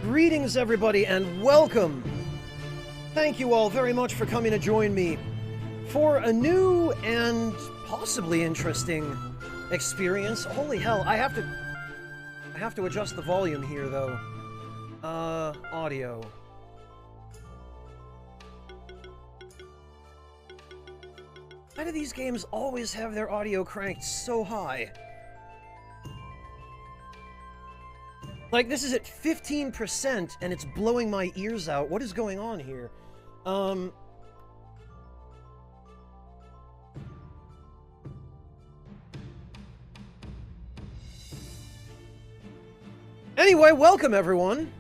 Greetings, everybody, and welcome! Thank you all very much for coming to join me for a new and possibly interesting experience. Holy hell, I have to adjust the volume here, though. Audio. Why do these games always have their audio cranked so high? Like, this is at 15%, and it's blowing my ears out. What is going on here? Anyway, welcome, everyone!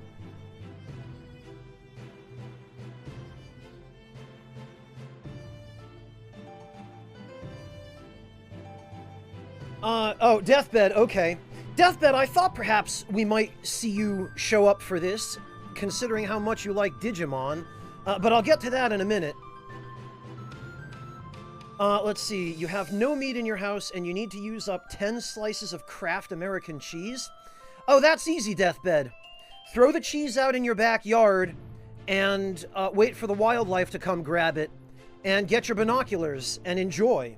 Oh, Deathbed, okay. Deathbed, I thought perhaps we might see you show up for this, considering how much you like Digimon, but I'll get to that in a minute. Let's see, you have no meat in your house, and you need to use up 10 slices of Kraft American cheese? Oh, that's easy, Deathbed. Throw the cheese out in your backyard, and wait for the wildlife to come grab it, and get your binoculars, and enjoy.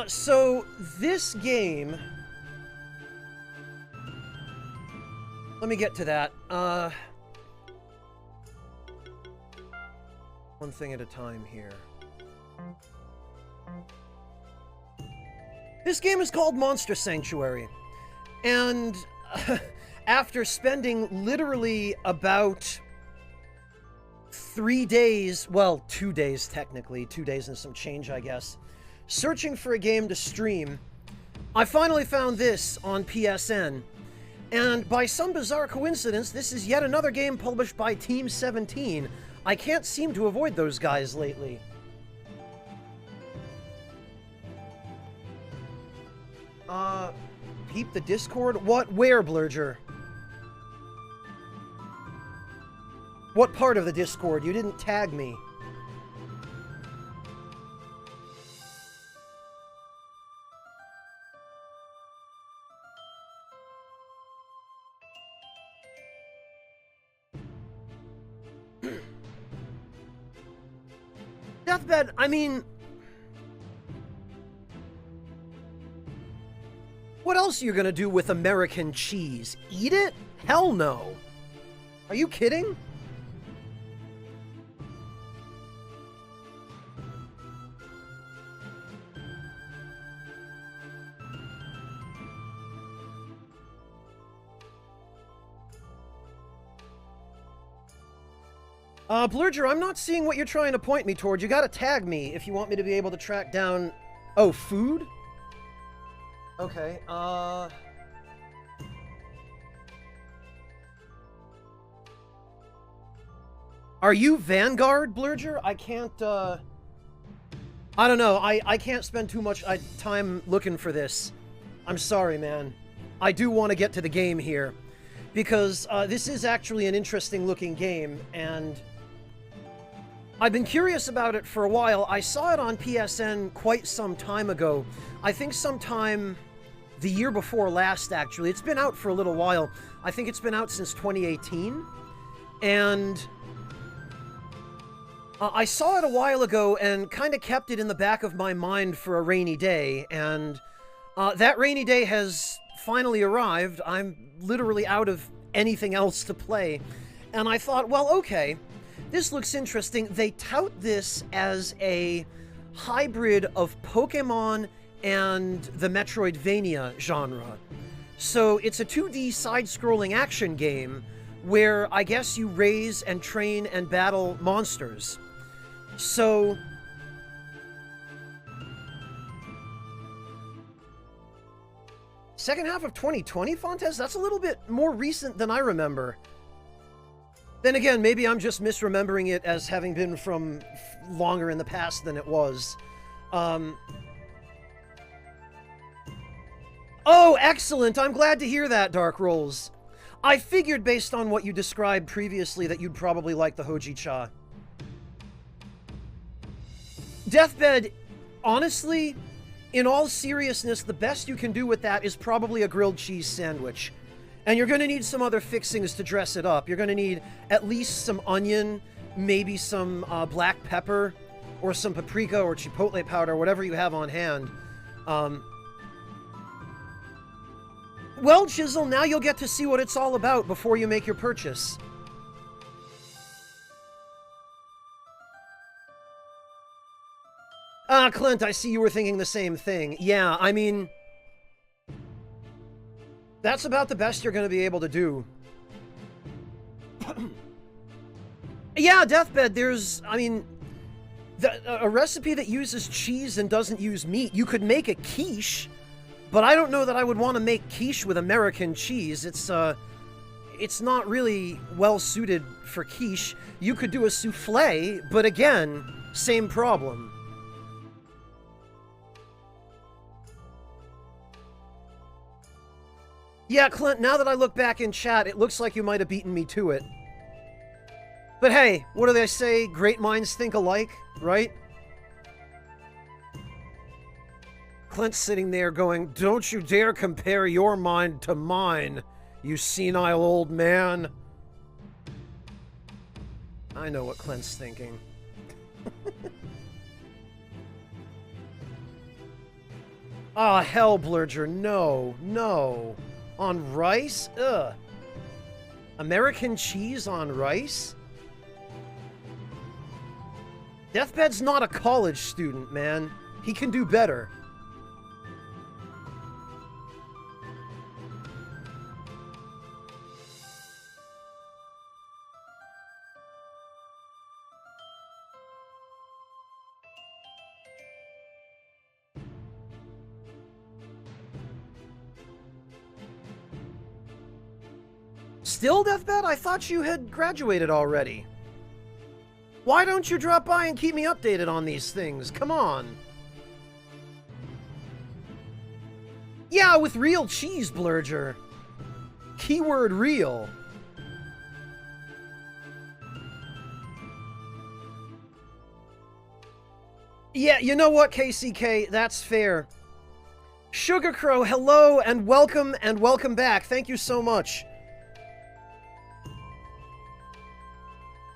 So this game... Let me get to that. One thing at a time here. This game is called Monster Sanctuary. And after spending literally about 3 days, well, 2 days technically, 2 days and some change, I guess, searching for a game to stream, I finally found this on PSN. And by some bizarre coincidence, this is yet another game published by Team 17. I can't seem to avoid those guys lately. Peep the Discord? What? Where, Blurger? What part of the Discord? You didn't tag me. Deathbed, I mean... What else are you gonna do with American cheese? Eat it? Hell no! Are you kidding? Blurger, I'm not seeing what you're trying to point me toward. You gotta tag me if you want me to be able to track down... Oh, food? Okay, Are you Vanguard, Blurger? I can't, I don't know. I can't spend too much time looking for this. I'm sorry, man. I do want to get to the game here. Because, this is actually an interesting-looking game, and... I've been curious about it for a while. I saw it on PSN quite some time ago. I think sometime the year before last, actually. It's been out for a little while. I think it's been out since 2018. And I saw it a while ago and kind of kept it in the back of my mind for a rainy day. And that rainy day has finally arrived. I'm literally out of anything else to play. And I thought, well, okay. This looks interesting. They tout this as a hybrid of Pokemon and the Metroidvania genre. So it's a 2D side-scrolling action game where I guess you raise and train and battle monsters. So... Second half of 2020, Fontes? That's a little bit more recent than I remember. Then again, maybe I'm just misremembering it as having been from longer in the past than it was. Oh, excellent! I'm glad to hear that, Dark Rolls. I figured based on what you described previously that you'd probably like the Hojicha. Deathbed, honestly, in all seriousness, the best you can do with that is probably a grilled cheese sandwich. And you're going to need some other fixings to dress it up. You're going to need at least some onion, maybe some black pepper, or some paprika or chipotle powder, whatever you have on hand. Well, Chisel, now you'll get to see what it's all about before you make your purchase. Ah, Clint, I see you were thinking the same thing. Yeah, I mean, that's about the best you're going to be able to do. Yeah, Deathbed, there's, I mean, a recipe that uses cheese and doesn't use meat. You could make a quiche, but I don't know that I would want to make quiche with American cheese. It's not really well suited for quiche. You could do a souffle, but again, same problem. Yeah, Clint, now that I look back in chat, it looks like you might have beaten me to it. But hey, what do they say? Great minds think alike, right? Clint's sitting there going, "Don't you dare compare your mind to mine, you senile old man." I know what Clint's thinking. Ah, hell, Blurger, no, no. On rice? Ugh. American cheese on rice? Deathbed's not a college student, man. He can do better. Still, Deathbed? I thought you had graduated already. Why don't you drop by and keep me updated on these things? Come on. Yeah, with real cheese, Blurger. Keyword real. Yeah, you know what, KCK? That's fair. Sugar Crow, hello and welcome back. Thank you so much.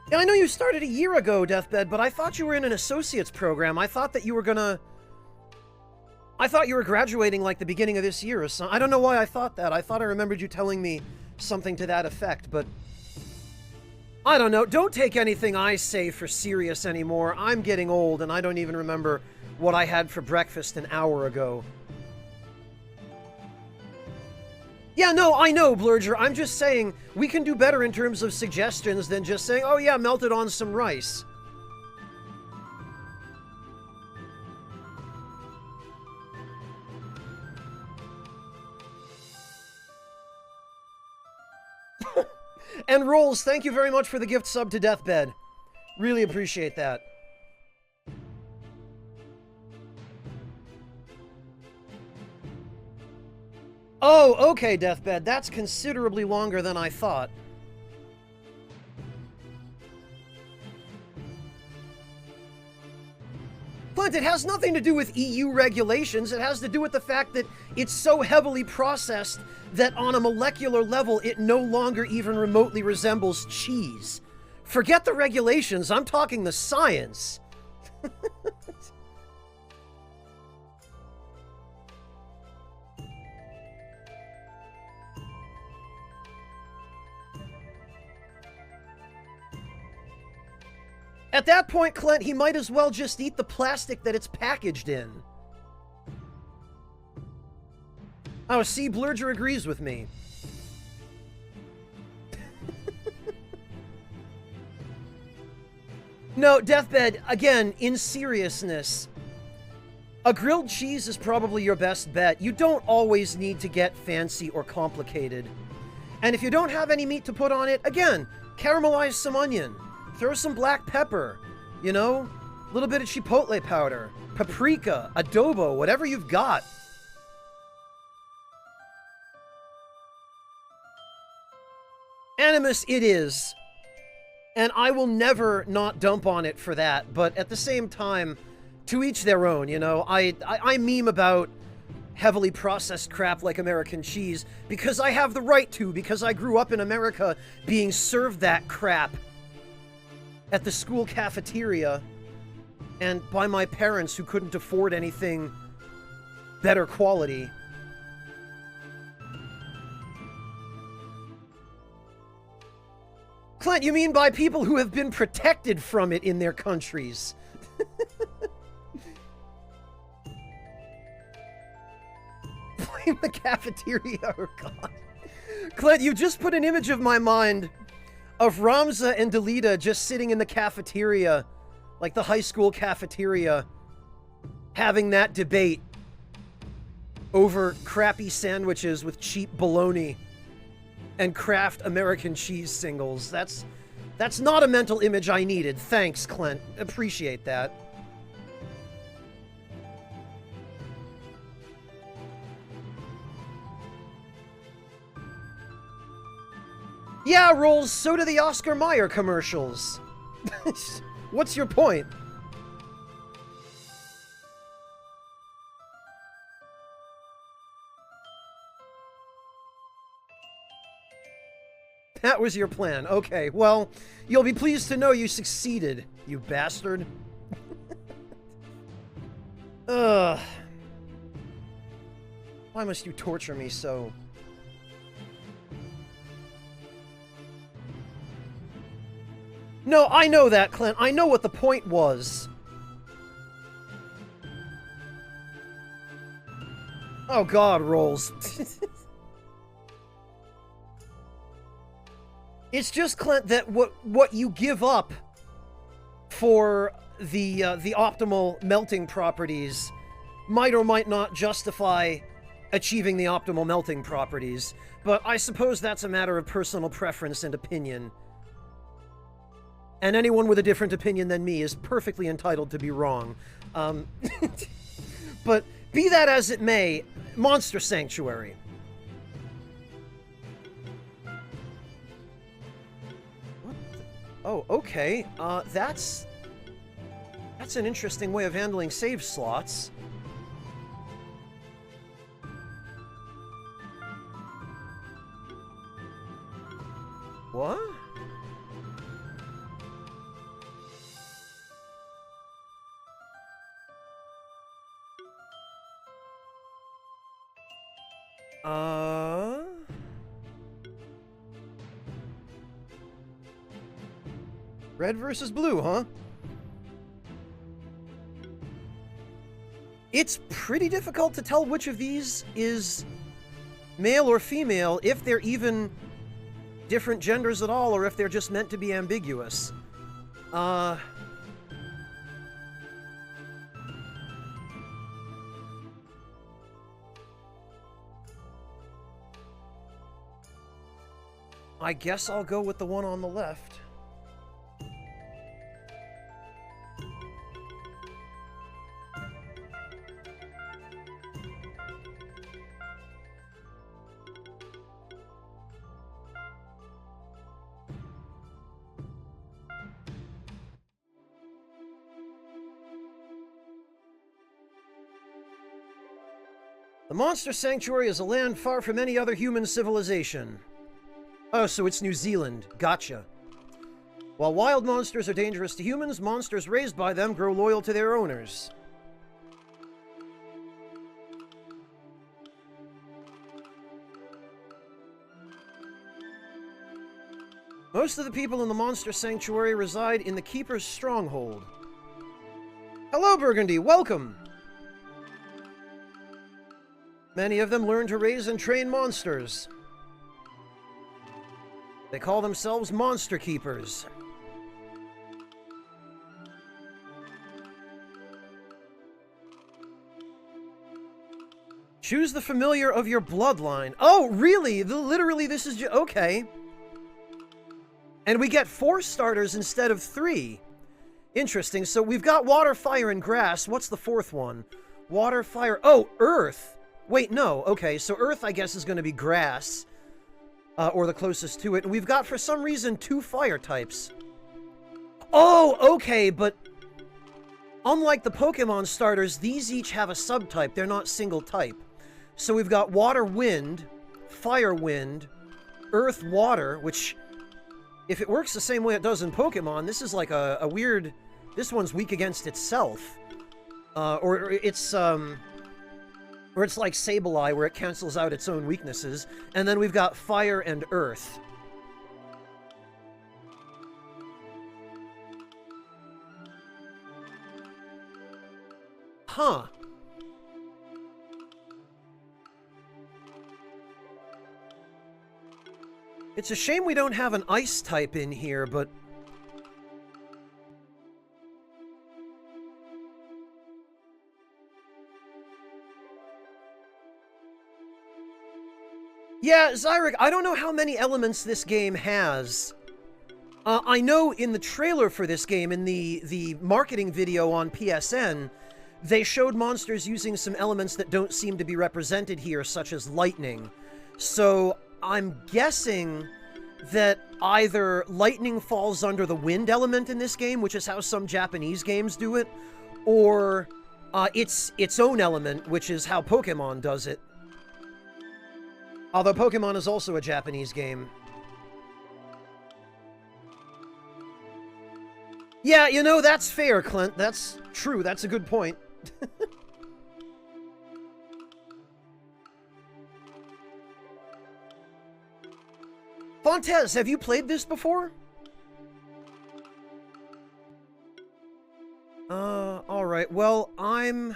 Yeah, I know you started a year ago, Deathbed, but I thought you were in an associate's program. I thought that you were gonna... I thought you were graduating like the beginning of this year or something. I don't know why I thought that. I thought I remembered you telling me something to that effect, but... I don't know. Don't take anything I say for serious anymore. I'm getting old, and I don't even remember what I had for breakfast an hour ago. Yeah, no, I know, Blurger. I'm just saying, we can do better in terms of suggestions than just saying, oh yeah, melt it on some rice. And Rolls, thank you very much for the gift sub to Deathbed. Really appreciate that. Oh, okay, Deathbed. That's considerably longer than I thought. Clint, it has nothing to do with EU regulations. It has to do with the fact that it's so heavily processed that on a molecular level, it no longer even remotely resembles cheese. Forget the regulations. I'm talking the science. At that point, Clint, he might as well just eat the plastic that it's packaged in. Oh, see, Blurger agrees with me. No, Deathbed, again, in seriousness, a grilled cheese is probably your best bet. You don't always need to get fancy or complicated. And if you don't have any meat to put on it, again, caramelize some onion. Throw some black pepper, you know? A little bit of chipotle powder, paprika, adobo, whatever you've got. Animus it is. And I will never not dump on it for that, but at the same time, to each their own, you know? I meme about heavily processed crap like American cheese because I have the right to, because I grew up in America being served that crap at the school cafeteria and by my parents who couldn't afford anything better quality. Clint, you mean by people who have been protected from it in their countries? Blame the cafeteria, oh god. Clint, you just put an image of my mind of Ramza and Delita just sitting in the cafeteria, like the high school cafeteria, having that debate over crappy sandwiches with cheap bologna and Kraft American cheese singles. That's not a mental image I needed. Thanks, Clint. Appreciate that. Yeah, Rolls, so do the Oscar Mayer commercials. What's your point? That was your plan. Okay, well, you'll be pleased to know you succeeded, you bastard. Ugh. Why must you torture me so? No, I know that, Clint. I know what the point was. Oh god, Rolls. It's just, Clint, that what you give up for the optimal melting properties might or might not justify achieving the optimal melting properties. But I suppose that's a matter of personal preference and opinion. And anyone with a different opinion than me is perfectly entitled to be wrong. But be that as it may, Monster Sanctuary. Oh, okay. That's an interesting way of handling save slots. What? Red versus blue, huh? It's pretty difficult to tell which of these is male or female, if they're even different genders at all, or if they're just meant to be ambiguous. I guess I'll go with the one on the left. The Monster Sanctuary is a land far from any other human civilization. Oh, so it's New Zealand. Gotcha. While wild monsters are dangerous to humans, monsters raised by them grow loyal to their owners. Most of the people in the Monster Sanctuary reside in the Keeper's Stronghold. Hello, Burgundy. Welcome. Many of them learn to raise and train monsters. They call themselves Monster Keepers. Choose the familiar of your bloodline. Oh, really? Literally, this is okay. And we get 4 starters instead of 3. Interesting. So we've got water, fire, and grass. What's the 4th one? Water, fire... Oh, earth! Wait, no. Okay, so earth, I guess, is going to be grass. or the closest to it. And we've got, for some reason, 2 fire types. Oh, okay, but unlike the Pokemon starters, these each have a subtype. They're not single type. So we've got water, wind, fire, wind, earth, water, which, if it works the same way it does in Pokemon, this is like a weird... This one's weak against itself. Or it's like Sableye, where it cancels out its own weaknesses. And then we've got fire and earth. Huh. It's a shame we don't have an ice type in here, but... Yeah, Zyric, I don't know how many elements this game has. I know in the trailer for this game, in the marketing video on PSN, they showed monsters using some elements that don't seem to be represented here, such as lightning. So I'm guessing that either lightning falls under the wind element in this game, which is how some Japanese games do it, or it's its own element, which is how Pokemon does it. Although Pokemon is also a Japanese game. Yeah, you know, that's fair, Clint. That's true. That's a good point. Fontes, have you played this before? Alright. Well, I'm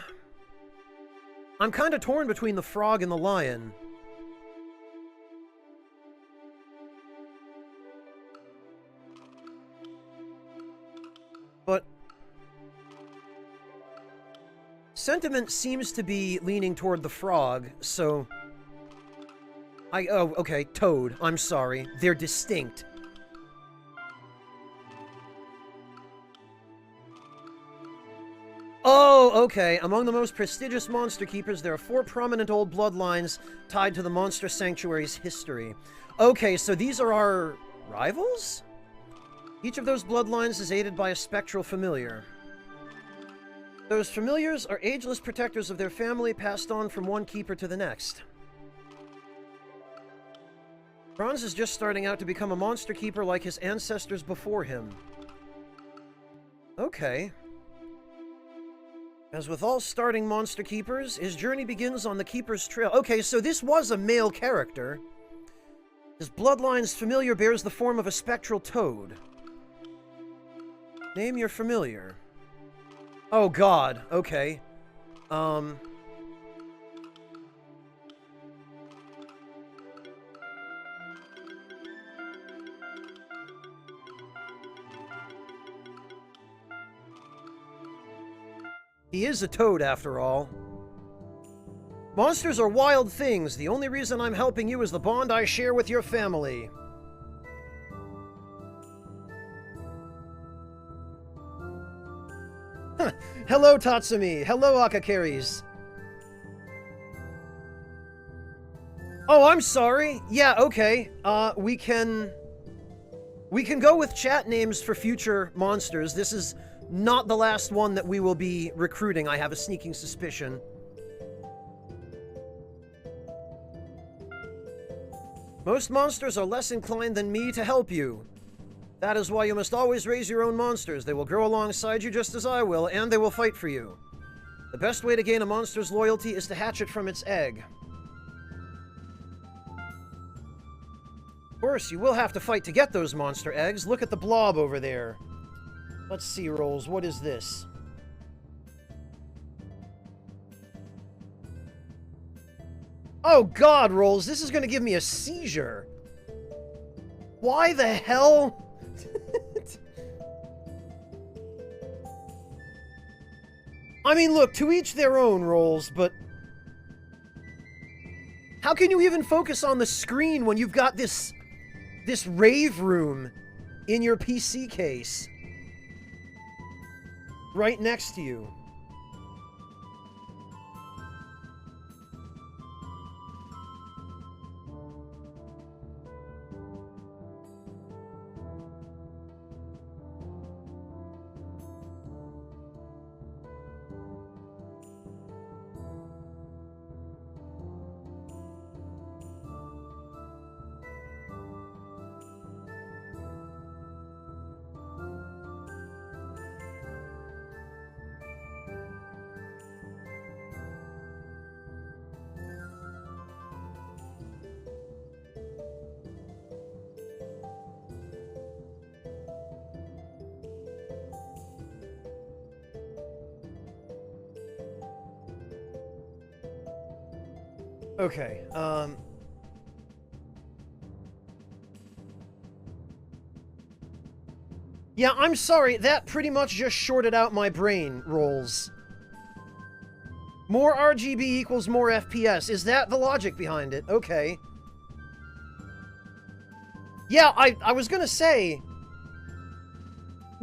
kind of torn between the frog and the lion. But sentiment seems to be leaning toward the frog, so... Oh, okay, Toad. I'm sorry. They're distinct. Oh, okay. Among the most prestigious monster keepers, there are 4 prominent old bloodlines tied to the Monster Sanctuary's history. Okay, so these are our rivals? Each of those bloodlines is aided by a spectral familiar. Those familiars are ageless protectors of their family, passed on from one keeper to the next. Bronze is just starting out to become a monster keeper like his ancestors before him. Okay. As with all starting monster keepers, his journey begins on the keeper's trail. Okay, so this was a male character. His bloodline's familiar bears the form of a spectral toad. Name your familiar. Oh god, okay. He is a toad, after all. Monsters are wild things. The only reason I'm helping you is the bond I share with your family. Hello, Tatsumi. Hello, Akakeris. Oh, I'm sorry. Yeah, okay. We can go with chat names for future monsters. This is not the last one that we will be recruiting. I have a sneaking suspicion. Most monsters are less inclined than me to help you. That is why you must always raise your own monsters. They will grow alongside you just as I will, and they will fight for you. The best way to gain a monster's loyalty is to hatch it from its egg. Of course, you will have to fight to get those monster eggs. Look at the blob over there. Let's see, Rolls. What is this? Oh god, Rolls, this is gonna give me a seizure. Why the hell? I mean, look, to each their own, Rolls, but... how can you even focus on the screen when you've got this rave room in your PC case? Right next to you. Okay, yeah, I'm sorry, that pretty much just shorted out my brain, Rolls. More RGB equals more FPS. Is that the logic behind it? Okay. Yeah, I was gonna say,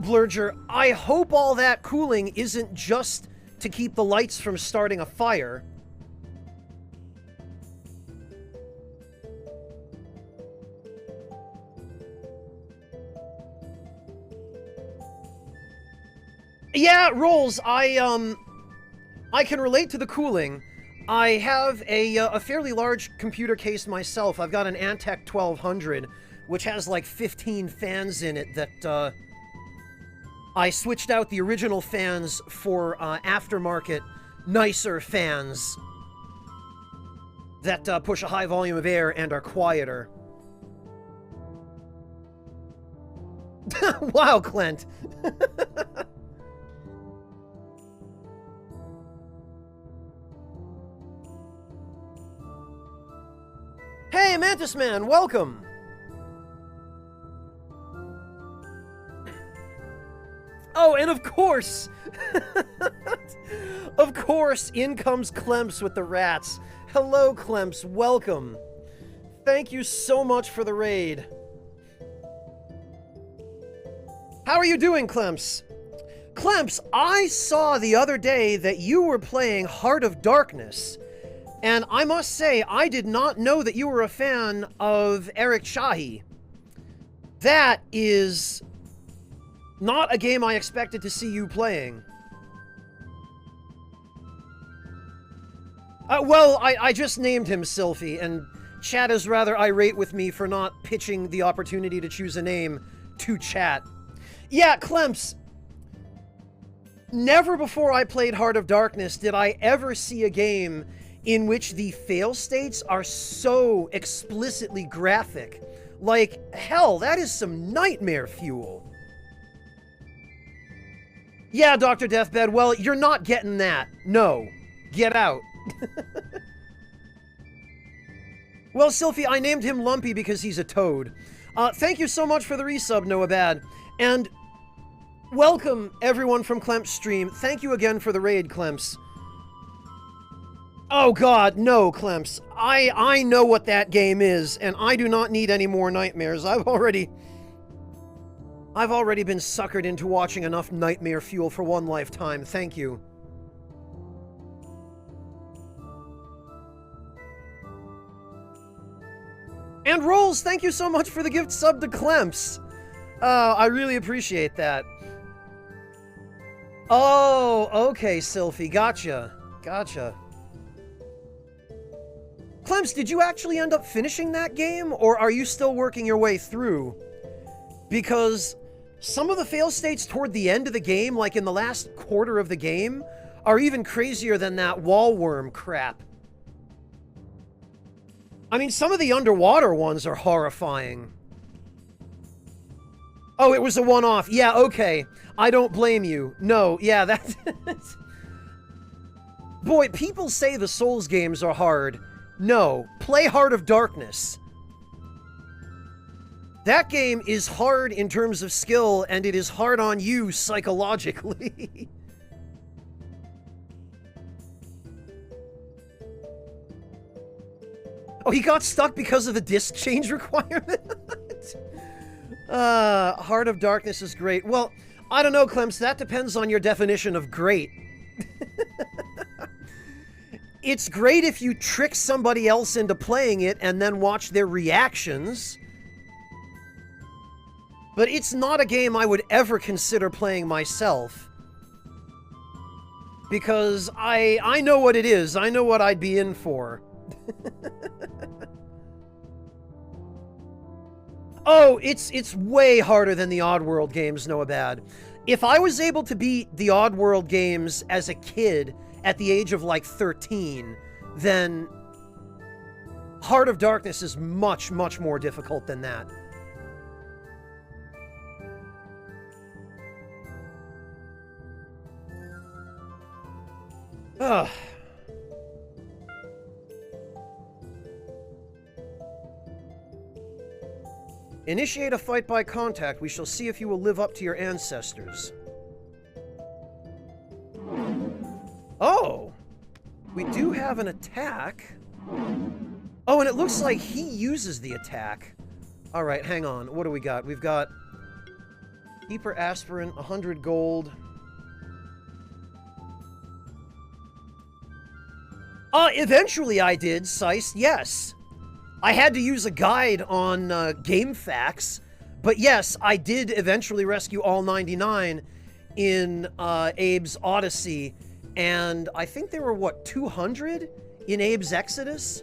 Blurger, I hope all that cooling isn't just to keep the lights from starting a fire. Yeah, Rolls, I can relate to the cooling. I have a fairly large computer case myself. I've got an Antec 1200, which has like 15 fans in it that, I switched out the original fans for, aftermarket, nicer fans that, push a high volume of air and are quieter. Wow, Clint. Hey, Mantis Man, welcome! Oh, and of course! Of course, in comes Clemps with the rats. Hello, Clemps, welcome. Thank you so much for the raid. How are you doing, Clemps? Clemps, I saw the other day that you were playing Heart of Darkness. And I must say, I did not know that you were a fan of Eric Shahi. That is not a game I expected to see you playing. Well, I just named him Sylphie, and chat is rather irate with me for not pitching the opportunity to choose a name to chat. Yeah, Clemps, never before I played Heart of Darkness did I ever see a game in which the fail states are so explicitly graphic. Like, hell, that is some nightmare fuel. Yeah, Dr. Deathbed, well, you're not getting that. No. Get out. Well, Sylphie, I named him Lumpy because he's a toad. Thank you so much for the resub, Noah Bad. And welcome, everyone from Clemps stream. Thank you again for the raid, Clemps. Oh god, no, Clemps. I know what that game is, and I do not need any more nightmares. I've already been suckered into watching enough nightmare fuel for one lifetime. Thank you. And Rolls, thank you so much for the gift sub to Clemps. I really appreciate that. Oh, okay, Sylphie, gotcha. Gotcha. Clemps, did you actually end up finishing that game, or are you still working your way through? Because some of the fail states toward the end of the game, like in the last quarter of the game, are even crazier than that wall worm crap. I mean, some of the underwater ones are horrifying. Oh, it was a one-off. Yeah, okay. I don't blame you. No, yeah, that's... Boy, people say the Souls games are hard. No, play Heart of Darkness. That game is hard in terms of skill, and it is hard on you psychologically. Oh, he got stuck because of the disc change requirement? Heart of Darkness is great. Well, I don't know, Clemps, that depends on your definition of great. It's great if you trick somebody else into playing it and then watch their reactions. But it's not a game I would ever consider playing myself. Because I know what it is. I know what I'd be in for. Oh, it's way harder than the Oddworld games, Noah Bad. If I was able to beat the Oddworld games as a kid at the age of like 13, then Heart of Darkness is much, much more difficult than that. Ugh. Initiate a fight by contact. We shall see if you will live up to your ancestors. Oh! We do have an attack. Oh, and it looks like he uses the attack. Alright, hang on. What do we got? We've got Hyper Aspirin, 100 gold. Eventually I did, Sice, yes. I had to use a guide on Game Facts, but yes, I did eventually rescue all 99 in Abe's Odyssey, and I think there were, what, 200 in Abe's Exodus?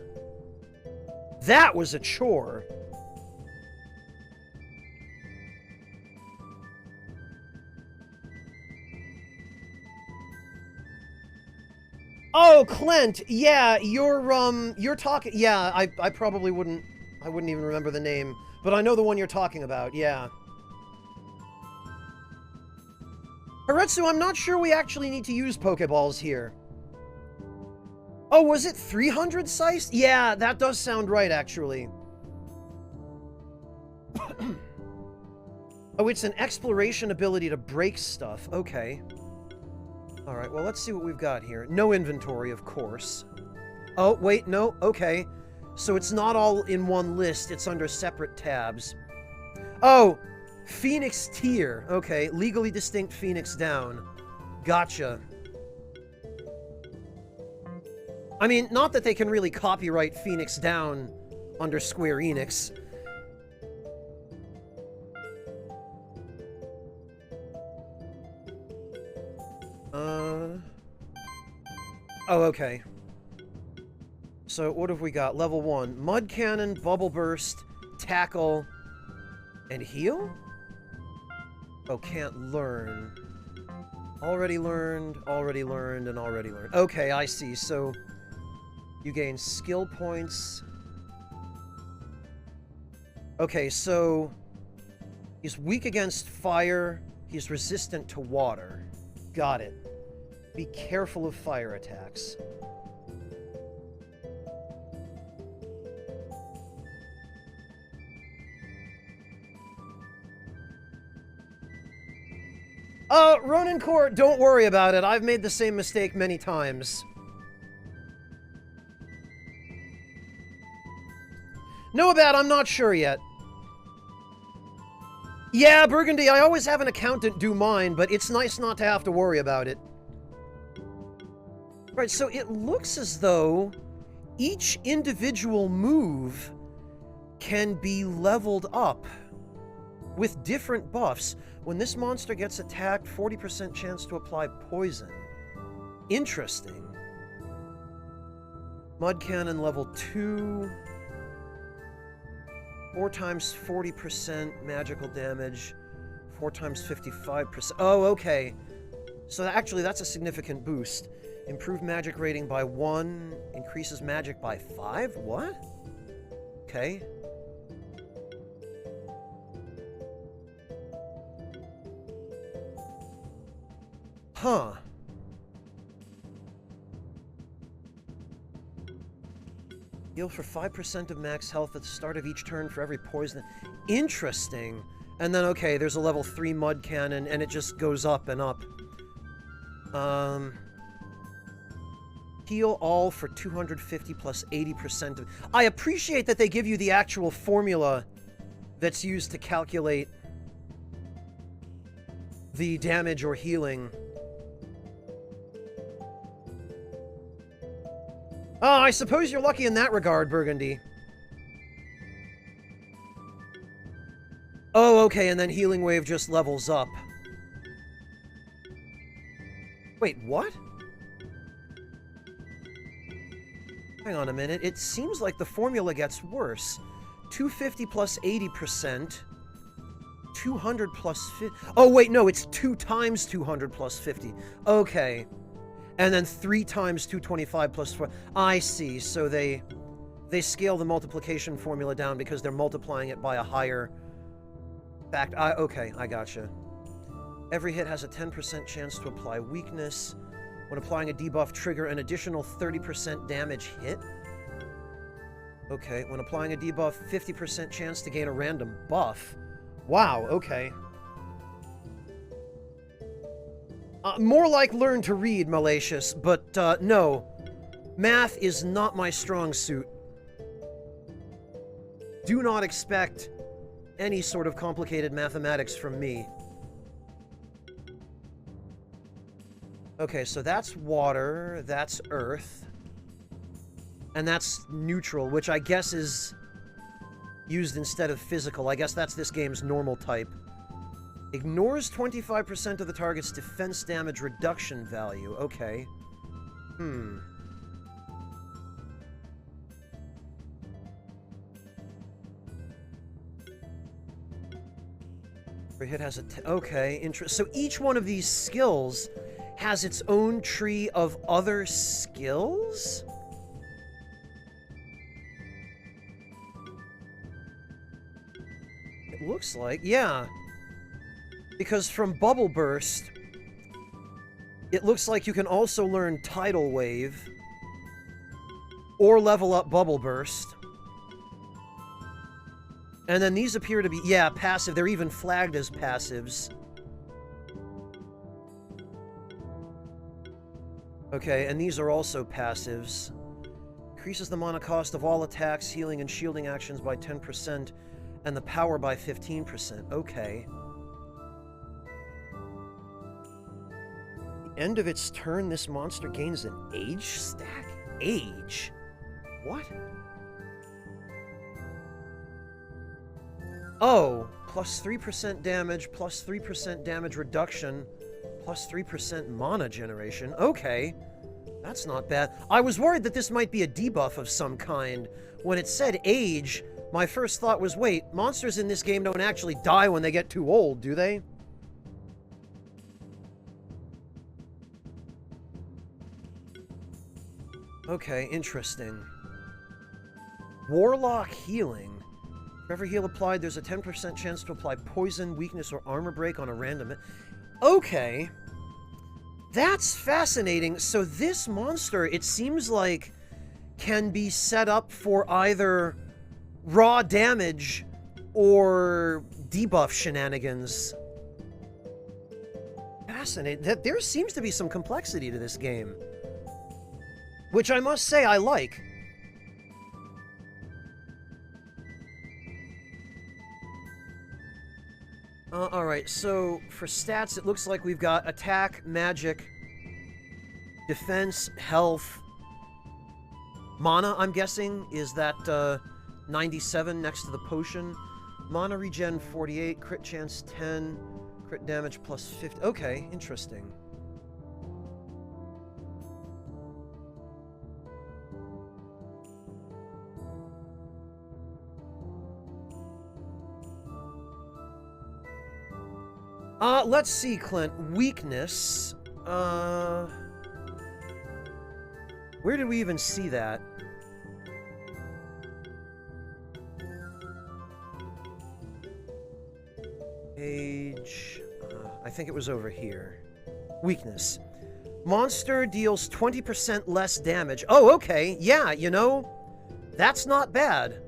That was a chore. Oh, Clint, yeah, you're talking, yeah, I probably wouldn't even remember the name, but I know the one you're talking about, yeah. Haretsu, I'm not sure we actually need to use Pokeballs here. Oh, was it 300 Sice? Yeah, that does sound right, actually. Oh, it's an exploration ability to break stuff, okay. Alright, well, let's see what we've got here. No inventory, of course. Oh, wait, no, okay. So it's not all in one list, it's under separate tabs. Oh, Phoenix tier. Okay, legally distinct Phoenix down. Gotcha. I mean, not that they can really copyright Phoenix down under Square Enix. Oh, okay. So, what have we got? Level 1. Mud Cannon, Bubble Burst, Tackle, and Heal? Oh, can't learn. Already learned, and already learned. Okay, I see. So, you gain skill points. Okay, so he's weak against fire. He's resistant to water. Got it. Be careful of fire attacks. Ronin Court, don't worry about it. I've made the same mistake many times. Noabat, I'm not sure yet. Yeah, Burgundy, I always have an accountant do mine, but it's nice not to have to worry about it. Right, so it looks as though each individual move can be leveled up with different buffs. When this monster gets attacked, 40% chance to apply poison. Interesting. Mud Cannon level 2. 4 times 40% magical damage. 4 times 55%. Oh, okay. So actually, that's a significant boost. Improve magic rating by 1. Increases magic by 5? What? Okay. Huh. Heal for 5% of max health at the start of each turn for every poison. Interesting. And then, okay, there's a level 3 Mud Cannon, and it just goes up and up. Heal all for 250 plus 80% of... I appreciate that they give you the actual formula that's used to calculate the damage or healing. Oh, I suppose you're lucky in that regard, Burgundy. Oh, okay, and then Healing Wave just levels up. Wait, what? Hang on a minute. It seems like the formula gets worse. 250 plus 80%. 200 plus 50. Oh, wait, no, it's 2 times 200 plus 50. Okay. And then 3 times 225 plus 4. I see. So they scale the multiplication formula down because they're multiplying it by a higher fact. Okay, I gotcha. Every hit has a 10% chance to apply weakness. When applying a debuff, trigger an additional 30% damage hit. Okay, when applying a debuff, 50% chance to gain a random buff. Wow, okay. More like learn to read, Malicious, but no. Math is not my strong suit. Do not expect any sort of complicated mathematics from me. Okay, so that's water, that's earth, and that's neutral, which I guess is used instead of physical. I guess that's this game's normal type. Ignores 25% of the target's defense damage reduction value. Okay. Every hit has a... Okay, so each one of these skills has its own tree of other skills? It looks like, yeah. Because from Bubble Burst, it looks like you can also learn Tidal Wave or level up Bubble Burst. And then these appear to be, yeah, passive. They're even flagged as passives. Okay, and these are also passives. Increases the mana cost of all attacks, healing, and shielding actions by 10%, and the power by 15%. Okay. At the end of its turn, this monster gains an age stack? Age? What? Oh, plus 3% damage, plus 3% damage reduction, plus 3% mana generation. Okay, that's not bad. I was worried that this might be a debuff of some kind. When it said age, my first thought was, wait, monsters in this game don't actually die when they get too old, do they? Okay, interesting. Warlock healing. For every heal applied, there's a 10% chance to apply poison, weakness, or armor break on a random... Okay. That's fascinating. So this monster, it seems like, can be set up for either raw damage or debuff shenanigans. Fascinating. There seems to be some complexity to this game. Which I must say I like. Alright, so for stats, it looks like we've got attack, magic, defense, health, mana, I'm guessing, is that 97 next to the potion. Mana regen 48, crit chance 10, crit damage plus 50. Okay, interesting. Let's see, Clint. Weakness. Where did we even see that? Page... I think it was over here. Weakness. Monster deals 20% less damage. Oh, okay. Yeah, you know, that's not bad.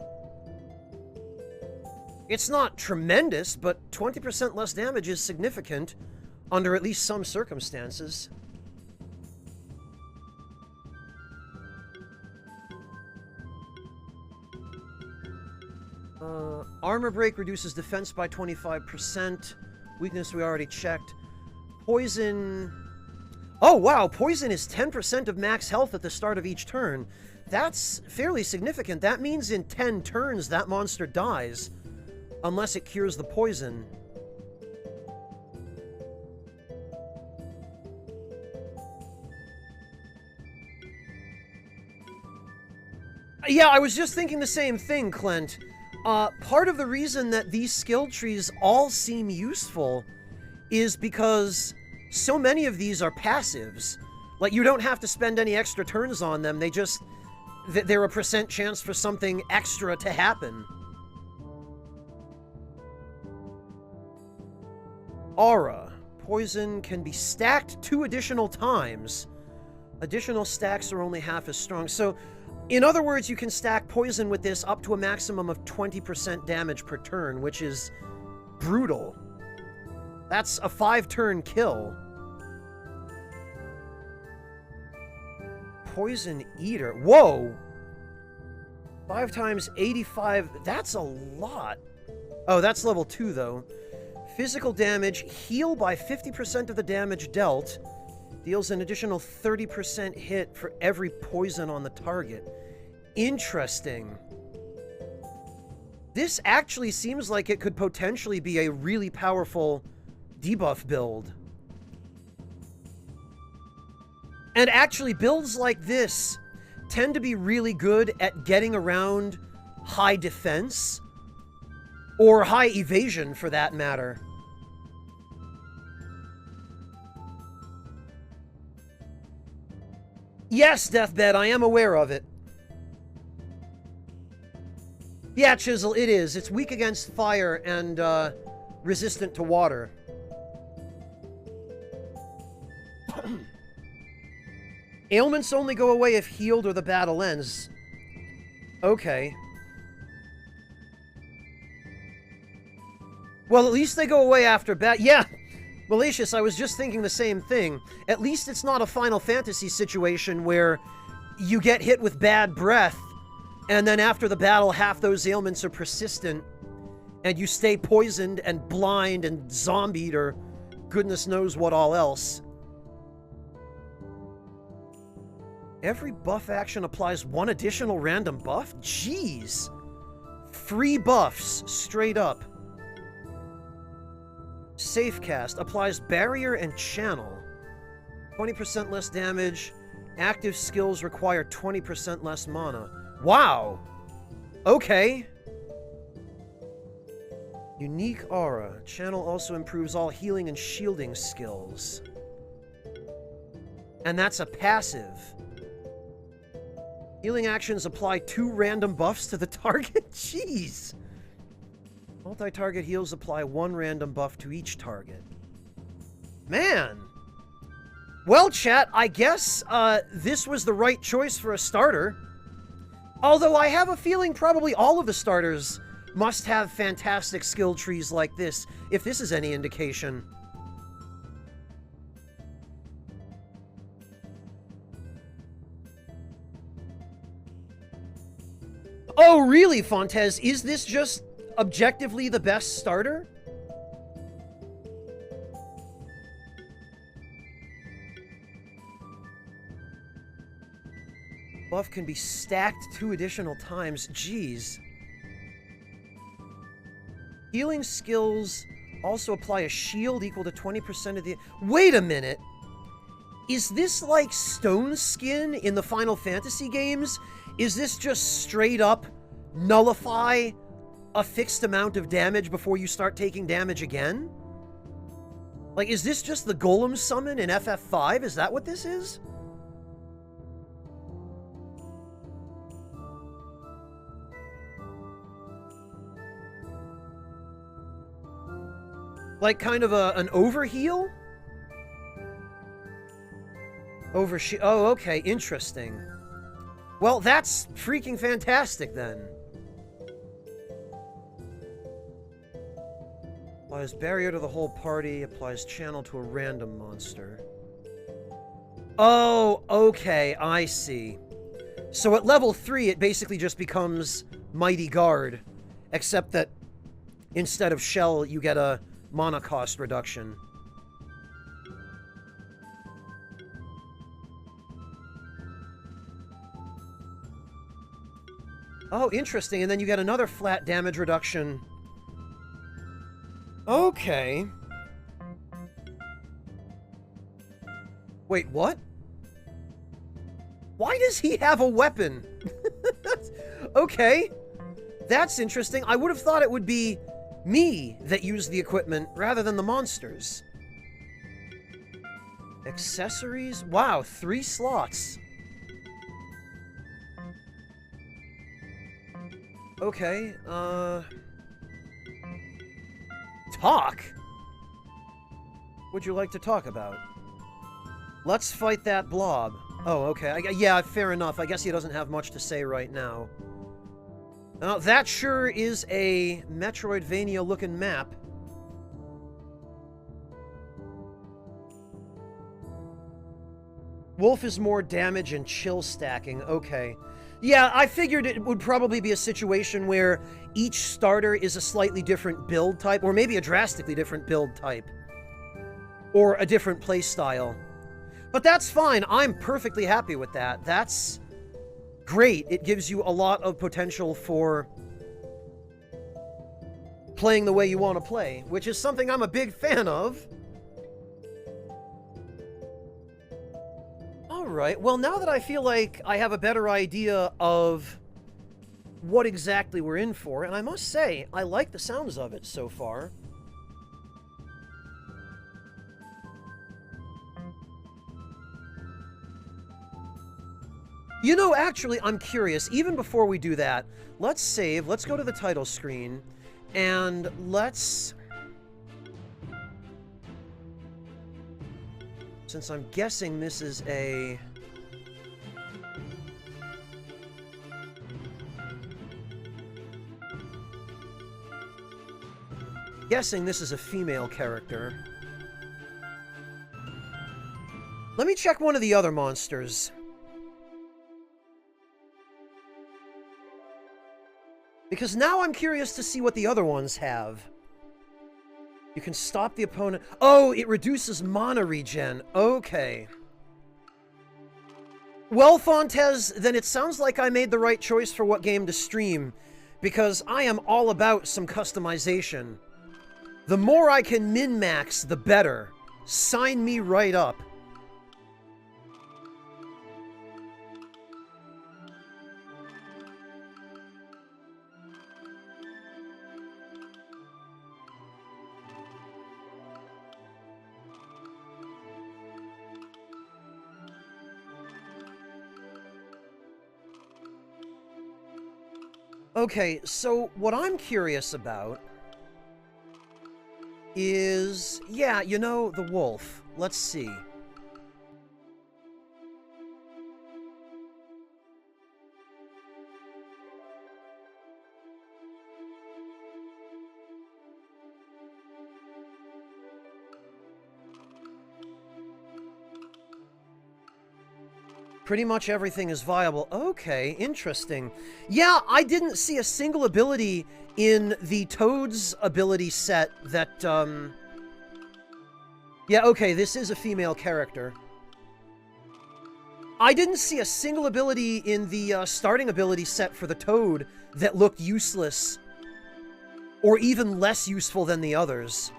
It's not tremendous, but 20% less damage is significant under at least some circumstances. Armor break reduces defense by 25%. Weakness we already checked. Poison... Oh, wow! Poison is 10% of max health at the start of each turn. That's fairly significant. That means in 10 turns that monster dies. Unless it cures the poison. Yeah, I was just thinking the same thing, Clint. Part of the reason that these skill trees all seem useful is because so many of these are passives. Like, you don't have to spend any extra turns on them. They just... they're a % chance for something extra to happen. Aura. Poison can be stacked 2 additional times. Additional stacks are only half as strong. So, In other words, you can stack poison with this up to a maximum of 20% damage per turn, which is brutal. That's a 5-turn kill. Poison Eater. Whoa! 5 times 85. That's a lot. Oh, that's level 2, though. Physical damage. Heal by 50% of the damage dealt. Deals an additional 30% hit for every poison on the target. Interesting. This actually seems like it could potentially be a really powerful debuff build. And actually, builds like this tend to be really good at getting around high defense, or high evasion for that matter. Yes, Deathbed, I am aware of it. Yeah, Chisel, it is. It's weak against fire and resistant to water. Ailments only go away if healed or the battle ends. Okay. Well, at least they go away after Yeah! Malicious, I was just thinking the same thing. At least it's not a Final Fantasy situation where you get hit with bad breath, and then after the battle, half those ailments are persistent, and you stay poisoned and blind and zombied or goodness knows what all else. Every buff action applies 1 additional random buff? Jeez! 3 buffs, straight up. Safecast applies barrier and channel. 20% less damage. Active skills require 20% less mana. Wow! Okay. Unique aura. Channel also improves all healing and shielding skills. And that's a passive. Healing actions apply 2 random buffs to the target? Jeez! Multi-target heals apply 1 random buff to each target. Man! Well, chat, I guess this was the right choice for a starter. Although I have a feeling probably all of the starters must have fantastic skill trees like this, if this is any indication. Oh, really, Fontez? Is this just objectively the best starter? Buff can be stacked 2 additional times. Jeez. Healing skills also apply a shield equal to 20% of the... Wait a minute! Is this like Stone Skin in the Final Fantasy games? Is this just straight up nullify a fixed amount of damage before you start taking damage again? Like, is this just the Golem summon in FF5? Is that what this is? Like, kind of an overheal? Oh, okay, interesting. Well, that's freaking fantastic, then. Applies barrier to the whole party, applies channel to a random monster. Oh, okay, I see. So at level 3, it basically just becomes Mighty Guard, except that instead of shell, you get a mana cost reduction. Oh, interesting, and then you get another flat damage reduction. Okay. Wait, what? Why does he have a weapon? Okay. That's interesting. I would have thought it would be me that used the equipment rather than the monsters. Accessories? Wow, 3 slots. Okay, talk? What'd you like to talk about? Let's fight that blob. Oh, okay. Yeah, fair enough. I guess he doesn't have much to say right now. That sure is a Metroidvania-looking map. Wolf is more damage and chill stacking. Okay. Yeah, I figured it would probably be a situation where each starter is a slightly different build type, or maybe a drastically different build type. Or a different playstyle. But that's fine. I'm perfectly happy with that. That's great. It gives you a lot of potential for playing the way you want to play, which is something I'm a big fan of. Alright, well, now that I feel like I have a better idea of what exactly we're in for, and I must say, I like the sounds of it so far. You know, actually, I'm curious, even before we do that, let's save, let's go to the title screen, and let's... Since I'm guessing this is a... Guessing this is a female character. Let me check one of the other monsters. Because now I'm curious to see what the other ones have. You can stop the opponent. Oh, it reduces mana regen. Okay. Well, Fontez, then it sounds like I made the right choice for what game to stream, because I am all about some customization. The more I can min-max, the better. Sign me right up. Okay, so what I'm curious about is, yeah, you know, the wolf. Let's see. Pretty much everything is viable. Okay, interesting. Yeah, I didn't see a single ability in the Toad's ability set that, Yeah, okay, this is a female character. I didn't see a single ability in the starting ability set for the Toad that looked useless. Or even less useful than the others.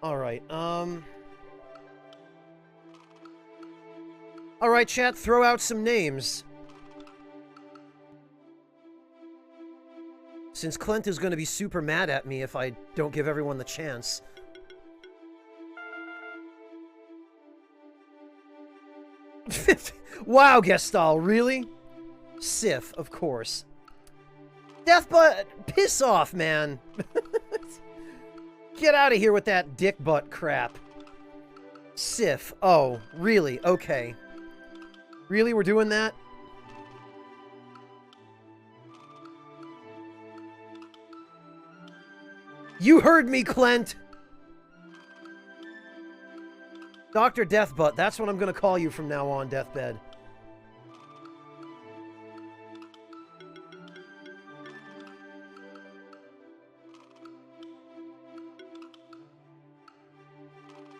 Alright, Alright, chat, throw out some names. Since Clint is going to be super mad at me if I don't give everyone the chance. Wow, Gestal, really? Sif, of course. Deathbutt, piss off, man. Get out of here with that dick butt crap. Sif. Oh, really? Okay. Really? We're doing that? You heard me, Clint! Dr. Deathbutt. That's what I'm gonna call you from now on, Deathbed.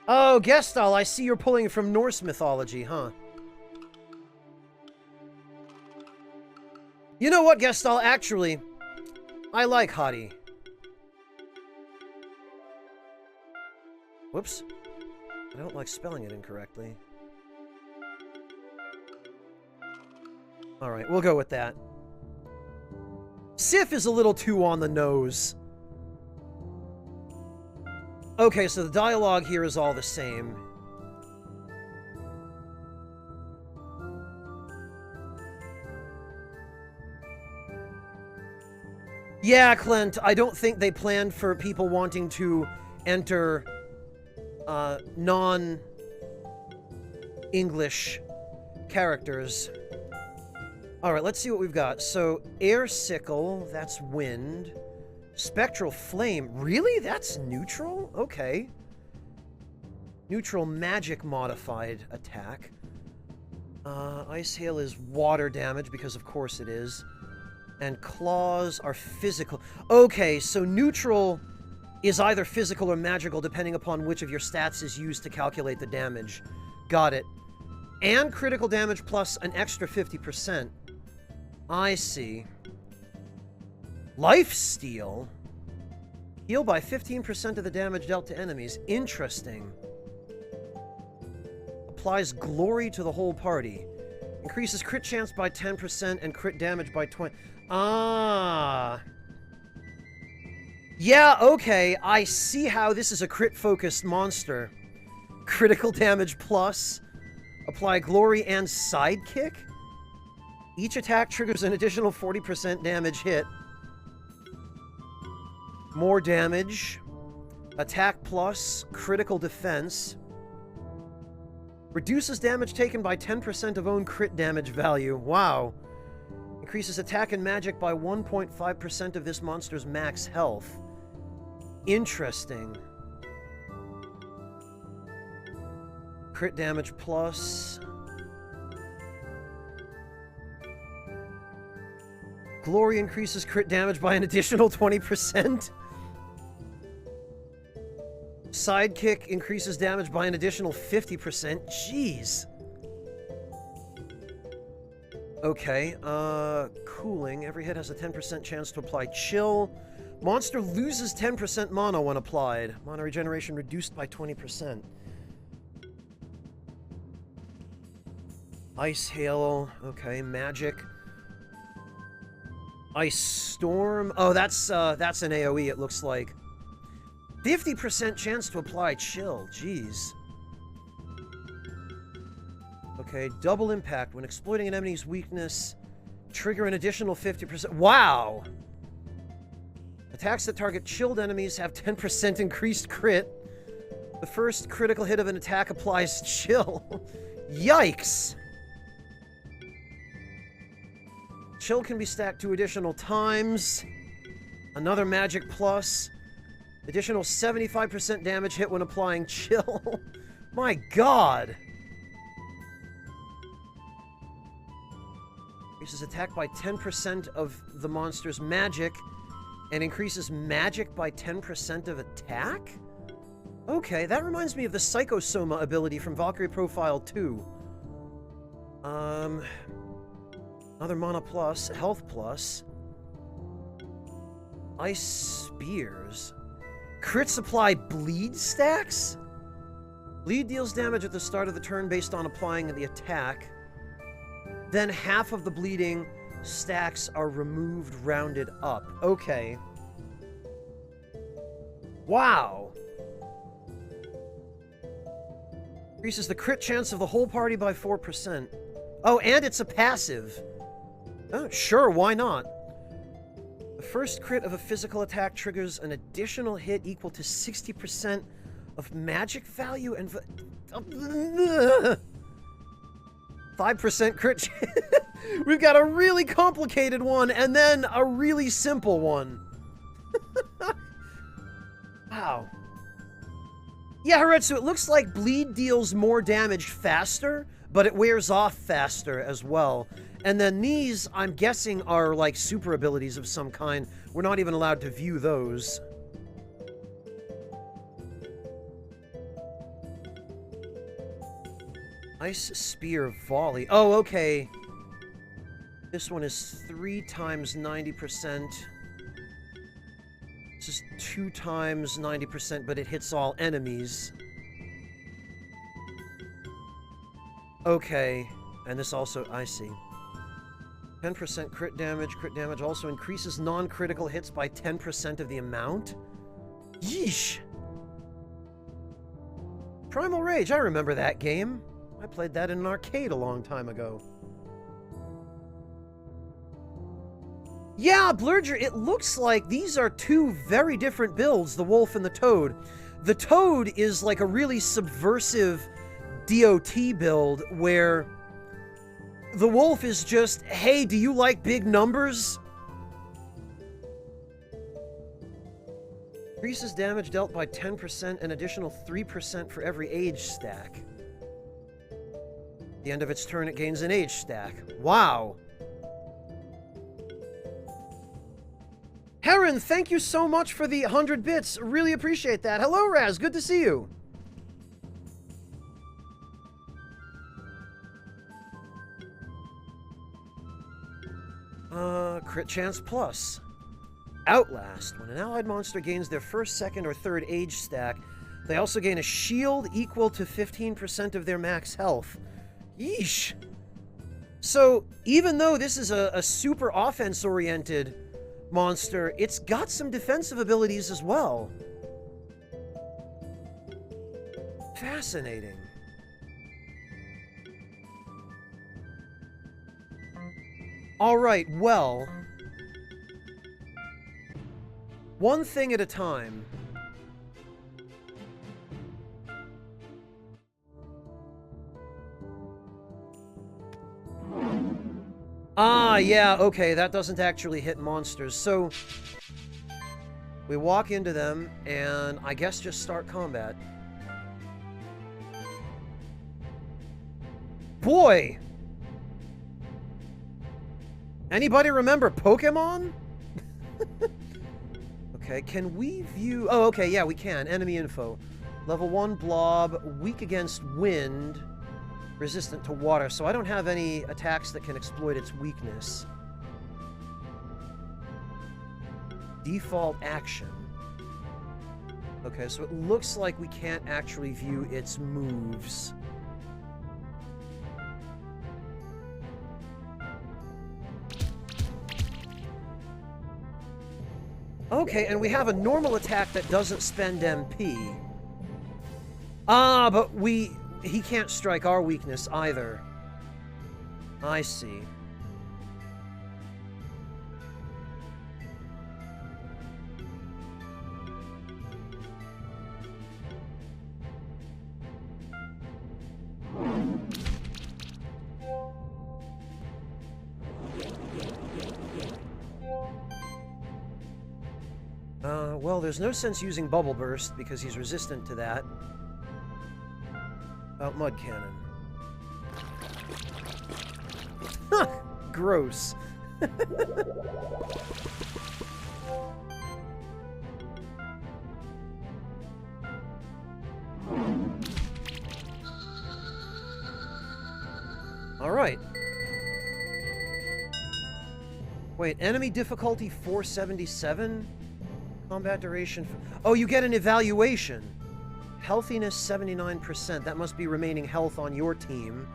Oh, Gestal, I see you're pulling from Norse mythology, huh? You know what, Gestal? Actually, I like Hottie. Whoops. I don't like spelling it incorrectly. Alright, we'll go with that. Sif is a little too on the nose. Okay, so the dialogue here is all the same. Yeah, Clint, I don't think they planned for people wanting to enter non-English characters. Alright, let's see what we've got. So, Air Sickle, that's wind. Spectral Flame, really? That's neutral? Okay. Neutral magic modified attack. Ice Hail is water damage, because of course it is. And Claws are physical. Okay, so neutral is either physical or magical, depending upon which of your stats is used to calculate the damage. Got it. And critical damage plus an extra 50%. I see. Lifesteal? Heal by 15% of the damage dealt to enemies. Interesting. Applies glory to the whole party. Increases crit chance by 10% and crit damage by 20. Ah. Yeah, okay. I see how this is a crit-focused monster. Critical damage plus. Apply glory and sidekick. Each attack triggers an additional 40% damage hit. More damage. Attack plus. Critical defense. Reduces damage taken by 10% of own crit damage value. Wow. Increases attack and magic by 1.5% of this monster's max health. Interesting. Crit damage plus. Glory increases crit damage by an additional 20%. Sidekick increases damage by an additional 50%. Jeez. Okay, cooling. Every hit has a 10% chance to apply chill. Monster loses 10% mana when applied. Mana regeneration reduced by 20%. Ice Hail. Okay, magic. Ice Storm. Oh, that's an AoE, it looks like. 50% chance to apply chill. Jeez. Okay, double impact. When exploiting an enemy's weakness, trigger an additional 50%. Wow! Attacks that target chilled enemies have 10% increased crit. The first critical hit of an attack applies chill. Yikes! Chill can be stacked 2 additional times. Another magic plus. Additional 75% damage hit when applying chill. My god! Increases attack by 10% of the monster's magic, and increases magic by 10% of attack? Okay, that reminds me of the Psychosoma ability from Valkyrie Profile 2. Another mana plus, health plus. Ice Spears. Crit supply bleed stacks? Bleed deals damage at the start of the turn based on applying the attack. Then half of the bleeding stacks are removed rounded up. Okay. Wow. Increases the crit chance of the whole party by 4%. Oh, and it's a passive. Oh, sure, why not? The first crit of a physical attack triggers an additional hit equal to 60% of magic value and 5% crit. We've got a really complicated one and then a really simple one. Wow. Yeah, Haretsu, it looks like bleed deals more damage faster, but it wears off faster as well. And then these, I'm guessing, are like super abilities of some kind. We're not even allowed to view those. Ice Spear Volley. Oh, okay. This one is 3 times 90%. This is 2 times 90%, but it hits all enemies. Okay. And this also, I see. 10% crit damage. Crit damage also increases non-critical hits by 10% of the amount. Yeesh! Primal Rage, I remember that game. I played that in an arcade a long time ago. Yeah, Blurger, it looks like these are two very different builds, the wolf and the toad. The toad is like a really subversive DOT build where the wolf is just, hey, do you like big numbers? Increases damage dealt by 10%, an additional 3% for every age stack. At the end of its turn, it gains an age stack. Wow. Heron, thank you so much for the 100 bits. Really appreciate that. Hello, Raz. Good to see you. Crit chance plus. Outlast. When an allied monster gains their first, second, or third age stack, they also gain a shield equal to 15% of their max health. Yeesh. So, even though this is a super offense-oriented monster, it's got some defensive abilities as well. Fascinating. Alright, well, one thing at a time. Ah, yeah, okay, that doesn't actually hit monsters. So, we walk into them, and I guess just start combat. Boy! Anybody remember Pokemon? Okay, can we view... Oh, okay, yeah, we can. Enemy info. Level 1 blob, weak against wind, resistant to water. So I don't have any attacks that can exploit its weakness. Default action. Okay, so it looks like we can't actually view its moves. Okay, and we have a normal attack that doesn't spend MP. Ah, but he can't strike our weakness either. I see. Well, there's no sense using Bubble Burst because he's resistant to that. About Mud Cannon. Huh! Gross. Alright. Wait, enemy difficulty 477? Combat duration... Oh, you get an evaluation. Healthiness 79%. That must be remaining health on your team.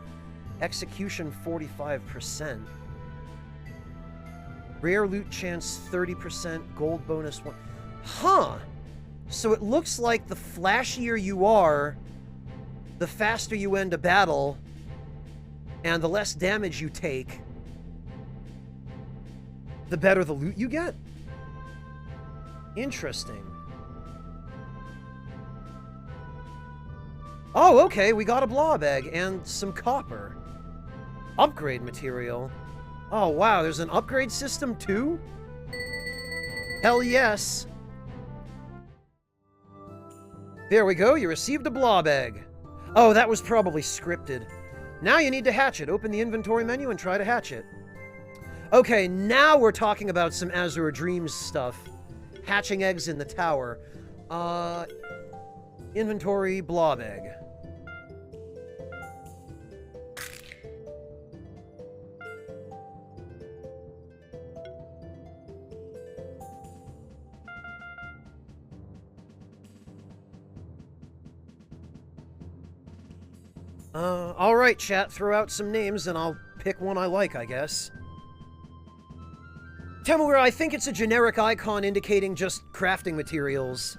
Execution 45%. Rare loot chance 30%. Gold bonus 1. Huh! So it looks like the flashier you are, the faster you end a battle, and the less damage you take, the better the loot you get? Interesting. Oh, okay, we got a blob egg and some copper. Upgrade material. Oh, wow, there's an upgrade system too? Hell yes. There we go, you received a blob egg. Oh, that was probably scripted. Now you need to hatch it. Open the inventory menu and try to hatch it. Okay, now we're talking about some Azure Dreams stuff. Hatching eggs in the tower. Inventory, blob egg. Alright, chat, throw out some names and I'll pick one I like, I guess. Temaware, I think it's a generic icon indicating just crafting materials.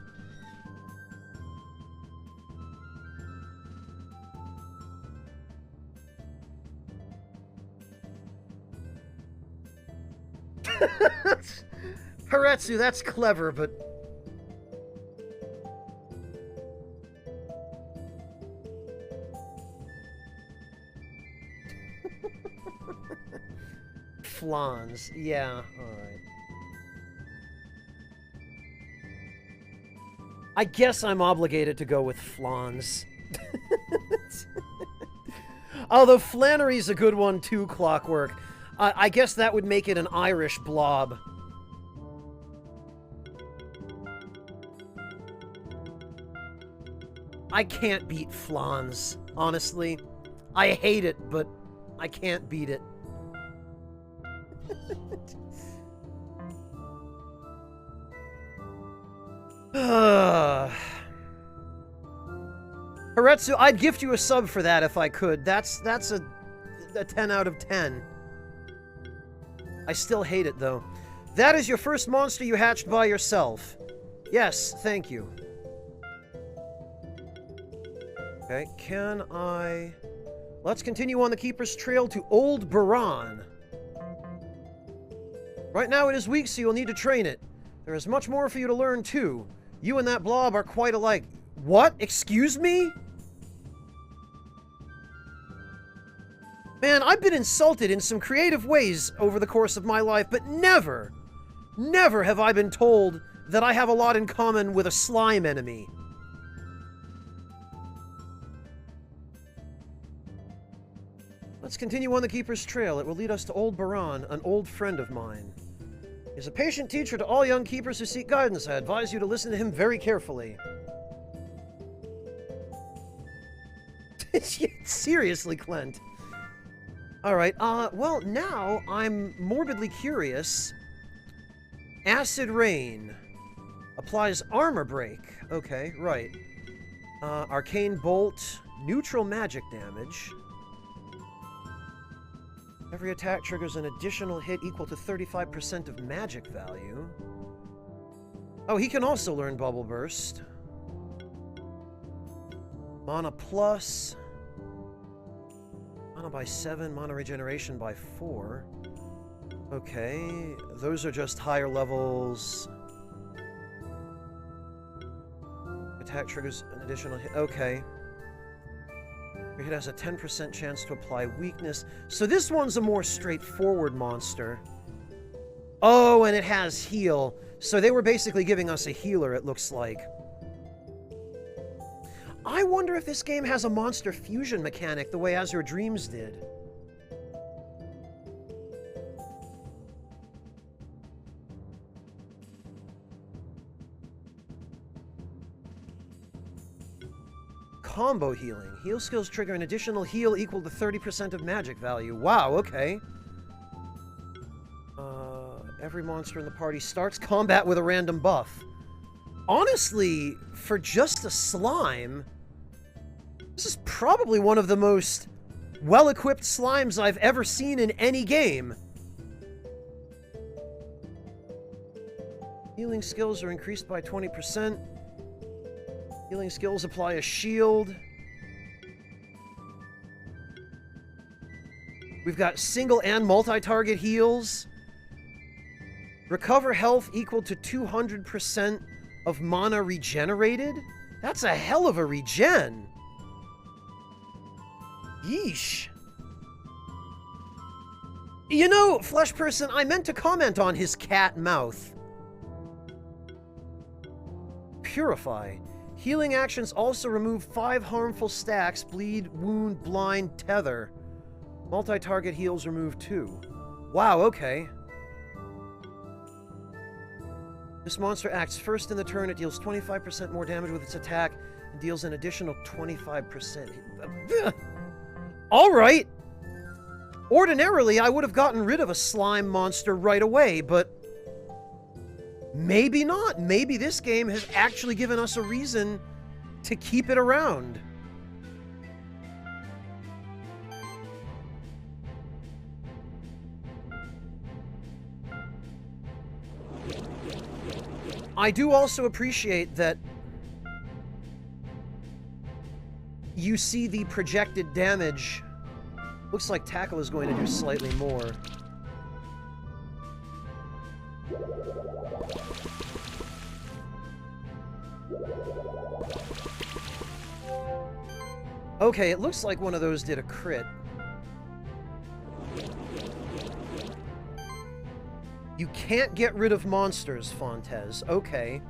Haretsu, that's clever, but... Flans, yeah, alright. I guess I'm obligated to go with Flans. Although Flannery's a good one too, Clockwork. I guess that would make it an Irish blob. I can't beat Flans, honestly. I hate it, but I can't beat it. Haretsu, I'd gift you a sub for that if I could. That's a 10 out of 10. I still hate it, though. That is your first monster you hatched by yourself. Yes, thank you. Okay, can I... Let's continue on the Keeper's Trail to Old Baran. Right now it is weak, so you'll need to train it. There is much more for you to learn, too. You and that blob are quite alike. What? Excuse me? Man, I've been insulted in some creative ways over the course of my life, but never have I been told that I have a lot in common with a slime enemy. Let's continue on the Keeper's Trail. It will lead us to Old Baran, an old friend of mine. He's a patient teacher to all young keepers who seek guidance. I advise you to listen to him very carefully. Seriously, Clint. Alright, well, now I'm morbidly curious. Acid Rain. Applies armor break. Okay, right. Arcane Bolt. Neutral magic damage. Every attack triggers an additional hit equal to 35% of magic value. Oh, he can also learn Bubble Burst. Mana plus. Mana by 7, mana regeneration by 4. Okay, those are just higher levels. Attack triggers an additional hit. Okay. It has a 10% chance to apply weakness. So this one's a more straightforward monster. Oh, and it has heal. So they were basically giving us a healer, it looks like. I wonder if this game has a monster fusion mechanic the way Azure Dreams did. Combo healing. Heal skills trigger an additional heal equal to 30% of magic value. Wow, okay. Every monster in the party starts combat with a random buff. Honestly, for just a slime, this is probably one of the most well-equipped slimes I've ever seen in any game. Healing skills are increased by 20%. Healing skills apply a shield. We've got single and multi-target heals. Recover health equal to 200% of mana regenerated? That's a hell of a regen. Yeesh. You know, Flesh Person, I meant to comment on his cat mouth. Purify. Healing actions also remove 5 harmful stacks, bleed, wound, blind, tether. Multi-target heals remove 2. Wow, okay. This monster acts first in the turn. It deals 25% more damage with its attack and deals an additional 25%. Alright! Ordinarily, I would have gotten rid of a slime monster right away, but maybe not. Maybe this game has actually given us a reason to keep it around. I do also appreciate that you see the projected damage. Looks like Tackle is going to do slightly more. Okay, it looks like one of those did a crit. You can't get rid of monsters, Fontes. Okay.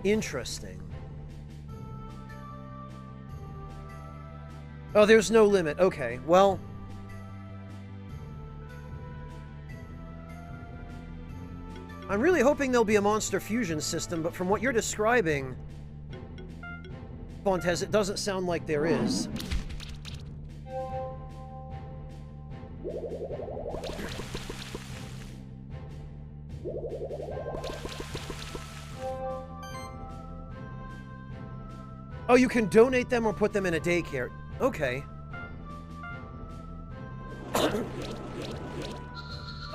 Interesting. Oh, there's no limit. Okay, well... I'm really hoping there'll be a monster fusion system, but from what you're describing, Fontes, it doesn't sound like there is. Oh, you can donate them or put them in a daycare. Okay.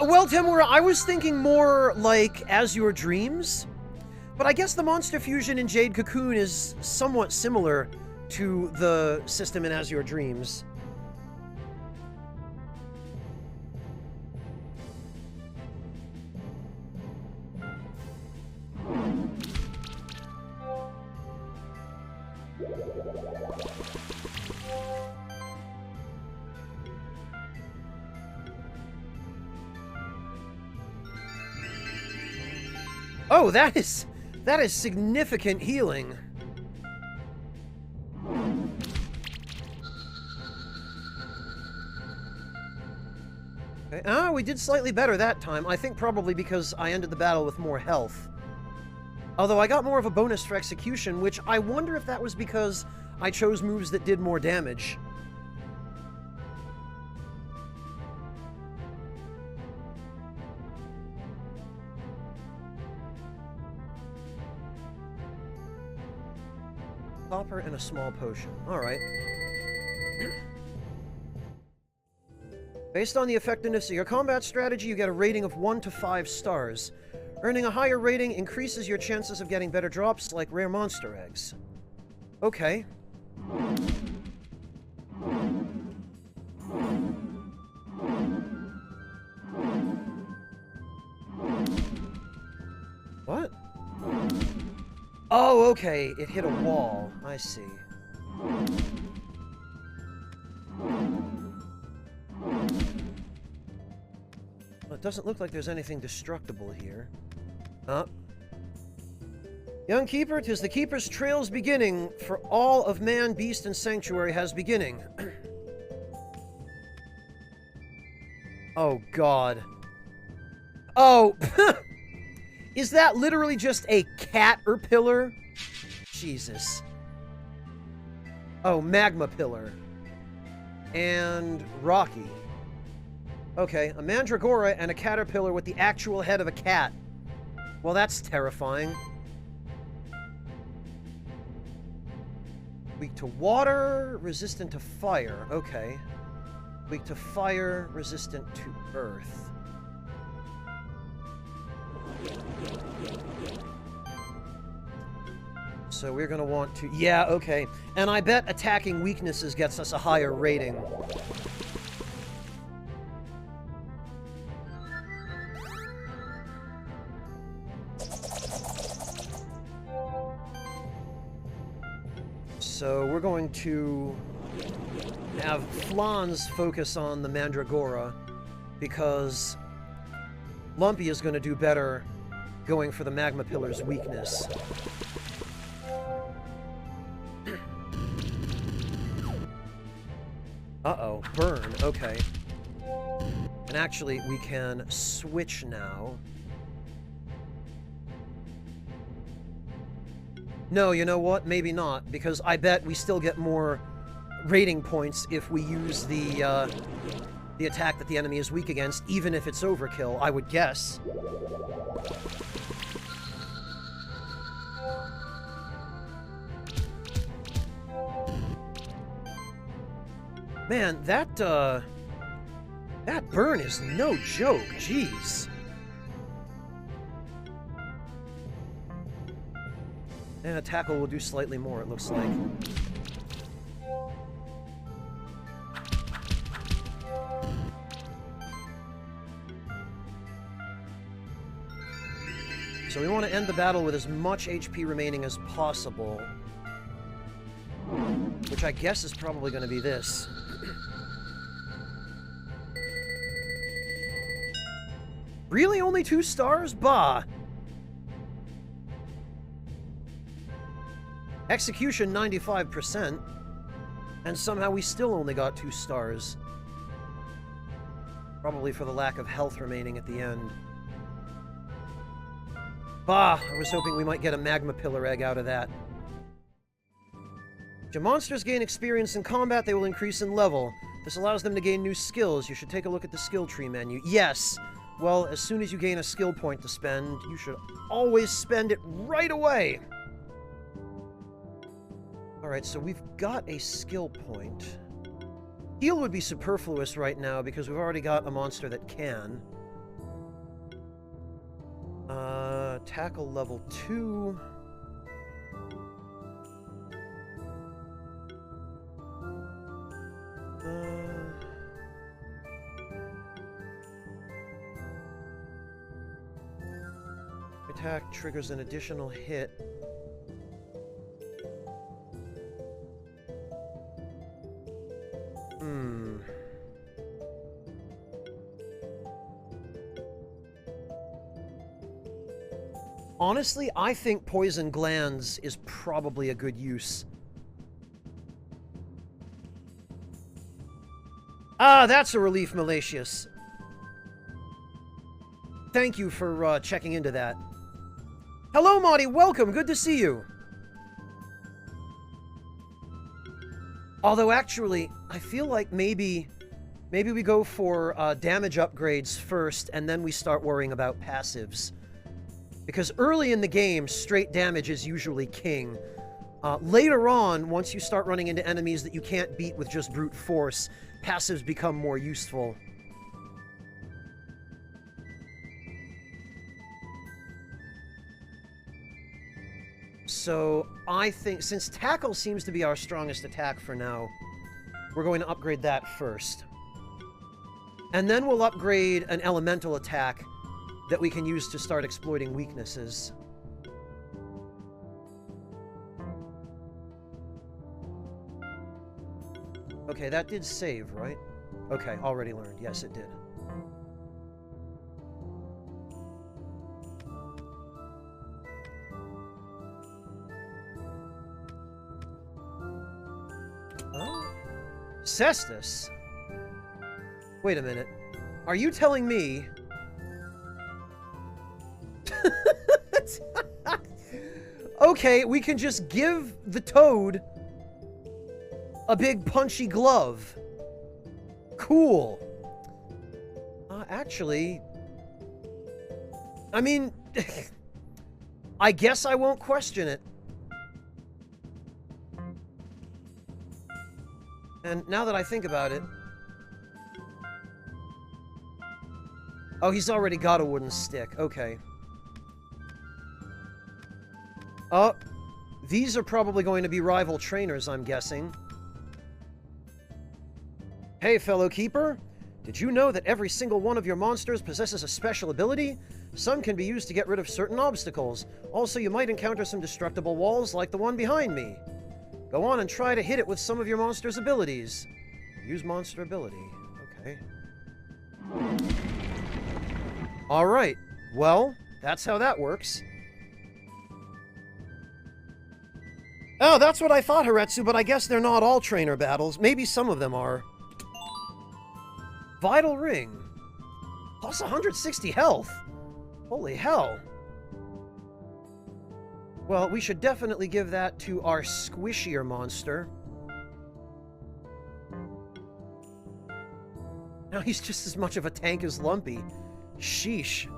Well, Temura, I was thinking more like As Your Dreams, but I guess the Monster Fusion in Jade Cocoon is somewhat similar to the system in As Your Dreams. Oh, that is significant healing. Okay. Ah, we did slightly better that time. I think probably because I ended the battle with more health. Although I got more of a bonus for execution, which I wonder if that was because I chose moves that did more damage. Copper and a small potion. Alright. Based on the effectiveness of your combat strategy, you get a rating of 1 to 5 stars. Earning a higher rating increases your chances of getting better drops, like rare monster eggs. Okay. What? Oh, okay. It hit a wall. I see. Well, it doesn't look like there's anything destructible here. Young Keeper, 'tis the Keeper's trail's beginning, for all of man, beast, and sanctuary has beginning. Oh, God. Oh! Is that literally just a caterpillar? Jesus. Oh, magma pillar. And Rocky. Okay, a mandragora and a caterpillar with the actual head of a cat. Well, that's terrifying. Weak to water, resistant to fire. Okay. Weak to fire, resistant to earth. So we're going to want to... Yeah, okay. And I bet attacking weaknesses gets us a higher rating. So we're going to have Flans focus on the Mandragora, because Lumpy is going to do better going for the Magma Pillar's weakness. Uh-oh, burn, okay. And actually, we can switch now. No, you know what? Maybe not, because I bet we still get more rating points if we use the attack that the enemy is weak against, even if it's overkill, I would guess. Man, that burn is no joke, jeez. And a tackle will do slightly more, it looks like. So we want to end the battle with as much HP remaining as possible. Which I guess is probably going to be this. Really? Only 2 stars? Bah! Execution 95%. And somehow we still only got 2 stars. Probably for the lack of health remaining at the end. Bah! I was hoping we might get a magma pillar egg out of that. If your monsters gain experience in combat, they will increase in level. This allows them to gain new skills. You should take a look at the skill tree menu. Yes! Well, as soon as you gain a skill point to spend, you should always spend it right away! Alright, so we've got a skill point. Heal would be superfluous right now because we've already got a monster that can. Tackle level 2. Attack triggers an additional hit. Honestly, I think Poison Glands is probably a good use. Ah, that's a relief, Malatius. Thank you for checking into that. Hello, Marty. Welcome. Good to see you. Although, actually, I feel like maybe we go for damage upgrades first, and then we start worrying about passives. Because early in the game, straight damage is usually king. Later on, once you start running into enemies that you can't beat with just brute force, passives become more useful. So, I think, since Tackle seems to be our strongest attack for now, we're going to upgrade that first. And then we'll upgrade an elemental attack that we can use to start exploiting weaknesses. Okay, that did save, right? Okay, already learned. Yes, it did. Oh. Cestus? Wait a minute. Are you telling me... Okay, we can just give the toad a big punchy glove. Cool. Actually... I mean... I guess I won't question it. And now that I think about it... Oh, he's already got a wooden stick. Okay. Oh, these are probably going to be rival trainers, I'm guessing. Hey, fellow keeper. Did you know that every single one of your monsters possesses a special ability? Some can be used to get rid of certain obstacles. Also, you might encounter some destructible walls like the one behind me. Go on and try to hit it with some of your monster's abilities. Use monster ability. Okay. Alright. Well, that's how that works. Oh, that's what I thought, Haretsu, but I guess they're not all trainer battles. Maybe some of them are. Vital Ring. Plus 160 health. Holy hell. Well, we should definitely give that to our squishier monster. Now he's just as much of a tank as Lumpy. Sheesh.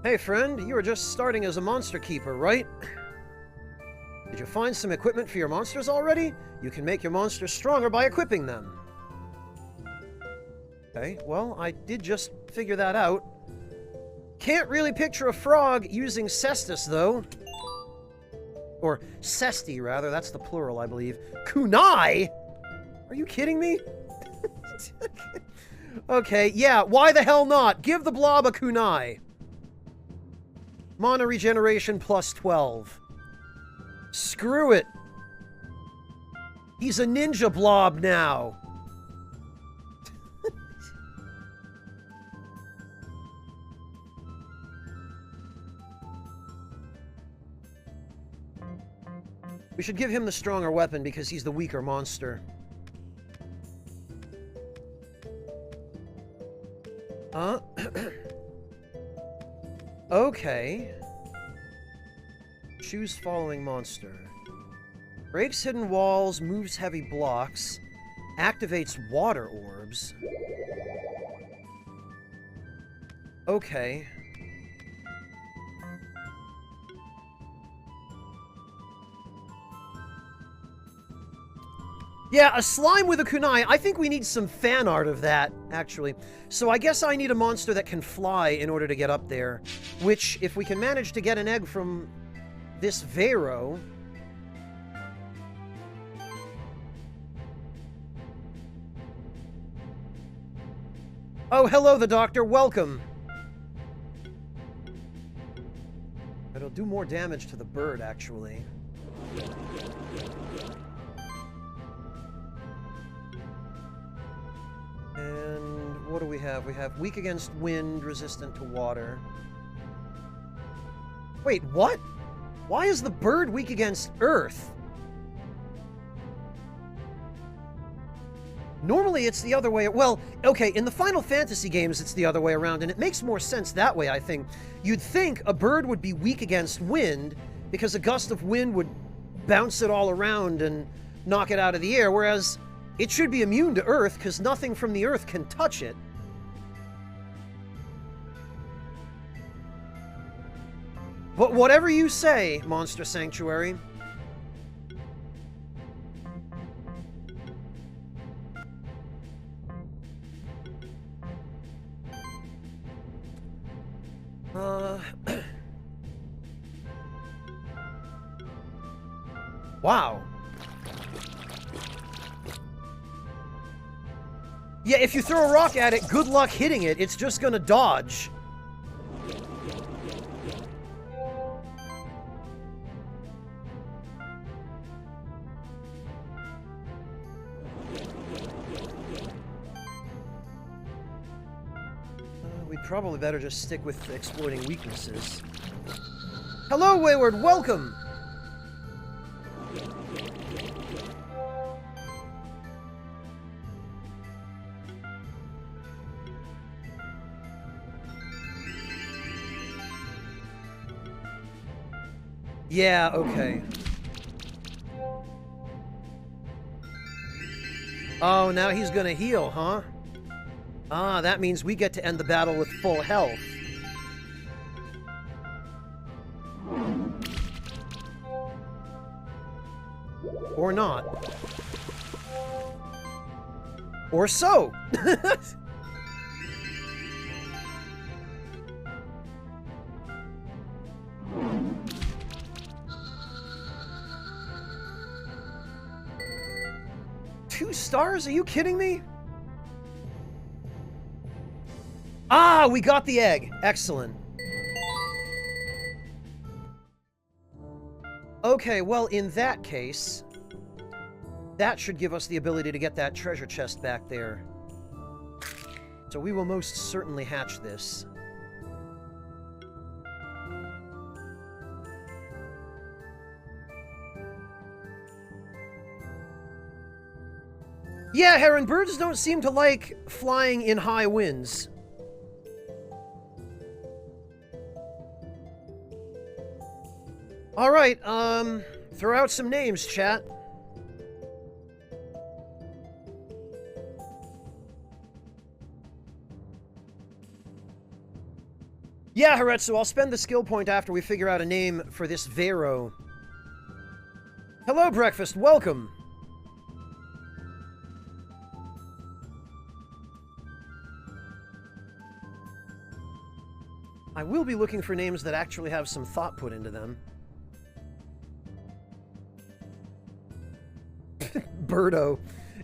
Hey friend, you were just starting as a monster keeper, right? Did you find some equipment for your monsters already? You can make your monsters stronger by equipping them. Okay, well, I did just figure that out. Can't really picture a frog using cestus, though. Or cesti, rather. That's the plural, I believe. Kunai? Are you kidding me? Okay, yeah, why the hell not? Give the blob a kunai. Mana regeneration plus 12. Screw it. He's a ninja blob now. We should give him the stronger weapon because he's the weaker monster. Okay. Choose following monster. Breaks hidden walls, moves heavy blocks, activates water orbs. Okay. Yeah, a slime with a kunai. I think we need some fan art of that, actually. So I guess I need a monster that can fly in order to get up there. Which, if we can manage to get an egg from this Vero... Oh, hello, the Doctor. Welcome. It'll do more damage to the bird, actually. And what do we have? We have weak against wind, resistant to water. Wait, what? Why is the bird weak against earth? Normally it's the other way. Well, okay, in the Final Fantasy games it's the other way around, and it makes more sense that way, I think. You'd think a bird would be weak against wind because a gust of wind would bounce it all around and knock it out of the air, whereas it should be immune to earth because nothing from the earth can touch it. But whatever you say, Monster Sanctuary. Wow. Yeah, if you throw a rock at it, good luck hitting it. It's just gonna dodge. We'd probably better just stick with exploiting weaknesses. Hello, Wayward. Welcome. Yeah, okay. Oh, now he's gonna heal, huh? Ah, that means we get to end the battle with full health. Or not. Or so! Two stars? Are you kidding me? Ah, we got the egg. Excellent. Okay, well, in that case, that should give us the ability to get that treasure chest back there. So we will most certainly hatch this. Yeah, heron birds don't seem to like flying in high winds. Alright, throw out some names, chat. Yeah, Haretsu, I'll spend the skill point after we figure out a name for this Vero. Hello, Breakfast, welcome. I will be looking for names that actually have some thought put into them. Birdo.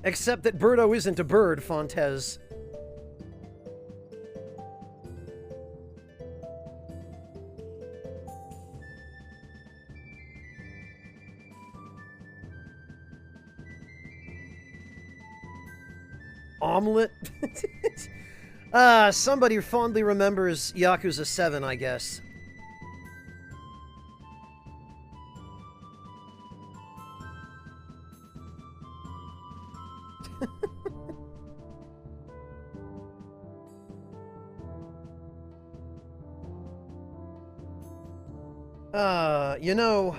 Except that Birdo isn't a bird, Fontez. Omelet? Somebody fondly remembers Yakuza 7, I guess. You know...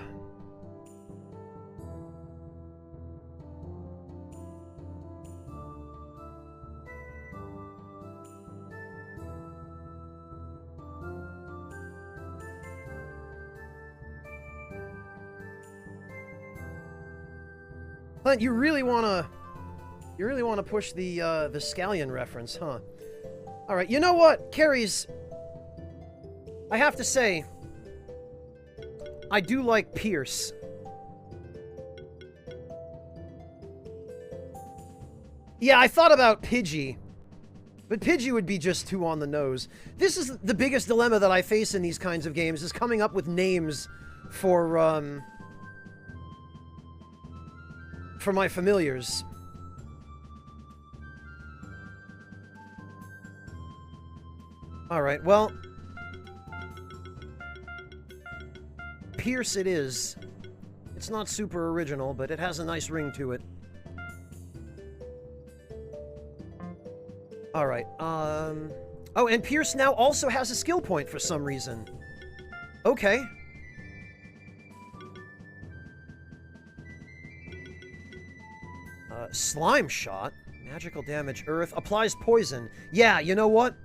Clint, you really wanna push the Scallion reference, huh? Alright, you know what, Carries... I have to say... I do like Pierce. Yeah, I thought about Pidgey. But Pidgey would be just too on the nose. This is the biggest dilemma that I face in these kinds of games, is coming up with names for my familiars. Alright, well... Pierce it is. It's not super original, but it has a nice ring to it. Alright, Oh, and Pierce now also has a skill point for some reason. Okay. Slime Shot. Magical damage earth. Applies poison. Yeah, you know what?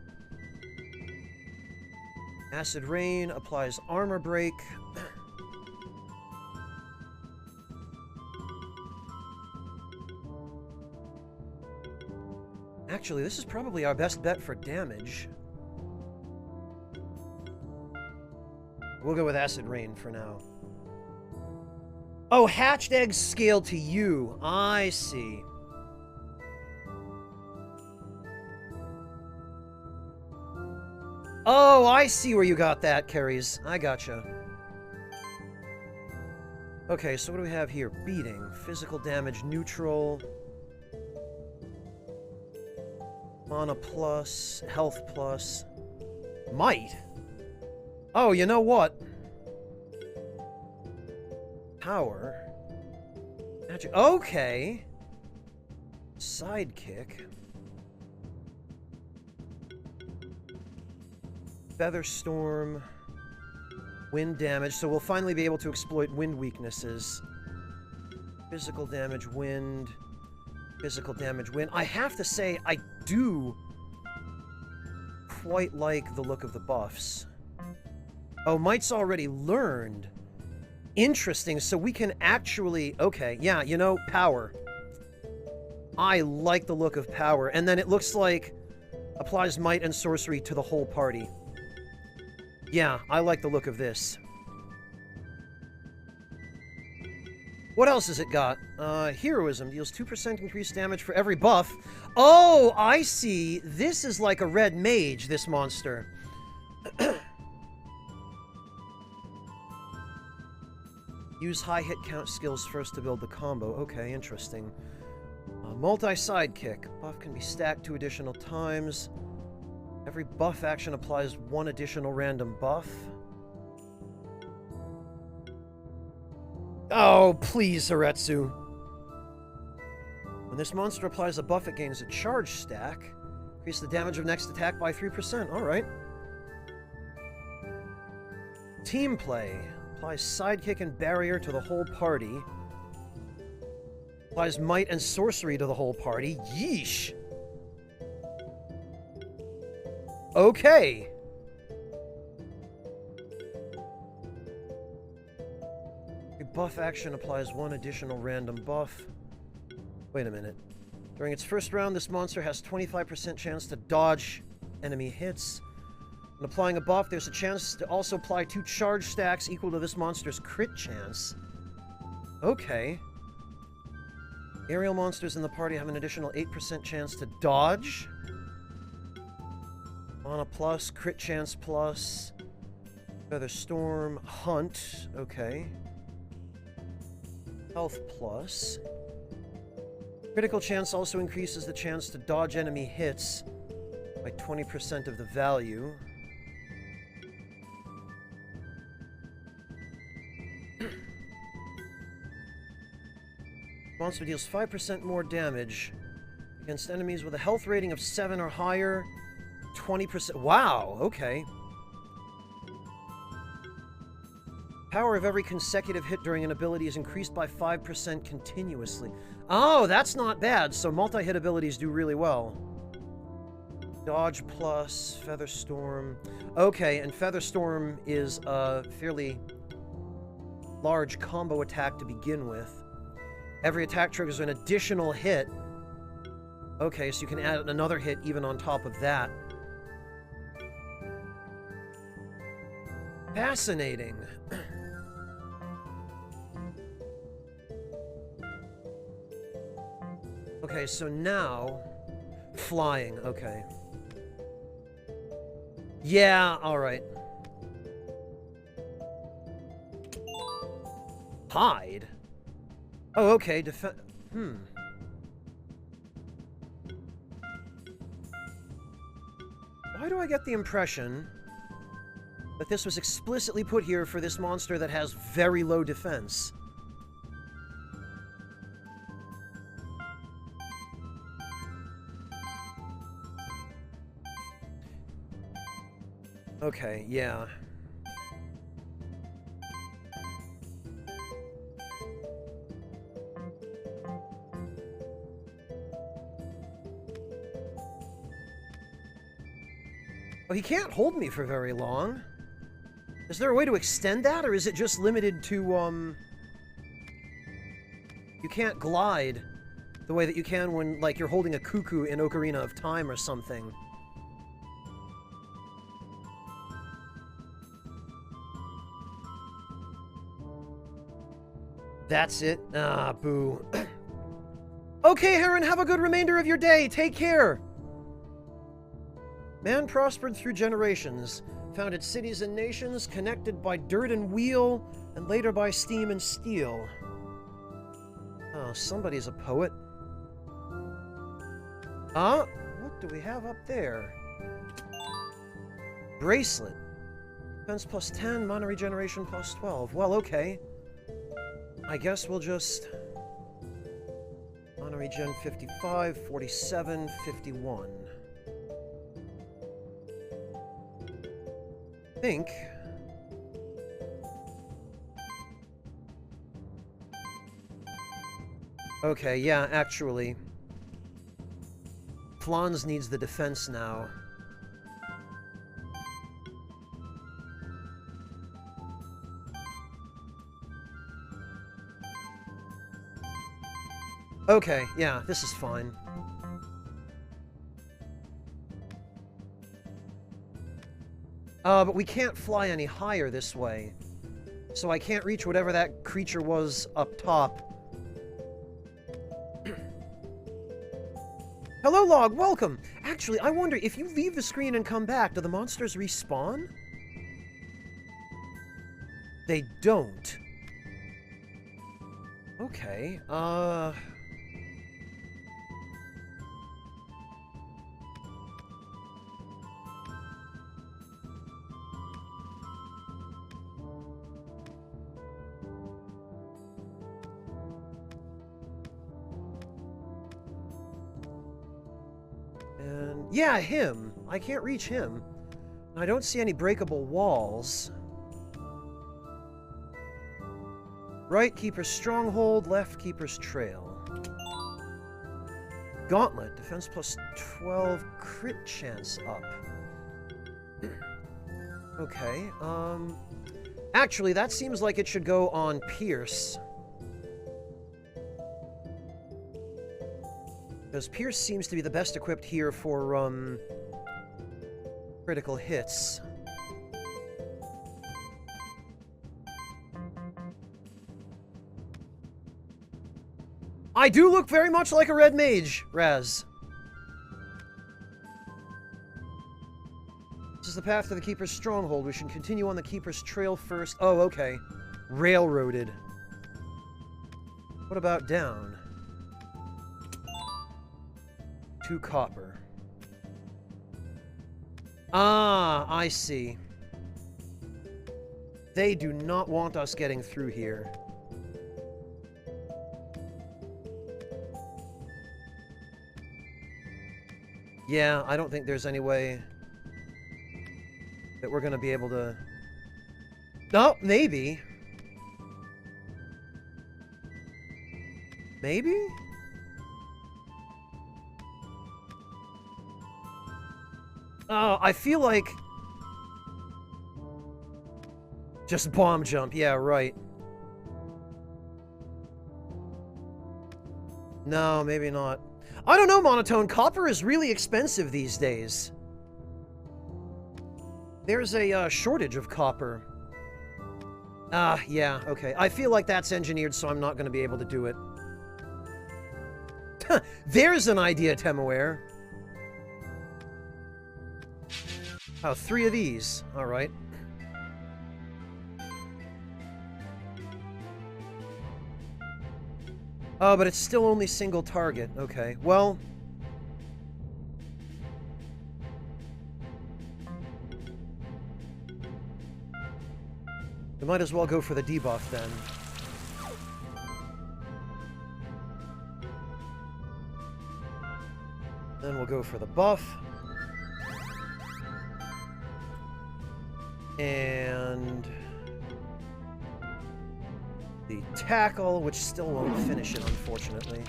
Acid Rain. Applies armor break. Actually, this is probably our best bet for damage. We'll go with Acid Rain for now. Oh, hatched eggs scale to you. I see. Oh, I see where you got that, Carries. I gotcha. Okay, so what do we have here? Beating. Physical damage neutral. Mana plus. Health plus. Might? Oh, you know what? Power. Magic. Okay. Sidekick. Feather Storm. Wind damage. So we'll finally be able to exploit wind weaknesses. Physical damage, wind. Physical damage, wind. I have to say, I do quite like the look of the buffs. Oh, Might's already learned. Interesting, so we can actually... Okay, yeah, you know, power. I like the look of power. And then it looks like applies might and sorcery to the whole party. Yeah, I like the look of this. What else has it got? Heroism deals 2% increased damage for every buff. Oh, I see. This is like a red mage, this monster. Use high hit count skills first to build the combo. Okay, interesting. Multi-sidekick. Buff can be stacked 2 additional times. Every buff action applies 1 additional random buff. Oh, please, Zaretsu. When this monster applies a buff, it gains a charge stack. Increase the damage of next attack by 3%. Alright. Team play. Applies sidekick and barrier to the whole party. Applies might and sorcery to the whole party. Yeesh. Okay. Your buff action applies 1 additional random buff. Wait a minute. During its first round, this monster has 25% chance to dodge enemy hits. When applying a buff, there's a chance to also apply 2 charge stacks equal to this monster's crit chance. Okay. Aerial monsters in the party have an additional 8% chance to dodge. Mana plus, crit chance plus. Feather Storm, Hunt. Okay. Health plus. Critical chance also increases the chance to dodge enemy hits by 20% of the value. Monster deals 5% more damage against enemies with a health rating of 7 or higher. 20%. Wow, okay. Power of every consecutive hit during an ability is increased by 5% continuously. Oh, that's not bad. So multi-hit abilities do really well. Dodge plus, Featherstorm. Okay, and Featherstorm is a fairly large combo attack to begin with. Every attack triggers an additional hit. Okay, so you can add another hit even on top of that. Fascinating. Okay, so now... Flying, okay. Yeah, alright. Hide? Oh, okay, Why do I get the impression that this was explicitly put here for this monster that has very low defense? Okay, yeah. Well, he can't hold me for very long. Is there a way to extend that, or is it just limited to, You can't glide the way that you can when, like, you're holding a cuckoo in Ocarina of Time or something. That's it? Ah, boo. Okay, Heron, have a good remainder of your day. Take care. Man prospered through generations, founded cities and nations, connected by dirt and wheel, and later by steam and steel. Oh, somebody's a poet. What do we have up there? Bracelet. Defense plus 10, mana regeneration plus 12. Well, okay. I guess we'll just... Mana regen 55, 47, 51. I think... Okay, yeah, actually. Flans needs the defense now. Okay, yeah, this is fine. But we can't fly any higher this way. So I can't reach whatever that creature was up top. Hello, Log, welcome! Actually, I wonder, if you leave the screen and come back, do the monsters respawn? They don't. Okay, And... yeah, him! I can't reach him. I don't see any breakable walls. Right, Keeper's Stronghold, left, Keeper's Trail. Gauntlet, defense plus 12, crit chance up. Okay, actually, that seems like it should go on Pierce. Because Pierce seems to be the best equipped here for, critical hits. I do look very much like a red mage, Raz. This is the path to the Keeper's Stronghold. We should continue on the Keeper's Trail first. Oh, okay. Railroaded. What about down? 2 copper. Ah, I see. They do not want us getting through here. Yeah, I don't think there's any way that we're going to be able to... Oh, maybe. Maybe? Oh, I feel like... Just bomb jump, yeah, right. No, maybe not. I don't know, Monotone. Copper is really expensive these days. There's a shortage of copper. Ah, yeah, okay. I feel like that's engineered, so I'm not going to be able to do it. There's an idea, Temuer. Oh, 3 of these. All right. Oh, but it's still only single target. Okay, well... we might as well go for the debuff, then. Then we'll go for the buff. And... the tackle, which still won't finish it, unfortunately.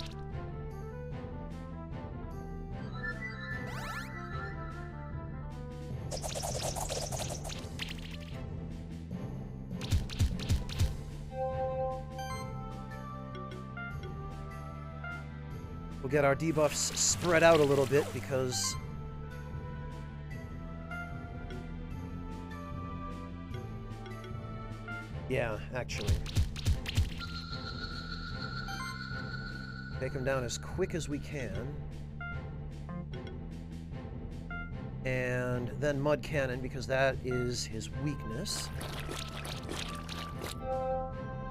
We'll get our debuffs spread out a little bit because... yeah, actually. Take him down as quick as we can. And then Mud Cannon, because that is his weakness.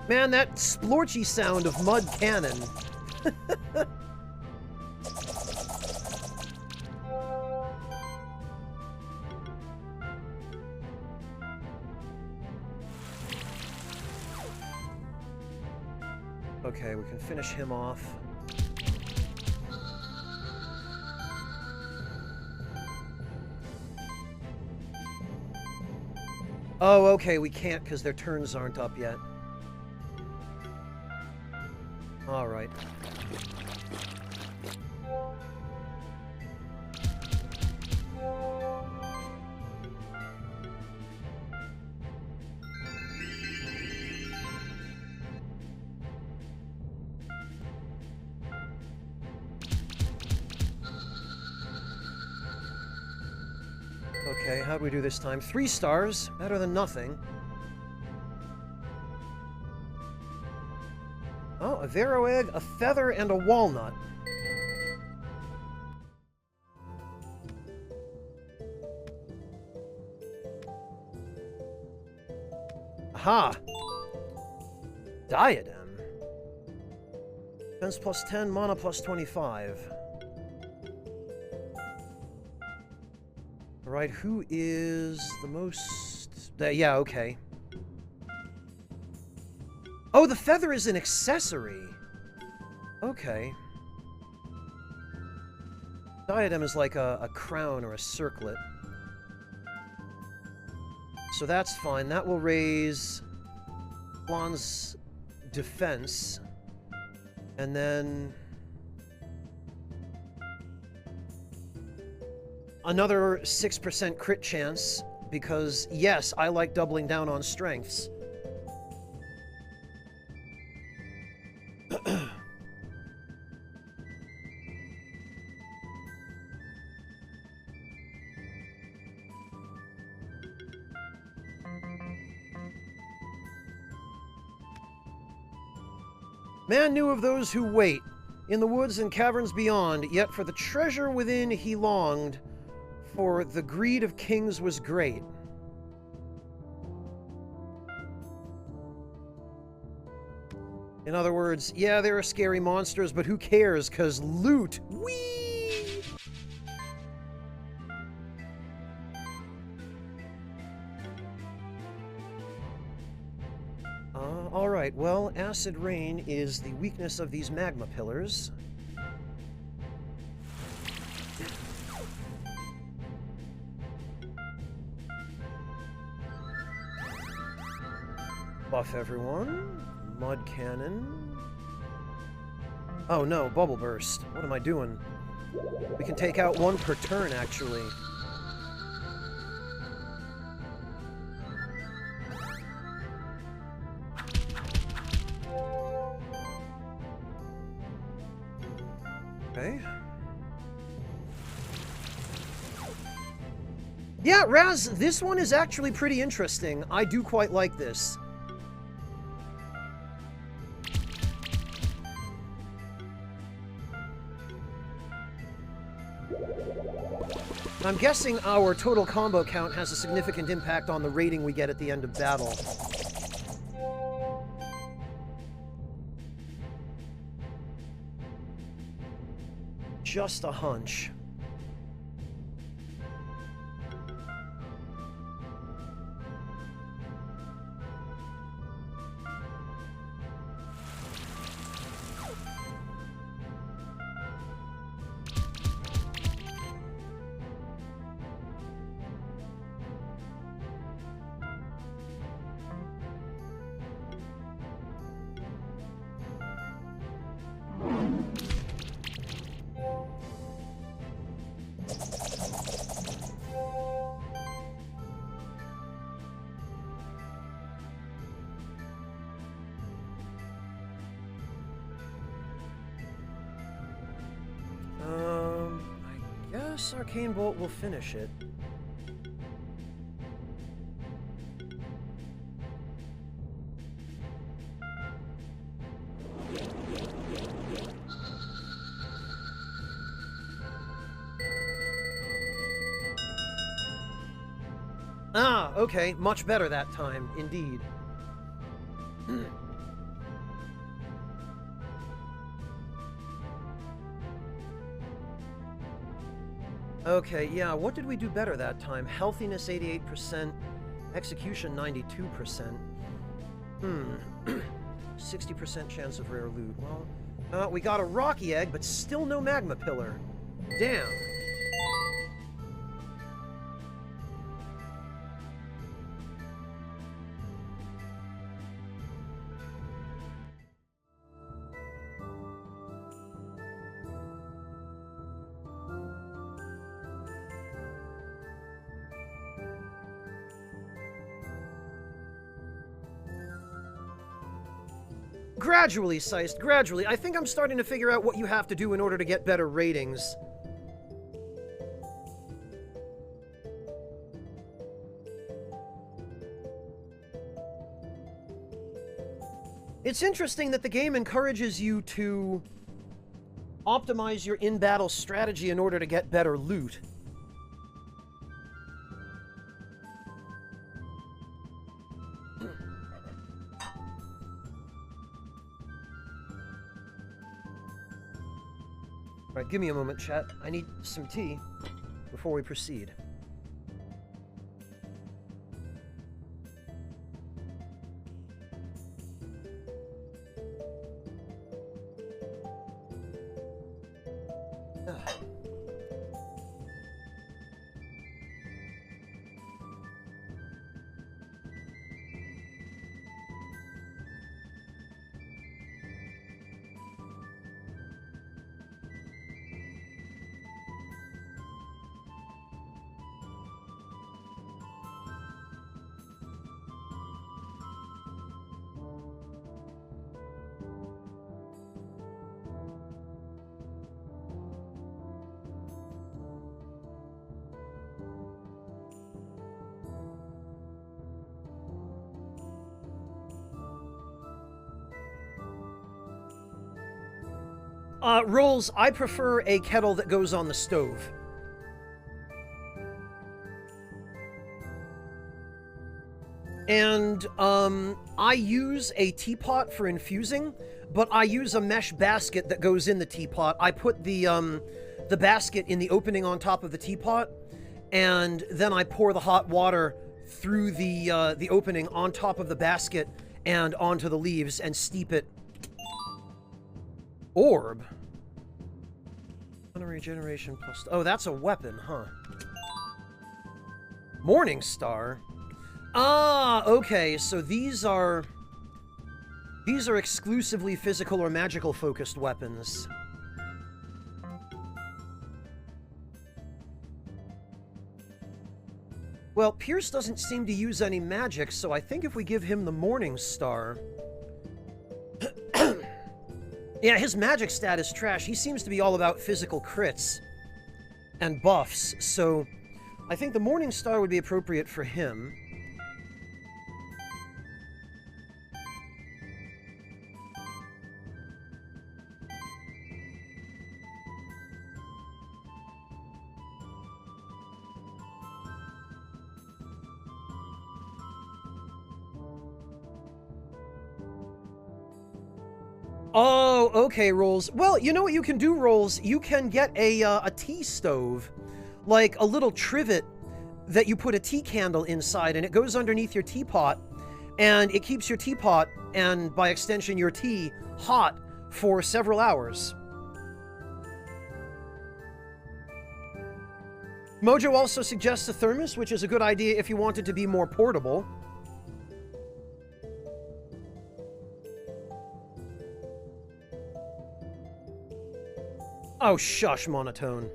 Man, that splorchy sound of Mud Cannon. Okay, we can finish him off. Oh, okay, we can't because their turns aren't up yet. All right. Okay, how'd we do this time? 3 stars, better than nothing. Oh, a Vero egg, a feather, and a walnut. Aha! Diadem. Defense plus 10, mana plus 25. Alright, who is the most... yeah, okay. Oh, the feather is an accessory! Okay. Diadem is like a crown or a circlet. So that's fine. That will raise Flan's defense. And then... another 6% crit chance, because, yes, I like doubling down on strengths. Man knew of those who wait, in the woods and caverns beyond, yet for the treasure within he longed, for the greed of kings was great. In other words, yeah, there are scary monsters, but who cares, 'cause loot! Whee! Alright, well, acid rain is the weakness of these magma pillars. Buff everyone. Mud cannon. Oh no, bubble burst. What am I doing? We can take out one per turn, actually. Okay. Yeah, Raz, this one is actually pretty interesting. I do quite like this. I'm guessing our total combo count has a significant impact on the rating we get at the end of battle. Just a hunch. I guess Arcane Bolt will finish it. Ah, okay, much better that time, indeed. Okay, yeah, what did we do better that time? Healthiness 88%, execution 92%. 60% chance of rare loot. Well, we got a rocky egg, but still no magma pillar. Damn. Gradually, Seist, gradually. I think I'm starting to figure out what you have to do in order to get better ratings. It's interesting that the game encourages you to optimize your in-battle strategy in order to get better loot. Alright, give me a moment, chat. I need some tea before we proceed. Rolls, I prefer a kettle that goes on the stove. And, I use a teapot for infusing, but I use a mesh basket that goes in the teapot. I put the basket in the opening on top of the teapot, and then I pour the hot water through the opening on top of the basket, and onto the leaves and steep it. Orb? Regeneration plus... Oh, that's a weapon, huh? Morning Star? Ah, okay, so these are exclusively physical or magical focused weapons. Well, Pierce doesn't seem to use any magic, so I think if we give him the Morning Star... Yeah, his magic stat is trash. He seems to be all about physical crits and buffs, so I think the Morning Star would be appropriate for him. Oh, okay, Rolls. Well, you know what you can do, Rolls? You can get a tea stove, like a little trivet that you put a tea candle inside, and it goes underneath your teapot, and it keeps your teapot, and by extension your tea, hot for several hours. Mojo also suggests a thermos, which is a good idea if you wanted to be more portable. Oh, shush, Monotone.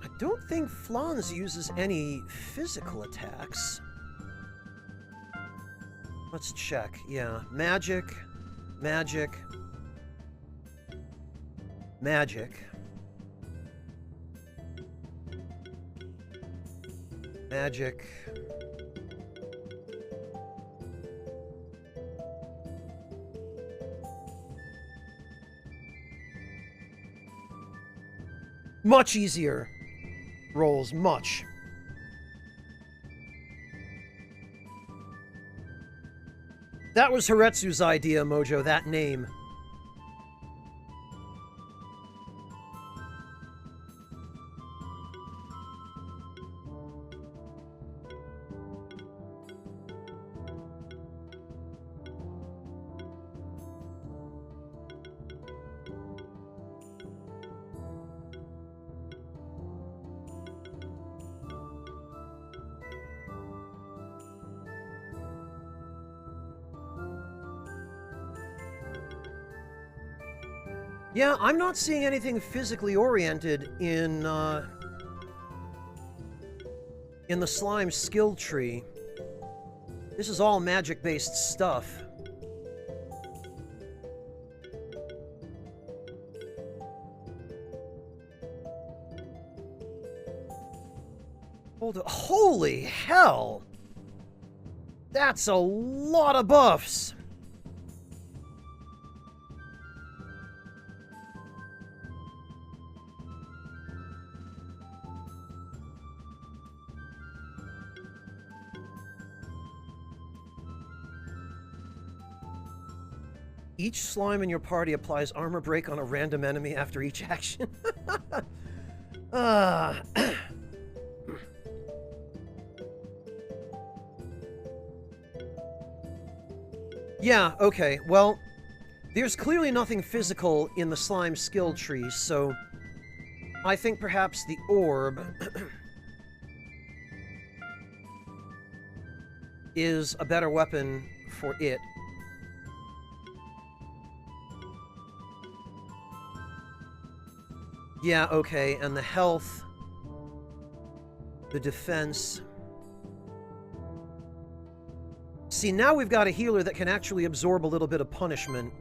I don't think Flans uses any physical attacks. Let's check. Yeah, magic, magic, magic, magic. Much easier. Rolls, much. That was Hiretsu's idea, Mojo, that name. Yeah, I'm not seeing anything physically oriented in the slime skill tree. This is all magic-based stuff. Holy hell! That's a lot of buffs! Each slime in your party applies armor break on a random enemy after each action. Yeah, okay, well, there's clearly nothing physical in the slime skill tree, so I think perhaps the orb is a better weapon for it. Yeah, okay, and the health, the defense. See, now we've got a healer that can actually absorb a little bit of punishment.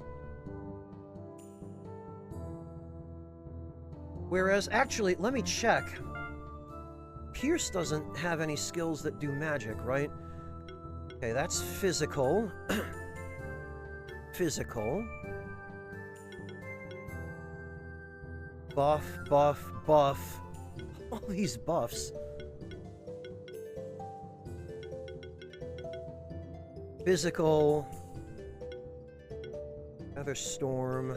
Whereas, actually, let me check. Pierce doesn't have any skills that do magic, right? Okay, that's physical. Physical. Buff, buff, buff. All these buffs. Physical. Another storm.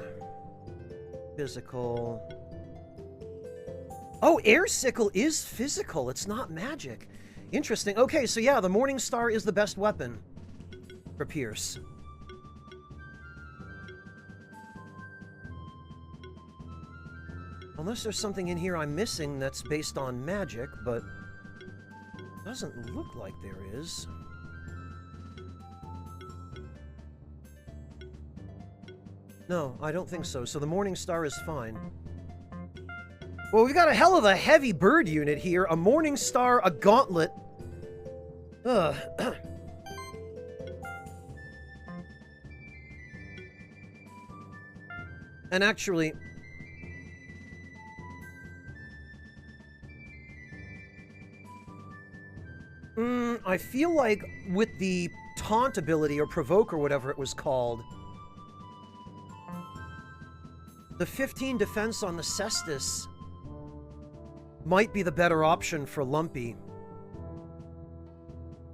Physical. Oh, air sickle is physical. It's not magic. Interesting. Okay, so yeah, the Morning Star is the best weapon for Pierce. Unless there's something in here I'm missing that's based on magic, but it doesn't look like there is. No, I don't think so. So the Morning Star is fine. Well, we've got a hell of a heavy bird unit here. A Morning Star, a Gauntlet. Ugh. And actually... I feel like with the Taunt ability, or Provoke, or whatever it was called, the 15 defense on the Cestus might be the better option for Lumpy.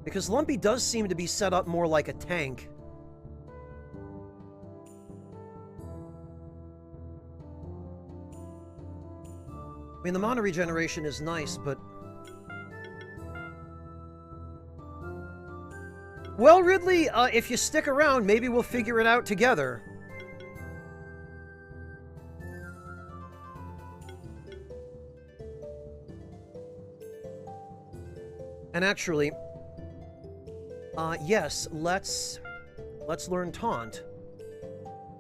Because Lumpy does seem to be set up more like a tank. I mean, the mana regeneration is nice, but... Well, Ridley, if you stick around, maybe we'll figure it out together. And actually, yes, let's learn Taunt.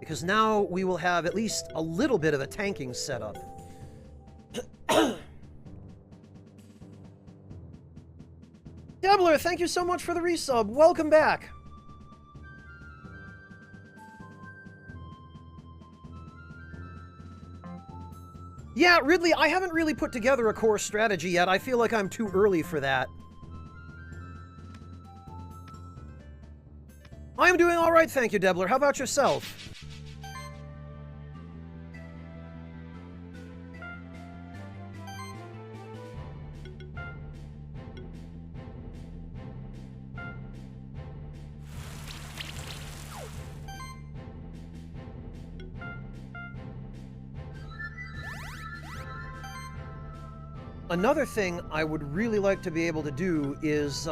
Because now we will have at least a little bit of a tanking setup. Debler, thank you so much for the resub. Welcome back. Yeah, Ridley, I haven't really put together a core strategy yet. I feel like I'm too early for that. I am doing all right, thank you, Debler. How about yourself? Another thing I would really like to be able to do is,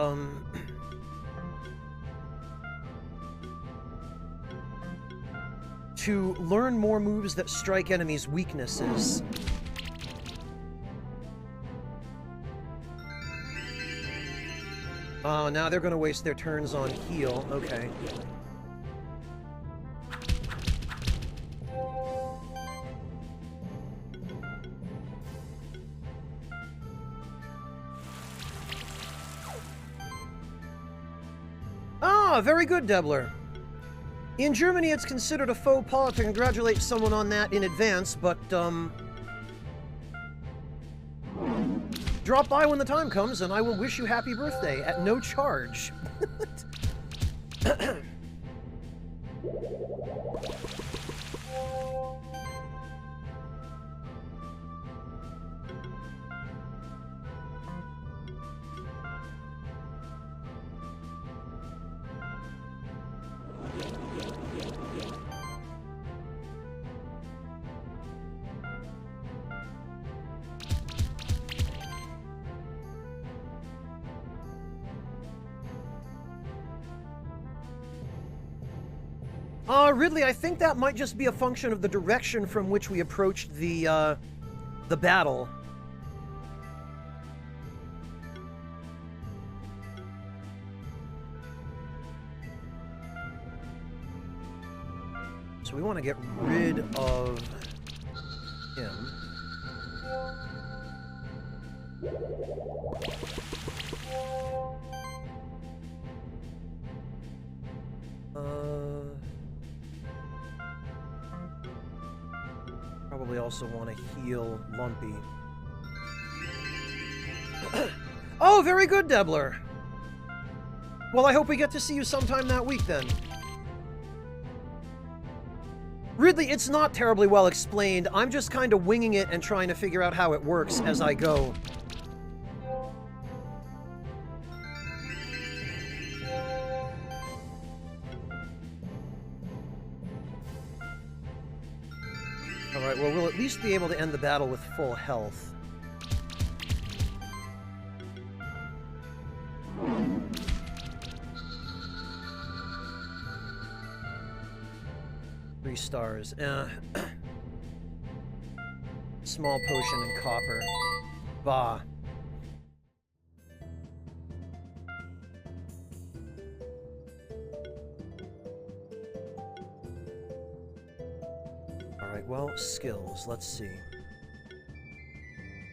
to learn more moves that strike enemies' weaknesses. Oh, now they're gonna waste their turns on heal. Okay. Ah, very good, Debler. In Germany, it's considered a faux pas to congratulate someone on that in advance, but, drop by when the time comes, and I will wish you happy birthday at no charge. Ridley, I think that might just be a function of the direction from which we approached the battle. So we want to get rid of him. Probably also want to heal Lumpy. Oh, very good, Debler. Well, I hope we get to see you sometime that week, then. Ridley, it's not terribly well explained. I'm just kind of winging it and trying to figure out how it works as I go. Alright, well, we'll at least be able to end the battle with full health. 3 stars. Small potion and copper. Bah. Alright, well, skills. Let's see.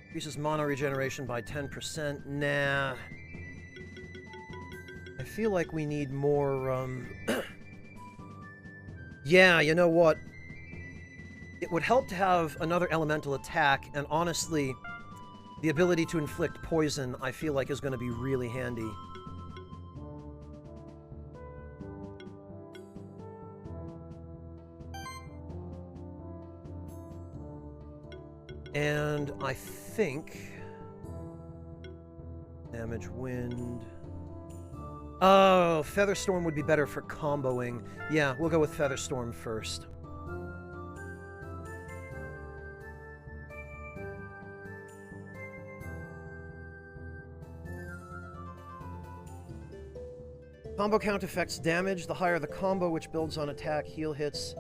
Increases mono regeneration by 10%. Nah. I feel like we need more, Yeah, you know what? It would help to have another elemental attack, and honestly, the ability to inflict poison, I feel like, is going to be really handy. And I think... Damage wind... Oh, Featherstorm would be better for comboing. Yeah, we'll go with Featherstorm first. Combo count affects damage. The higher the combo, which builds on attack, heal hits,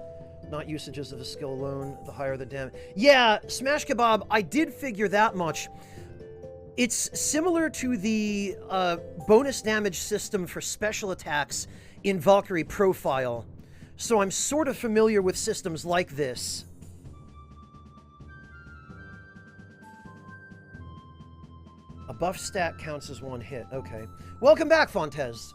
not usages of a skill alone, the higher the damage. Yeah, Smash Kebab, I did figure that much. It's similar to the bonus damage system for special attacks in Valkyrie Profile, so I'm sort of familiar with systems like this. A buff stat counts as 1 hit. Okay. Welcome back, Fontes.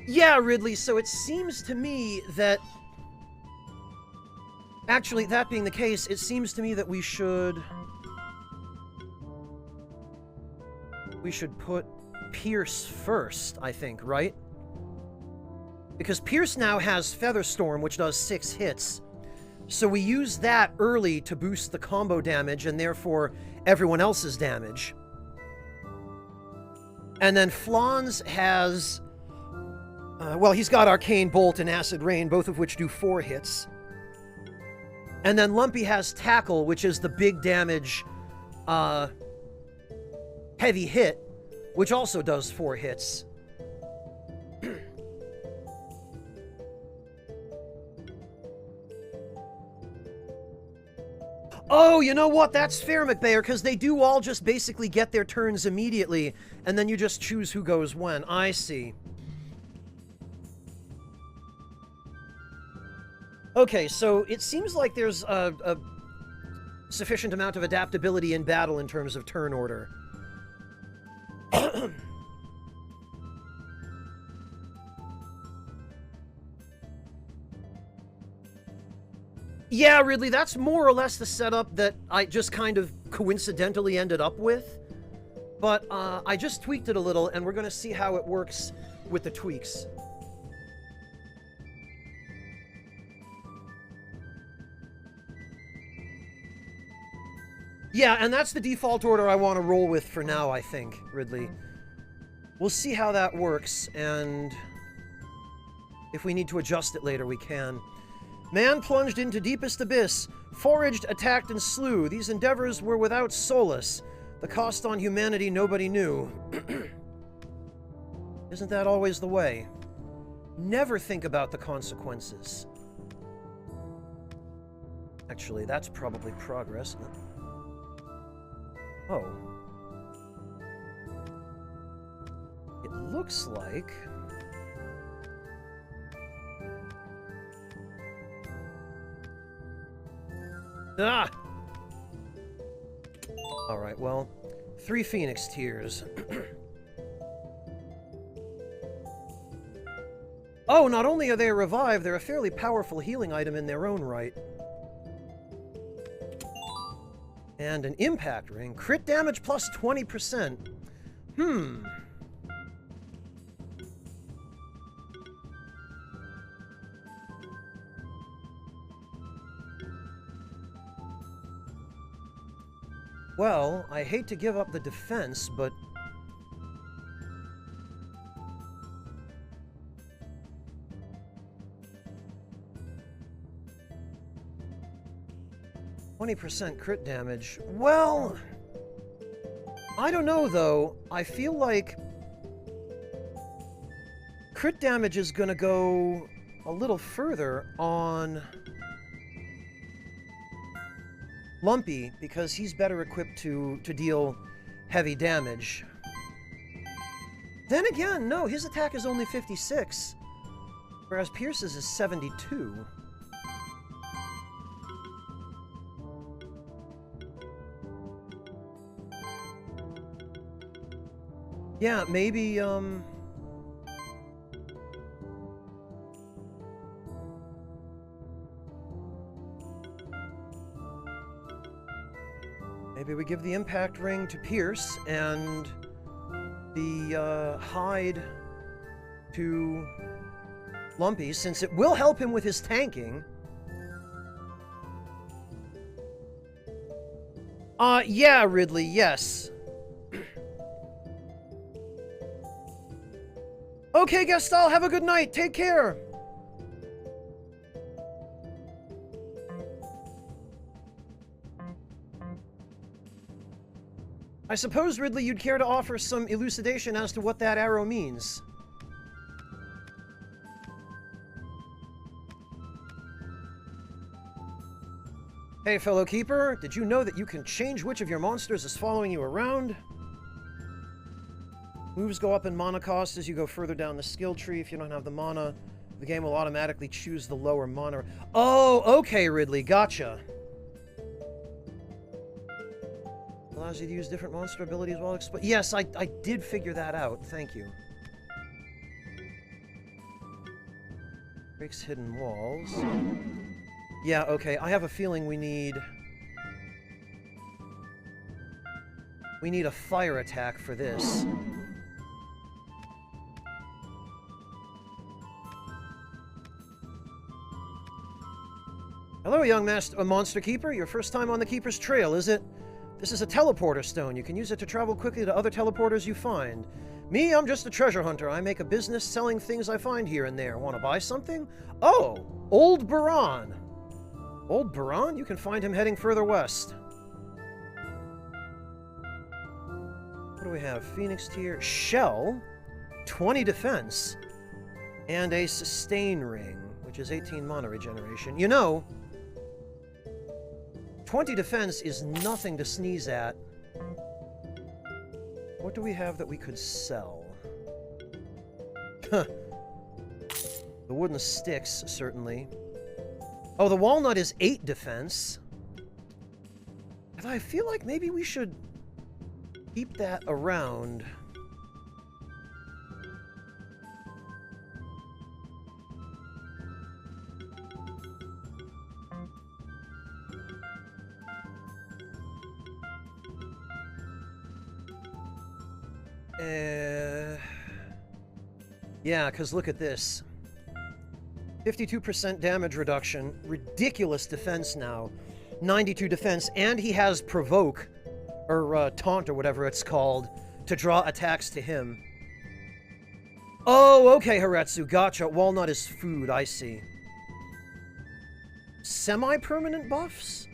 Yeah, Ridley, so it seems to me that... Actually, that being the case, it seems to me that we should... We should put Pierce first, I think, right? Because Pierce now has Featherstorm, which does 6 hits. So we use that early to boost the combo damage, and therefore everyone else's damage. And then Flans has... well, he's got Arcane Bolt and Acid Rain, both of which do 4 hits. And then Lumpy has Tackle, which is the big damage, heavy hit, which also does 4 hits. Oh, you know what? That's fair, McBayer, because they do all just basically get their turns immediately, and then you just choose who goes when. I see. Okay, so it seems like there's a sufficient amount of adaptability in battle in terms of turn order. Yeah, Ridley, that's more or less the setup that I just kind of coincidentally ended up with. But I just tweaked it a little, and we're going to see how it works with the tweaks. Yeah, and that's the default order I want to roll with for now, I think, Ridley. We'll see how that works, and if we need to adjust it later, we can. Man plunged into deepest abyss, foraged, attacked, and slew. These endeavors were without solace. The cost on humanity nobody knew. Isn't that always the way? Never think about the consequences. Actually, that's probably progress. Oh. It looks like... Ah! Alright, well, 3 Phoenix Tears. Oh, not only are they a revive, they're a fairly powerful healing item in their own right. And an impact ring. Crit damage plus 20%. Hmm. Well, I hate to give up the defense, but... 20% crit damage. Well, I don't know, though. I feel like crit damage is gonna go a little further on Lumpy, because he's better equipped to deal heavy damage. Then again, no, his attack is only 56, whereas Pierce's is 72. Yeah, maybe, maybe we give the impact ring to Pierce and the hide to Lumpy, since it will help him with his tanking. Yeah, Ridley, yes. Okay, Gastal, have a good night. Take care. I suppose, Ridley, you'd care to offer some elucidation as to what that arrow means. Hey, fellow keeper, did you know that you can change which of your monsters is following you around? Moves go up in mana cost as you go further down the skill tree. If you don't have the mana, the game will automatically choose the lower mana. Oh, okay, Ridley, gotcha. Allows you to use different monster abilities while exploding. Yes, I did figure that out. Thank you. Breaks hidden walls. Yeah, okay. I have a feeling we need a fire attack for this. Hello, young monster keeper. Your first time on the Keeper's Trail, is it? This is a teleporter stone. You can use it to travel quickly to other teleporters you find. Me, I'm just a treasure hunter. I make a business selling things I find here and there. Want to buy something? Oh, Old Baran. Old Baran? You can find him heading further west. What do we have? Phoenix tier. Shell. 20 defense. And a sustain ring, which is 18 mana regeneration. You know, 20 defense is nothing to sneeze at. What do we have that we could sell? Huh. The wooden sticks, certainly. Oh, the walnut is 8 defense. And I feel like maybe we should keep that around. Yeah, because look at this. 52% damage reduction, ridiculous defense now, 92 defense, and he has Provoke, or Taunt, or whatever it's called, to draw attacks to him. Oh, okay, Haretsu, gotcha. Walnut is food, I see. Semi-permanent buffs?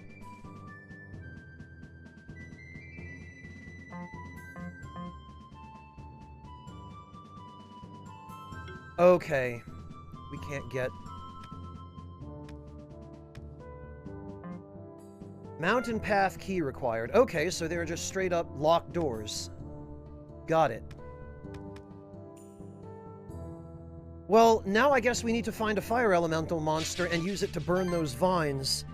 Okay. We can't get... Mountain path key required. Okay, so they're just straight up locked doors. Got it. Well, now I guess we need to find a fire elemental monster and use it to burn those vines.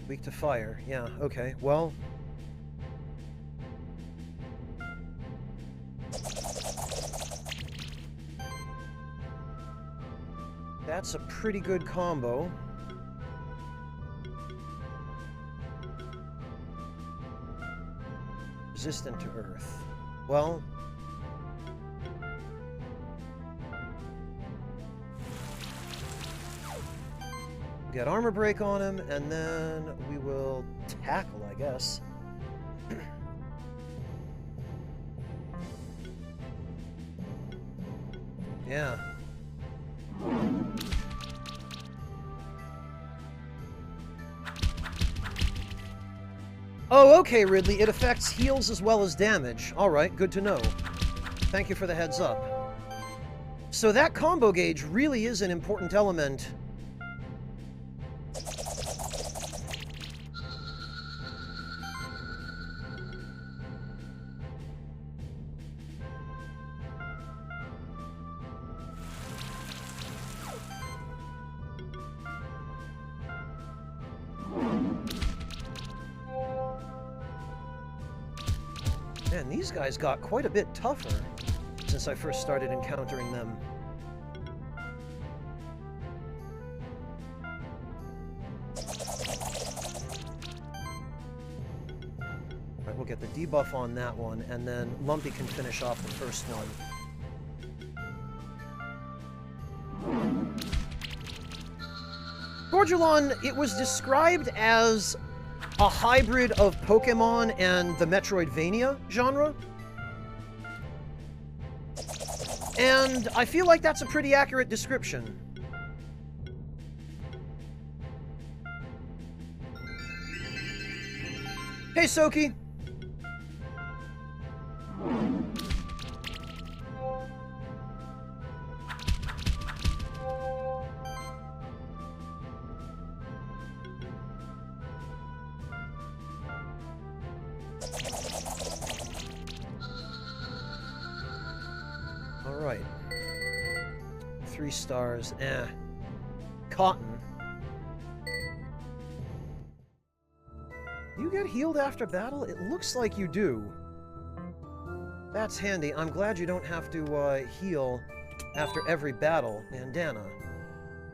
Weak to fire. Yeah, okay. Well... that's a pretty good combo. Resistant to earth. Well... get armor break on him, and then we will tackle, I guess. Yeah. Oh, okay, Ridley. It affects heals as well as damage. Alright, good to know. Thank you for the heads up. So that combo gauge really is an important element. Man, these guys got quite a bit tougher since I first started encountering them. Alright, we'll get the debuff on that one, and then Lumpy can finish off the first one. Gorgulon, it was described as a hybrid of Pokemon and the Metroidvania genre. And I feel like that's a pretty accurate description. Hey, Soki. Alright. 3 stars. Cotton. You get healed after battle? It looks like you do. That's handy. I'm glad you don't have to heal after every battle. Bandana.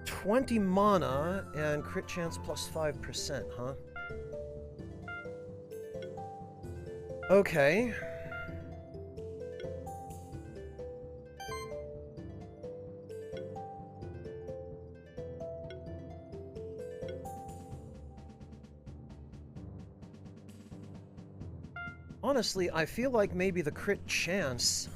20 mana and crit chance plus 5%, huh? Okay. Honestly, I feel like maybe the crit chance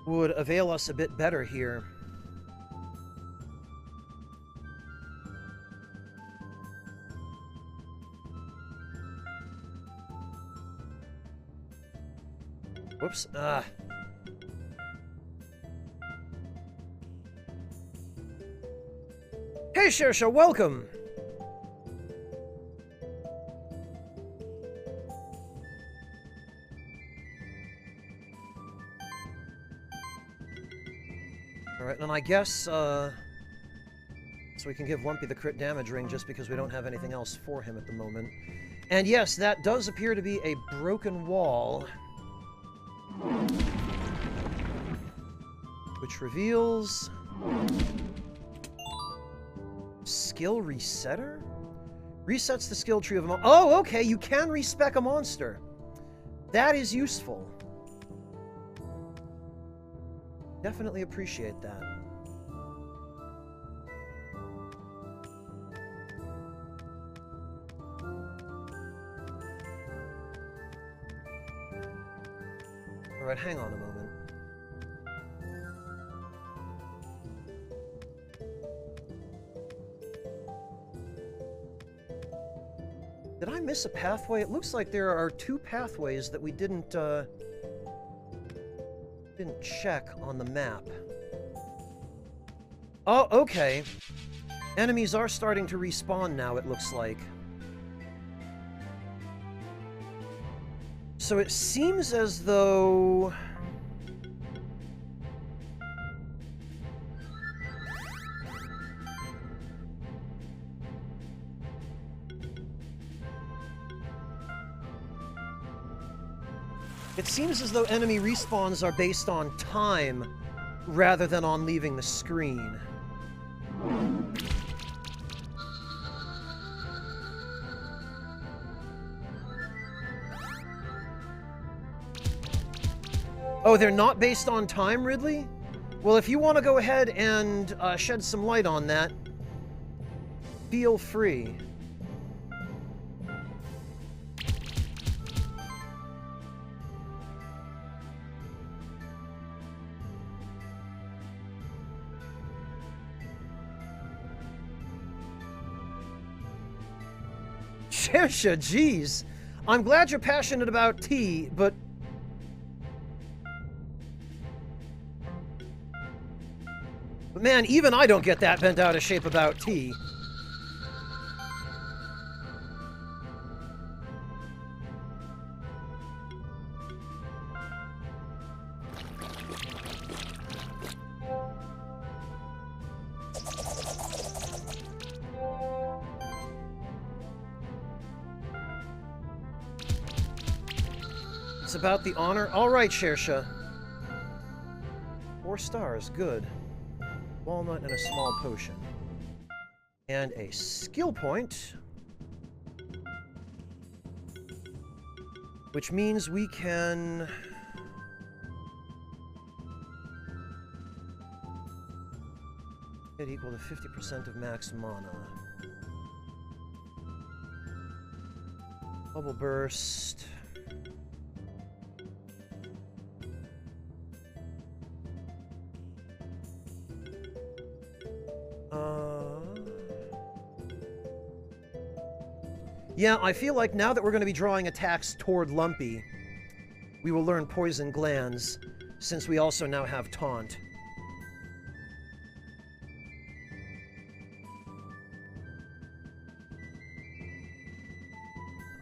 would avail us a bit better here. Whoops. Hey, Shersha, welcome! Alright, and I guess, so we can give Lumpy the crit damage ring just because we don't have anything else for him at the moment. And yes, that does appear to be a broken wall. Which reveals... skill resetter? Resets the skill tree of a monster. Oh, okay, you can respec a monster. That is useful. Definitely appreciate that. Alright, hang on a moment. Did I miss a pathway? It looks like there are 2 pathways that we didn't check on the map. Oh, okay. Enemies are starting to respawn now, it looks like. So it seems as though... It seems as though enemy respawns are based on time rather than on leaving the screen. Oh, they're not based on time, Ridley? Well, if you want to go ahead and shed some light on that, feel free. Shersha, jeez. I'm glad you're passionate about tea, but... But man, even I don't get that bent out of shape about tea. It's about the honor. All right, Shersha. 4 stars, good. Walnut and a small potion. And a skill point. Which means we can... get equal to 50% of max mana. Bubble burst... Yeah, I feel like now that we're going to be drawing attacks toward Lumpy, we will learn Poison Glands, since we also now have Taunt.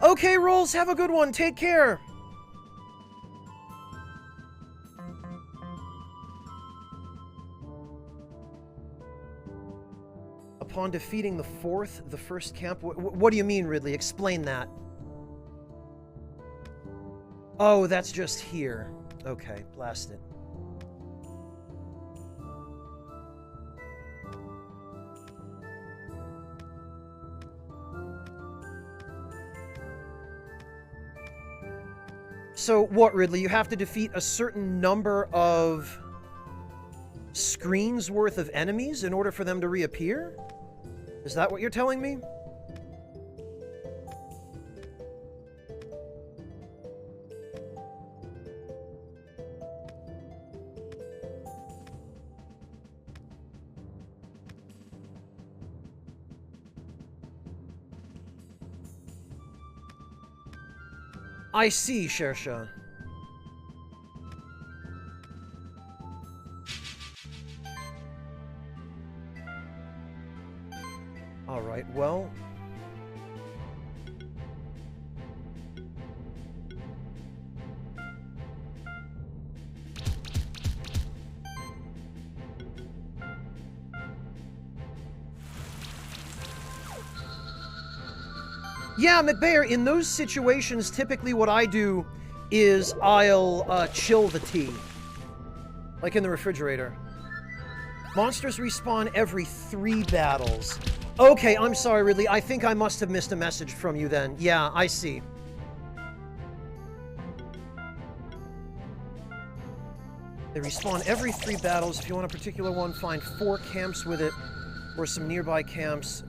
Okay, Rolls, have a good one. Take care. Upon defeating the first camp... What do you mean, Ridley? Explain that. Oh, that's just here. Okay, blast it. So, what, Ridley? You have to defeat a certain number of screens worth of enemies in order for them to reappear? Is that what you're telling me? I see, Shersha. All right, well... Yeah, McBayer, in those situations, typically what I do is I'll chill the tea. Like in the refrigerator. Monsters respawn every 3 battles. Okay, I'm sorry, Ridley. I think I must have missed a message from you then. Yeah, I see. They respawn every 3 battles. If you want a particular one, find 4 camps with it, or some nearby camps.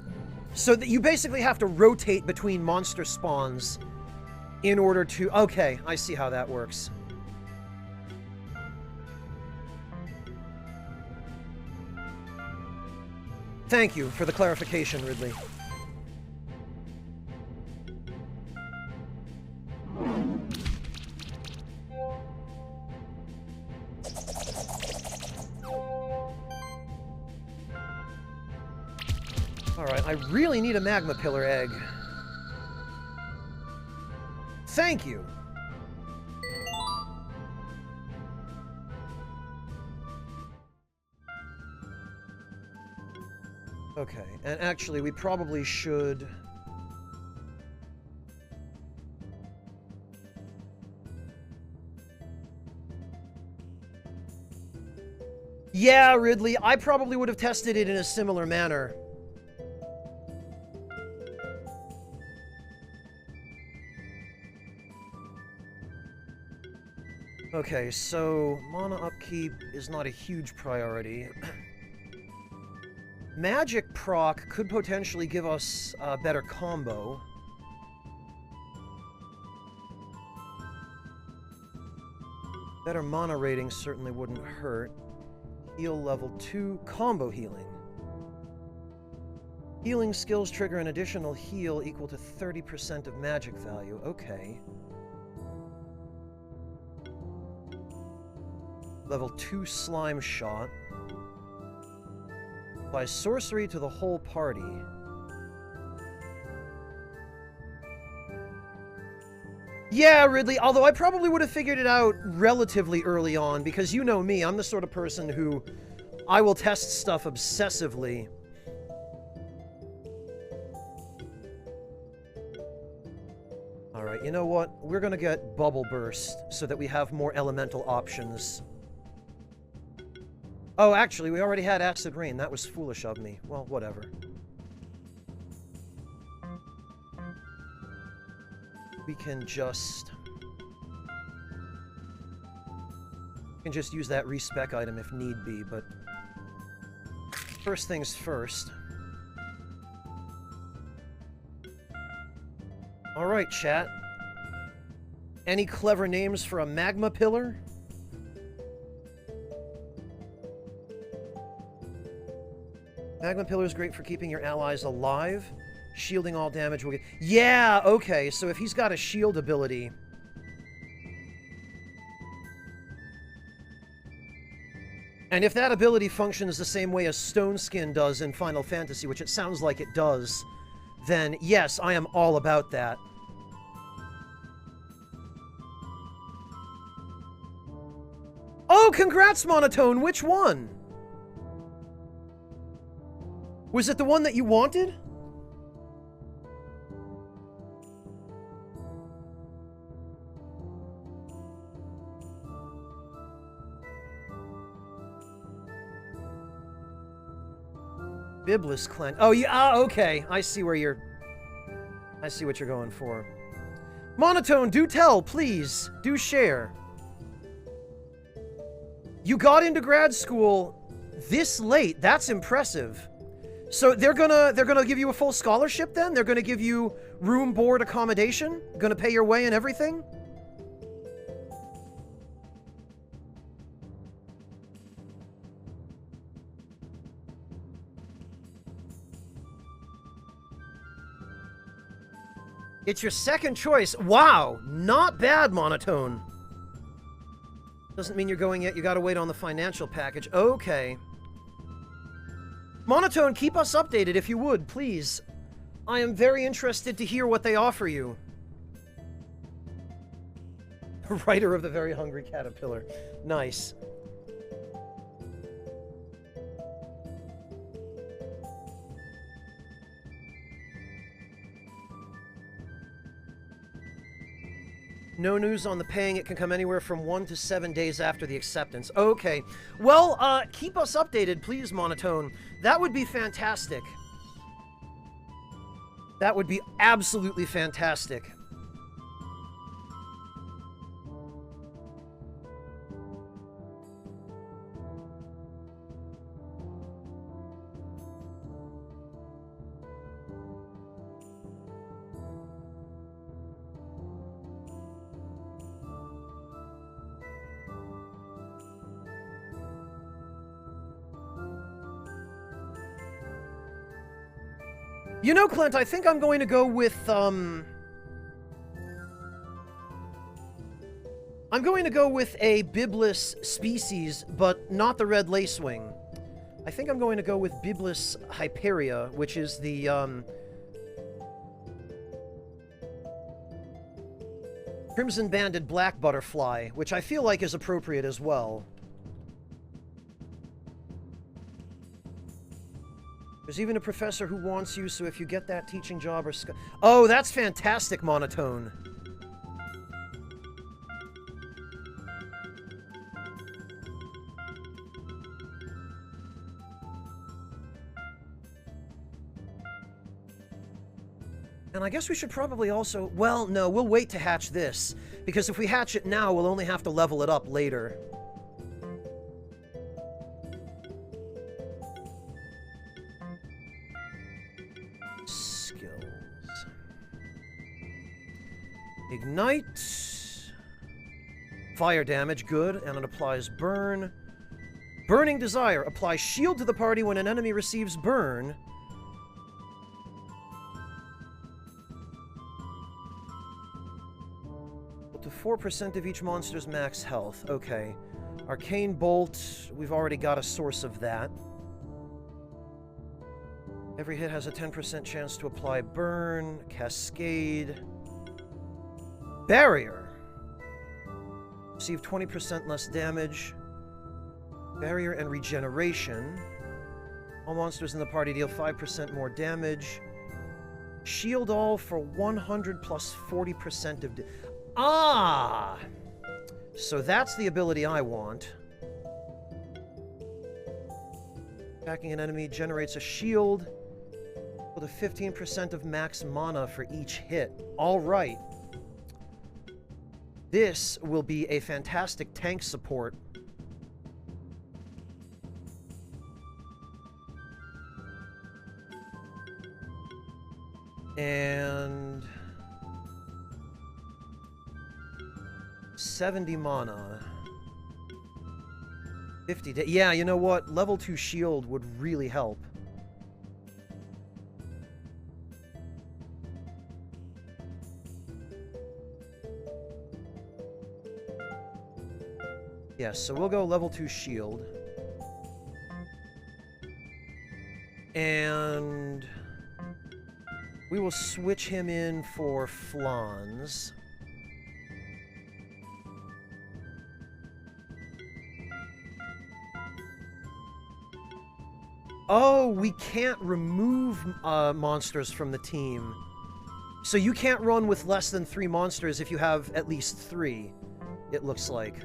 So that you basically have to rotate between monster spawns in order to... Okay, I see how that works. Thank you for the clarification, Ridley. Alright, I really need a magma pillar egg. Thank you! Okay, and actually, we probably should... Yeah, Ridley, I probably would have tested it in a similar manner. Okay, so mana upkeep is not a huge priority. Magic proc could potentially give us a better combo. Better mana rating certainly wouldn't hurt. Heal level 2, combo healing. Healing skills trigger an additional heal equal to 30% of magic value. Okay. Level 2 slime shot. Apply sorcery to the whole party. Yeah, Ridley, although I probably would have figured it out relatively early on, because you know me, I'm the sort of person who I will test stuff obsessively. Alright, you know what? We're gonna get Bubble Burst so that we have more elemental options. Oh, actually, we already had Acid Rain. That was foolish of me. Well, whatever. We can just use that respec item if need be, but first things first. Alright, chat. Any clever names for a magma pillar? Magma pillar is great for keeping your allies alive. Shielding all damage will get... Yeah, okay, so if he's got a shield ability... And if that ability functions the same way as Stone Skin does in Final Fantasy, which it sounds like it does, then yes, I am all about that. Oh, congrats, Monotone! Which one? Was it the one that you wanted? Biblis Clan. Oh, yeah, okay. I see what you're going for. Monotone, do tell, please. Do share. You got into grad school this late. That's impressive. So they're gonna give you a full scholarship then? They're gonna give you room, board, accommodation? Gonna pay your way and everything? It's your second choice. Wow, not bad, Monotone. Doesn't mean you're going yet. You gotta wait on the financial package. Okay. Monotone, keep us updated if you would, please. I am very interested to hear what they offer you. Writer of the Very Hungry Caterpillar. Nice. No news on the paying. It can come anywhere from 1 to 7 days after the acceptance. Okay. Well, keep us updated, please, Monotone. That would be fantastic. That would be absolutely fantastic. You know, Clint, I think I'm going to go with, I'm going to go with a Biblis species, but not the red lacewing. I think I'm going to go with Biblis hyperia, which is the, crimson-banded black butterfly, which I feel like is appropriate as well. There's even a professor who wants you, so if you get that teaching job or... Oh, that's fantastic, Monotone. And I guess we should probably also... Well, no, we'll wait to hatch this. Because if we hatch it now, we'll only have to level it up later. Skills. Ignite. Fire damage, good. And it applies burn. Burning Desire. Apply shield to the party when an enemy receives burn. To 4% of each monster's max health. Okay. Arcane Bolt. We've already got a source of that. Every hit has a 10% chance to apply burn. Cascade. Barrier. Receive 20% less damage. Barrier and regeneration. All monsters in the party deal 5% more damage. Shield all for 100 plus 40% of... Ah! So that's the ability I want. Attacking an enemy generates a shield with a 15% of max mana for each hit. Alright. This will be a fantastic tank support. And... 70 mana. 50 da- Yeah, you know what? Level 2 shield would really help. Yeah, so we'll go level 2 shield. And... we will switch him in for Flans. Oh, we can't remove monsters from the team. So you can't run with less than 3 monsters if you have at least 3, it looks like.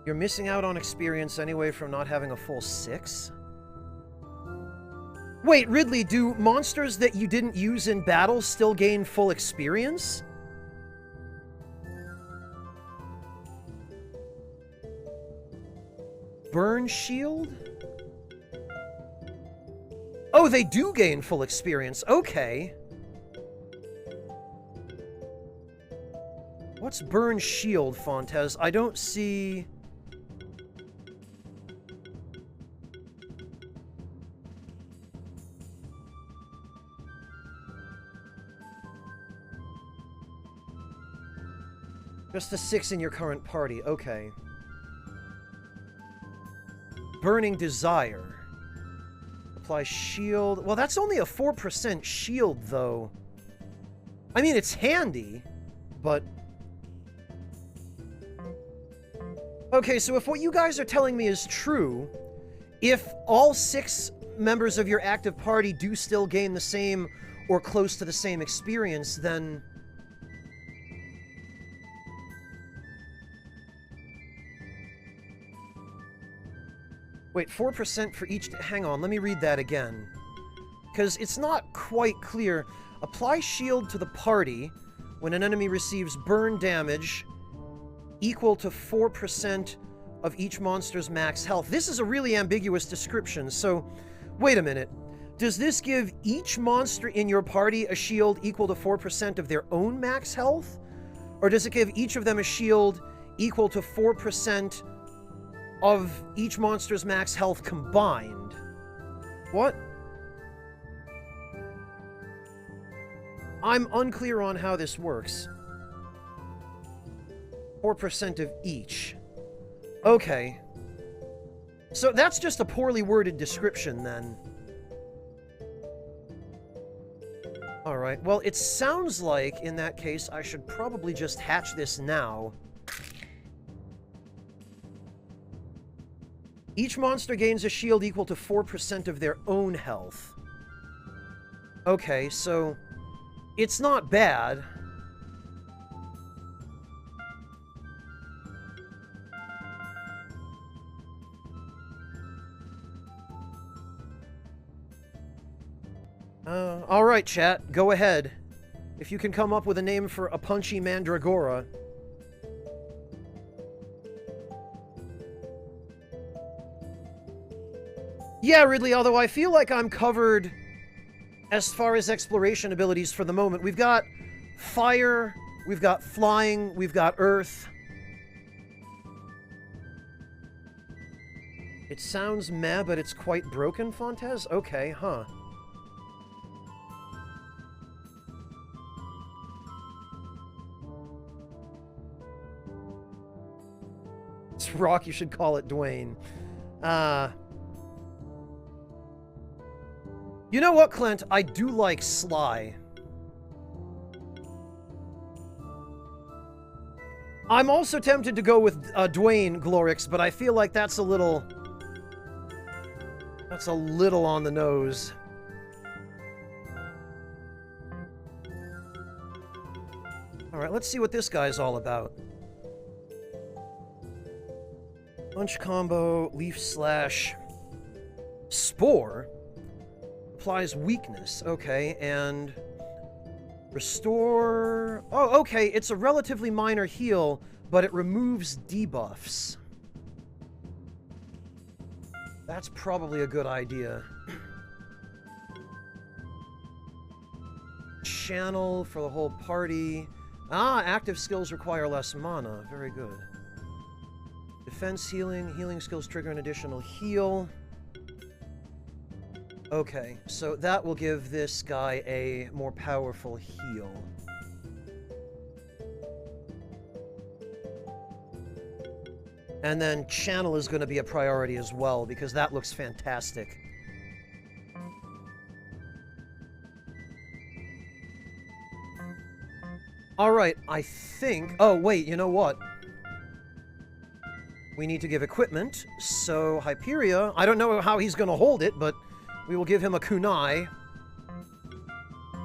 You're missing out on experience anyway from not having a full 6? Wait, Ridley, do monsters that you didn't use in battle still gain full experience? Burn shield? Oh, they do gain full experience. Okay. What's burn shield, Fontes? I don't see... Just a 6 in your current party. Okay. Burning Desire. Apply shield. Well, that's only a 4% shield, though. I mean, it's handy, but... Okay, so if what you guys are telling me is true, if all 6 members of your active party do still gain the same or close to the same experience, then... Wait, 4% for each... Hang on, let me read that again. Because it's not quite clear. Apply shield to the party when an enemy receives burn damage equal to 4% of each monster's max health. This is a really ambiguous description, so... Wait a minute. Does this give each monster in your party a shield equal to 4% of their own max health? Or does it give each of them a shield equal to 4% of each monster's max health combined? What? I'm unclear on how this works. 4% of each. Okay. So that's just a poorly worded description, then. Alright, well, it sounds like, in that case, I should probably just hatch this now. Each monster gains a shield equal to 4% of their own health. Okay, so... it's not bad. Alright, chat. Go ahead. If you can come up with a name for a punchy mandragora. Yeah, Ridley, although I feel like I'm covered as far as exploration abilities for the moment. We've got fire, we've got flying, we've got earth. It sounds meh, but it's quite broken, Fontes? Okay, huh. It's rock, you should call it Dwayne. You know what, Clint? I do like Sly. I'm also tempted to go with Dwayne Glorix, but I feel like that's a little... That's a little on the nose. Alright, let's see what this guy's all about. Punch combo, leaf slash, spore. Applies weakness, okay, and restore... Oh, okay, it's a relatively minor heal, but it removes debuffs. That's probably a good idea. Channel for the whole party. Ah, active skills require less mana. Very good. Defense healing. Healing skills trigger an additional heal. Okay, so that will give this guy a more powerful heal. And then channel is going to be a priority as well, because that looks fantastic. Alright, I think... Oh, wait, you know what? We need to give equipment, so Hyperia... I don't know how he's going to hold it, but... We will give him a kunai.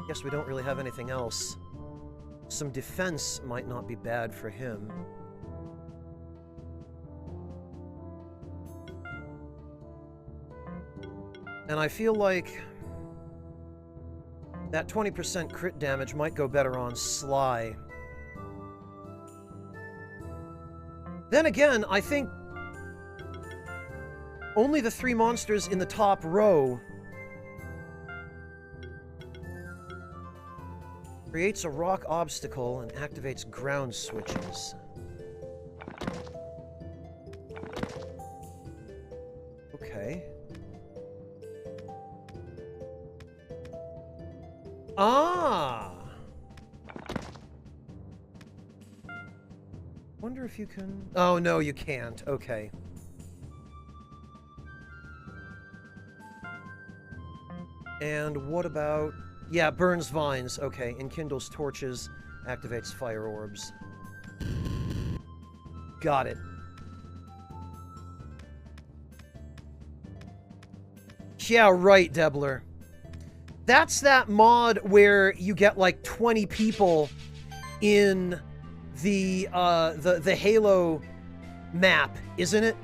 Guess we don't really have anything else. Some defense might not be bad for him. And I feel like that 20% crit damage might go better on Sly. Then again, I think only the 3 monsters in the top row creates a rock obstacle and activates ground switches. Okay. Ah! Wonder if you can... Oh, no, you can't. Okay. And what about... Yeah, burns vines. Okay, enkindles torches, activates fire orbs. Got it. Yeah, right, Debler. That's that mod where you get like 20 people in the Halo map, isn't it?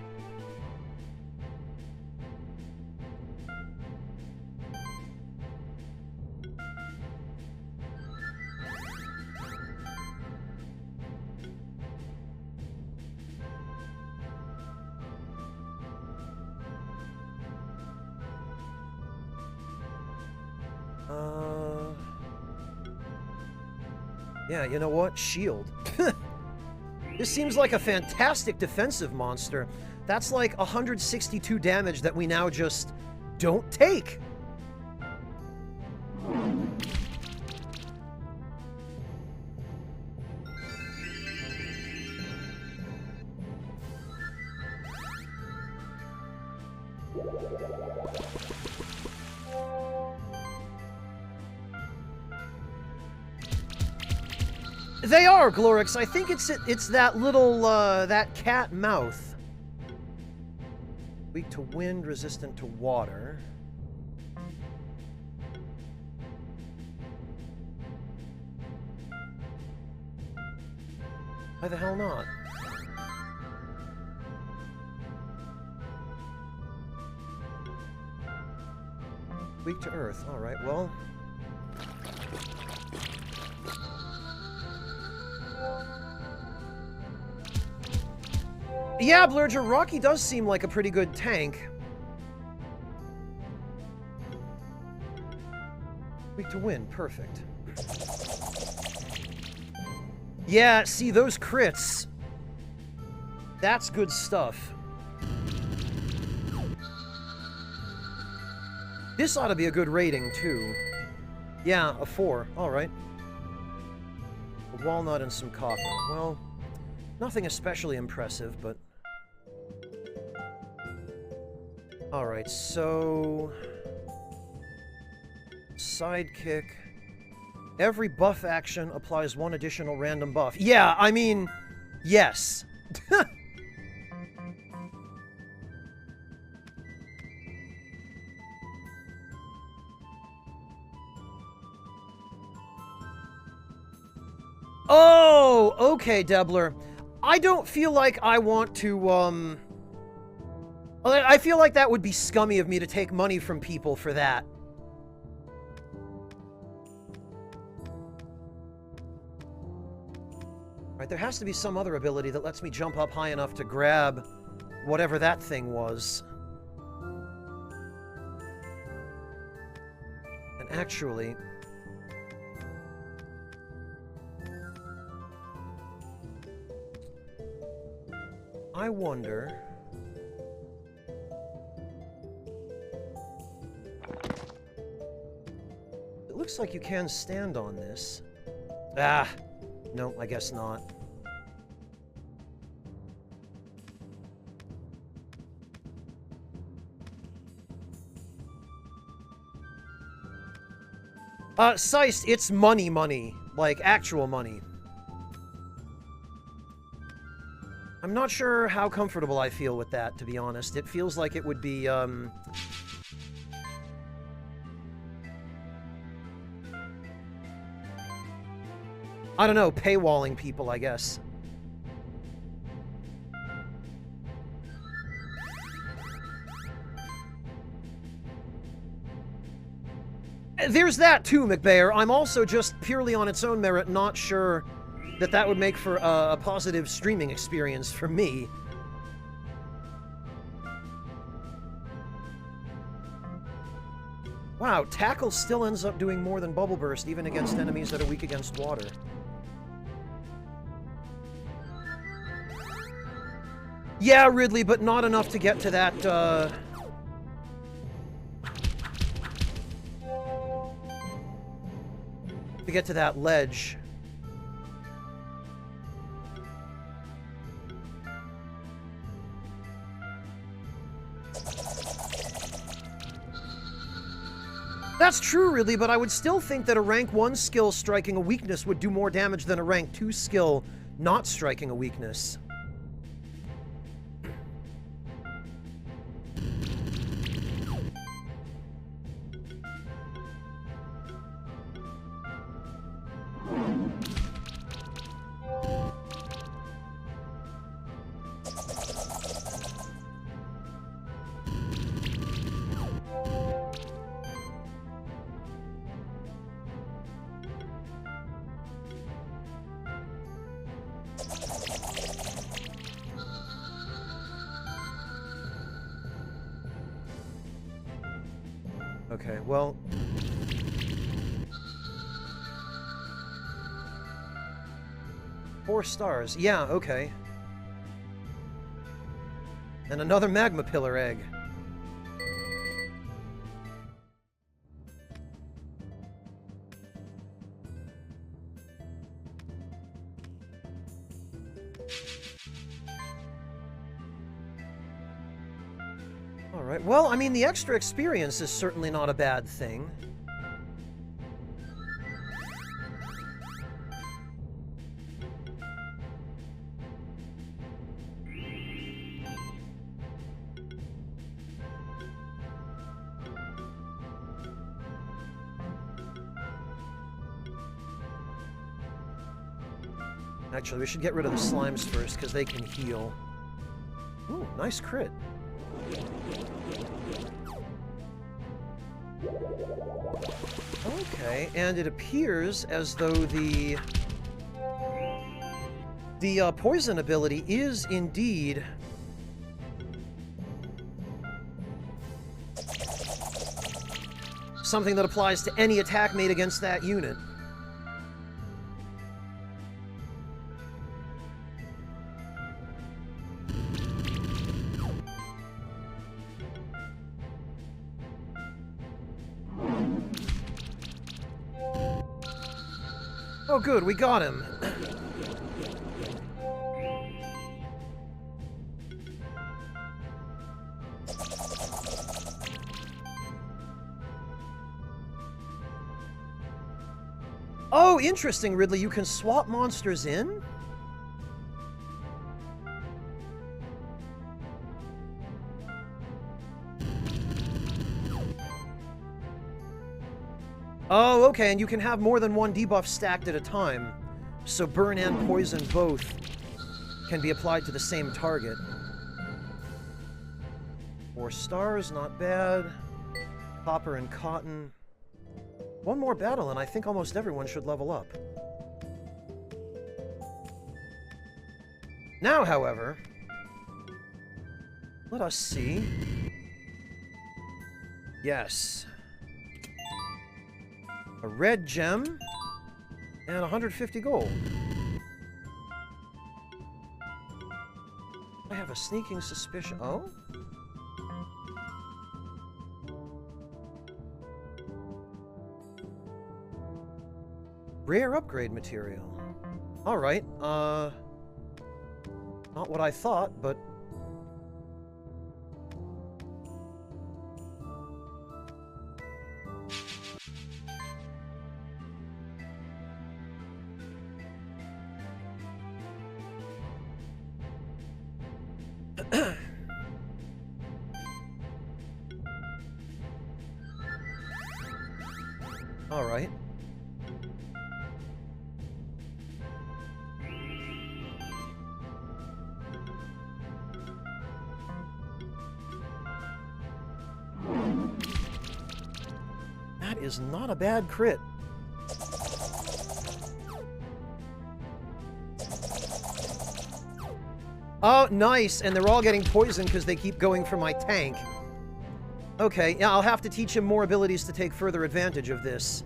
Yeah, you know what? Shield. This seems like a fantastic defensive monster. That's like 162 damage that we now just don't take. They are, Glorix. I think it's that little, that cat mouth. Weak to wind, resistant to water. Why the hell not? Weak to earth. Alright, well... Yeah, Blurger, Rocky does seem like a pretty good tank. Weak to wind. Perfect. Yeah, see, those crits... That's good stuff. This ought to be a good rating, too. Yeah, a 4. Alright. A walnut and some copper. Well, nothing especially impressive, but... Alright, so... Sidekick. Every buff action applies 1 additional random buff. Yeah, I mean... Yes. Oh, okay, Debler. I don't feel like I want to, I feel like that would be scummy of me to take money from people for that. Right, there has to be some other ability that lets me jump up high enough to grab whatever that thing was. And actually... I wonder... It looks like you can stand on this. Ah! No, I guess not. Seist, it's money. Like, actual money. I'm not sure how comfortable I feel with that, to be honest. It feels like it would be, I don't know, paywalling people, I guess. There's that too, McBayer. I'm also just purely on its own merit not sure that that would make for a positive streaming experience for me. Wow, Tackle still ends up doing more than Bubble Burst, even against enemies that are weak against water. Yeah, Ridley, but not enough to get to that, to get to that ledge. That's true, really, but I would still think that a rank 1 skill striking a weakness would do more damage than a rank 2 skill not striking a weakness. Okay, well... Four stars. Yeah, okay. And another magma pillar egg. Alright, well, I mean, the extra experience is certainly not a bad thing. Actually, we should get rid of the slimes first, because they can heal. Ooh, nice crit. Okay, and it appears as though the poison ability is indeed something that applies to any attack made against that unit. Oh good, we got him. Oh, interesting, Ridley. You can swap monsters in? Oh, okay, and you can have more than one debuff stacked at a time. So burn and poison both can be applied to the same target. 4 stars, not bad. Copper and cotton. One more battle, and I think almost everyone should level up. Now, however, let us see. Yes. A red gem and 150 gold. I have a sneaking suspicion. Oh? Rare upgrade material. Alright, not what I thought, but... Alright. That is not a bad crit. Oh, nice! And they're all getting poisoned because they keep going for my tank. Okay, yeah, I'll have to teach him more abilities to take further advantage of this.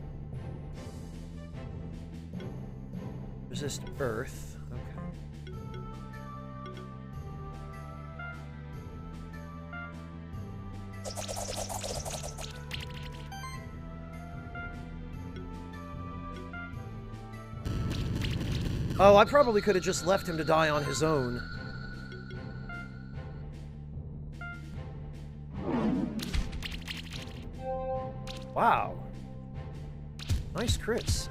Resist Earth. Oh, I probably could have just left him to die on his own. Wow. Nice crits.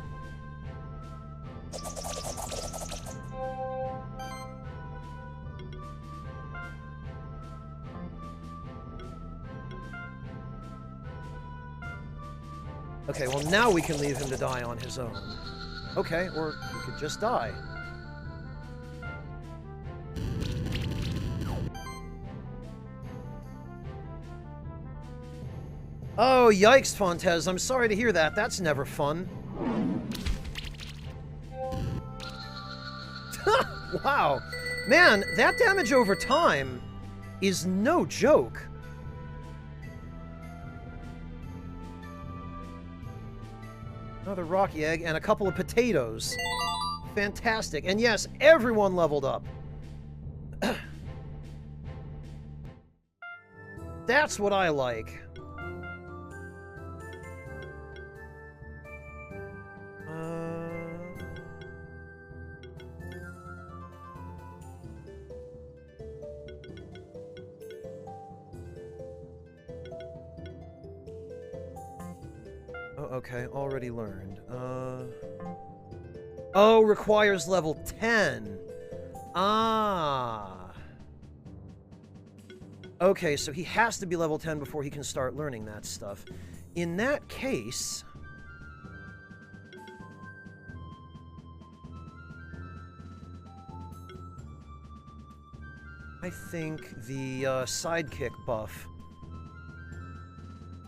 Okay, well now we can leave him to die on his own. Okay, or he could just die. Oh, yikes, Fontez. I'm sorry to hear that. That's never fun. Wow. Man, that damage over time is no joke. Another rocky egg and a couple of potatoes. Fantastic. And yes, everyone leveled up. That's what I like. Okay, already learned. Oh, requires level 10. Ah. Okay, so he has to be level 10 before he can start learning that stuff. In that case... I think the sidekick buff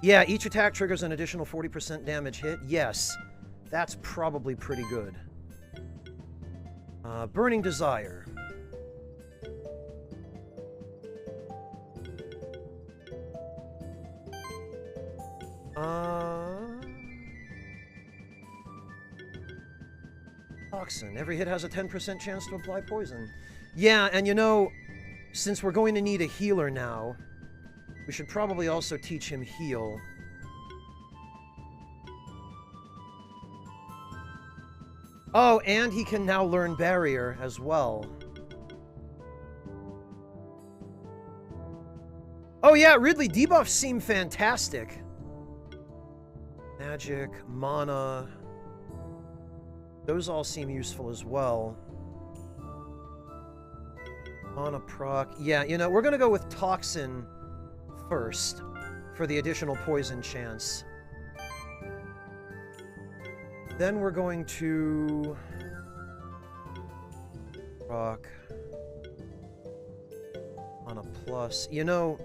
Yeah, each attack triggers an additional 40% damage hit. Yes, that's probably pretty good. Burning Desire. Toxin. Every hit has a 10% chance to apply poison. Yeah, and you know, since we're going to need a healer now, we should probably also teach him heal. Oh, and he can now learn barrier as well. Oh yeah, Ridley, debuffs seem fantastic. Magic, mana... those all seem useful as well. Mana proc... yeah, you know, we're gonna go with Toxin first for the additional poison chance. Then we're going to... proc... Mana plus... you know...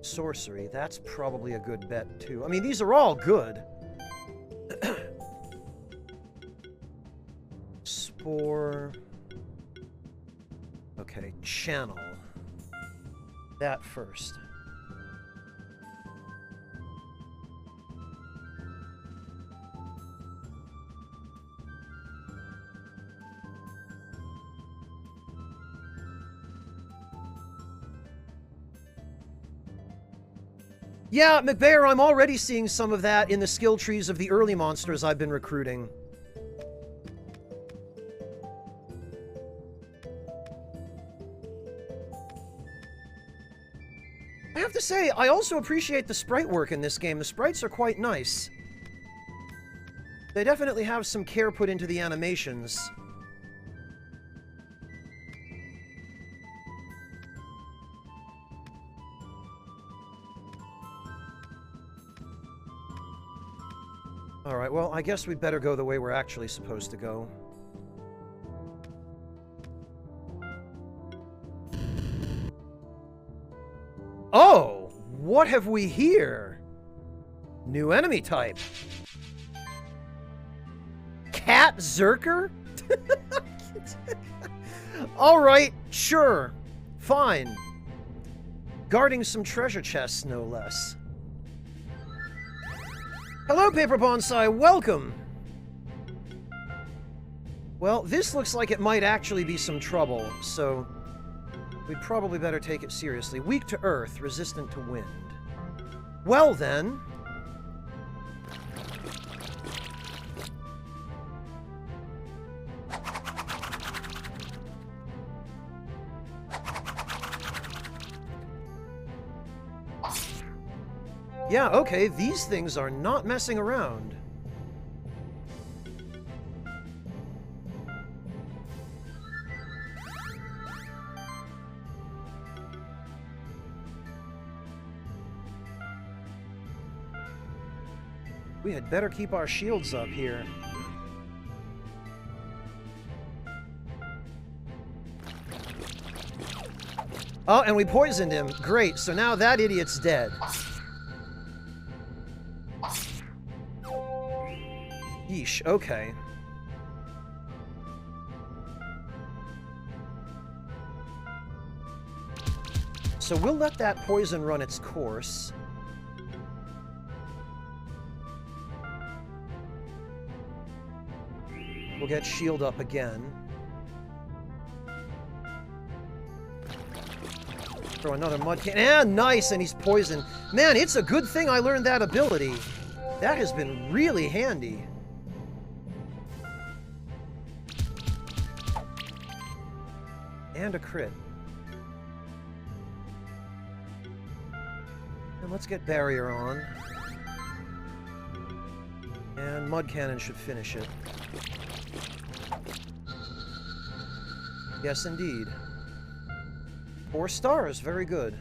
Sorcery, that's probably a good bet, too. I mean, these are all good. Spore... okay, channel. That first. Yeah, McBayer, I'm already seeing some of that in the skill trees of the early monsters I've been recruiting. I have to say, I also appreciate the sprite work in this game. The sprites are quite nice. They definitely have some care put into the animations. Alright, well, I guess we'd better go the way we're actually supposed to go. Oh! What have we here? New enemy type. Cat Zerker? Alright, sure. Fine. Guarding some treasure chests, no less. Hello, Paper Bonsai, welcome! Well, this looks like it might actually be some trouble, so we'd probably better take it seriously. Weak to earth, resistant to wind. Well then... yeah, okay, these things are not messing around. We had better keep our shields up here. Oh, and we poisoned him. Great, so now that idiot's dead. Yeesh, okay. So we'll let that poison run its course. We'll get shield up again. Throw another mud can. And nice, and he's poisoned. Man, it's a good thing I learned that ability. That has been really handy. And a crit. And let's get barrier on. And mud cannon should finish it. Yes, indeed. 4 stars, very good.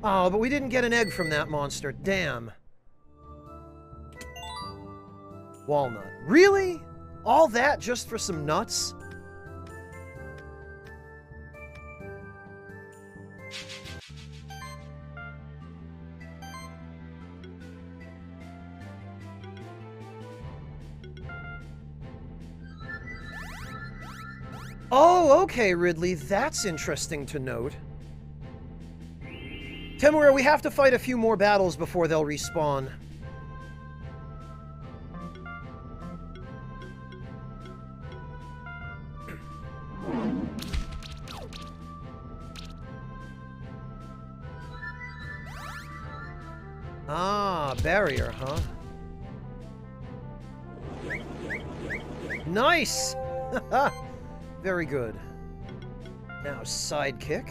Oh, but we didn't get an egg from that monster. Damn. Walnut. Really? All that just for some nuts? Oh, okay, Ridley, that's interesting to note. Temura, we have to fight a few more battles before they'll respawn. Ah, barrier, huh? Nice! Very good. Now, sidekick.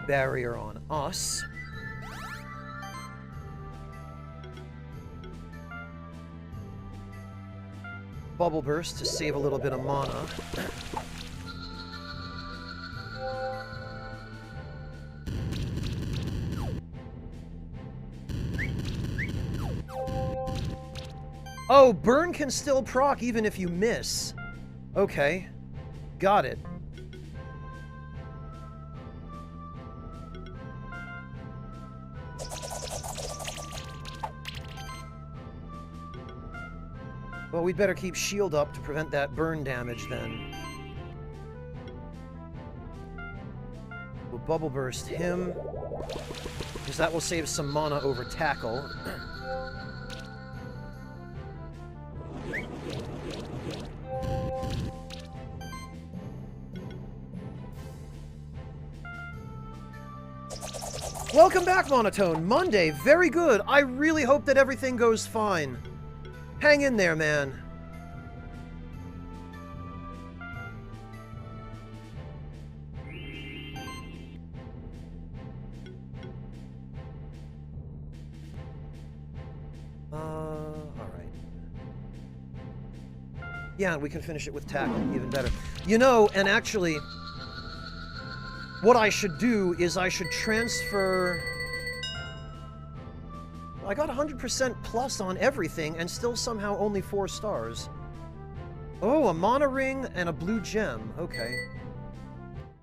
Barrier on us. Bubble burst to save a little bit of mana. Oh, burn can still proc even if you miss. Okay. Got it. Well, we'd better keep shield up to prevent that burn damage then. We'll bubble burst him, because that will save some mana over tackle. Welcome back, Monotone. Monday, very good. I really hope that everything goes fine. Hang in there, man. Alright. Yeah, we can finish it with tackle, even better. You know, and actually, what I should do is I should transfer... I got 100% plus on everything, and still somehow only 4 stars. Oh, a mana ring and a blue gem. Okay.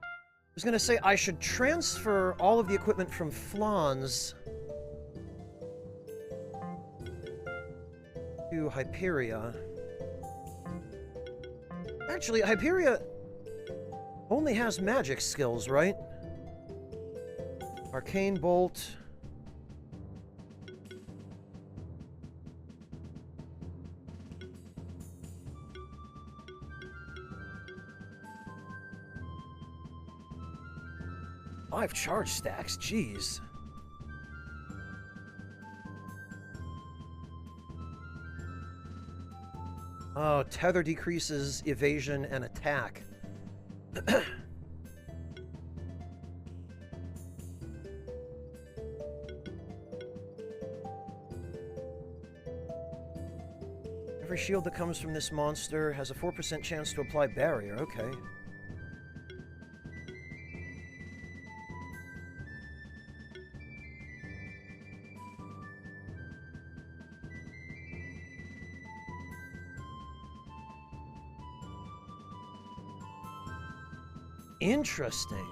I was gonna say, I should transfer all of the equipment from Flans to Hyperia. Actually, Hyperia only has magic skills, right? Arcane Bolt... Five charge stacks, jeez. Oh, tether decreases evasion and attack. Every shield that comes from this monster has a 4% chance to apply barrier, okay. Interesting.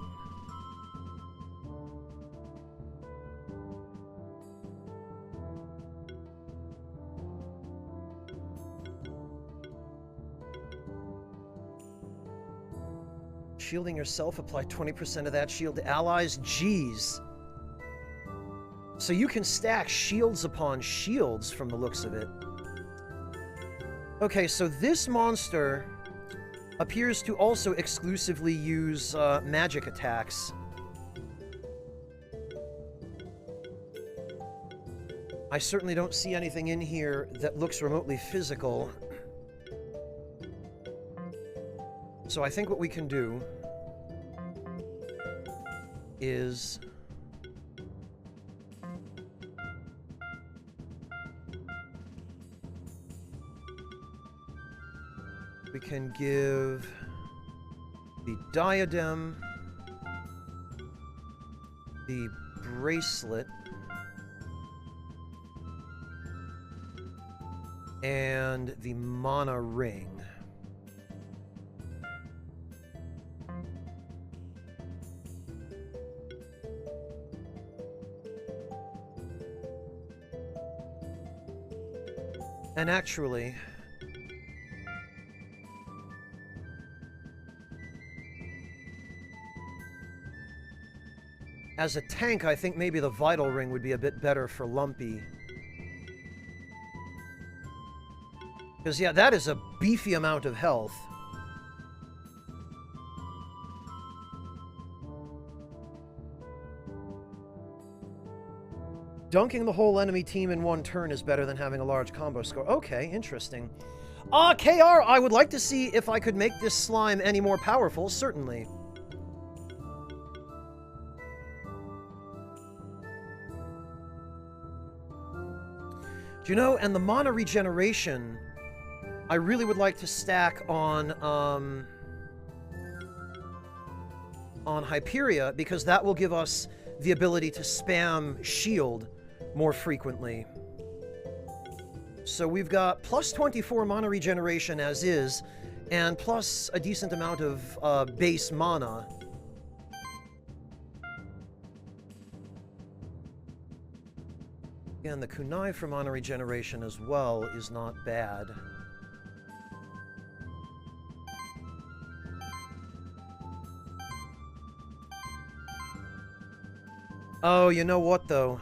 Shielding yourself, apply 20% of that shield to allies. Jeez. So you can stack shields upon shields from the looks of it. Okay, so this monster appears to also exclusively use magic attacks. I certainly don't see anything in here that looks remotely physical. So I think what we can do is... we can give the diadem, the bracelet, and the mana ring. And actually... as a tank, I think maybe the Vital Ring would be a bit better for Lumpy. Because, yeah, that is a beefy amount of health. Dunking the whole enemy team in one turn is better than having a large combo score. Okay, interesting. KR, I would like to see if I could make this slime any more powerful, certainly. Do you know, and the mana regeneration, I really would like to stack on Hyperia, because that will give us the ability to spam shield more frequently. So we've got plus 24 mana regeneration as is, and plus a decent amount of base mana. Again, the kunai for mana regeneration as well is not bad. Oh, you know what, though?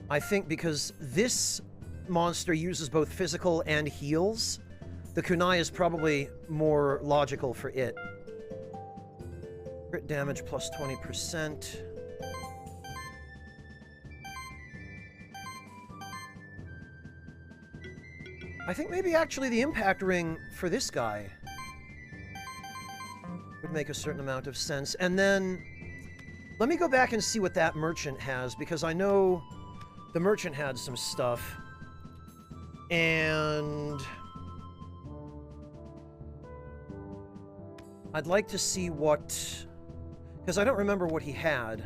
I think because this monster uses both physical and heals, the kunai is probably more logical for it. Crit damage plus 20%. I think maybe actually the impact ring for this guy would make a certain amount of sense. And then let me go back and see what that merchant has, because I know the merchant had some stuff. And I'd like to see what... because I don't remember what he had.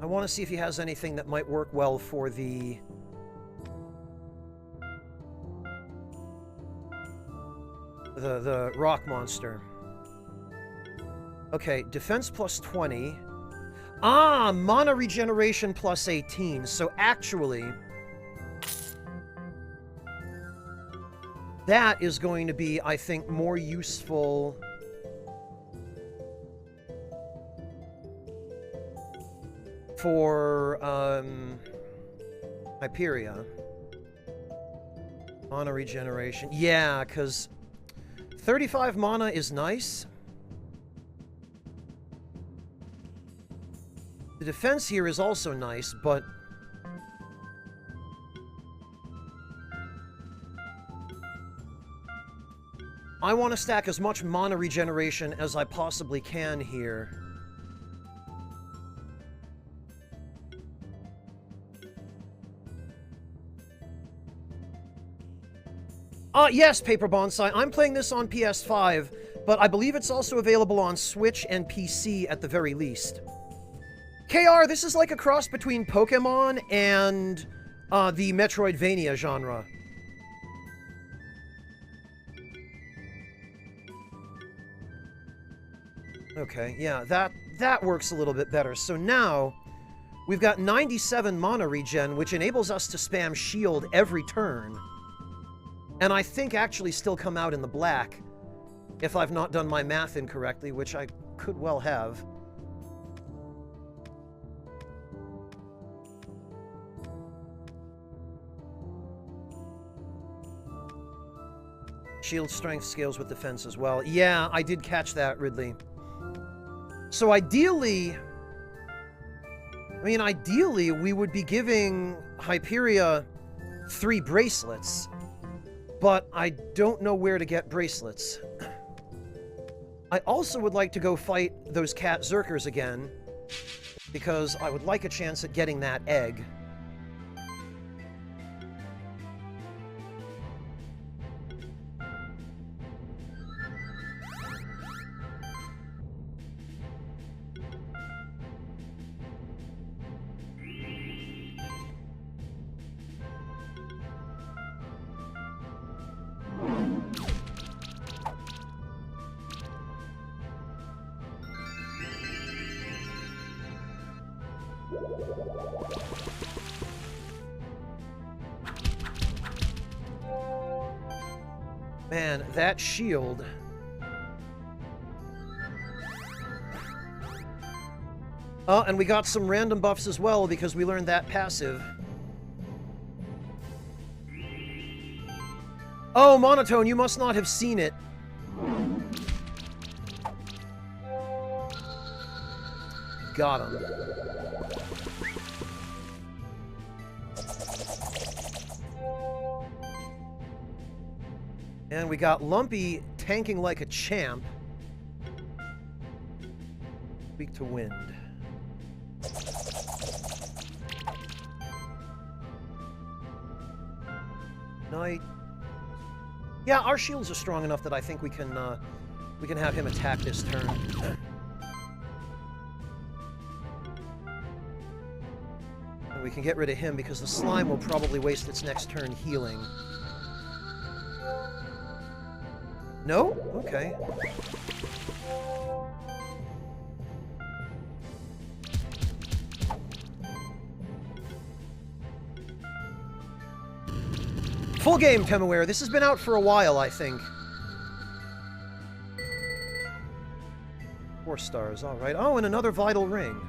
I want to see if he has anything that might work well for the... the rock monster. Okay, defense plus 20. Ah, mana regeneration plus 18. So actually, that is going to be, I think, more useful... for, Hyperia. Mana regeneration. Yeah, because 35 mana is nice. The defense here is also nice, but... I want to stack as much mana regeneration as I possibly can here. Yes, Paper Bonsai. I'm playing this on PS5, but I believe it's also available on Switch and PC at the very least. KR, this is like a cross between Pokemon and the Metroidvania genre. Okay, yeah, that works a little bit better. So now, we've got 97 mana regen, which enables us to spam shield every turn. And I think actually still come out in the black, if I've not done my math incorrectly, which I could well have. Shield strength scales with defense as well. Yeah, I did catch that, Ridley. So ideally... I mean, ideally, we would be giving Hyperia 3 bracelets. But I don't know where to get bracelets. I also would like to go fight those cat Zerkers again, because I would like a chance at getting that egg. Man, that shield. Oh, and we got some random buffs as well because we learned that passive. Oh, Monotone, you must not have seen it. Got him. And we got Lumpy tanking like a champ. Weak to wind. Knight. Yeah, our shields are strong enough that I think we can have him attack this turn. And we can get rid of him because the slime will probably waste its next turn healing. No? Okay. Full game, Temaware. This has been out for a while, I think. 4 stars, alright. Oh, and another vital ring.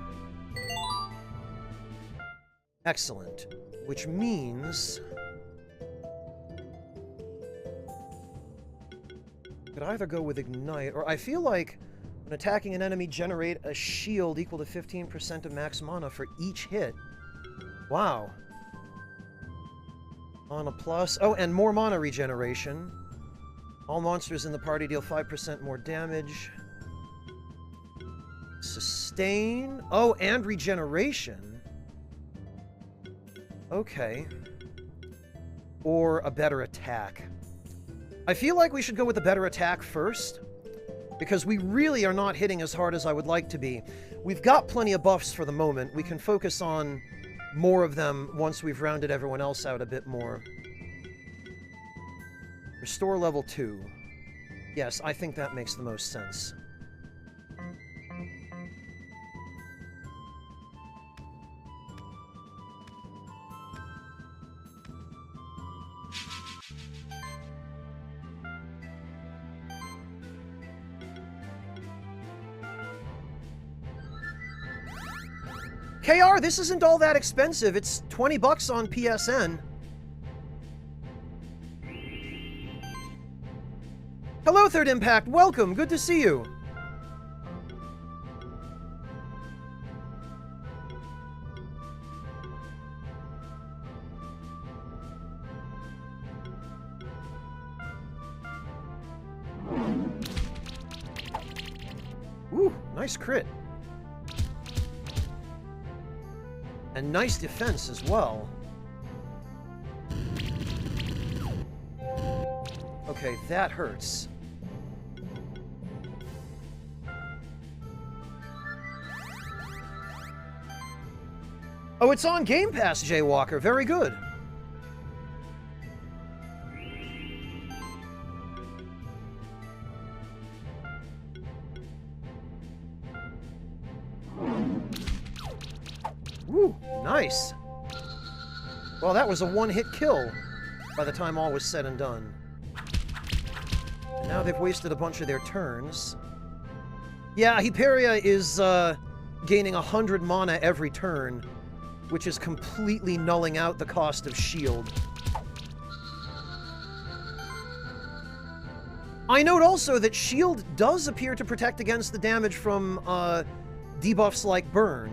Excellent. Which means... could either go with Ignite, or I feel like when attacking an enemy, generate a shield equal to 15% of max mana for each hit. Wow. Mana plus. Oh, and more mana regeneration. All monsters in the party deal 5% more damage. Sustain. Oh, and regeneration. Okay. Or a better attack. I feel like we should go with the better attack first, because we really are not hitting as hard as I would like to be. We've got plenty of buffs for the moment. We can focus on more of them once we've rounded everyone else out a bit more. Restore level 2. Yes, I think that makes the most sense. KR, this isn't all that expensive. It's 20 bucks on PSN. Hello, Third Impact. Welcome. Good to see you. Ooh, nice crit. And nice defense as well. Okay, that hurts. Oh, it's on Game Pass, Jaywalker. Very good. Woo, nice. Well, that was a one-hit kill by the time all was said and done. And now they've wasted a bunch of their turns. Yeah, Hyperia is gaining 100 mana every turn, which is completely nulling out the cost of shield. I note also that shield does appear to protect against the damage from debuffs like burn.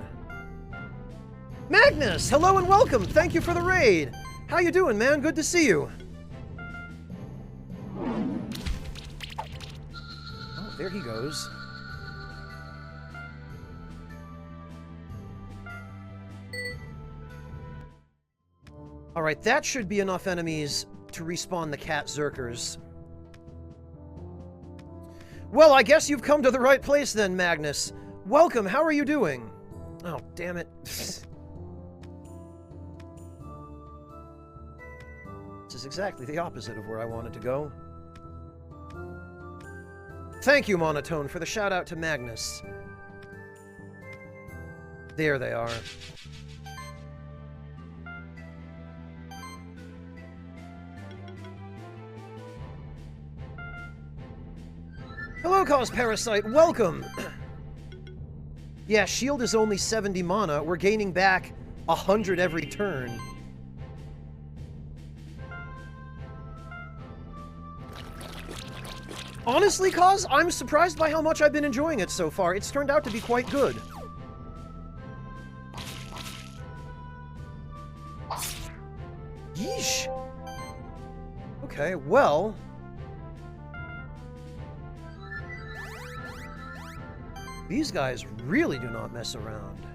Magnus, hello and welcome. Thank you for the raid. How you doing, man? Good to see you. Oh, there he goes. Alright, that should be enough enemies to respawn the cat Zerkers. Well, I guess you've come to the right place then, Magnus. Welcome, how are you doing? Oh, damn it. This is exactly the opposite of where I wanted to go. Thank you, Monotone, for the shout-out to Magnus. There they are. Hello, Cause Parasite, welcome! Yeah, shield is only 70 mana. We're gaining back 100 every turn. Honestly, Cause, I'm surprised by how much I've been enjoying it so far. It's turned out to be quite good. Yeesh! Okay, well... these guys really do not mess around.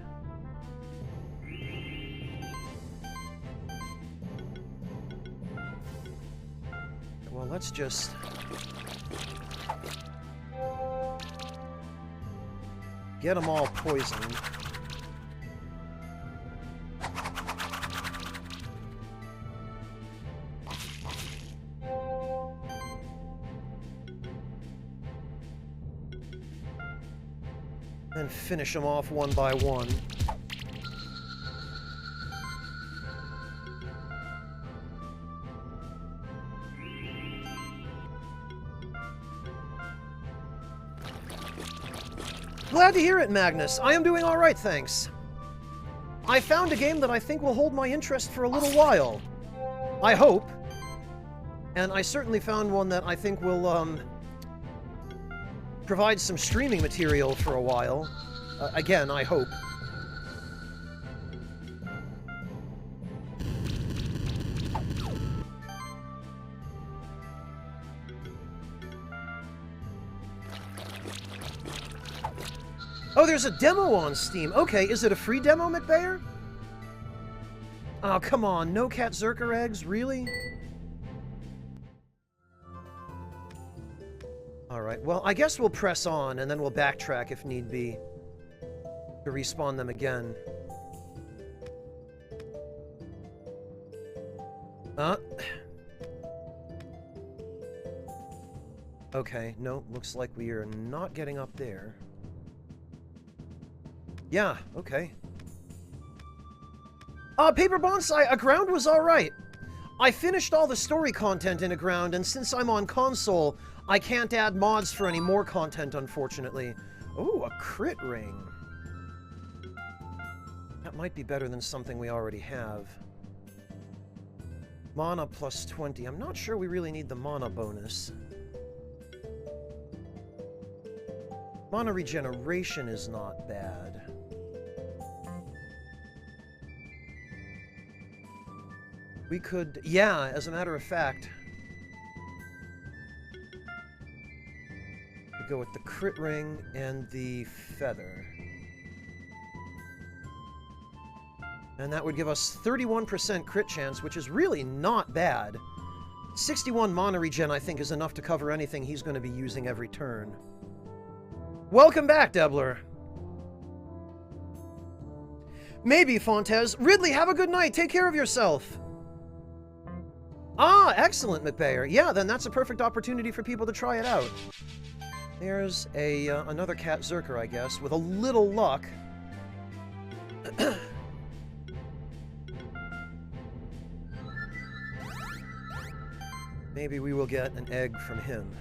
Well, let's just... get them all poisoned. And finish them off one by one. Glad to hear it, Magnus. I am doing all right, thanks. I found a game that I think will hold my interest for a little while. I hope. And I certainly found one that I think will, provide some streaming material for a while. Again, I hope. Oh, there's a demo on Steam. Okay, is it a free demo, McBayer? Oh, come on. No Cat Zerker eggs? Really? Alright, well, I guess we'll press on, and then we'll backtrack if need be to respawn them again. Okay, no, looks like we are not getting up there. Yeah, okay. Paper Bonsai, Aground was alright. I finished all the story content in Aground, and since I'm on console, I can't add mods for any more content, unfortunately. Oh, a crit ring. That might be better than something we already have. Mana plus 20. I'm not sure we really need the mana bonus. Mana regeneration is not bad. We could... yeah, as a matter of fact... we go with the crit ring and the feather. And that would give us 31% crit chance, which is really not bad. 61 mana regen, I think, is enough to cover anything he's going to be using every turn. Welcome back, Debler. Maybe, Fontes. Ridley, have a good night. Take care of yourself. Ah, excellent, McBayer. Yeah, then that's a perfect opportunity for people to try it out. There's another Cat Zerker, I guess, with a little luck. Maybe we will get an egg from him.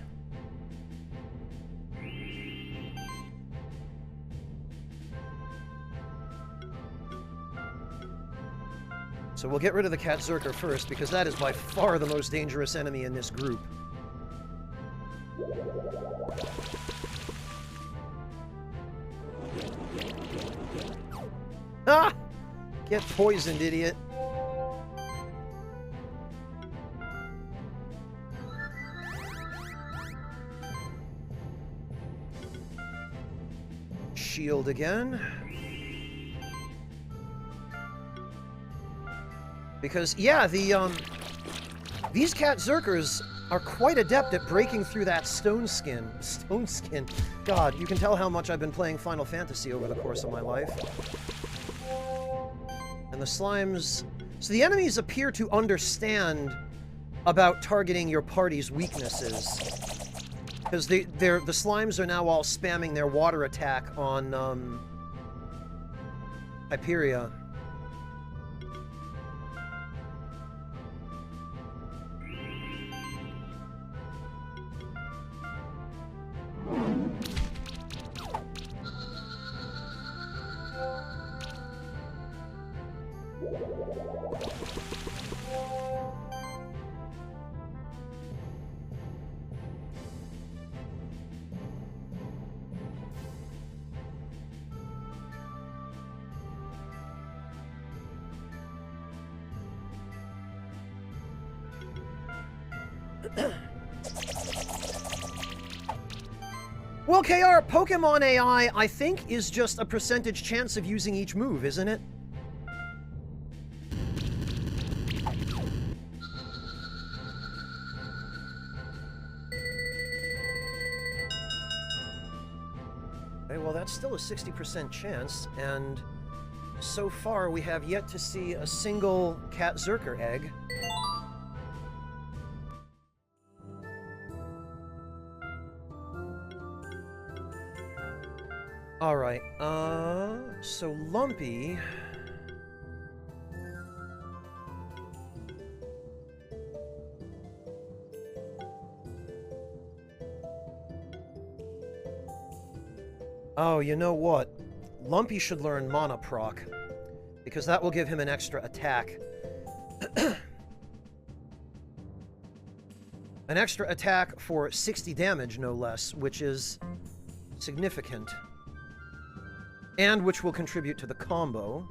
So we'll get rid of the Cat Zerker first, because that is by far the most dangerous enemy in this group. Ah! Get poisoned, idiot. Shield again. Because, yeah, these Cat Zerkers are quite adept at breaking through that stone skin. Stone skin. God, you can tell how much I've been playing Final Fantasy over the course of my life. And the slimes... so the enemies appear to understand about targeting your party's weaknesses. Because the slimes are now all spamming their water attack on, Hyperia. Well, KR, Pokemon AI, I think, is just a percentage chance of using each move, isn't it? Okay, well, that's still a 60% chance, and so far we have yet to see a single Cat Zerker egg. Alright, so Lumpy... Oh, you know what? Lumpy should learn Mana Proc, because that will give him an extra attack. An extra attack for 60 damage, no less, which is significant. And which will contribute to the combo.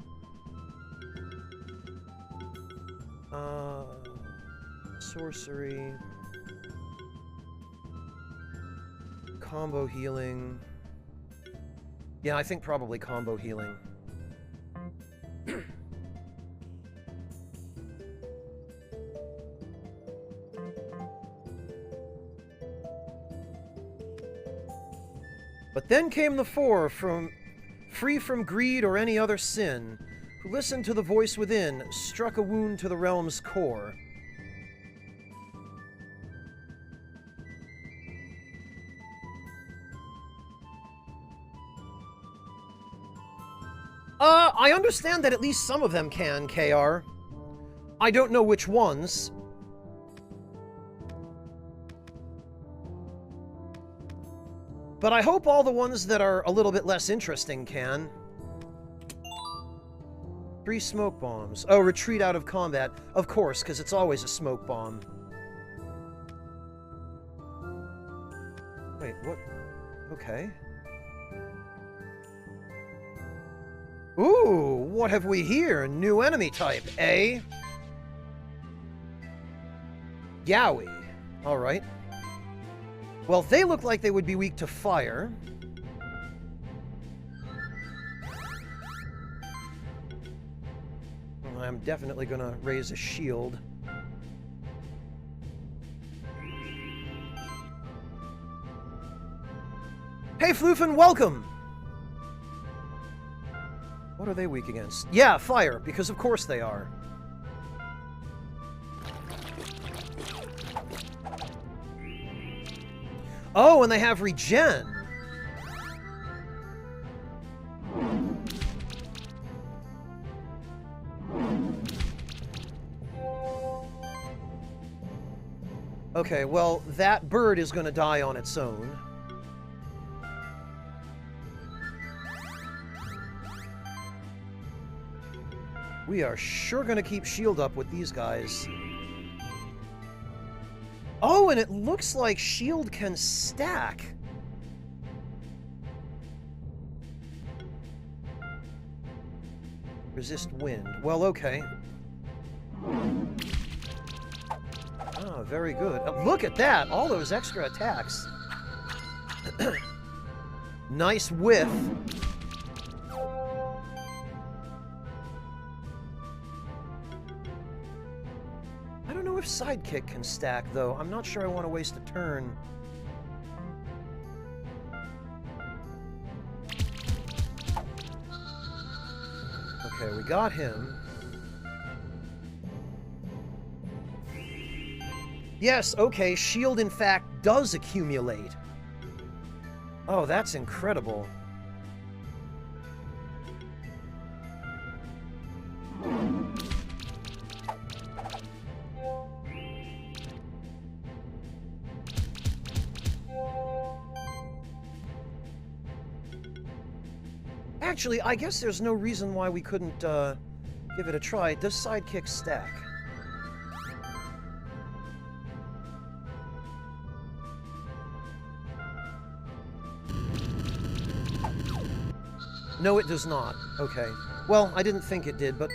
Sorcery. Combo healing. Yeah, I think probably combo healing. But then came the four free from greed or any other sin, who listened to the voice within, struck a wound to the realm's core. I understand that at least some of them can, KR. I don't know which ones. But I hope all the ones that are a little bit less interesting can. 3 smoke bombs. Oh, retreat out of combat. Of course, because it's always a smoke bomb. Wait, what? Okay. Ooh, what have we here? New enemy type, eh? Yowie. Alright. Well, they look like they would be weak to fire. I'm definitely gonna raise a shield. Hey, Floofin, welcome! What are they weak against? Yeah, fire, because of course they are. Oh, and they have regen. Okay, well, that bird is going to die on its own. We are sure going to keep shield up with these guys. Oh, and it looks like shield can stack. Resist wind. Well, okay. Oh, very good. Look at that! All those extra attacks. Nice whiff. I don't know if Sidekick can stack, though. I'm not sure I want to waste a turn. Okay, we got him. Yes, okay, shield in fact does accumulate. Oh, that's incredible. Actually, I guess there's no reason why we couldn't Give it a try. Does sidekick stack? No, it does not. Okay. Well, I didn't think it did, but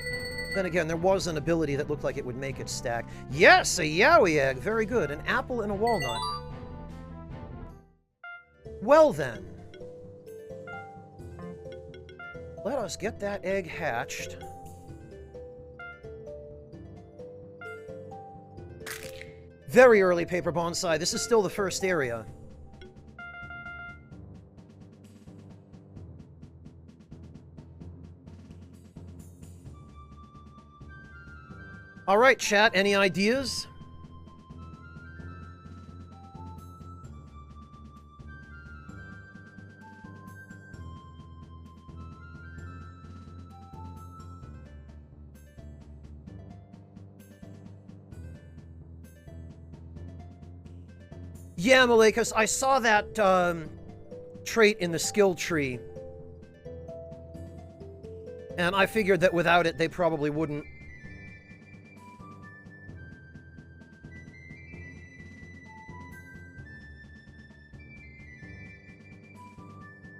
then again, there was an ability that looked like it would make it stack. Yes, a Yowie egg. Very good. An apple and a walnut. Well then. Let us get that egg hatched. Very early paper bonsai. This is still the first area. All right, chat, any ideas? Yeah, Malakas, I saw that trait in the skill tree. And I figured that without it, they probably wouldn't.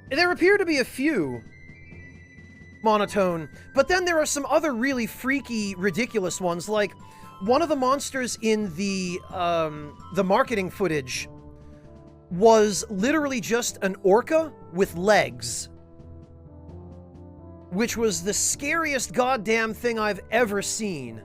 There appear to be a few monotone, but then there are some other really freaky, ridiculous ones, like one of the monsters in the marketing footage was literally just an orca with legs, which was the scariest goddamn thing I've ever seen.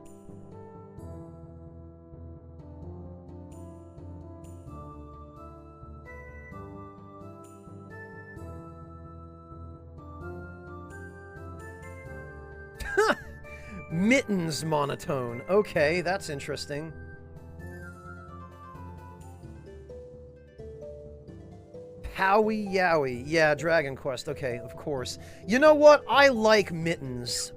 Mittens monotone. Okay, that's interesting. Howie Yowie. Yeah, Dragon Quest. Okay, of course. You know what? I like Mittens.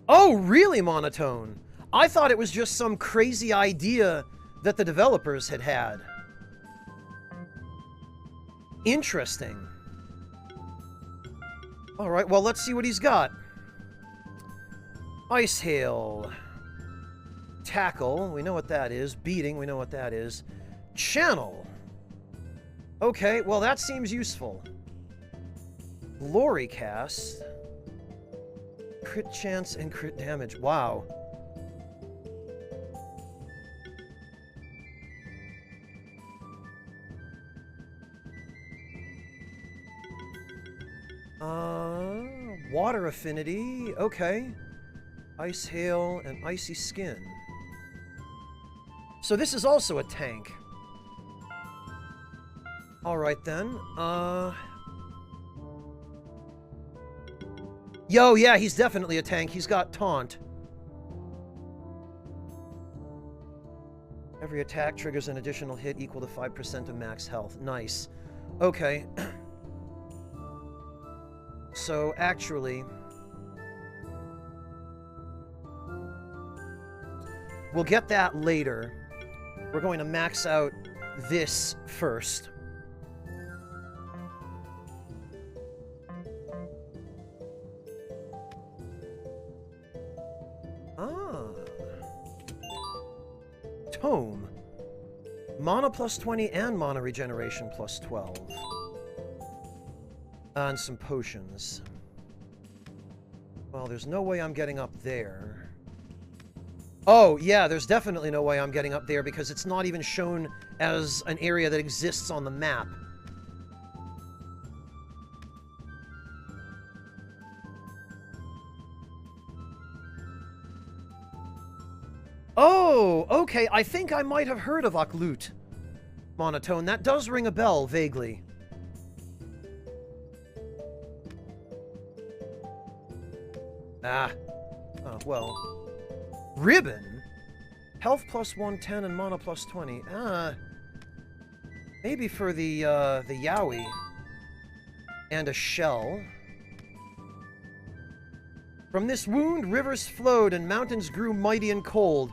Oh, really monotone? I thought it was just some crazy idea that the developers had had. Interesting. Alright, well, let's see what he's got. Ice Hail. Tackle, we know what that is. Beating, we know what that is. Channel. Okay, well, that seems useful. Glory Cast. Crit chance and crit damage. Wow. Water affinity, okay. Ice Hail and Icy Skin. So this is also a tank. Alright then, Yo, yeah, he's definitely a tank. He's got Taunt. Every attack triggers an additional hit equal to 5% of max health. Nice. Okay. So, actually, we'll get that later. We're going to max out this first. Ah. Tome. Mana plus 20 and mana regeneration plus 12. And some potions. Well, there's no way I'm getting up there. Oh, yeah, there's definitely no way I'm getting up there because it's not even shown as an area that exists on the map. Oh, okay, I think I might have heard of Aklut monotone. That does ring a bell, vaguely. Ah. Oh, well. Ribbon? Health plus 110 and mana plus 20. Ah. Maybe for the Yowie. And a shell. From this wound, rivers flowed and mountains grew mighty and cold.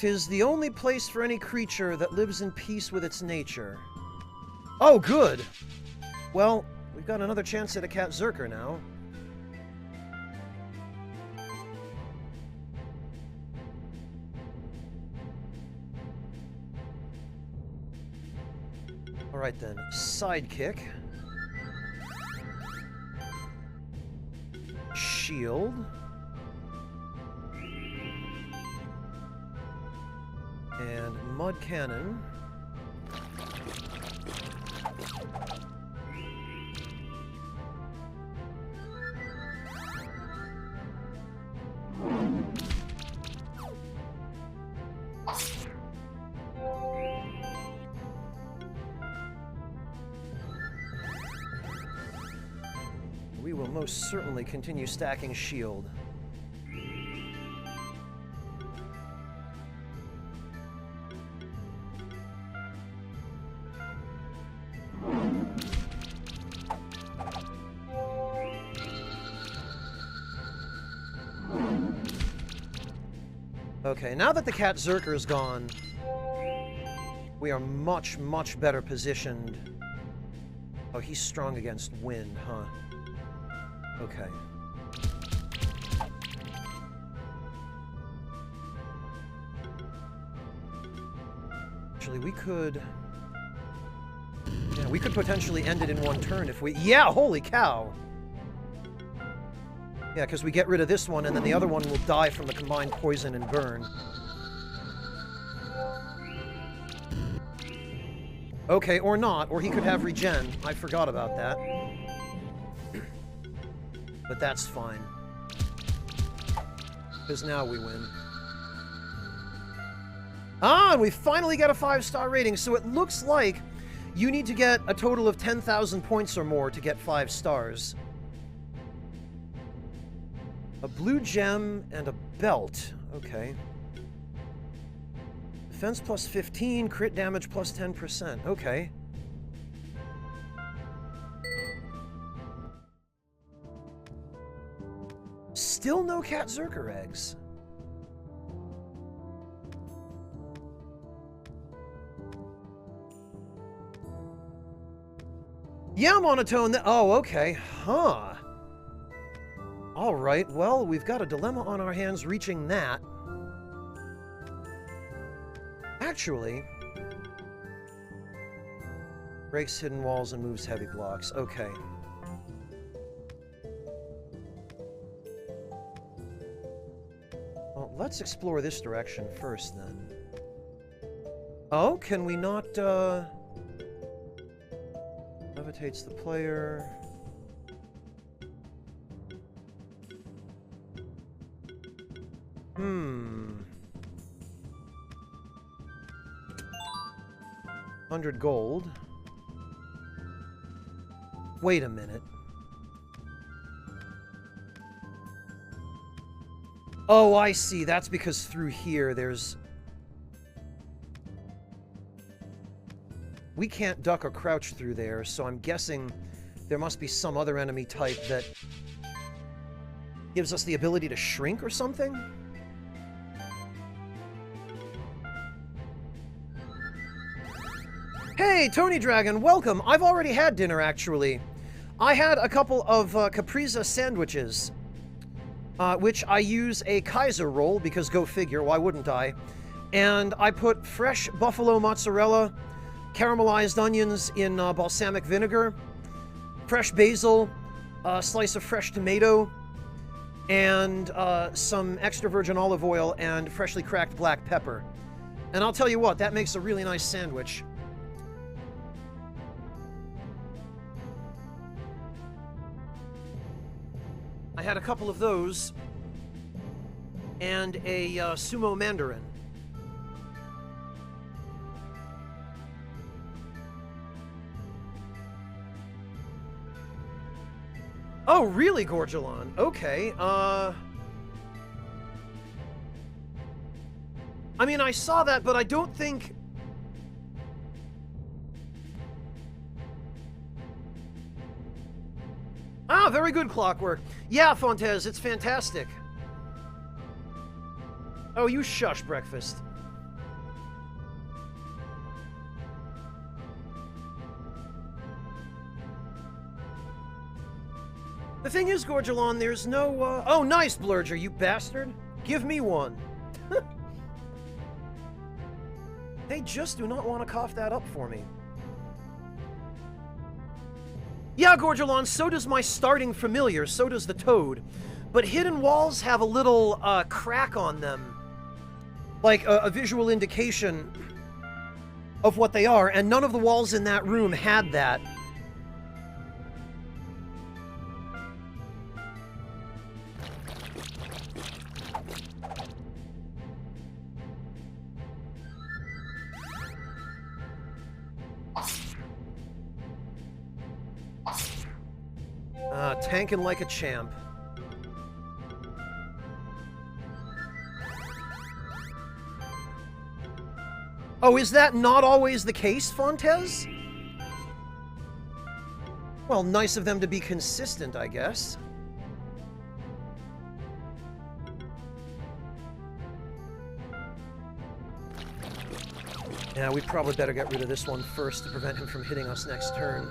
'Tis the only place for any creature that lives in peace with its nature. Oh, good! Well, we've got another chance at a Cat Zerker now. Alright then, Sidekick. Shield. And Mud Cannon. We will most certainly continue stacking shield. Okay, now that the Cat Zerker is gone, we are much, much better positioned. Oh, he's strong against wind, huh? Okay. Actually, we could... Yeah, we could potentially end it in one turn if we... Yeah, holy cow! Yeah, because we get rid of this one, and then the other one will die from the combined poison and burn. Okay, or not, or he could have regen. I forgot about that. But that's fine. Because now we win. Ah, and we finally get a 5-star rating, so it looks like you need to get a total of 10,000 points or more to get 5 stars. A blue gem and a belt. Okay. Defense plus 15, crit damage plus 10%. Okay. Still no Cat Zerker eggs. Yeah, monotone. Oh, okay. Huh. All right. Well, we've got a dilemma on our hands reaching that. Actually, breaks hidden walls and moves heavy blocks. Okay. Well, let's explore this direction first, then. Oh, can we not, levitates the player. Hmm. 100 gold. Wait a minute. Oh, I see. That's because through here there's... We can't duck or crouch through there, so I'm guessing there must be some other enemy type that gives us the ability to shrink or something? Hey, Tony Dragon, welcome! I've already had dinner, actually. I had a couple of caprese sandwiches, which I use a Kaiser roll, because go figure, why wouldn't I? And I put fresh buffalo mozzarella, caramelized onions in balsamic vinegar, fresh basil, a slice of fresh tomato, and some extra virgin olive oil and freshly cracked black pepper. And I'll tell you what, that makes a really nice sandwich. I had a couple of those, and a sumo mandarin. Oh, really, Gorgelon? Okay, I mean, I saw that, but I don't think... Ah, very good, Clockwork. Yeah, Fontez, it's fantastic. Oh, you shush, Breakfast. The thing is, Gorgelon, there's no, Oh, nice, Blurger, you bastard! Give me one! They just do not want to cough that up for me. Yeah, Gorgelon, so does my starting familiar, so does the toad. But hidden walls have a little, crack on them. Like, a visual indication of what they are, and none of the walls in that room had that. Tanking like a champ. Oh, is that not always the case, Fontes? Well, nice of them to be consistent, I guess. Yeah, we probably better get rid of this one first to prevent him from hitting us next turn.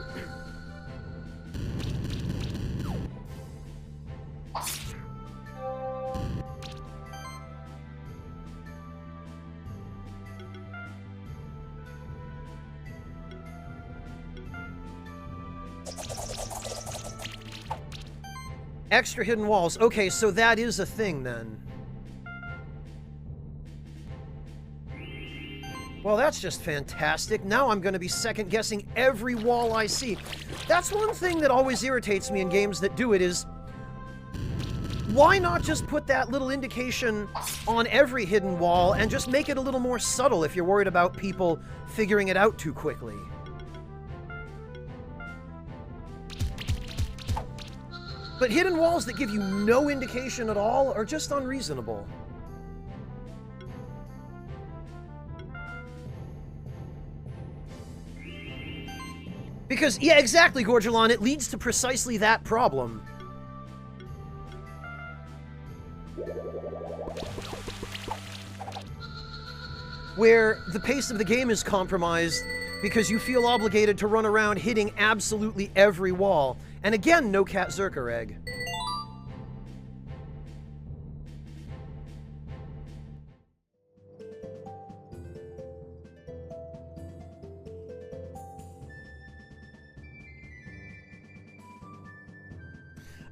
Extra hidden walls. Okay, so that is a thing, then. Well, that's just fantastic. Now I'm going to be second-guessing every wall I see. That's one thing that always irritates me in games that do it is... why not just put that little indication on every hidden wall and just make it a little more subtle if you're worried about people figuring it out too quickly? But hidden walls that give you no indication at all are just unreasonable. Because, yeah, exactly, Gorgelon, it leads to precisely that problem. Where the pace of the game is compromised because you feel obligated to run around hitting absolutely every wall. And again, no Cat Zerker egg.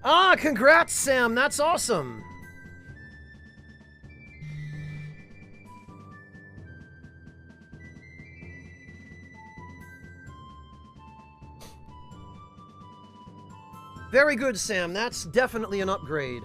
Ah, congrats, Sam! That's awesome! Very good, Sam. That's definitely an upgrade.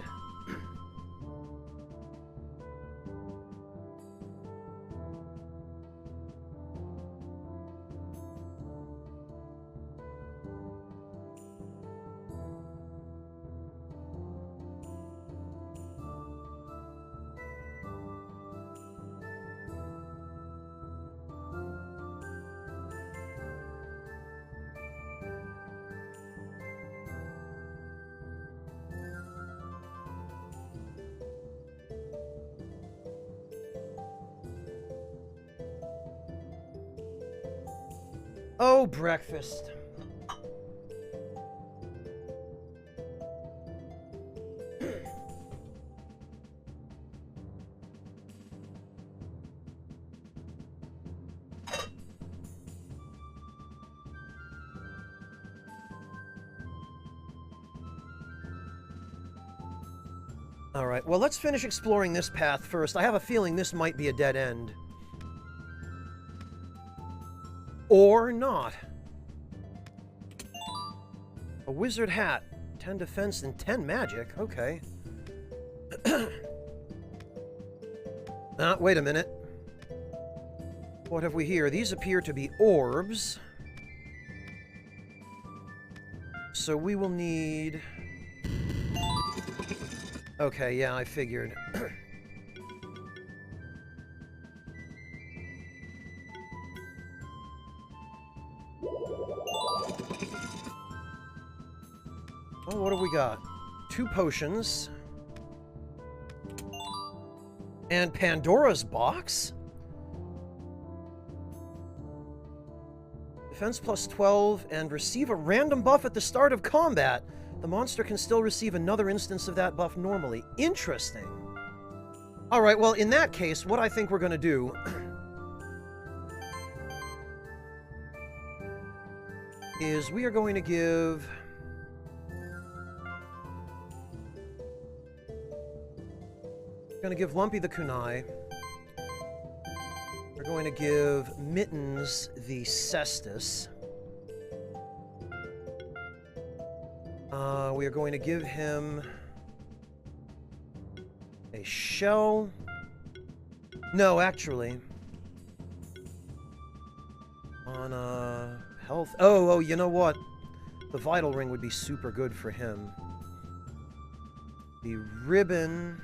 Oh, breakfast. All right, well, let's finish exploring this path first. I have a feeling this might be a dead end. Or not. A wizard hat. 10 defense and 10 magic. Okay. Wait a minute. What have we here? These appear to be orbs. So we will need... Okay, yeah, I figured. Oh, what have we got? 2 potions. And Pandora's box? Defense plus 12 and receive a random buff at the start of combat. The monster can still receive another instance of that buff normally. Interesting. Alright, well, in that case, what I think we're going to do... is we are going to give... we're going to give Lumpy the kunai. We're going to give Mittens the cestus. We are going to give him a shell. No, actually. On health. Oh, you know what? The vital ring would be super good for him. The ribbon.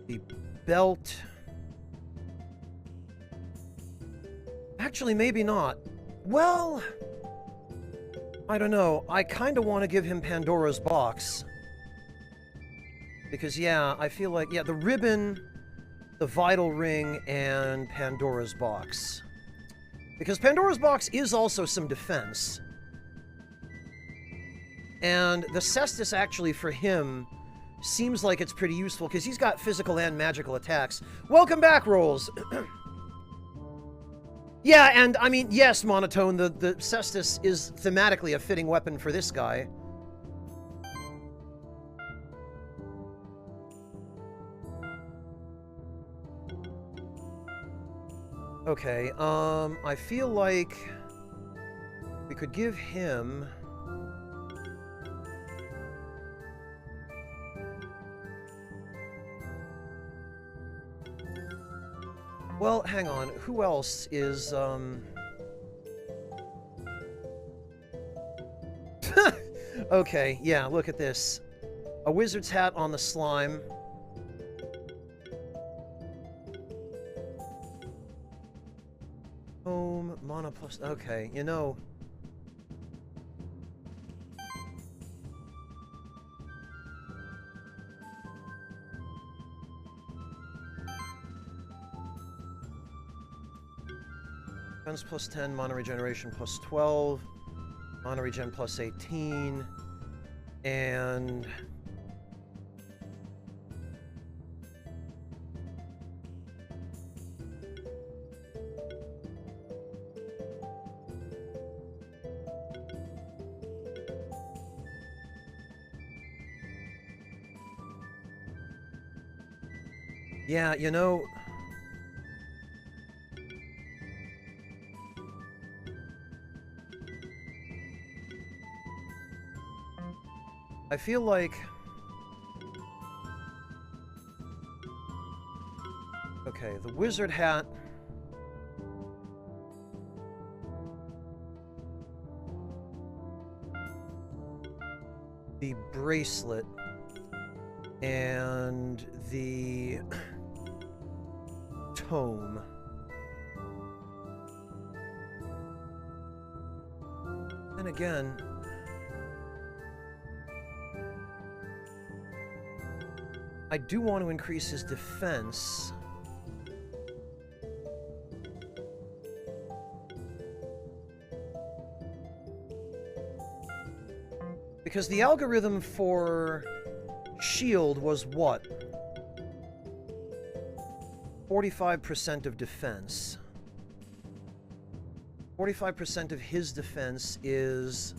The belt. Actually, maybe not. Well, I don't know. I kind of want to give him Pandora's box. Because, yeah, I feel like, yeah, the ribbon, the vital ring, and Pandora's box. Because Pandora's box is also some defense. And the cestus, actually, for him, seems like it's pretty useful, because he's got physical and magical attacks. Welcome back, Rolls! Yeah, and, I mean, yes, Monotone, the cestus is thematically a fitting weapon for this guy. Okay, I feel like we could give him... Well, hang on. Who else is, Okay, yeah, look at this. A wizard's hat on the slime. Home, mana plus... Okay, you know... Defense plus 10, mana regeneration plus 12, mana regen plus 18, and... Yeah, you know... I feel like... Okay, the wizard hat... The bracelet... And the... tome. And again... I do want to increase his defense. Because the algorithm for shield was what? 45% of defense. 45% of his defense is...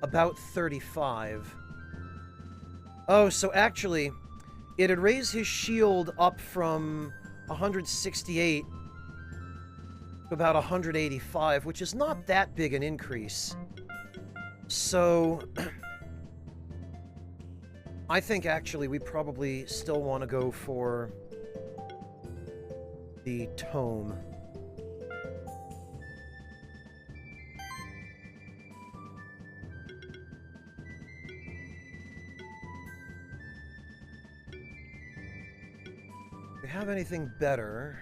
about 35. Oh, so actually, it'd raise his shield up from 168 to about 185, which is not that big an increase. So, I think actually we probably still want to go for the tome. Have anything better?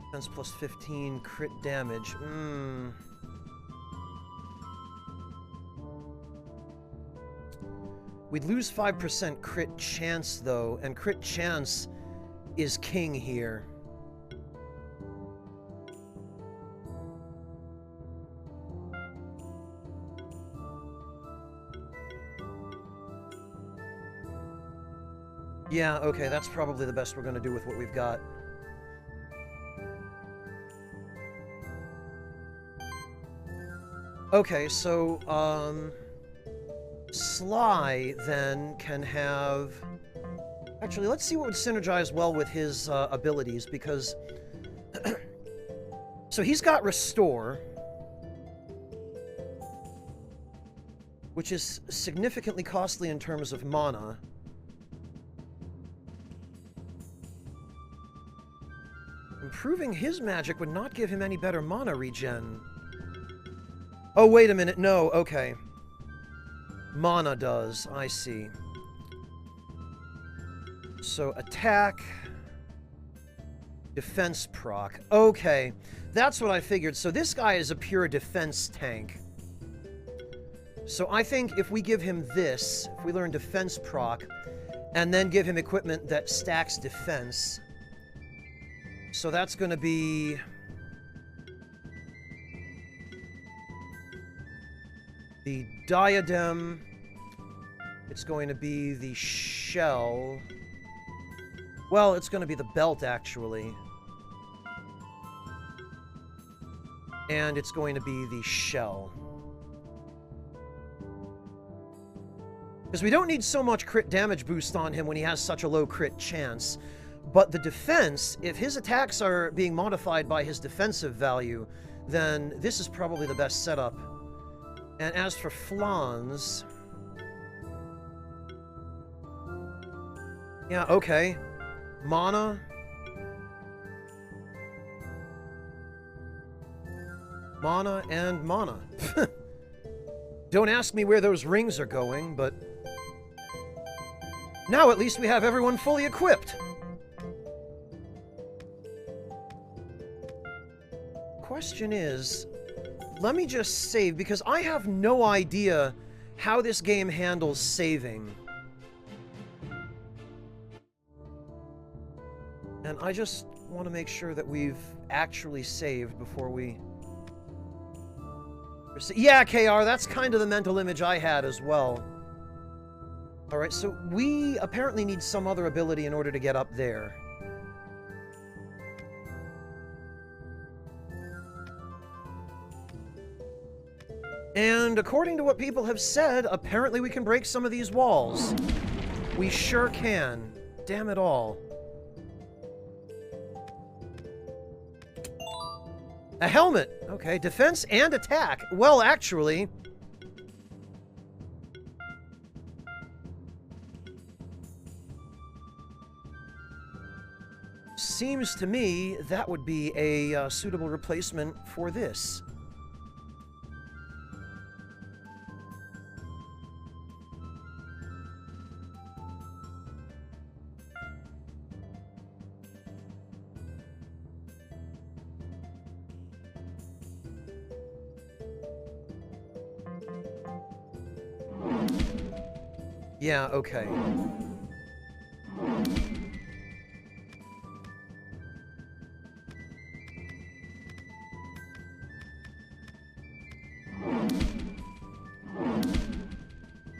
Defense plus 15, crit damage. We'd lose 5% crit chance, though, and crit chance is king here. Yeah, okay, that's probably the best we're going to do with what we've got. Okay, so, Sly, then, can have... Actually, let's see what would synergize well with his abilities, because... So he's got Restore, which is significantly costly in terms of mana. Improving his magic would not give him any better mana regen. Oh, wait a minute, no, okay. Mana does, I see. So, attack... Defense proc. Okay, that's what I figured. So this guy is a pure defense tank. So I think if we give him this, if we learn defense proc, and then give him equipment that stacks defense... So that's going to be... the diadem. It's going to be the shell. Well, it's going to be the belt, actually. And it's going to be the shell. Because we don't need so much crit damage boost on him when he has such a low crit chance. But the defense, if his attacks are being modified by his defensive value, then this is probably the best setup. And as for Flans... Yeah, okay. Mana. Mana and mana. Don't ask me where those rings are going, but... Now at least we have everyone fully equipped! Question is, let me just save, because I have no idea how this game handles saving. And I just want to make sure that we've actually saved before we... Yeah, KR, that's kind of the mental image I had as well. Alright, so we apparently need some other ability in order to get up there. And according to what people have said, apparently we can break some of these walls. We sure can. Damn it all. A helmet! Okay, defense and attack. Well, actually... Seems to me that would be a suitable replacement for this. Yeah, okay.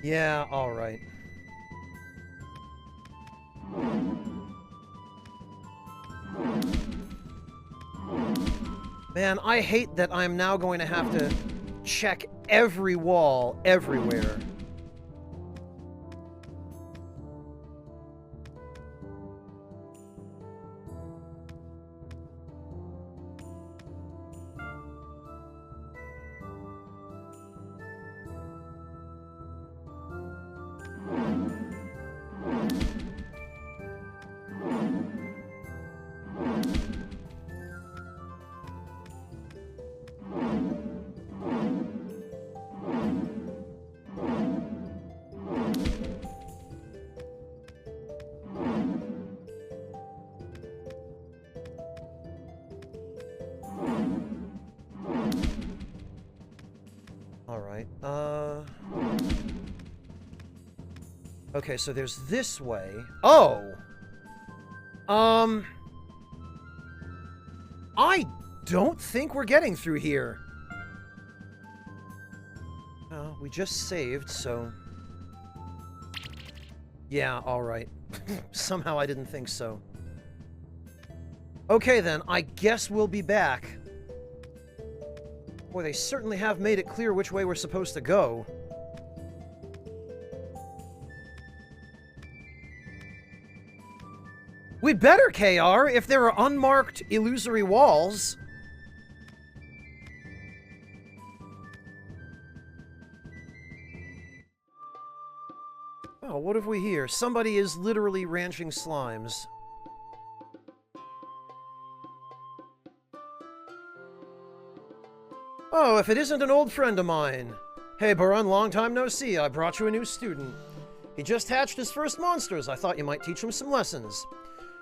Yeah, alright. Man, I hate that I'm now going to have to check every wall everywhere. Okay, so there's this way. Oh! I don't think we're getting through here. We just saved, so... Yeah, alright. Somehow I didn't think so. Okay then, I guess we'll be back. Boy, they certainly have made it clear which way we're supposed to go. We'd better, KR, if there are unmarked, illusory walls. Oh, what have we here? Somebody is literally ranching slimes. Oh, if it isn't an old friend of mine. Hey, Buran, long time no see. I brought you a new student. He just hatched his first monsters. I thought you might teach him some lessons.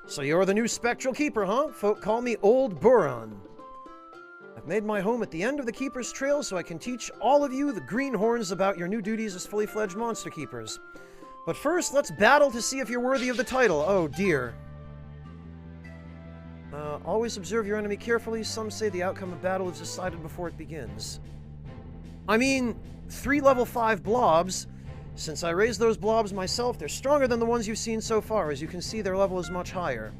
So you're the new spectral keeper, huh? Folk call me Old Buran. I've made my home at the end of the Keeper's Trail so I can teach all of you the greenhorns about your new duties as fully fledged monster keepers. But first, let's battle to see if you're worthy of the title. Oh, dear. Always observe your enemy carefully. Some say the outcome of battle is decided before it begins. I mean, 3 level 5 blobs. Since I raised those blobs myself, they're stronger than the ones you've seen so far. As you can see, their level is much higher.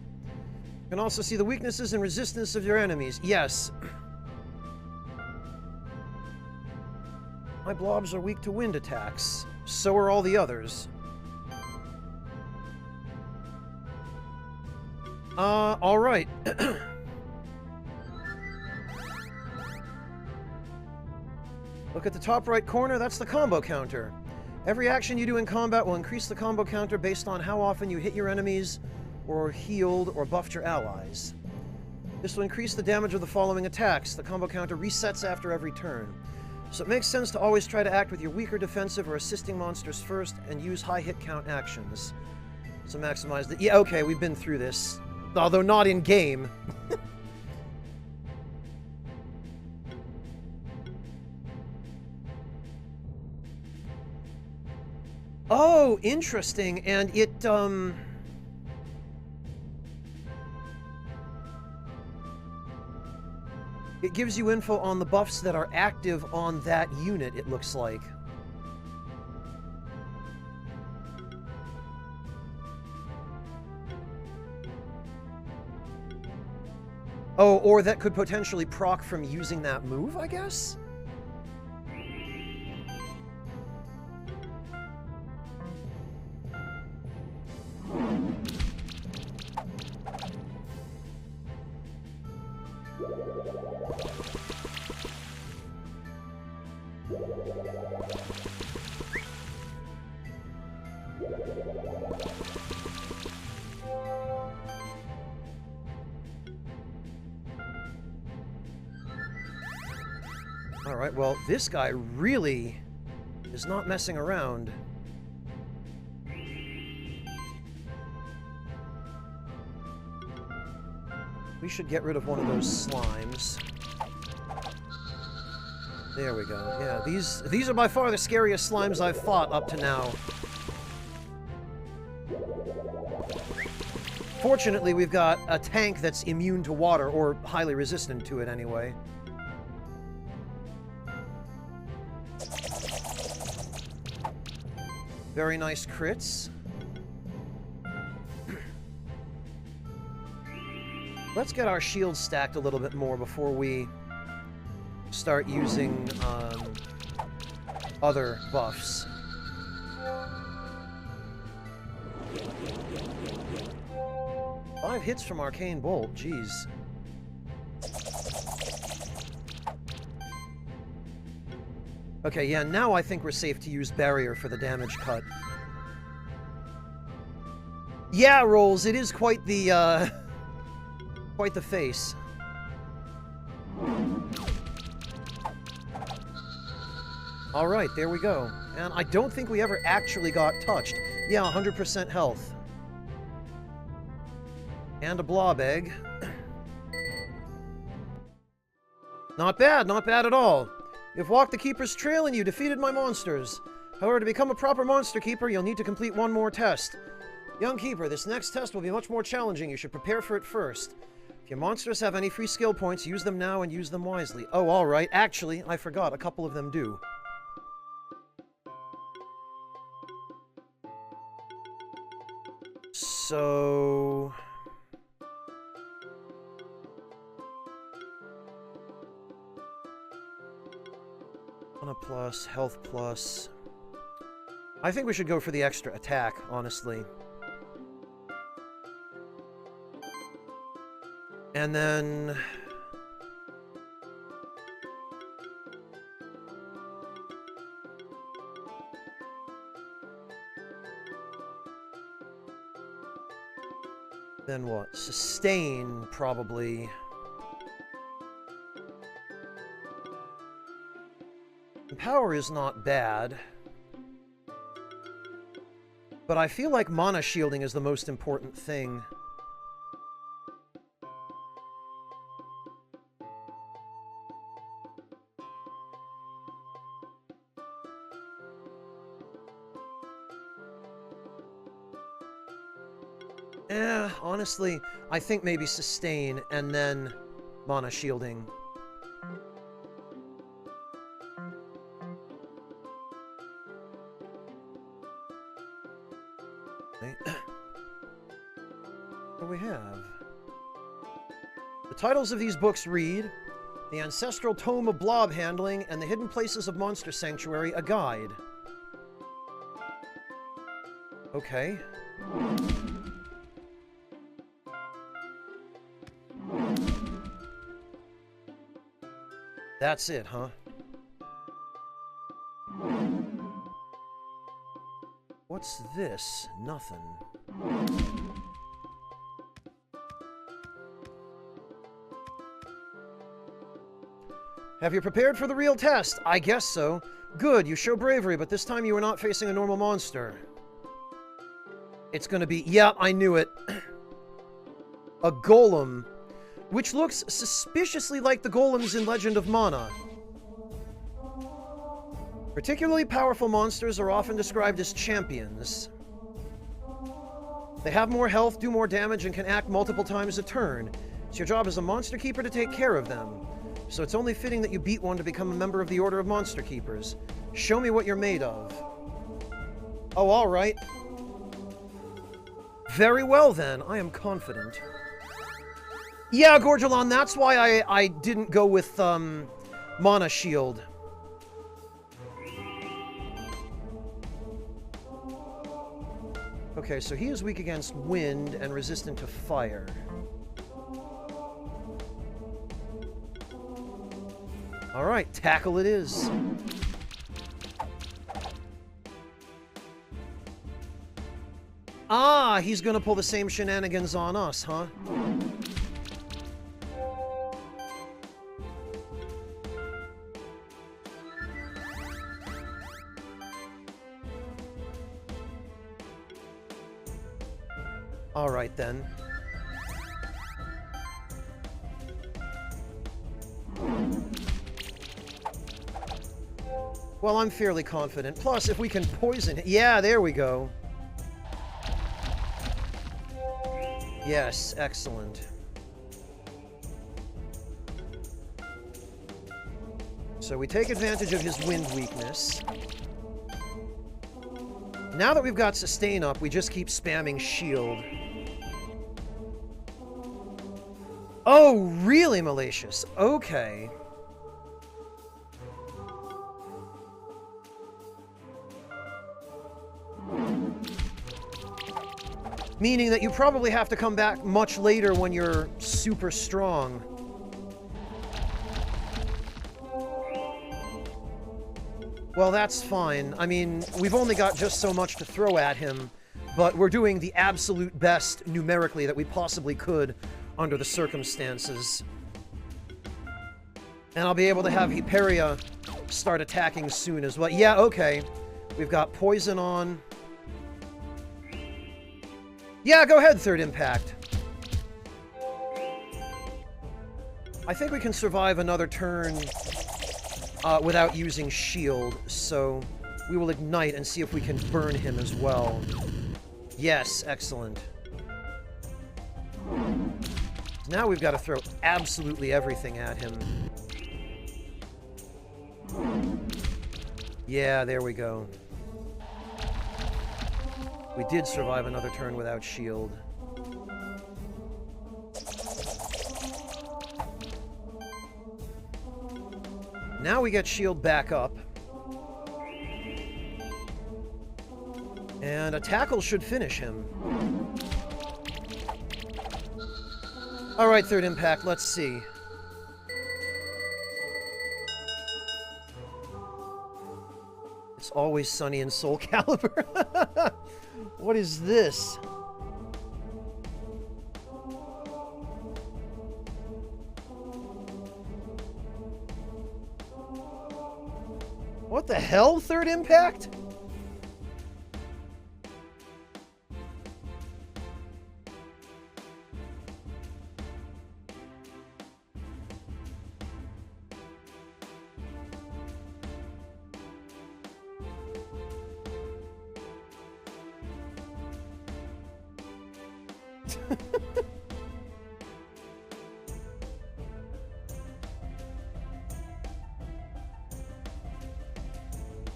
You can also see the weaknesses and resistance of your enemies. Yes. My blobs are weak to wind attacks. So are all the others. Alright. Look at the top right corner, that's the combo counter. Every action you do in combat will increase the combo counter based on how often you hit your enemies, or healed, or buffed your allies. This will increase the damage of the following attacks. The combo counter resets after every turn. So it makes sense to always try to act with your weaker defensive or assisting monsters first, and use high hit count actions. So maximize the... Yeah, okay, we've been through this. Although not in-game. Oh, interesting. And it, it gives you info on the buffs that are active on that unit, it looks like. Oh, or that could potentially proc from using that move, I guess? Alright, well, this guy really is not messing around. We should get rid of one of those slimes. There we go. Yeah, these are by far the scariest slimes I've fought up to now. Fortunately, we've got a tank that's immune to water, or highly resistant to it anyway. Very nice crits. Let's get our shields stacked a little bit more before we start using other buffs. Five hits from Arcane Bolt, jeez. Okay, yeah, now I think we're safe to use Barrier for the damage cut. Yeah, Rolls, it is quite the face. Alright, there we go. And I don't think we ever actually got touched. Yeah, 100% health. And a blob egg. Not bad at all. You've walked the Keeper's Trail and you defeated my monsters. However, to become a proper monster keeper, you'll need to complete one more test. Young keeper, this next test will be much more challenging. You should prepare for it first. If your monsters have any free skill points, use them now and use them wisely. Oh, alright. Actually, I forgot. A couple of them do. So... Mana plus, health plus... I think we should go for the extra attack, honestly. And then... Then what? Sustain, probably. Power is not bad. But I feel like mana shielding is the most important thing. Honestly, I think maybe sustain and then mana shielding. What do we have? The titles of these books read The Ancestral Tome of Blob Handling and The Hidden Places of Monster Sanctuary, a Guide. Okay. That's it, huh? What's this? Nothing. Have you prepared for the real test? I guess so. Good, you show bravery, but this time you are not facing a normal monster. It's gonna be... Yeah, I knew it. A golem. Which looks suspiciously like the golems in Legend of Mana. Particularly powerful monsters are often described as champions. They have more health, do more damage, and can act multiple times a turn. It's your job as a monster keeper to take care of them. So it's only fitting that you beat one to become a member of the Order of Monster Keepers. Show me what you're made of. Oh, alright. Very well then, I am confident. Yeah, Gorgelon, that's why I didn't go with, Mana Shield. Okay, so he is weak against wind and resistant to fire. Alright, tackle it is. Ah, he's gonna pull the same shenanigans on us, huh? Alright then. Well, I'm fairly confident. Plus, if we can poison it... Yeah, there we go. Yes, excellent. So we take advantage of his wind weakness. Now that we've got sustain up, we just keep spamming shield. Oh, really, Malicious? Okay. Meaning that you probably have to come back much later when you're super strong. Well, that's fine. I mean, we've only got just so much to throw at him, but we're doing the absolute best numerically that we possibly could under the circumstances. And I'll be able to have Hyperia start attacking soon as well. Yeah, okay. We've got poison on. Yeah, go ahead, Third Impact. I think we can survive another turn without using shield, so we will ignite and see if we can burn him as well. Yes, excellent. Now we've got to throw absolutely everything at him. Yeah, there we go. We did survive another turn without shield. Now we get shield back up. And a tackle should finish him. Alright, third impact, let's see. It's always sunny in Soul Calibur. What is this? What the hell, third impact?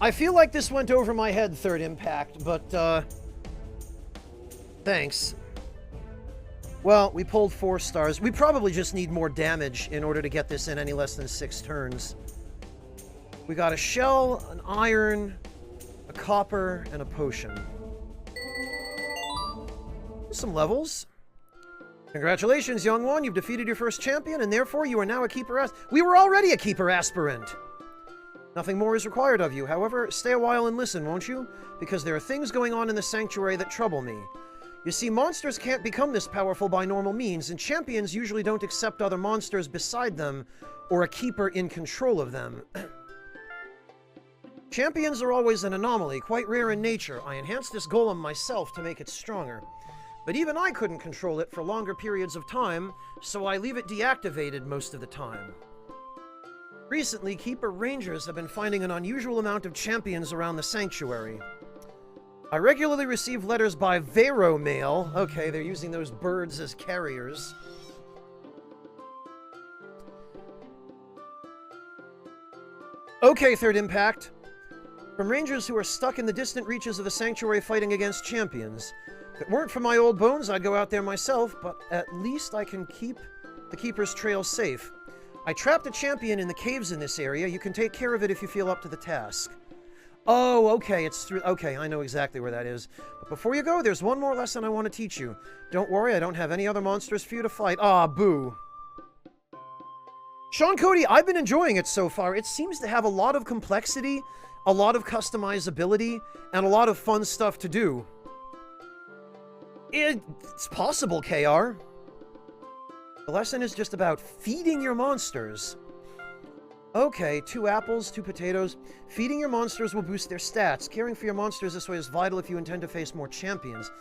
I feel like this went over my head, third impact, but, thanks. Well, we pulled 4 stars. We probably just need more damage in order to get this in any less than 6 turns. We got a shell, an iron, a copper, and a potion. Some levels. Congratulations, young one. You've defeated your first champion, and therefore you are now a keeper We were already a keeper aspirant! Nothing more is required of you. However, stay a while and listen, won't you? Because there are things going on in the sanctuary that trouble me. You see, monsters can't become this powerful by normal means, and champions usually don't accept other monsters beside them, or a keeper in control of them. Champions are always an anomaly, quite rare in nature. I enhanced this golem myself to make it stronger. But even I couldn't control it for longer periods of time, so I leave it deactivated most of the time. Recently, Keeper Rangers have been finding an unusual amount of champions around the sanctuary. I regularly receive letters by Vero Mail. Okay, they're using those birds as carriers. Okay, third impact. From rangers who are stuck in the distant reaches of the sanctuary fighting against champions. If it weren't for my old bones, I'd go out there myself, but at least I can keep the Keeper's trail safe. I trapped a champion in the caves in this area. You can take care of it if you feel up to the task. Oh, okay, it's through... Okay, I know exactly where that is. But before you go, there's one more lesson I want to teach you. Don't worry, I don't have any other monsters for you to fight. Ah, boo. Sean Cody, I've been enjoying it so far. It seems to have a lot of complexity, a lot of customizability, and a lot of fun stuff to do. It's possible, KR. The lesson is just about feeding your monsters. Okay, 2 apples, 2 potatoes. Feeding your monsters will boost their stats. Caring for your monsters this way is vital if you intend to face more champions.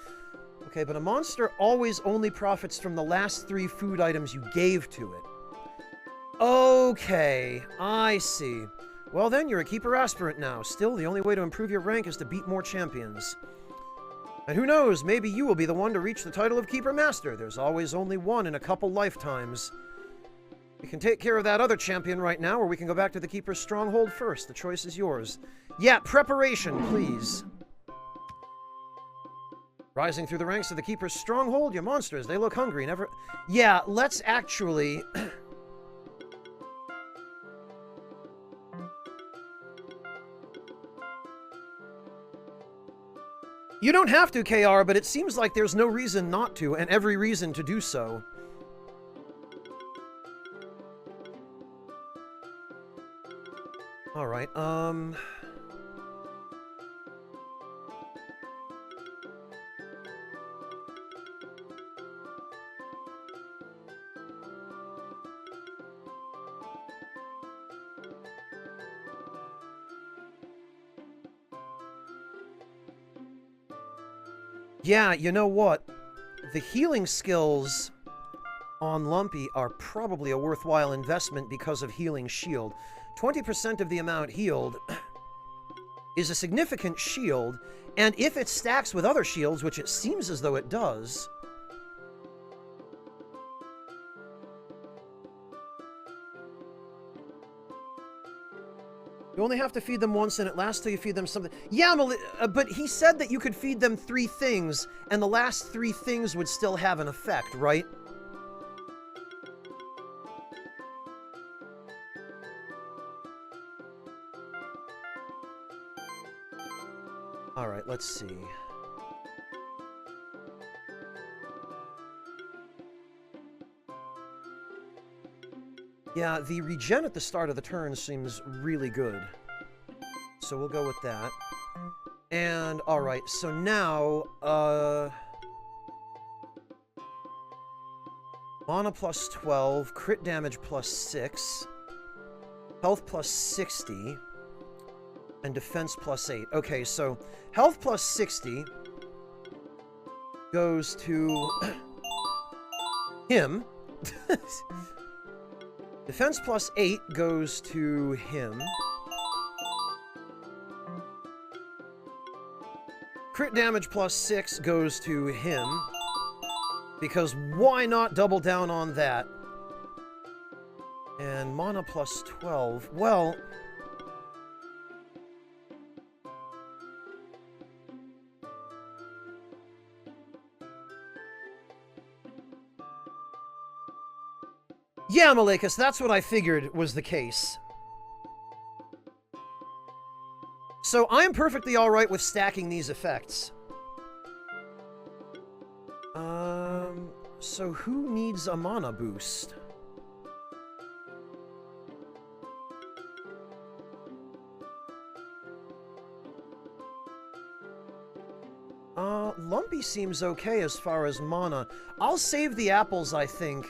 Okay, but a monster always only profits from the last 3 food items you gave to it. Okay, I see. Well then, you're a Keeper Aspirant now. Still, the only way to improve your rank is to beat more champions. And who knows, maybe you will be the one to reach the title of Keeper Master. There's always only one in a couple lifetimes. We can take care of that other champion right now, or we can go back to the Keeper's stronghold first. The choice is yours. Yeah, preparation, please. Rising through the ranks of the Keeper's stronghold, your monsters, they look hungry, never... Yeah, let's actually... You don't have to, KR, but it seems like there's no reason not to, and every reason to do so. Alright, yeah, you know what? The healing skills on Lumpy are probably a worthwhile investment because of Healing Shield. 20% of the amount healed is a significant shield, and if it stacks with other shields, which it seems as though it does... You only have to feed them once, and it lasts till you feed them something. Yeah, but he said that you could feed them 3 things, and the last 3 things would still have an effect, right? Alright, let's see. Yeah, the regen at the start of the turn seems really good. So we'll go with that. And, alright, so now, mana plus 12, crit damage plus 6, health plus 60, and defense plus 8. Okay, so health plus 60 goes to him. Defense plus 8 goes to him. Crit damage plus 6 goes to him. Because why not double down on that? And mana plus 12. Well... Yeah, Malakas, that's what I figured was the case. So I'm perfectly alright with stacking these effects. So who needs a mana boost? Lumpy seems okay as far as mana. I'll save the apples, I think,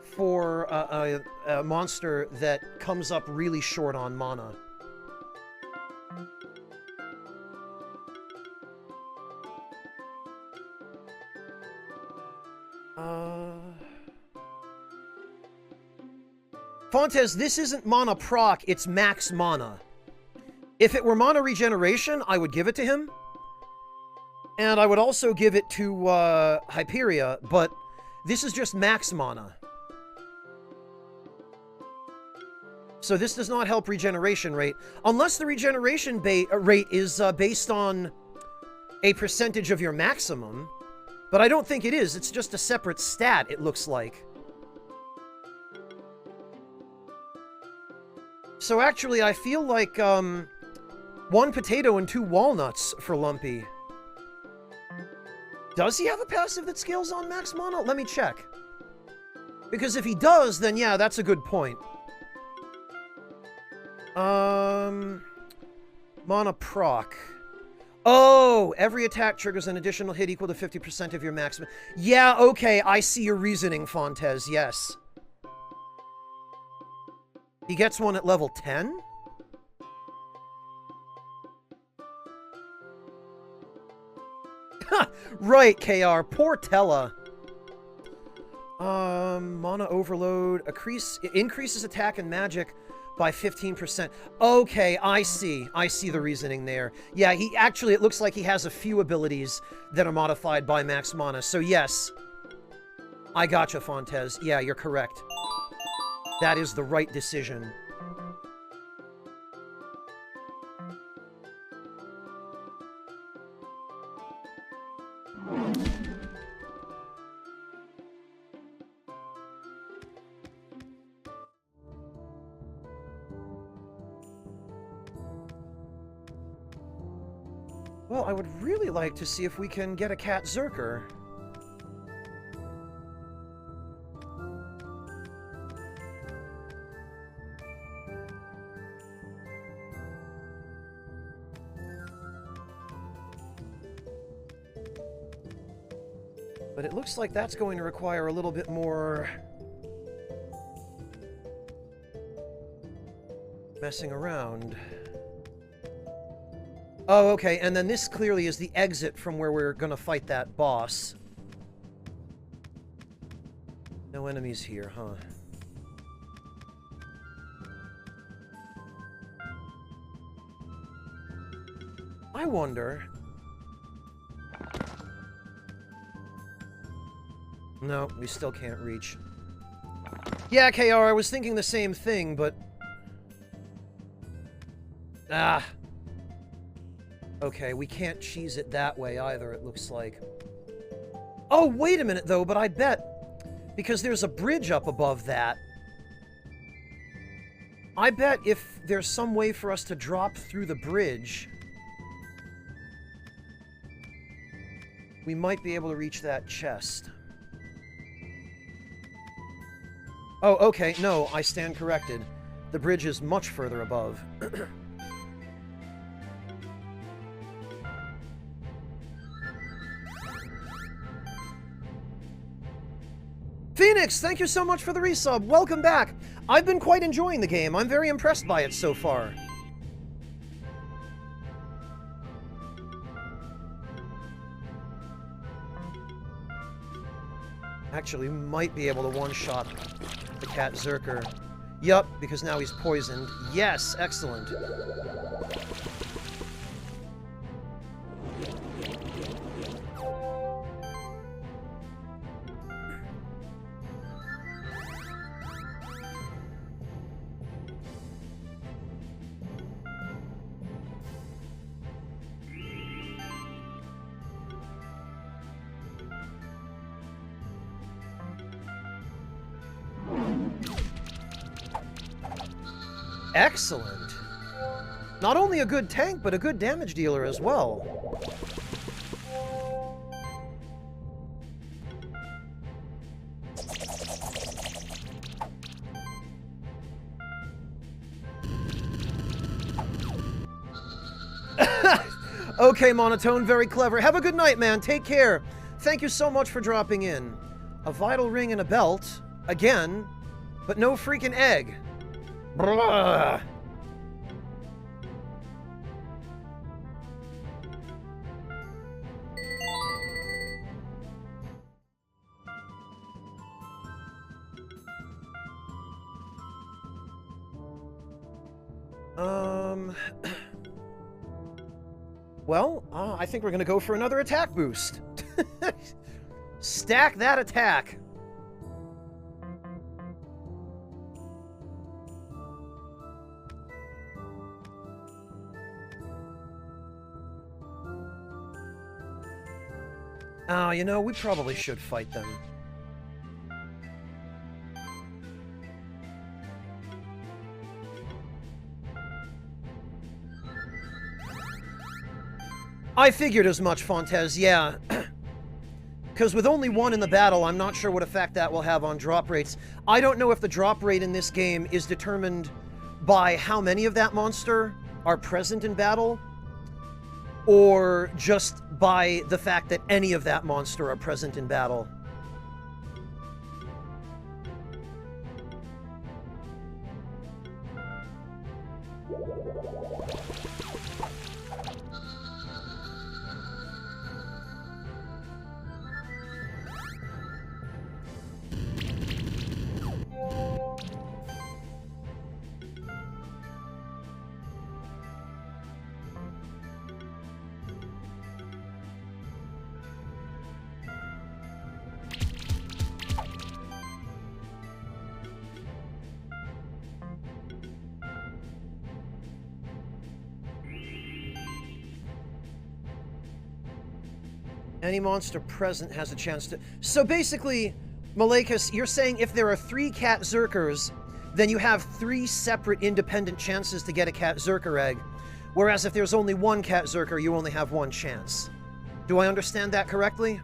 for a monster that comes up really short on mana. Fontes, this isn't mana proc, it's max mana. If it were mana regeneration, I would give it to him. And I would also give it to Hyperia, but this is just max mana. So this does not help regeneration rate, unless the regeneration rate is based on a percentage of your maximum. But I don't think it is. It's just a separate stat, it looks like. So actually, I feel like 1 potato and 2 walnuts for Lumpy. Does he have a passive that scales on max mana? Let me check. Because if he does, then yeah, that's a good point. Mana proc. Oh, every attack triggers an additional hit equal to 50% of your maximum. Yeah, okay, I see your reasoning, Fontes, yes. He gets one at level 10? Right, KR, poor Tella. Mana overload. Increases attack and magic by 15%. Okay, I see. I see the reasoning there. Yeah, he actually, it looks like he has a few abilities that are modified by max mana. So yes, I gotcha, Fontes. Yeah, you're correct. That is the right decision. Well, I would really like to see if we can get a cat Zerker. But it looks like that's going to require a little bit more messing around. Oh, okay, and then this clearly is the exit from where we're gonna fight that boss. No enemies here, huh? I wonder... No, we still can't reach. Yeah, KR, I was thinking the same thing, but... Ah. Okay, we can't cheese it that way either, it looks like. Oh, wait a minute, though, but I bet... Because there's a bridge up above that. I bet if there's some way for us to drop through the bridge... we might be able to reach that chest. Oh, okay, no, I stand corrected. The bridge is much further above. Phoenix, thank you so much for the resub. Welcome back. I've been quite enjoying the game. I'm very impressed by it so far. Actually, we might be able to one-shot the cat Zerker. Yup, because now he's poisoned. Yes, excellent. Excellent. Not only a good tank, but a good damage dealer as well. Okay, Monotone, very clever. Have a good night, man. Take care. Thank you so much for dropping in. A vital ring and a belt. Again. But no freaking egg. Blah. Well, I think we're gonna go for another attack boost. Stack that attack. Oh, you know, we probably should fight them. I figured as much, Fontes, yeah. Because with only one in the battle, I'm not sure what effect that will have on drop rates. I don't know if the drop rate in this game is determined by how many of that monster are present in battle, or just by the fact that any of that monster are present in battle. Any monster present has a chance to... So basically, Malakus, you're saying if there are 3 cat Zerkers, then you have 3 separate independent chances to get a cat Zerker egg. Whereas if there's only 1 cat Zerker, you only have 1 chance. Do I understand that correctly?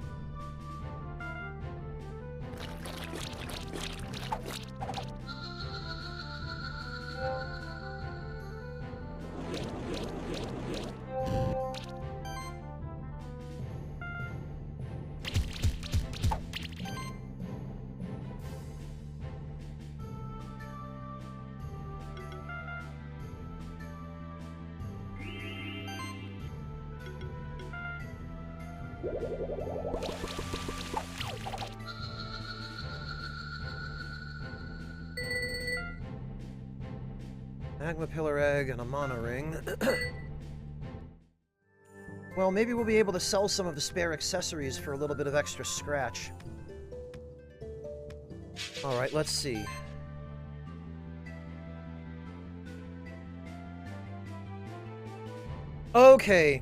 Magma Pillar Egg and a Mana Ring. Well, maybe we'll be able to sell some of the spare accessories for a little bit of extra scratch. Alright, let's see. Okay.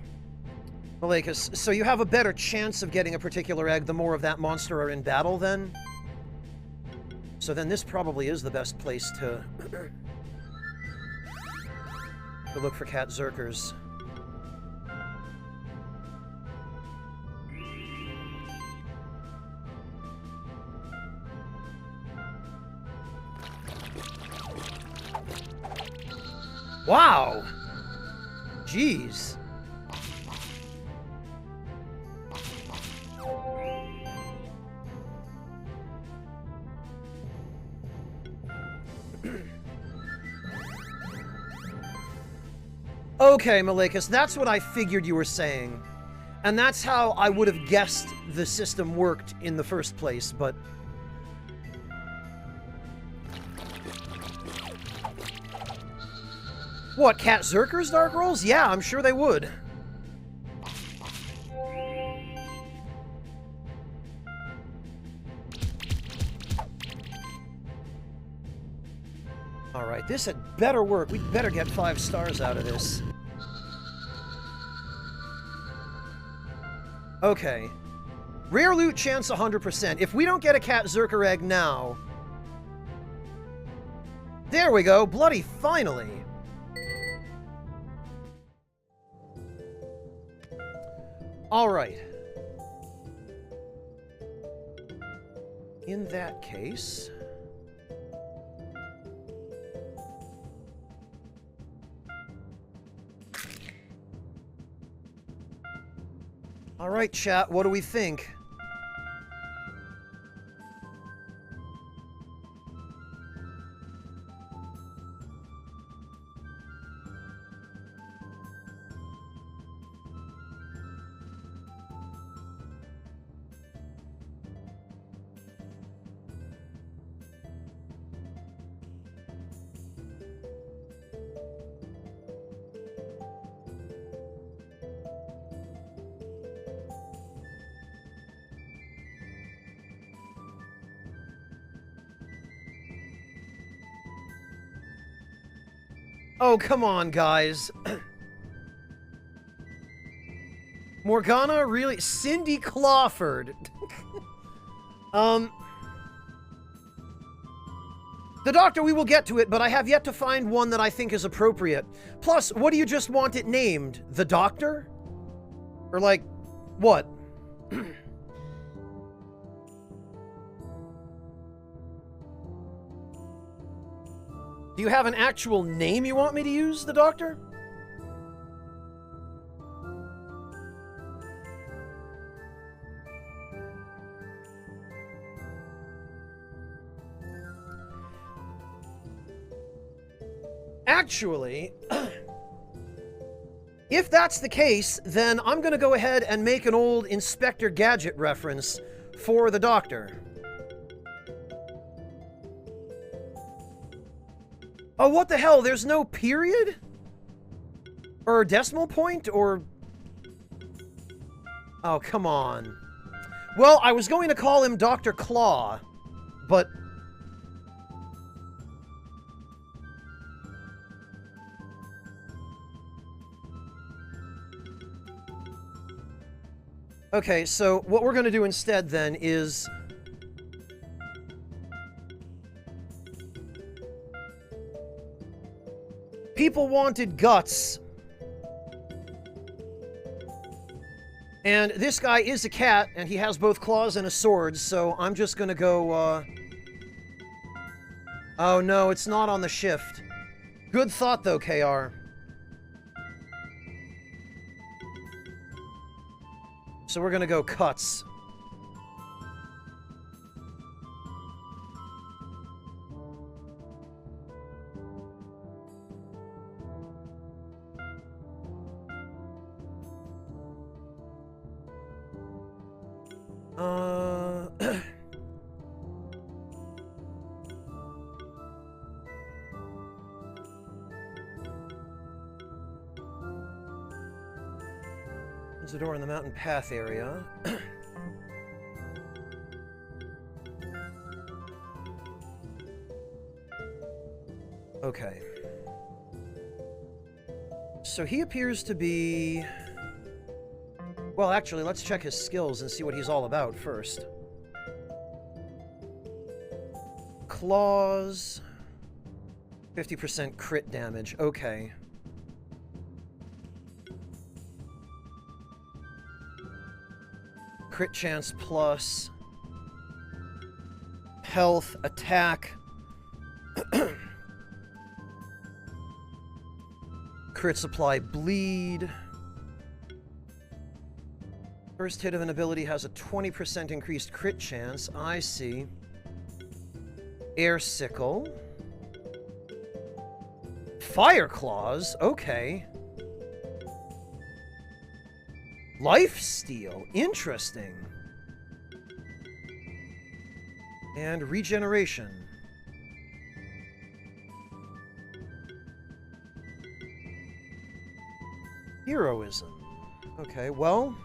Malakas, so you have a better chance of getting a particular egg the more of that monster are in battle, then? So then this probably is the best place to look for cat zerkers. Wow! Jeez. Okay, Malakas, that's what I figured you were saying. And that's how I would have guessed the system worked in the first place, but... What, cat zerkers, Dark Rolls? Yeah, I'm sure they would. Alright, this had better work. We'd better get 5 stars out of this. Okay. Rare loot chance 100%. If we don't get a cat zerker egg now... There we go, bloody finally! Alright. In that case... Alright, chat, what do we think? Oh, come on, guys. Morgana? Really? Cindy Clawford. The Doctor, we will get to it, but I have yet to find one that I think is appropriate. Plus, what do you just want it named? The Doctor? Or, like, what? Do you have an actual name you want me to use, the Doctor? Actually, if that's the case, then I'm gonna go ahead and make an old Inspector Gadget reference for the Doctor. Oh, what the hell? There's no period? Or decimal point? Or... Oh, come on. Well, I was going to call him Dr. Claw, but... Okay, so what we're going to do instead, then, is... People wanted guts. And this guy is a cat, and he has both claws and a sword, so I'm just gonna go, Oh, no, it's not on the shift. Good thought, though, KR. So we're gonna go cuts. There's a door in the mountain path area. Okay. So he appears to be... Well, actually, let's check his skills and see what he's all about first. Claws... 50% crit damage. Okay. Crit chance plus... Health, attack... Crit supply, bleed. First hit of an ability has a 20% increased crit chance. I see. Air sickle. Fire claws. Okay. Life steal. Interesting. And regeneration. Heroism. Okay, well,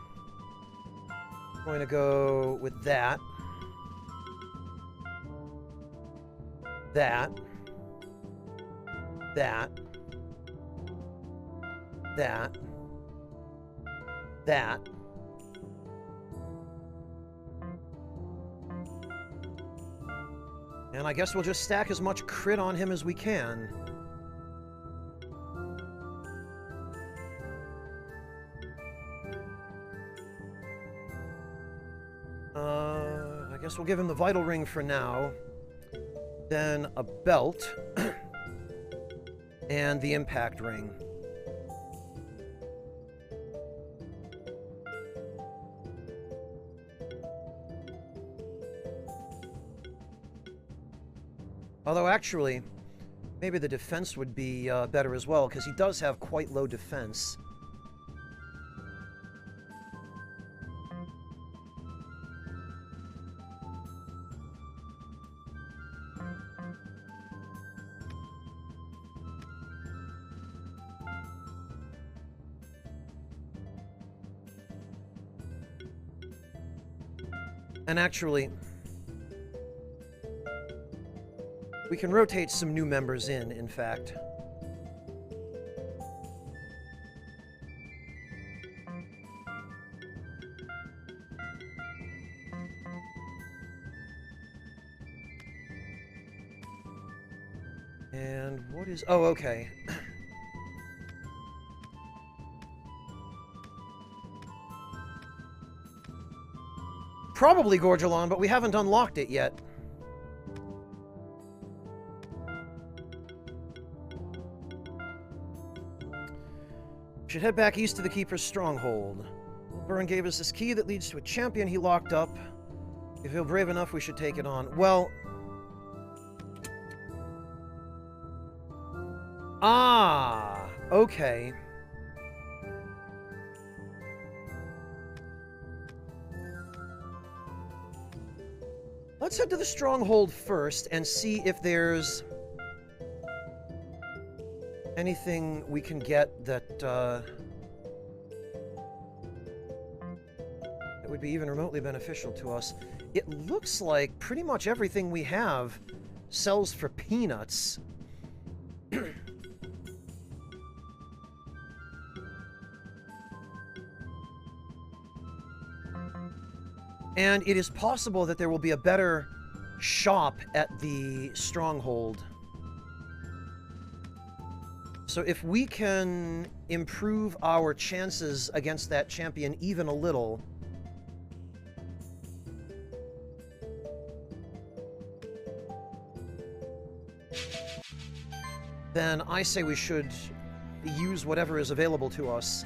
I'm going to go with that. That. That. That. That. And I guess we'll just stack as much crit on him as we can. I guess we'll give him the Vital Ring for now. Then a belt. And the Impact Ring. Although, actually, maybe the defense would be better as well, because he does have quite low defense. And actually, we can rotate some new members in fact. And what is... Oh, okay. Probably Gorgelon, but we haven't unlocked it yet. Should head back east to the Keeper's stronghold. Burn gave us this key that leads to a champion he locked up. If you're brave enough, we should take it on. Well... Ah, okay. Let's head to the stronghold first and see if there's anything we can get that that would be even remotely beneficial to us. It looks like pretty much everything we have sells for peanuts. And it is possible that there will be a better shop at the stronghold. So if we can improve our chances against that champion even a little, then I say we should use whatever is available to us.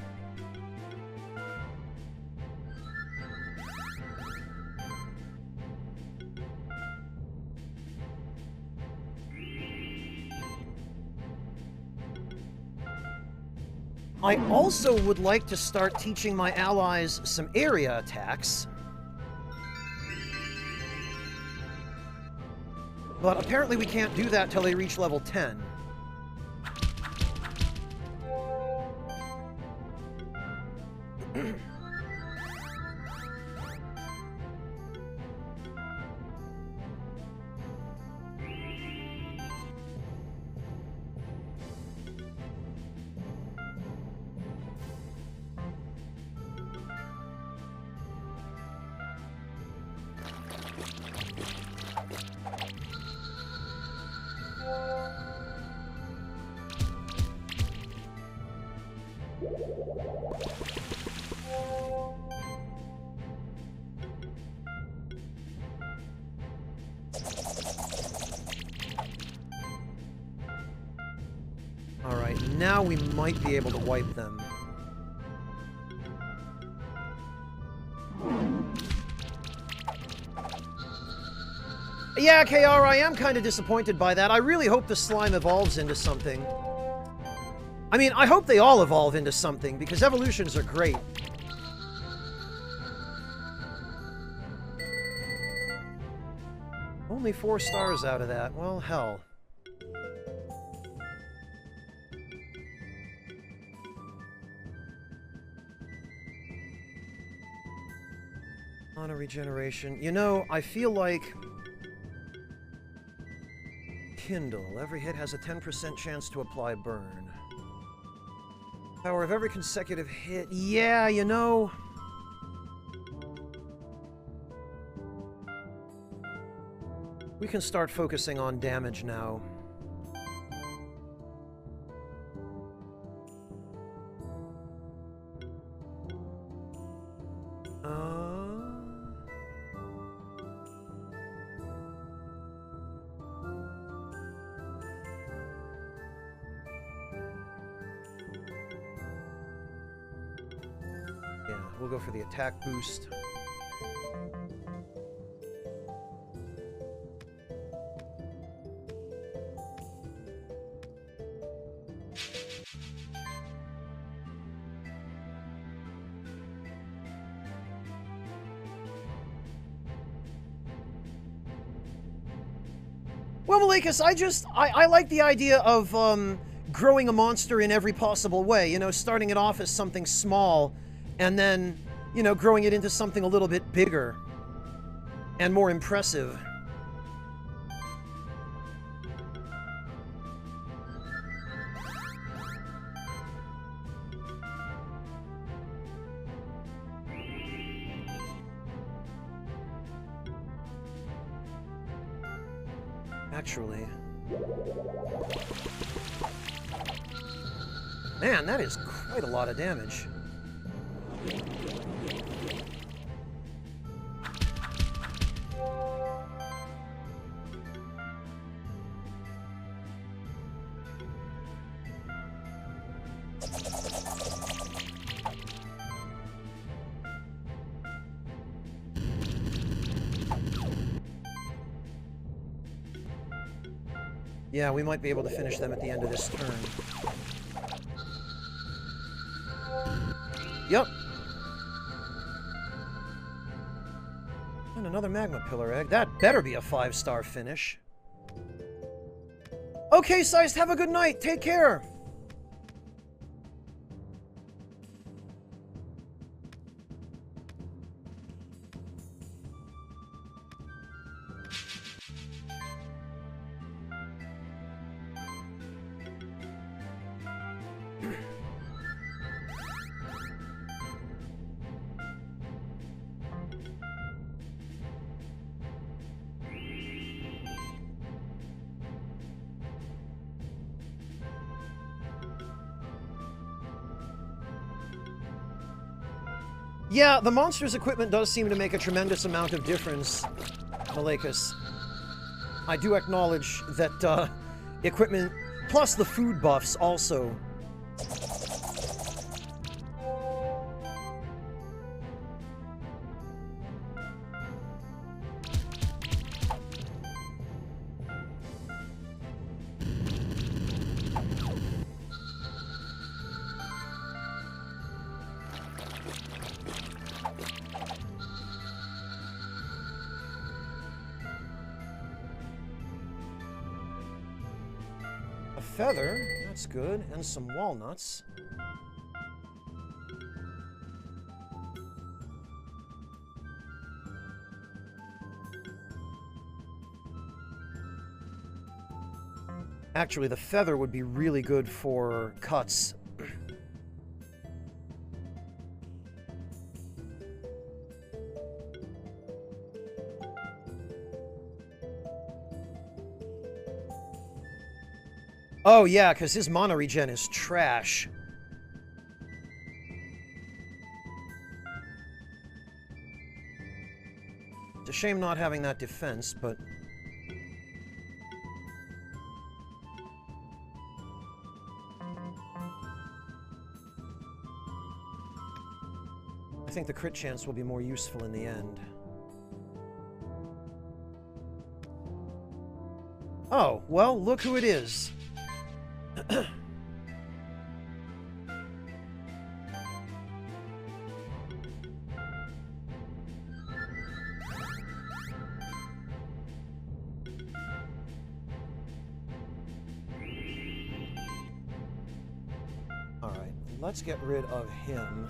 I also would like to start teaching my allies some area attacks. But apparently we can't do that till they reach level 10. Alright, now we might be able to wipe them. Yeah, KR, I am kind of disappointed by that. I really hope the slime evolves into something. I mean, I hope they all evolve into something, because evolutions are great. Only 4 stars out of that. Well, hell. Mana regeneration. You know, I feel like... Kindle. Every hit has a 10% chance to apply burn. Power of every consecutive hit. Yeah, you know... We can start focusing on damage now. Yeah, we'll go for the attack boost. Well, Malekis, I like the idea of growing a monster in every possible way. You know, starting it off as something small, and then, you know, growing it into something a little bit bigger and more impressive. Actually. Man, that is quite a lot of damage. Yeah, we might be able to finish them at the end of this turn. Yep. And another magma pillar egg. That better be a 5-star finish. Okay, Sized, have a good night. Take care. Yeah, the monster's equipment does seem to make a tremendous amount of difference, Malekis. I do acknowledge that, equipment, plus the food buffs also. Feather, that's good, and some walnuts. Actually, the feather would be really good for cuts. Oh, yeah, because his mana regen is trash. It's a shame not having that defense, but... I think the crit chance will be more useful in the end. Oh, well, look who it is. Alright, let's get rid of him.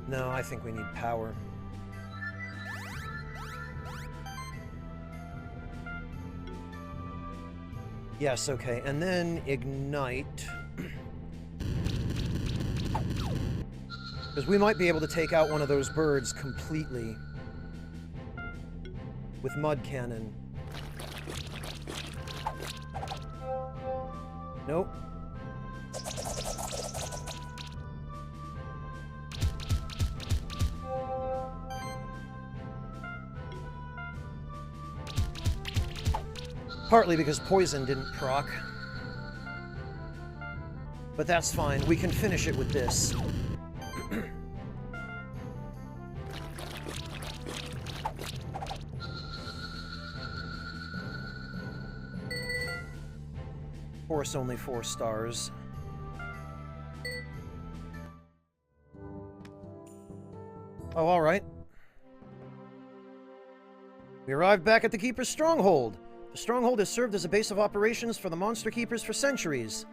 No, I think we need power. Yes, okay, and then ignite. Because we might be able to take out one of those birds completely with mud cannon. Nope. Partly because poison didn't proc. But that's fine. We can finish it with this. Force only 4 stars. Oh, alright. We arrived back at the Keeper's Stronghold. The stronghold has served as a base of operations for the Monster Keepers for centuries.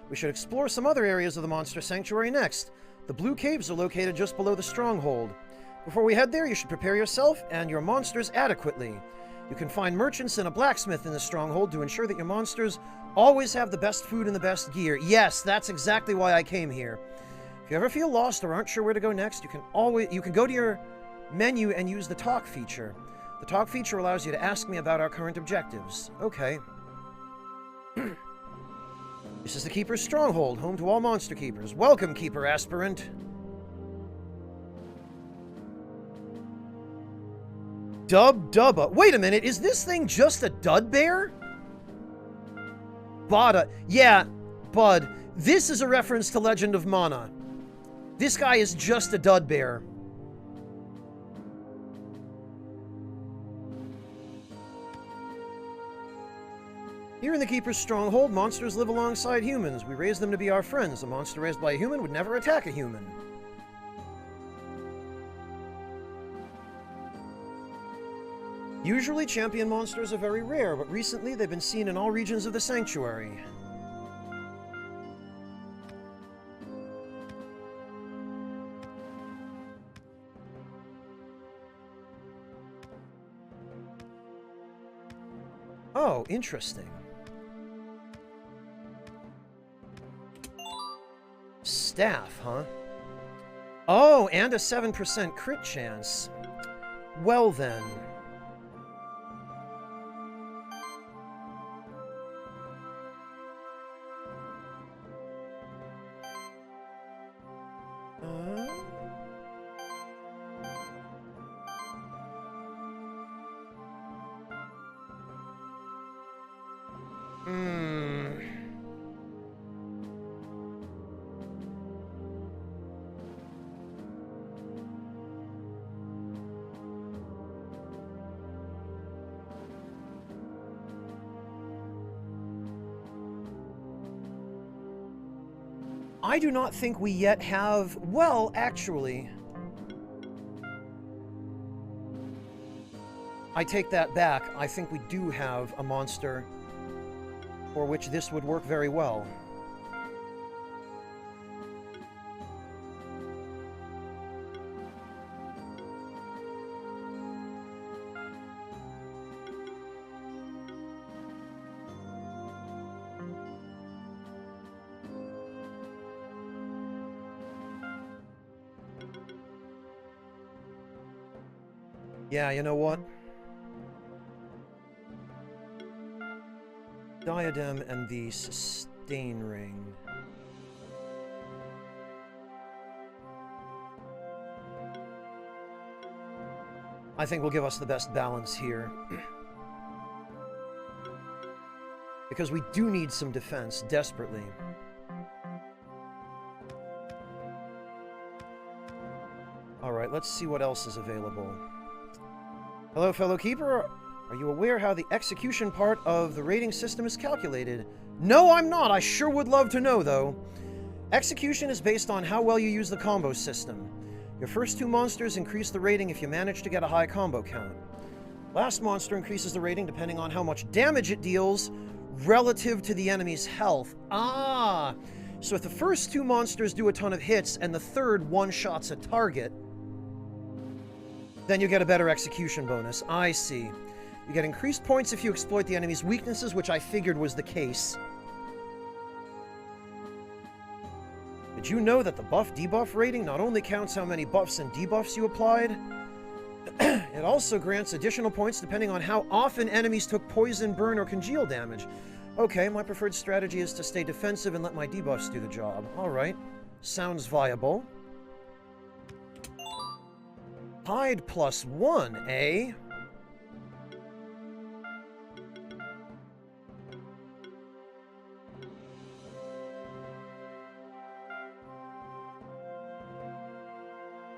We should explore some other areas of the Monster Sanctuary next. The Blue Caves are located just below the stronghold. Before we head there, you should prepare yourself and your monsters adequately. You can find merchants and a blacksmith in the stronghold to ensure that your monsters always have the best food and the best gear. Yes, that's exactly why I came here. If you ever feel lost or aren't sure where to go next, you can go to your menu and use the talk feature. The talk feature allows you to ask me about our current objectives. Okay. This is the Keeper's Stronghold, home to all Monster Keepers. Welcome, Keeper Aspirant. Dubba. Wait a minute, is this thing just a dud bear? Bada. Yeah, Bud. This is a reference to Legend of Mana. This guy is just a dud bear. Here in the Keeper's Stronghold, monsters live alongside humans. We raise them to be our friends. A monster raised by a human would never attack a human. Usually, champion monsters are very rare, but recently they've been seen in all regions of the Sanctuary. Oh, interesting. Staff, huh? Oh, and a 7% crit chance. Well then. I do not think we yet have... Well, actually... I take that back. I think we do have a monster for which this would work very well. Yeah, you know what? Diadem and the sustain ring. I think will give us the best balance here. Because we do need some defense, desperately. Alright, let's see what else is available. Hello, fellow keeper. Are you aware how the execution part of the rating system is calculated? No, I'm not. I sure would love to know, though. Execution is based on how well you use the combo system. Your first 2 monsters increase the rating if you manage to get a high combo count. Last monster increases the rating depending on how much damage it deals relative to the enemy's health. Ah! So if the first 2 monsters do a ton of hits and the third one-shots a target, then you get a better execution bonus. I see. You get increased points if you exploit the enemy's weaknesses, which I figured was the case. Did you know that the buff-debuff rating not only counts how many buffs and debuffs you applied, it also grants additional points depending on how often enemies took poison, burn, or congeal damage. Okay, my preferred strategy is to stay defensive and let my debuffs do the job. Alright. Sounds viable. Hide +1, eh?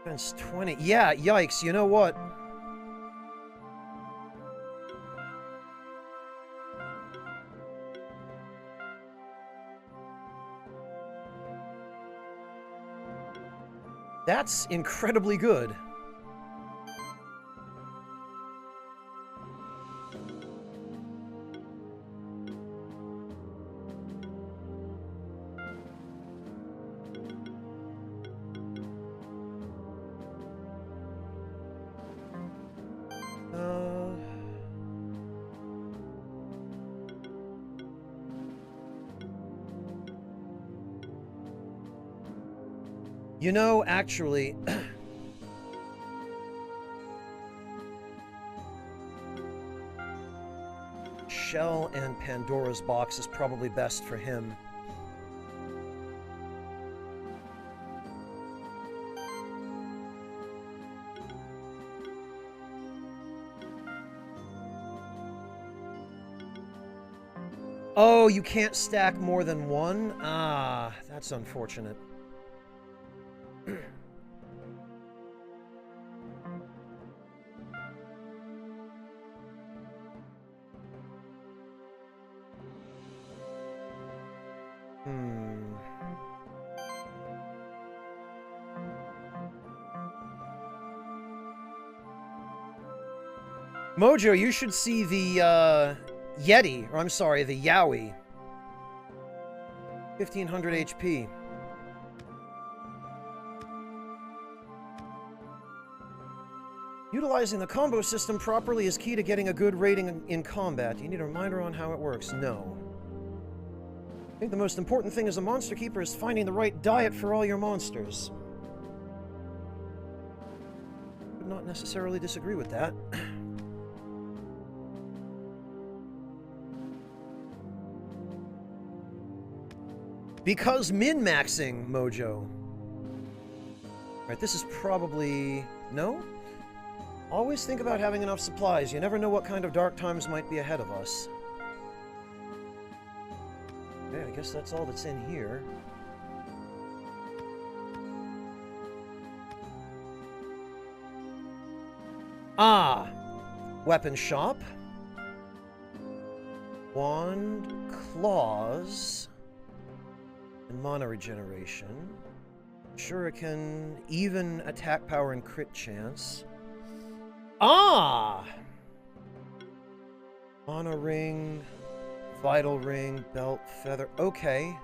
Defense 20. Yeah, yikes, you know what? That's incredibly good. You know, actually... Shell and Pandora's box is probably best for him. Oh, you can't stack more than one? Ah, that's unfortunate. Mojo, you should see the, Yeti, or I'm sorry, the Yowie. 1500 HP. Utilizing the combo system properly is key to getting a good rating in combat. Do you need a reminder on how it works? No. I think the most important thing as a monster keeper is finding the right diet for all your monsters. Would not necessarily disagree with that. Because min-maxing, Mojo. Right, this is probably... No? Always think about having enough supplies. You never know what kind of dark times might be ahead of us. Okay, I guess that's all that's in here. Ah! Weapon shop. Wand, claws... and mana regeneration. Shuriken, even attack power and crit chance. Ah! Mana ring, vital ring, belt, feather. Okay.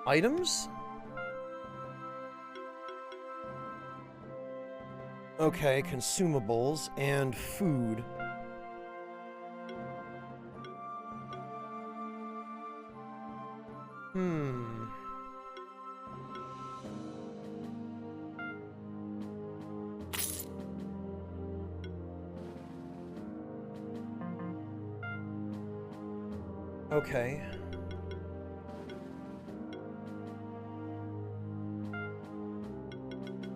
Items? Okay, consumables and food. Okay.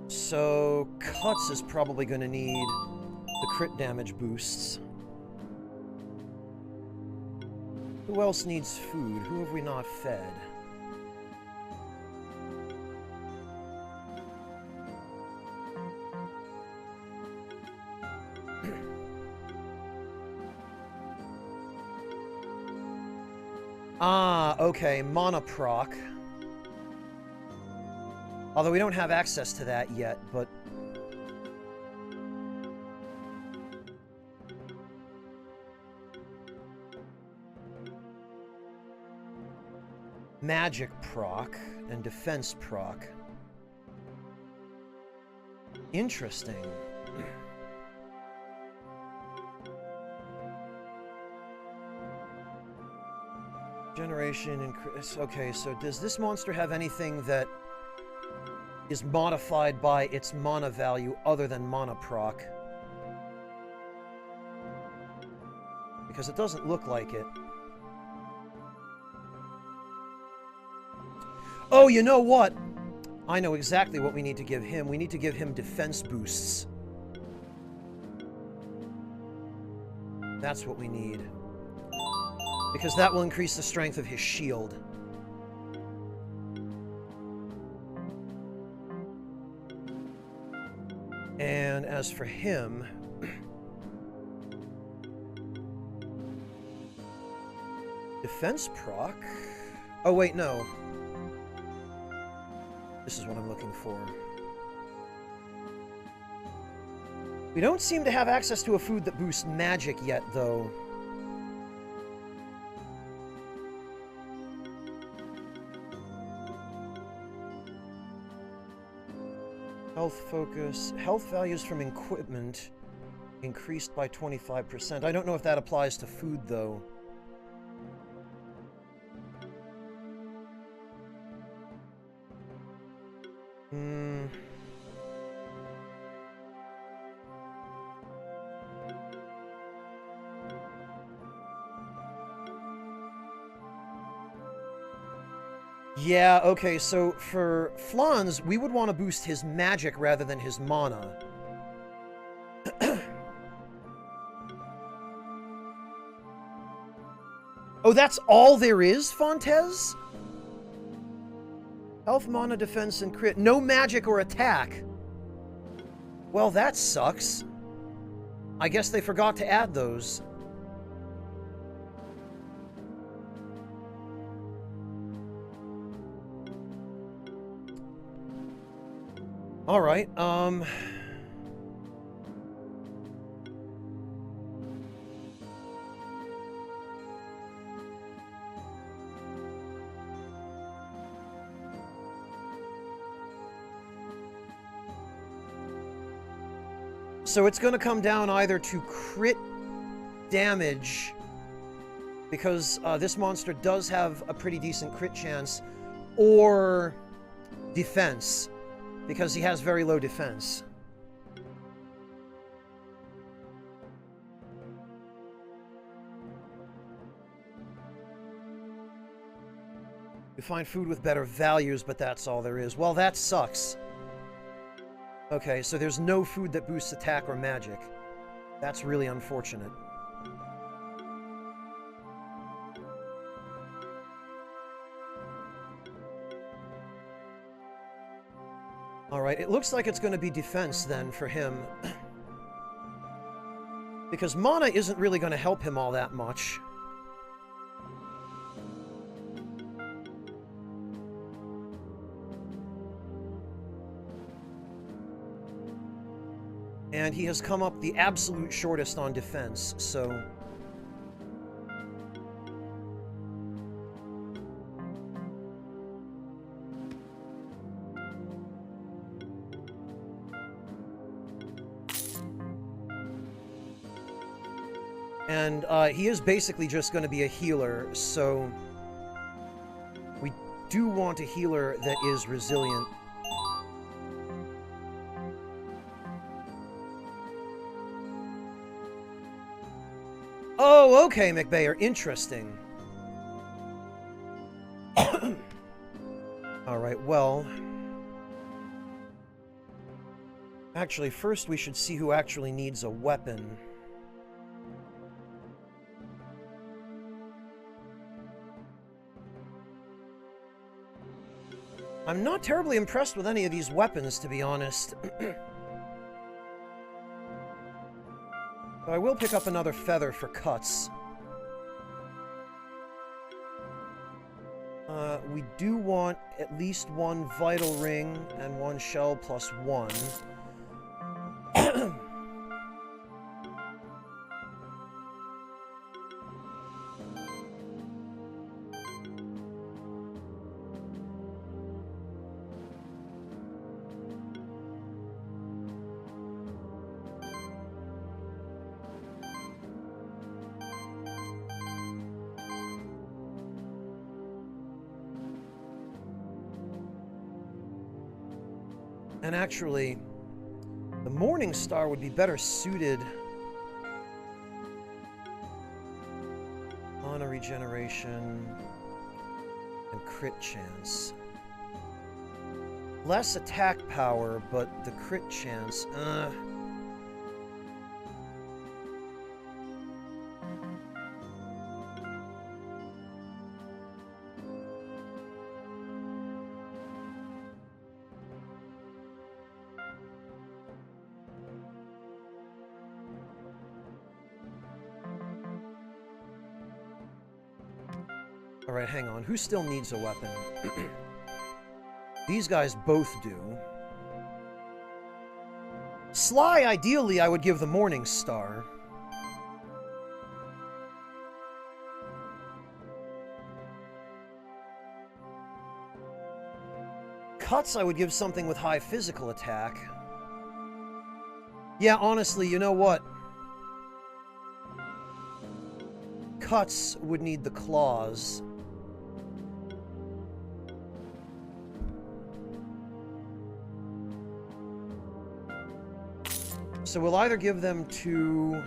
So, Cuts is probably going to need the crit damage boosts. Who else needs food? Who have we not fed? Ah, okay, mana proc. Although we don't have access to that yet, but... Magic proc and defense proc. Interesting. Generation increase. Okay, so does this monster have anything that is modified by its mana value other than mana proc? Because it doesn't look like it. Oh, you know what? I know exactly what we need to give him. We need to give him defense boosts. That's what we need. Because that will increase the strength of his shield. And as for him... defense proc? Oh, wait, no. This is what I'm looking for. We don't seem to have access to a food that boosts magic yet, though. Health focus. Health values from equipment increased by 25%. I don't know if that applies to food, though. Yeah, okay, so for Flans, we would want to boost his magic rather than his mana. Oh, that's all there is, Fontes? Health, mana, defense, and crit. No magic or attack. Well, that sucks. I guess they forgot to add those. Alright, so it's going to come down either to crit damage, because this monster does have a pretty decent crit chance, or defense, because he has very low defense. You find food with better values, but that's all there is. Well, that sucks. Okay, so there's no food that boosts attack or magic. That's really unfortunate. Alright, it looks like it's going to be defense then for him. Because mana isn't really going to help him all that much. And he has come up the absolute shortest on defense, so... And he is basically just going to be a healer, so we do want a healer that is resilient. Oh, okay, McBayer, interesting. Alright, well... Actually, first we should see who actually needs a weapon. I'm not terribly impressed with any of these weapons, to be honest. But I will pick up another feather for cuts. We do want at least one vital ring and one shell plus one. And actually, the Morning Star would be better suited. Mana regeneration and crit chance. Less attack power, but the crit chance, Alright, hang on. Who still needs a weapon? These guys both do. Sly, ideally, I would give the Morning Star. Cuts, I would give something with high physical attack. Yeah, honestly, you know what? Cuts would need the claws. So we'll either give them to...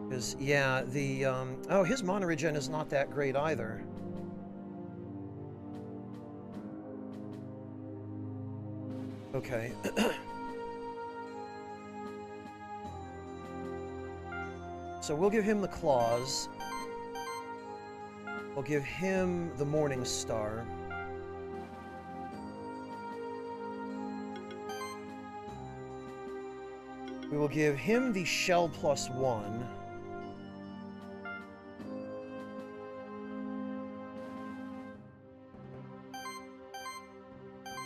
Because, yeah, the, oh, his mana regen is not that great either. Okay. So we'll give him the claws. We'll give him the Morning Star. We will give him the shell plus one.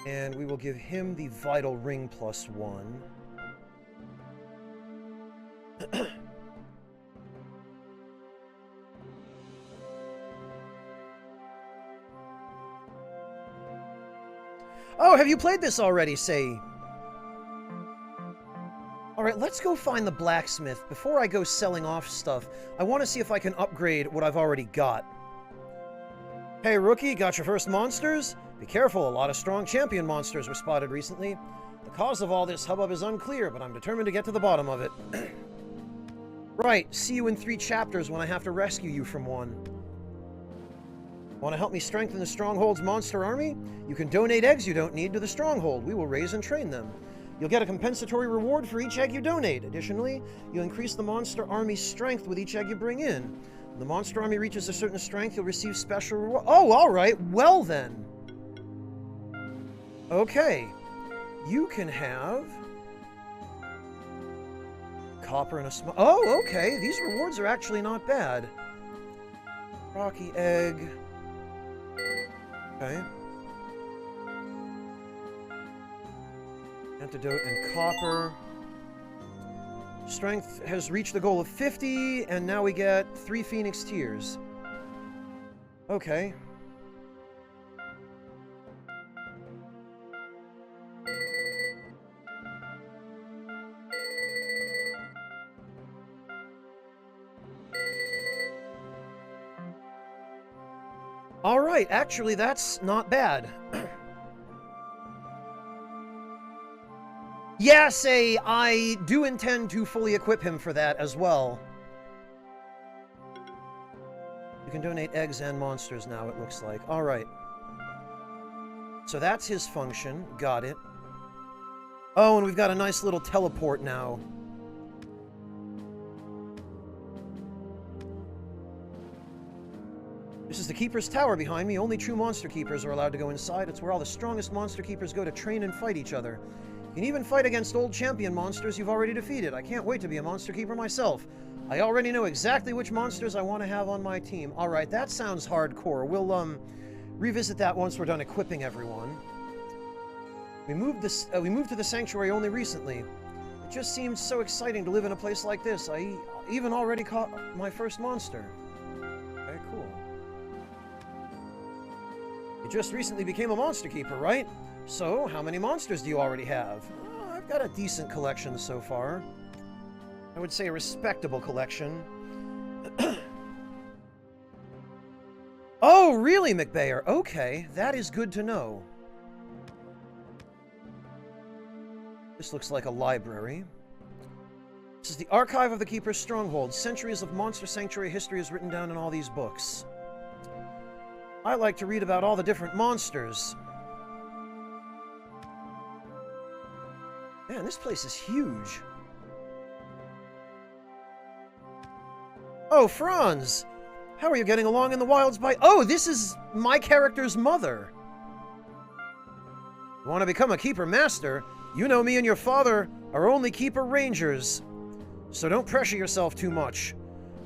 And we will give him the vital ring plus one. Oh, have you played this already, Say? Alright, let's go find the blacksmith. Before I go selling off stuff, I want to see if I can upgrade what I've already got. Hey, rookie, got your first monsters? Be careful, a lot of strong champion monsters were spotted recently. The cause of all this hubbub is unclear, but I'm determined to get to the bottom of it. Right, see you in 3 chapters when I have to rescue you from one. Want to help me strengthen the Stronghold's monster army? You can donate eggs you don't need to the Stronghold. We will raise and train them. You'll get a compensatory reward for each egg you donate. Additionally, you'll increase the monster army's strength with each egg you bring in. When the monster army reaches a certain strength, you'll receive special reward. Oh, alright. Well then. Okay. You can have... copper and a small... Oh, okay. These rewards are actually not bad. Rocky egg. Okay. Antidote and copper. Strength has reached the goal of 50, and now we get 3 Phoenix Tears. Okay. Alright, actually that's not bad. Yeah, Say, I do intend to fully equip him for that as well. You can donate eggs and monsters now, it looks like. Alright. So that's his function. Got it. Oh, and we've got a nice little teleport now. This is the Keeper's Tower behind me. Only true Monster Keepers are allowed to go inside. It's where all the strongest Monster Keepers go to train and fight each other. You can even fight against old champion monsters you've already defeated. I can't wait to be a Monster Keeper myself. I already know exactly which monsters I want to have on my team. Alright, that sounds hardcore. We'll, revisit that once we're done equipping everyone. We moved to the sanctuary only recently. It just seemed so exciting to live in a place like this. I even already caught my first monster. Very cool. You just recently became a Monster Keeper, right? So, how many monsters do you already have? Oh, I've got a decent collection so far. I would say a respectable collection. Oh, really, McBayer? Okay, that is good to know. This looks like a library. This is the Archive of the Keeper's Stronghold. Centuries of Monster Sanctuary history is written down in all these books. I like to read about all the different monsters. Man, this place is huge. Oh, Franz! How are you getting along in the wilds by... Oh, this is my character's mother! You want to become a Keeper Master? You know me and your father are only Keeper Rangers. So don't pressure yourself too much.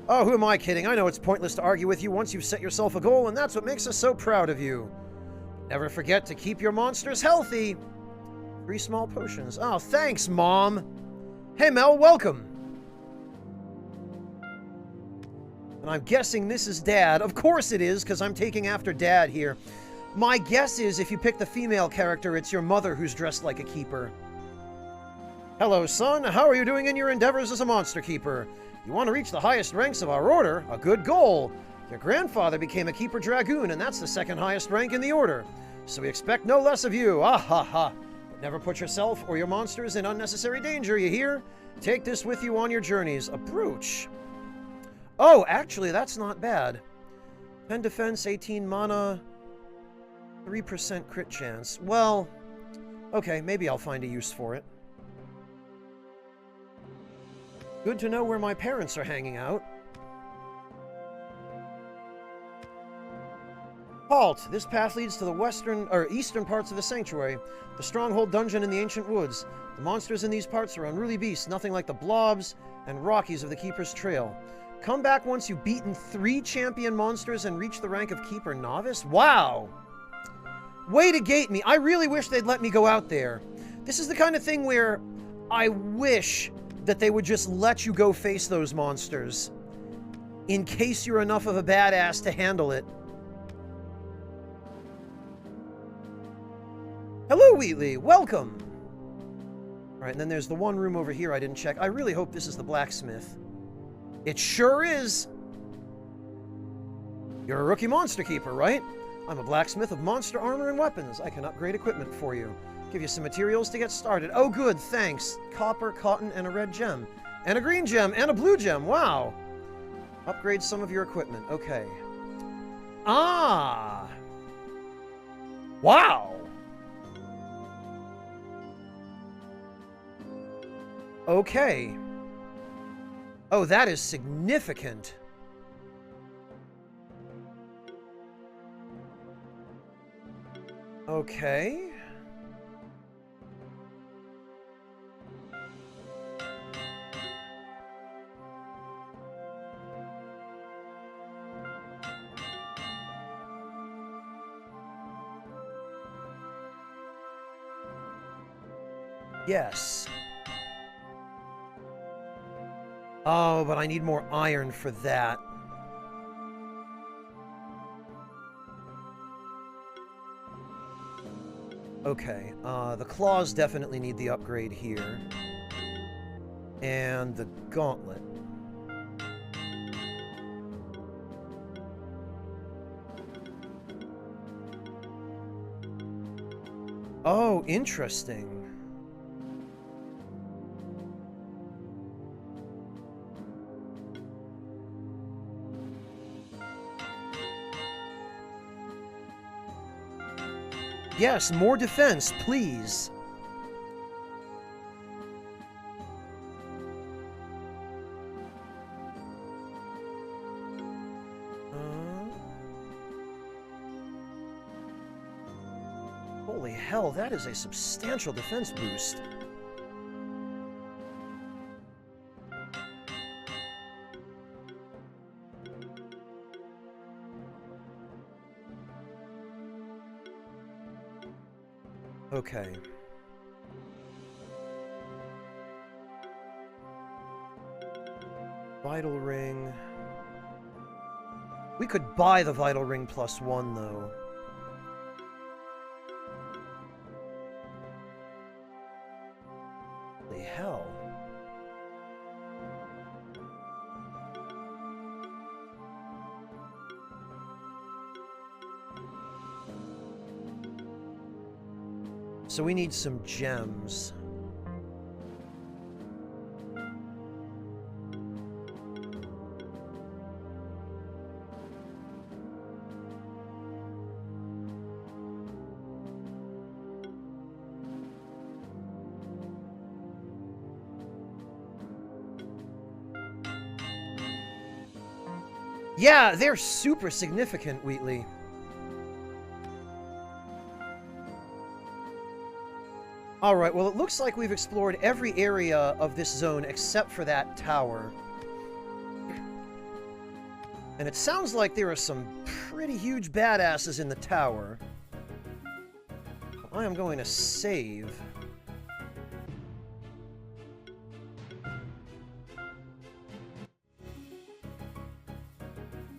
Oh, who am I kidding? I know it's pointless to argue with you once you've set yourself a goal, and that's what makes us so proud of you. Never forget to keep your monsters healthy. 3 small potions. Oh, thanks, Mom. Hey, Mel, welcome. And I'm guessing this is Dad. Of course it is, because I'm taking after Dad here. My guess is if you pick the female character, it's your mother who's dressed like a keeper. Hello, son. How are you doing in your endeavors as a Monster Keeper? You want to reach the highest ranks of our order? A good goal. Your grandfather became a Keeper Dragoon, and that's the 2nd highest rank in the order. So we expect no less of you. Ah ha ha. But never put yourself or your monsters in unnecessary danger, you hear? Take this with you on your journeys. A brooch. Oh, actually, that's not bad. 10 defense, 18 mana, 3% crit chance. Well, okay, maybe I'll find a use for it. Good to know where my parents are hanging out. Halt! This path leads to the eastern parts of the sanctuary, the stronghold dungeon in the ancient woods. The monsters in these parts are unruly beasts, nothing like the blobs and rockies of the Keeper's Trail. Come back once you've beaten 3 champion monsters and reach the rank of Keeper Novice? Wow! Way to gate me. I really wish they'd let me go out there. This is the kind of thing where I wish that they would just let you go face those monsters. In case you're enough of a badass to handle it. Hello, Wheatley. Welcome! Alright, and then there's the one room over here I didn't check. I really hope this is the blacksmith. It sure is! You're a rookie Monster Keeper, right? I'm a blacksmith of monster armor and weapons. I can upgrade equipment for you. Give you some materials to get started. Oh good, thanks. Copper, cotton, and a red gem. And a green gem, and a blue gem. Wow! Upgrade some of your equipment. Okay. Ah! Wow! Okay. Oh, that is significant. Okay. Yes. Oh, but I need more iron for that. Okay, the claws definitely need the upgrade here. And the gauntlet. Oh, interesting. Yes, more defense, please. Holy hell, that is a substantial defense boost. Okay. Vital Ring. We could buy the Vital Ring +1, though. Holy hell. So we need some gems. Yeah, they're super significant, Wheatley. Alright, well it looks like we've explored every area of this zone except for that tower. And it sounds like there are some pretty huge badasses in the tower. I am going to save.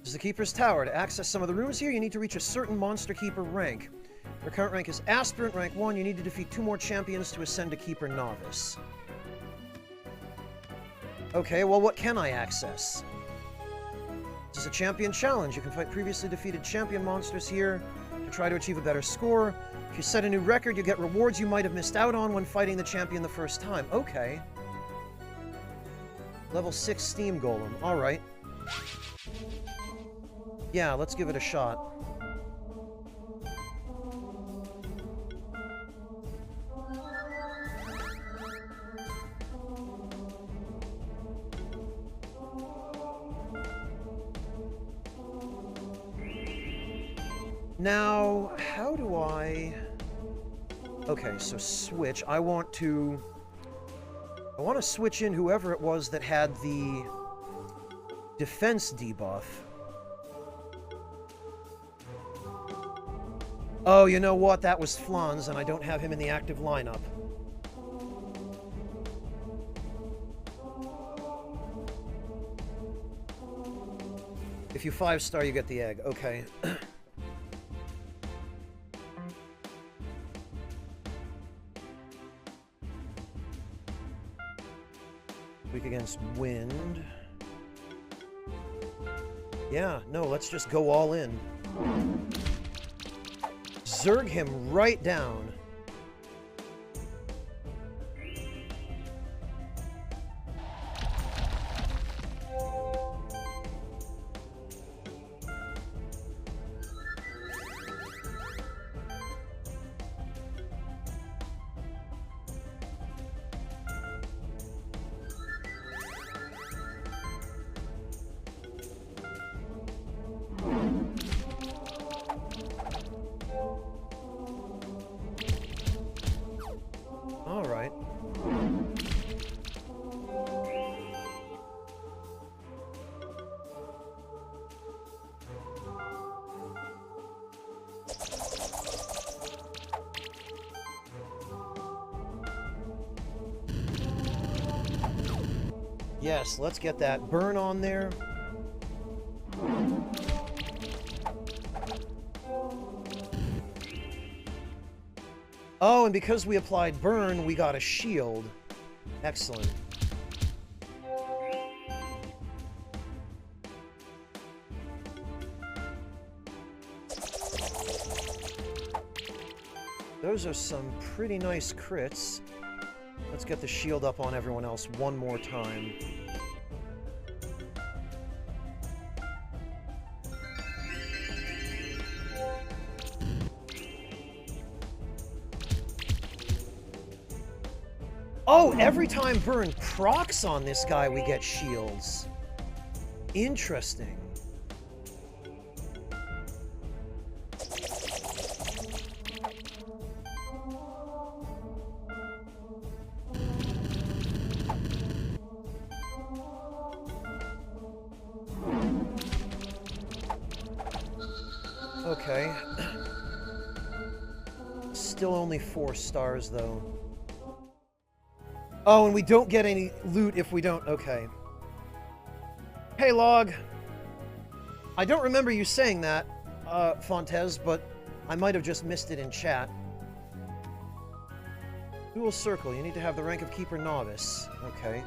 This is the Keeper's Tower. To access some of the rooms here, you need to reach a certain Monster Keeper rank. Your current rank is Aspirant, rank 1. You need to defeat 2 more champions to ascend to Keeper Novice. Okay, well, what can I access? This is a champion challenge. You can fight previously defeated champion monsters here to try to achieve a better score. If you set a new record, you get rewards you might have missed out on when fighting the champion the first time. Okay. Level 6 Steam Golem. Alright. Yeah, let's give it a shot. Now, how do I... Okay, so switch. I want to switch in whoever it was that had the defense debuff. Oh, you know what? That was Flans, and I don't have him in the active lineup. If you 5-star, you get the egg. Okay. Weak against wind. Yeah, no, let's just go all in. Zerg him right down. Yes, let's get that burn on there. Oh, and because we applied burn, we got a shield. Excellent. Those are some pretty nice crits. Let's get the shield up on everyone else one more time. Oh, every time Burn procs on this guy, we get shields. Interesting. Okay. Still only 4 stars, though. Oh, and we don't get any loot if we don't... Okay. Hey, Log. I don't remember you saying that, Fontez, but I might have just missed it in chat. Dual Circle. You need to have the rank of Keeper Novice. Okay.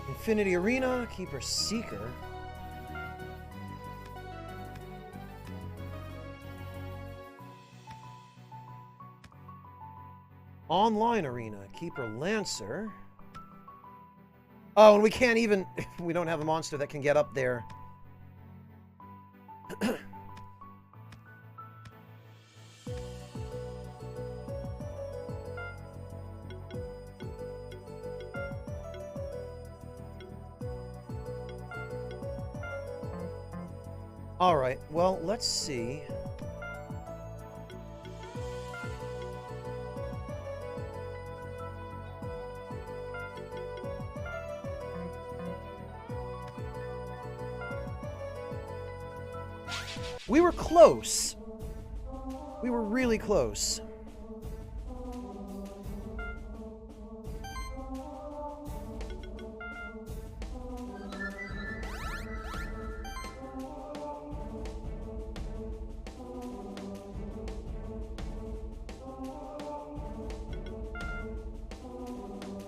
Infinity Arena, Keeper Seeker. Online Arena, Keeper Lancer. Oh, and we can't even... We don't have a monster that can get up there. Alright, well, let's see. We were close. We were really close.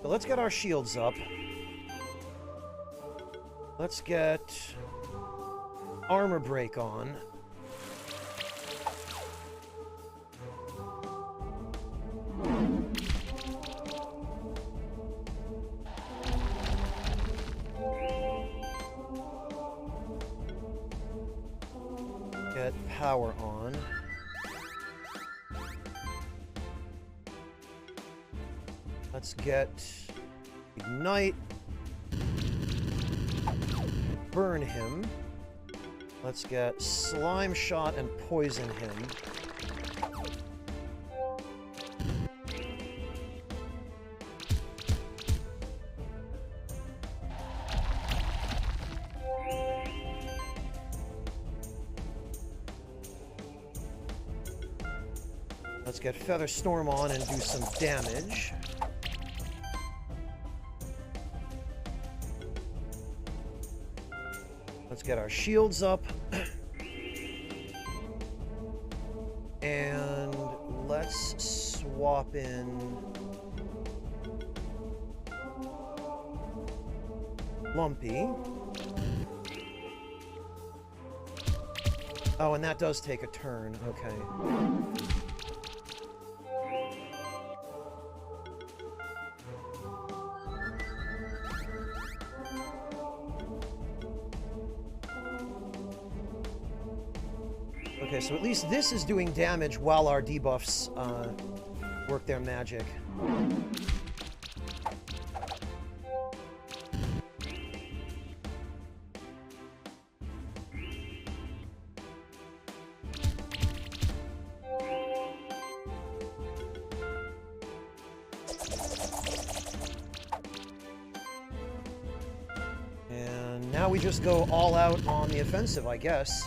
So let's get our shields up. Let's get armor break on. Get power on. Let's get ignite. Burn him. Let's get slime shot and poison him. Let's get Feather Storm on and do some damage. Let's get our shields up. And let's swap in Lumpy. Oh, and that does take a turn. Okay. Okay, so at least this is doing damage while our debuffs work their magic. And now we just go all out on the offensive, I guess.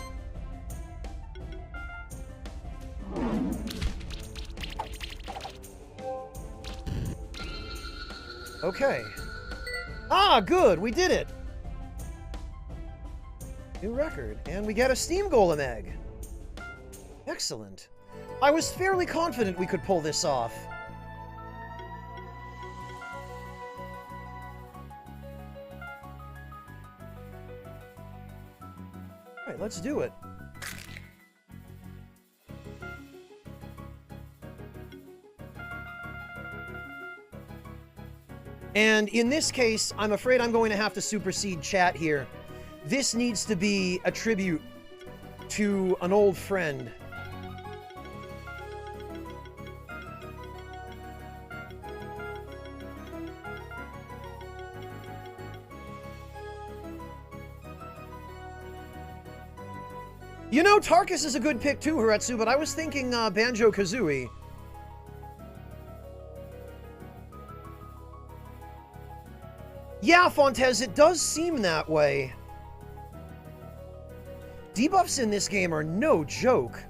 Okay. Ah, good! We did it! New record. And we get a Steam Golem egg. Excellent. I was fairly confident we could pull this off. Alright, let's do it. And in this case, I'm afraid I'm going to have to supersede chat here. This needs to be a tribute to an old friend. You know, Tarkus is a good pick too, Haretsu, but I was thinking Banjo-Kazooie. Yeah, Fontez, it does seem that way. Debuffs in this game are no joke.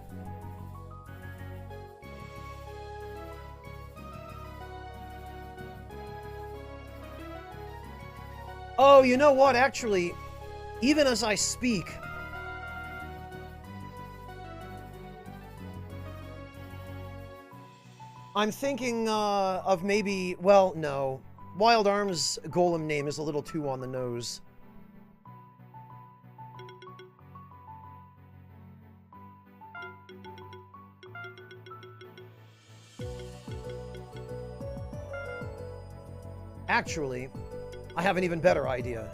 Oh, you know what? Actually, even as I speak, I'm thinking of maybe, well, no. Wild Arms' golem name is a little too on the nose. Actually, I have an even better idea.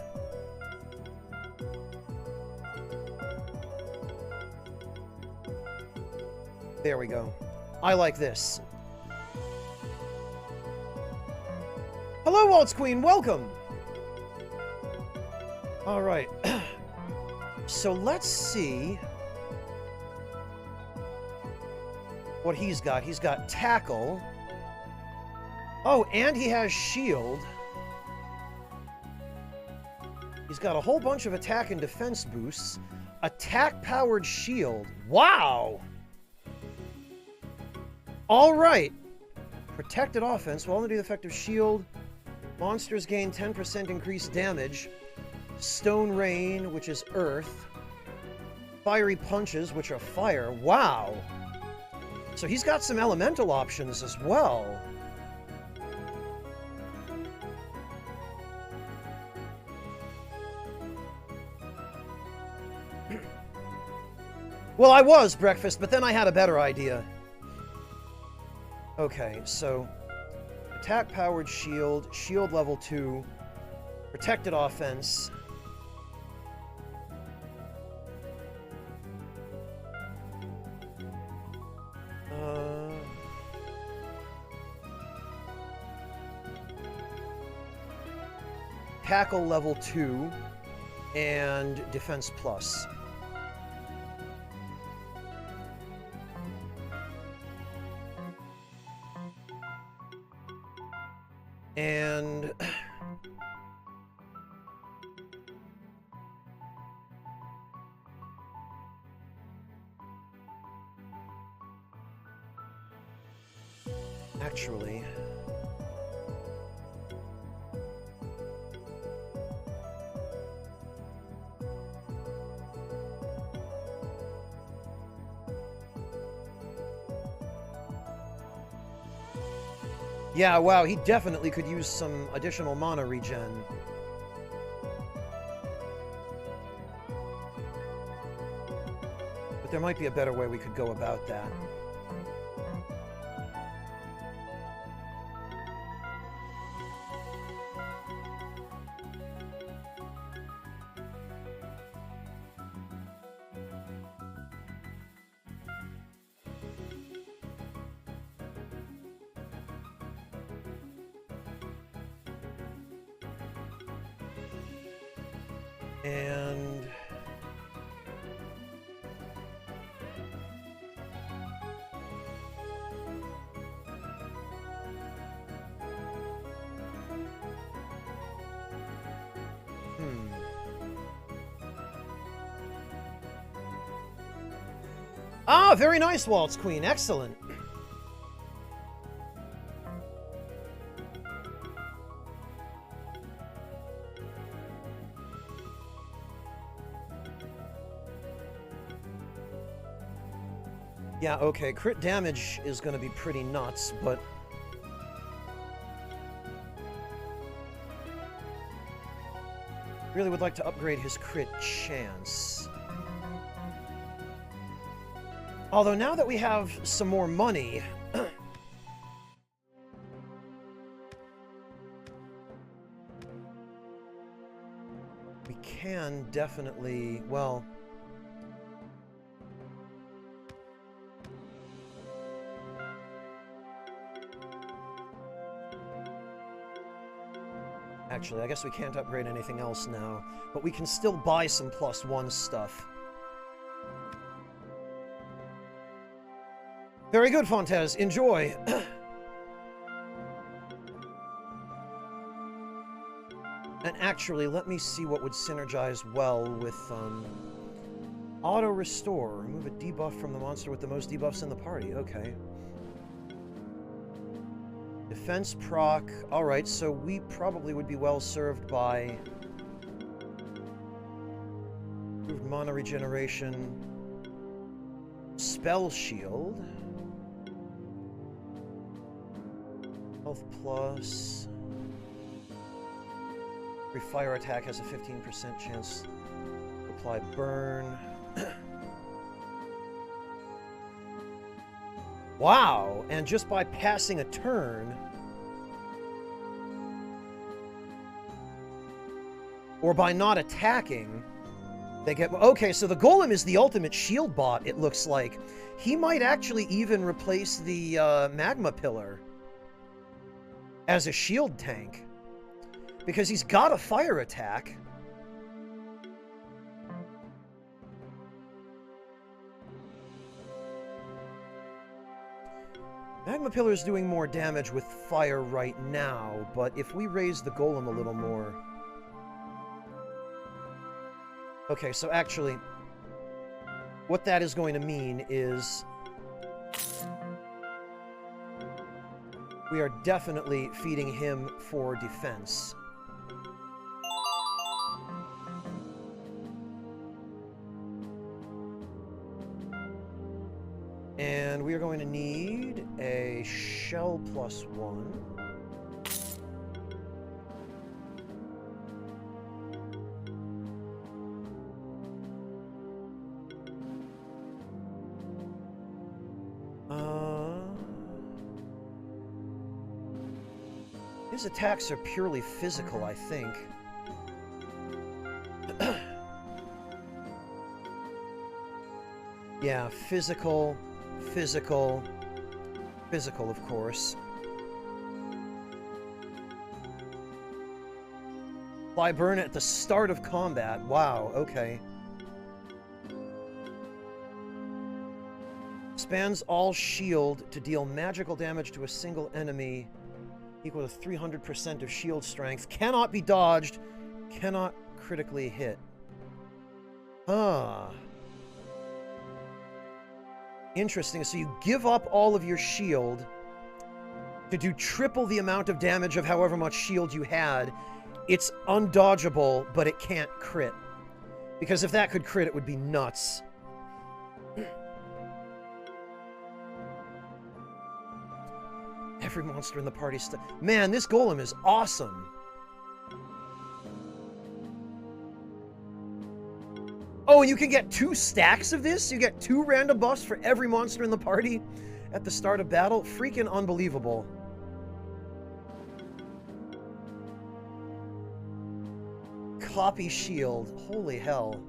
There we go. I like this. Hello, Waltz Queen, welcome! Alright. So let's see what he's got. He's got Tackle. Oh, and he has Shield. He's got a whole bunch of attack and defense boosts. Attack-powered Shield. Wow! Alright. Protected offense will only do the effect of Shield. Monsters gain 10% increased damage. Stone Rain, which is Earth. Fiery Punches, which are Fire. Wow! So he's got some elemental options as well. Well, I was, Breakfast, but then I had a better idea. Okay, so attack-powered shield, shield level 2, protected offense. Tackle level 2, and defense plus. And actually, yeah, wow, he definitely could use some additional mana regen. But there might be a better way we could go about that. And ah, very nice, Waltz Queen. Excellent. Yeah, okay, crit damage is going to be pretty nuts, but really would like to upgrade his crit chance. Although now that we have some more money, we can definitely, well, actually, I guess we can't upgrade anything else now, but we can still buy some +1 stuff. Very good, Fontes. Enjoy. And actually, let me see what would synergize well with auto restore. Remove a debuff from the monster with the most debuffs in the party. Okay. Defense proc. Alright, so we probably would be well served by improved mana regeneration, spell shield, health plus. Every fire attack has a 15% chance to apply burn. Wow! And just by passing a turn, or by not attacking, they get... Okay, so the Golem is the ultimate shield bot, it looks like. He might actually even replace the Magma Pillar as a shield tank, because he's got a fire attack. Magma Pillar is doing more damage with fire right now, but if we raise the Golem a little more... Okay, so actually, what that is going to mean is we are definitely feeding him for defense. And we are going to need a shell +1. His attacks are purely physical, I think. Yeah, physical, physical, physical, of course. Apply burn at the start of combat. Wow, okay. Expands all shield to deal magical damage to a single enemy equal to 300% of shield strength. Cannot be dodged. Cannot critically hit. Ah. Interesting. So you give up all of your shield to do triple the amount of damage of however much shield you had. It's undodgeable, but it can't crit. Because if that could crit, it would be nuts. Every monster in the party... Man, this Golem is awesome. Oh, and you can get 2 stacks of this? You get 2 random buffs for every monster in the party at the start of battle? Freaking unbelievable. Copy shield. Holy hell.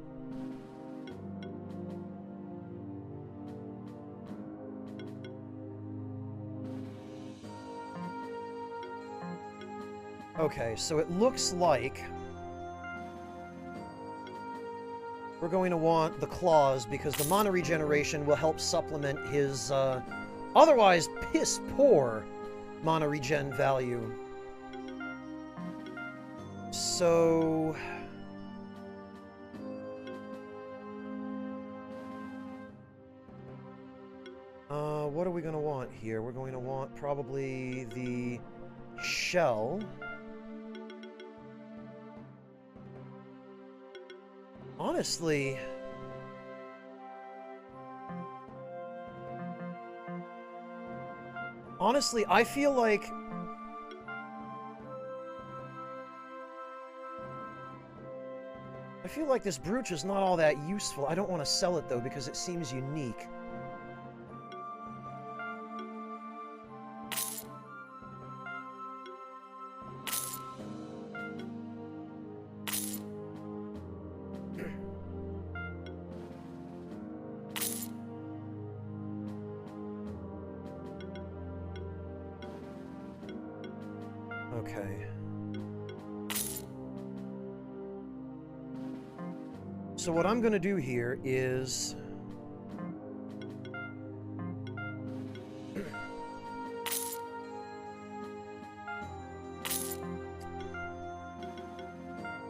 Okay, so it looks like we're going to want the claws because the mana regeneration will help supplement his otherwise piss-poor mana regen value. So... what are we going to want here? We're going to want probably the shell. Honestly, I feel like this brooch is not all that useful. I don't want to sell it though because it seems unique. Okay. So what I'm going to do here is...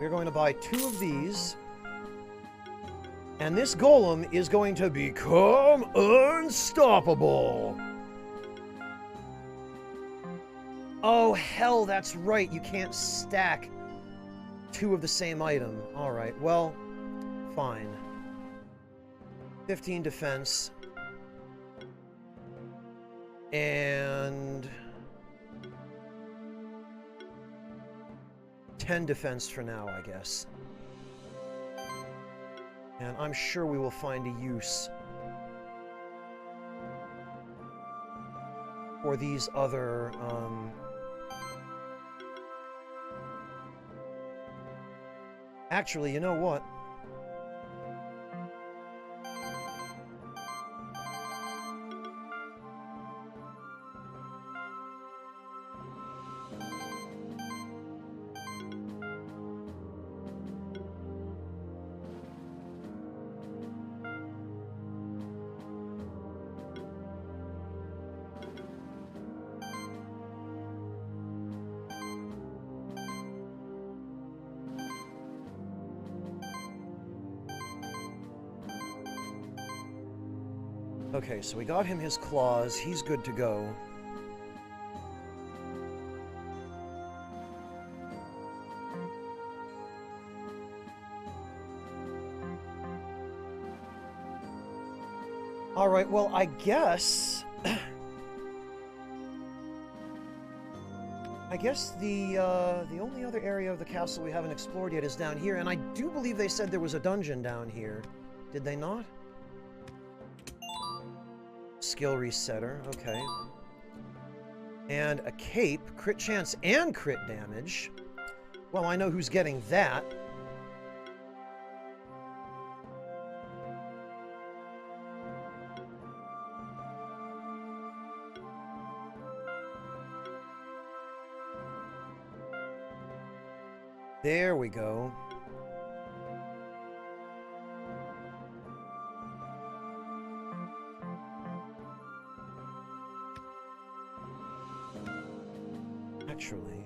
We're going to buy 2 of these. And this golem is going to become unstoppable. Oh, hell, that's right. You can't stack 2 of the same item. Alright, well, fine. 15 defense. And 10 defense for now, I guess. And I'm sure we will find a use for these other, Actually, you know what? Okay, so we got him his claws. He's good to go. Alright, well, I guess... I guess the only other area of the castle we haven't explored yet is down here, and I do believe they said there was a dungeon down here. Did they not? Skill resetter, okay. And a cape, crit chance and crit damage. Well, I know who's getting that. There we go. Actually,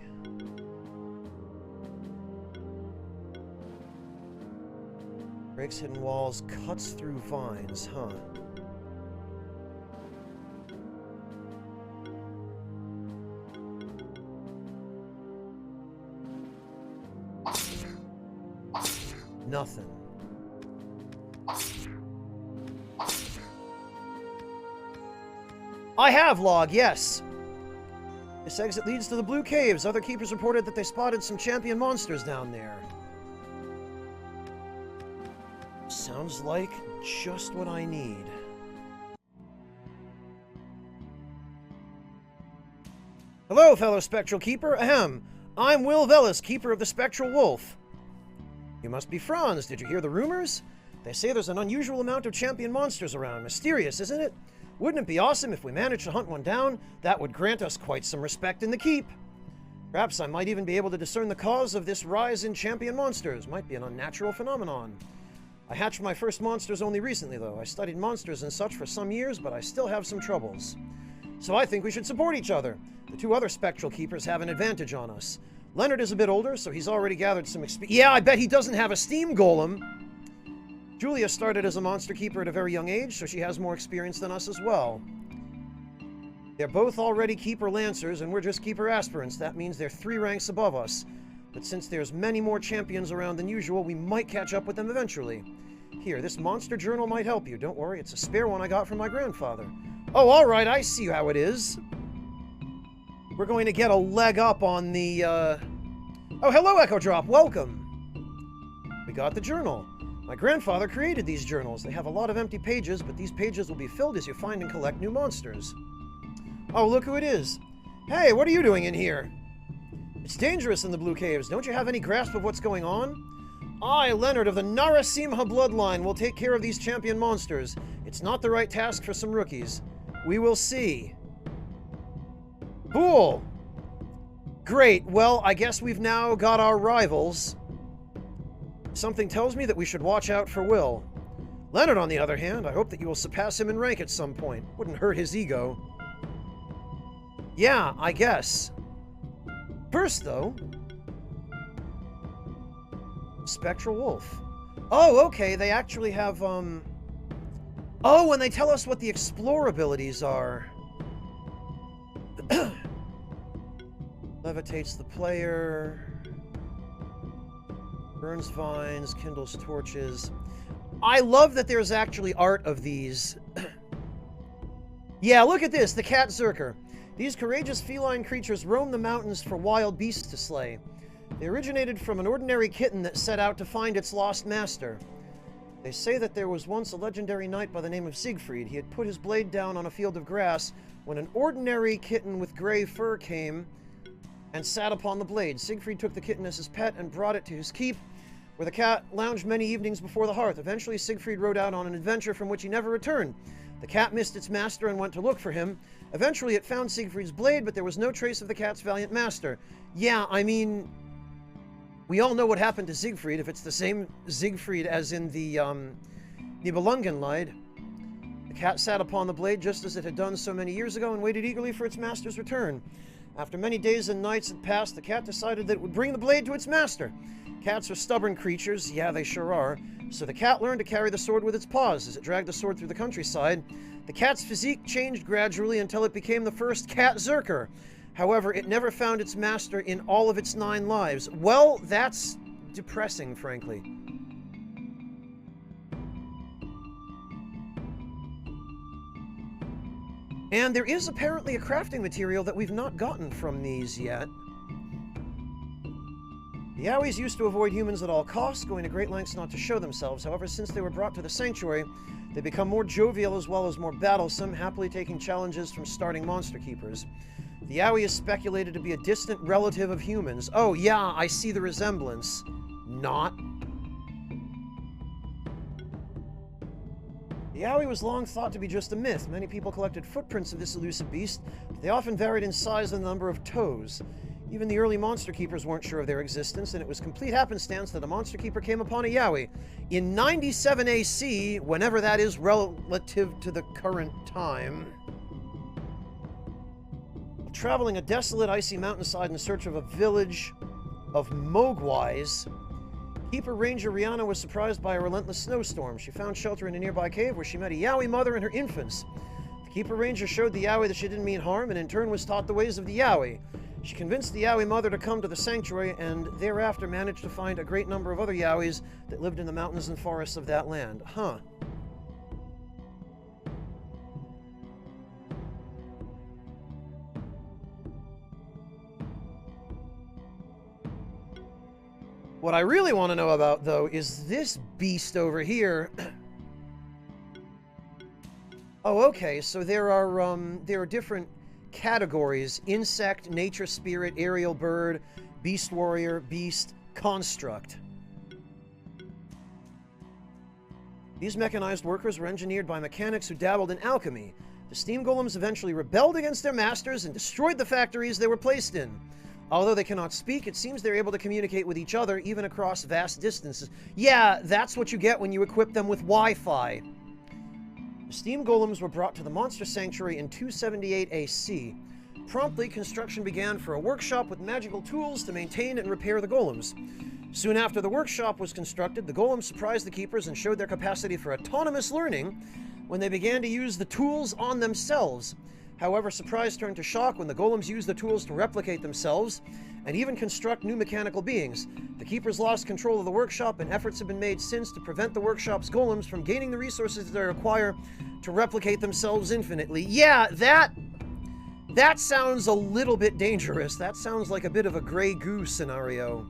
breaks hidden walls, cuts through vines, huh? Nothing. I have log, yes. This exit leads to the Blue Caves. Other keepers reported that they spotted some champion monsters down there. Sounds like just what I need. Hello, fellow Spectral Keeper. Ahem. I'm Will Velis, Keeper of the Spectral Wolf. You must be Franz. Did you hear the rumors? They say there's an unusual amount of champion monsters around. Mysterious, isn't it? Wouldn't it be awesome if we managed to hunt one down? That would grant us quite some respect in the keep. Perhaps I might even be able to discern the cause of this rise in champion monsters. Might be an unnatural phenomenon. I hatched my first monsters only recently, though. I studied monsters and such for some years, but I still have some troubles. So I think we should support each other. The 2 other Spectral Keepers have an advantage on us. Leonard is a bit older, so he's already gathered some experience. Yeah, I bet he doesn't have a steam golem. Julia started as a monster keeper at a very young age, so she has more experience than us as well. They're both already keeper lancers, and we're just keeper aspirants. That means they're 3 ranks above us. But since there's many more champions around than usual, we might catch up with them eventually. Here, this monster journal might help you. Don't worry, it's a spare one I got from my grandfather. Oh, alright, I see how it is. We're going to get a leg up on the, Oh, hello, Echo Drop. Welcome. We got the journal. My grandfather created these journals. They have a lot of empty pages, but these pages will be filled as you find and collect new monsters. Oh, look who it is. Hey, what are you doing in here? It's dangerous in the Blue Caves. Don't you have any grasp of what's going on? I, Leonard of the Narasimha bloodline, will take care of these champion monsters. It's not the right task for some rookies. We will see. Cool. Great. Well, I guess we've now got our rivals. Something tells me that we should watch out for Will. Leonard, on the other hand, I hope that you will surpass him in rank at some point. Wouldn't hurt his ego. Yeah, I guess. First, though, Spectral Wolf. Oh, okay, they actually have, Oh, and they tell us what the Explore abilities are. Levitates the player. Burns vines, kindles torches. I love that there's actually art of these. Yeah, look at this, the cat Zerker. These courageous feline creatures roam the mountains for wild beasts to slay. They originated from an ordinary kitten that set out to find its lost master. They say that there was once a legendary knight by the name of Siegfried. He had put his blade down on a field of grass when an ordinary kitten with gray fur came and sat upon the blade. Siegfried took the kitten as his pet and brought it to his keep, where the cat lounged many evenings before the hearth. Eventually, Siegfried rode out on an adventure from which he never returned. The cat missed its master and went to look for him. Eventually, it found Siegfried's blade, but there was no trace of the cat's valiant master. Yeah, I mean, we all know what happened to Siegfried, if it's the same Siegfried as in the Nibelungenlied. The cat sat upon the blade just as it had done so many years ago and waited eagerly for its master's return. After many days and nights had passed, the cat decided that it would bring the blade to its master. Cats are stubborn creatures, yeah, they sure are. So the cat learned to carry the sword with its paws as it dragged the sword through the countryside. The cat's physique changed gradually until it became the first cat Zerker. However, it never found its master in all of its 9 lives. Well, that's depressing, frankly. And there is apparently a crafting material that we've not gotten from these yet. The Yowies used to avoid humans at all costs, going to great lengths not to show themselves. However, since they were brought to the sanctuary, they become more jovial as well as more battlesome, happily taking challenges from starting monster keepers. The Yowie is speculated to be a distant relative of humans. Oh, yeah, I see the resemblance. Not. The Yowie was long thought to be just a myth. Many people collected footprints of this elusive beast, but they often varied in size and the number of toes. Even the early monster keepers weren't sure of their existence, and it was complete happenstance that a monster keeper came upon a Yowie. In 97 AC, whenever that is relative to the current time, traveling a desolate, icy mountainside in search of a village of Mogwais, Keeper Ranger Rihanna was surprised by a relentless snowstorm. She found shelter in a nearby cave where she met a Yowie mother and her infants. The Keeper Ranger showed the Yowie that she didn't mean harm, and in turn was taught the ways of the Yowie. She convinced the Yowie mother to come to the sanctuary, and thereafter managed to find a great number of other Yowies that lived in the mountains and forests of that land. Huh. What I really want to know about, though, is this beast over here. Oh, okay, so there are different categories: insect, nature spirit, aerial bird, beast warrior, beast, construct. These mechanized workers were engineered by mechanics who dabbled in alchemy. The steam golems eventually rebelled against their masters and destroyed the factories they were placed in. Although they cannot speak, it seems they're able to communicate with each other, even across vast distances. Yeah, that's what you get when you equip them with Wi-Fi. The steam golems were brought to the monster sanctuary in 278 AC. Promptly, construction began for a workshop with magical tools to maintain and repair the golems. Soon after the workshop was constructed, the golems surprised the keepers and showed their capacity for autonomous learning when they began to use the tools on themselves. However, surprise turned to shock when the golems used the tools to replicate themselves and even construct new mechanical beings. The keepers lost control of the workshop, and efforts have been made since to prevent the workshop's golems from gaining the resources they require to replicate themselves infinitely. Yeah, that sounds a little bit dangerous. That sounds like a bit of a Grey Goose scenario.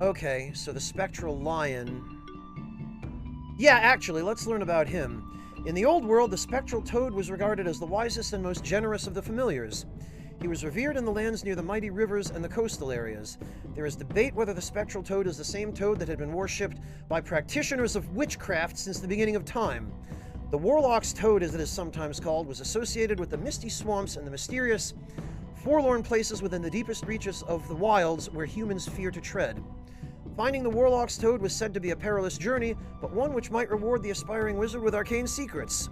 Okay, so the Spectral Lion. Yeah, actually, let's learn about him. In the old world, the Spectral Toad was regarded as the wisest and most generous of the familiars. He was revered in the lands near the mighty rivers and the coastal areas. There is debate whether the Spectral Toad is the same toad that had been worshipped by practitioners of witchcraft since the beginning of time. The Warlock's Toad, as it is sometimes called, was associated with the misty swamps and the mysterious, forlorn places within the deepest reaches of the wilds where humans fear to tread. Finding the Warlock's Toad was said to be a perilous journey, but one which might reward the aspiring wizard with arcane secrets.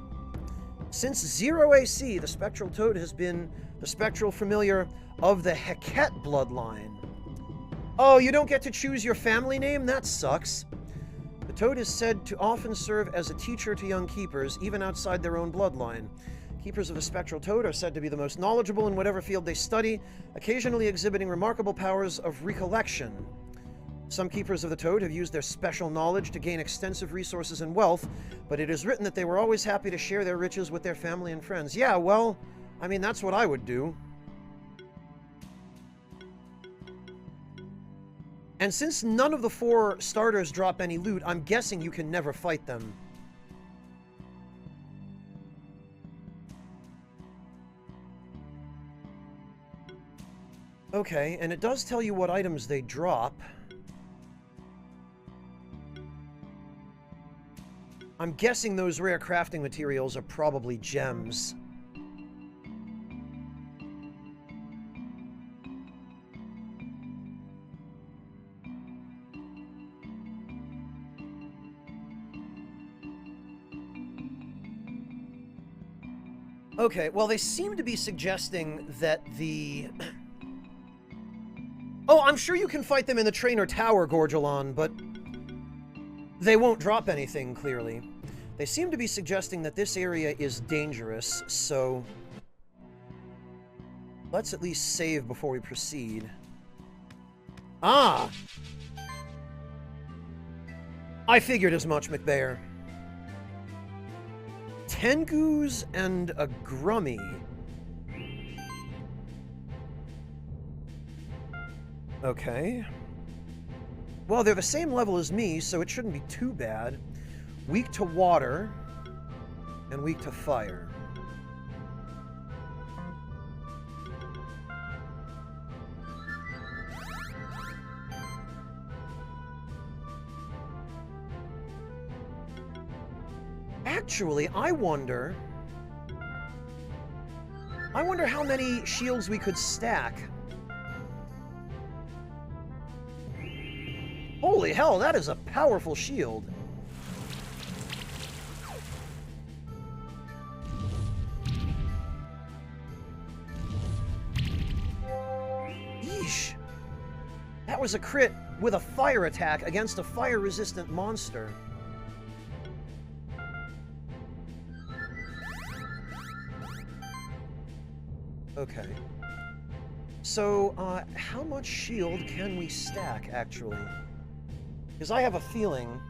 Since 0 AC, the spectral toad has been the spectral familiar of the Heket bloodline. Oh, you don't get to choose your family name? That sucks. The toad is said to often serve as a teacher to young keepers, even outside their own bloodline. Keepers of the spectral toad are said to be the most knowledgeable in whatever field they study, occasionally exhibiting remarkable powers of recollection. Some keepers of the toad have used their special knowledge to gain extensive resources and wealth, but it is written that they were always happy to share their riches with their family and friends. Yeah, well, I mean, that's what I would do. And since none of the 4 starters drop any loot, I'm guessing you can never fight them. Okay, and it does tell you what items they drop. I'm guessing those rare crafting materials are probably gems. Okay, well, they seem to be suggesting that the... Oh, I'm sure you can fight them in the Trainer Tower, Gorgelon, but they won't drop anything, clearly. They seem to be suggesting that this area is dangerous, so let's at least save before we proceed. Ah! I figured as much, McBear. Tengus and a Grummy. Okay. Well, they're the same level as me, so it shouldn't be too bad. Weak to water and weak to fire. Actually, I wonder how many shields we could stack. Holy hell, that is a powerful shield. Yeesh. That was a crit with a fire attack against a fire-resistant monster. Okay. So, how much shield can we stack, actually? Because I have a feeling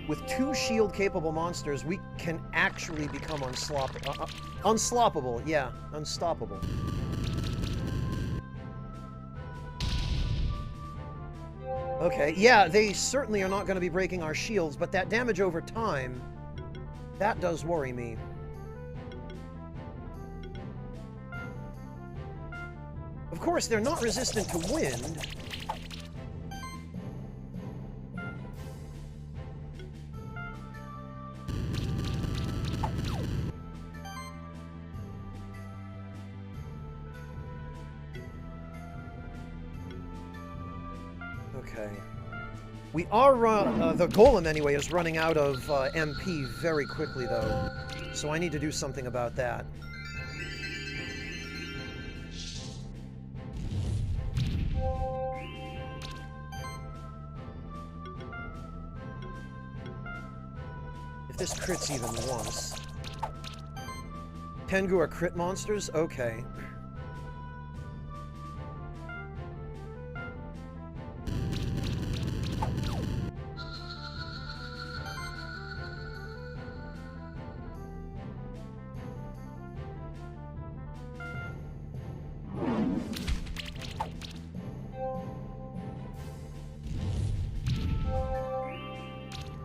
with 2 shield-capable monsters, we can actually become unstoppable. Yeah, unstoppable. Okay, yeah, they certainly are not going to be breaking our shields, but that damage over time, that does worry me. Of course, they're not resistant to wind. Okay. We are, the golem anyway is running out of MP very quickly though, so I need to do something about that. If this crits even once. Tengu are crit monsters? Okay.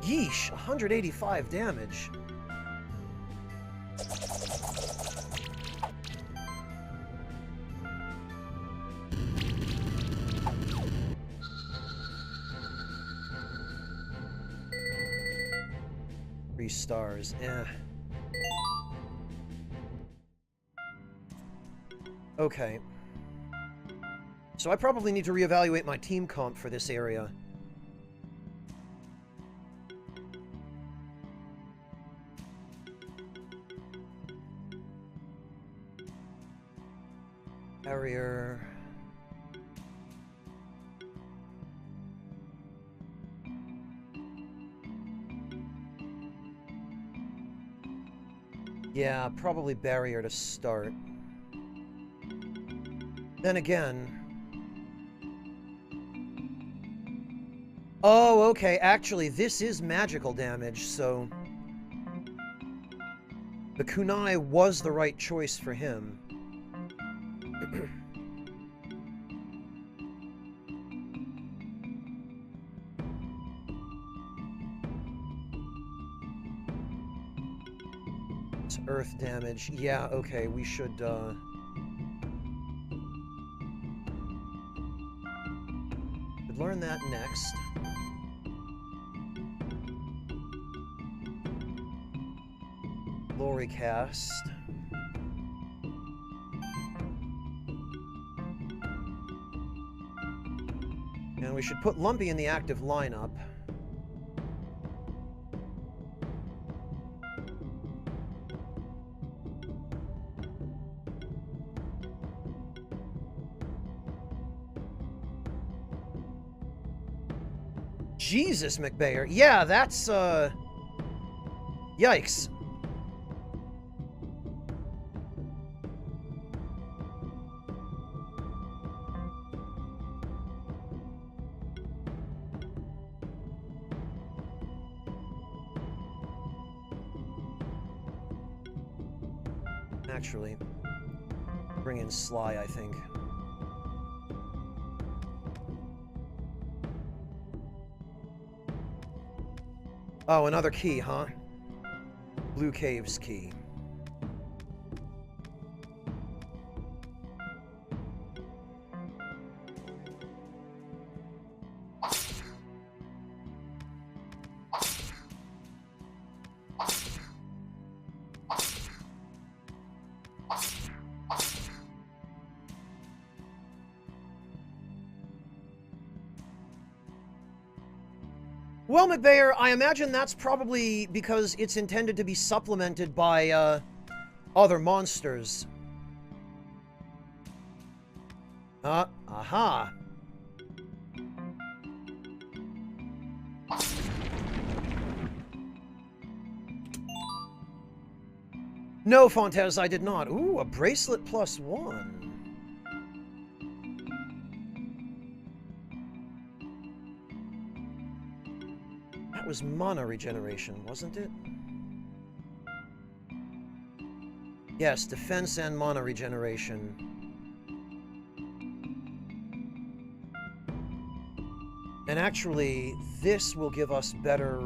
Yeesh, 185 damage. Three stars, Okay. So I probably need to reevaluate my team comp for this area. Barrier. Yeah, probably barrier to start. Then again... Oh, okay, actually, this is magical damage, so... The kunai was the right choice for him. It's earth damage. Yeah, okay, we should, learn that next. Glory cast. And we should put Lumpy in the active lineup. Jesus, McBayer. Yeah, that's, yikes. Actually, bring in Sly, I think. Oh, another key, huh? Blue Cave's key. Well, McBayer, I imagine that's probably because it's intended to be supplemented by, other monsters. Aha. No, Fontes, I did not. Ooh, a bracelet +1. That was mana regeneration, wasn't it? Yes, defense and mana regeneration. And actually, this will give us better,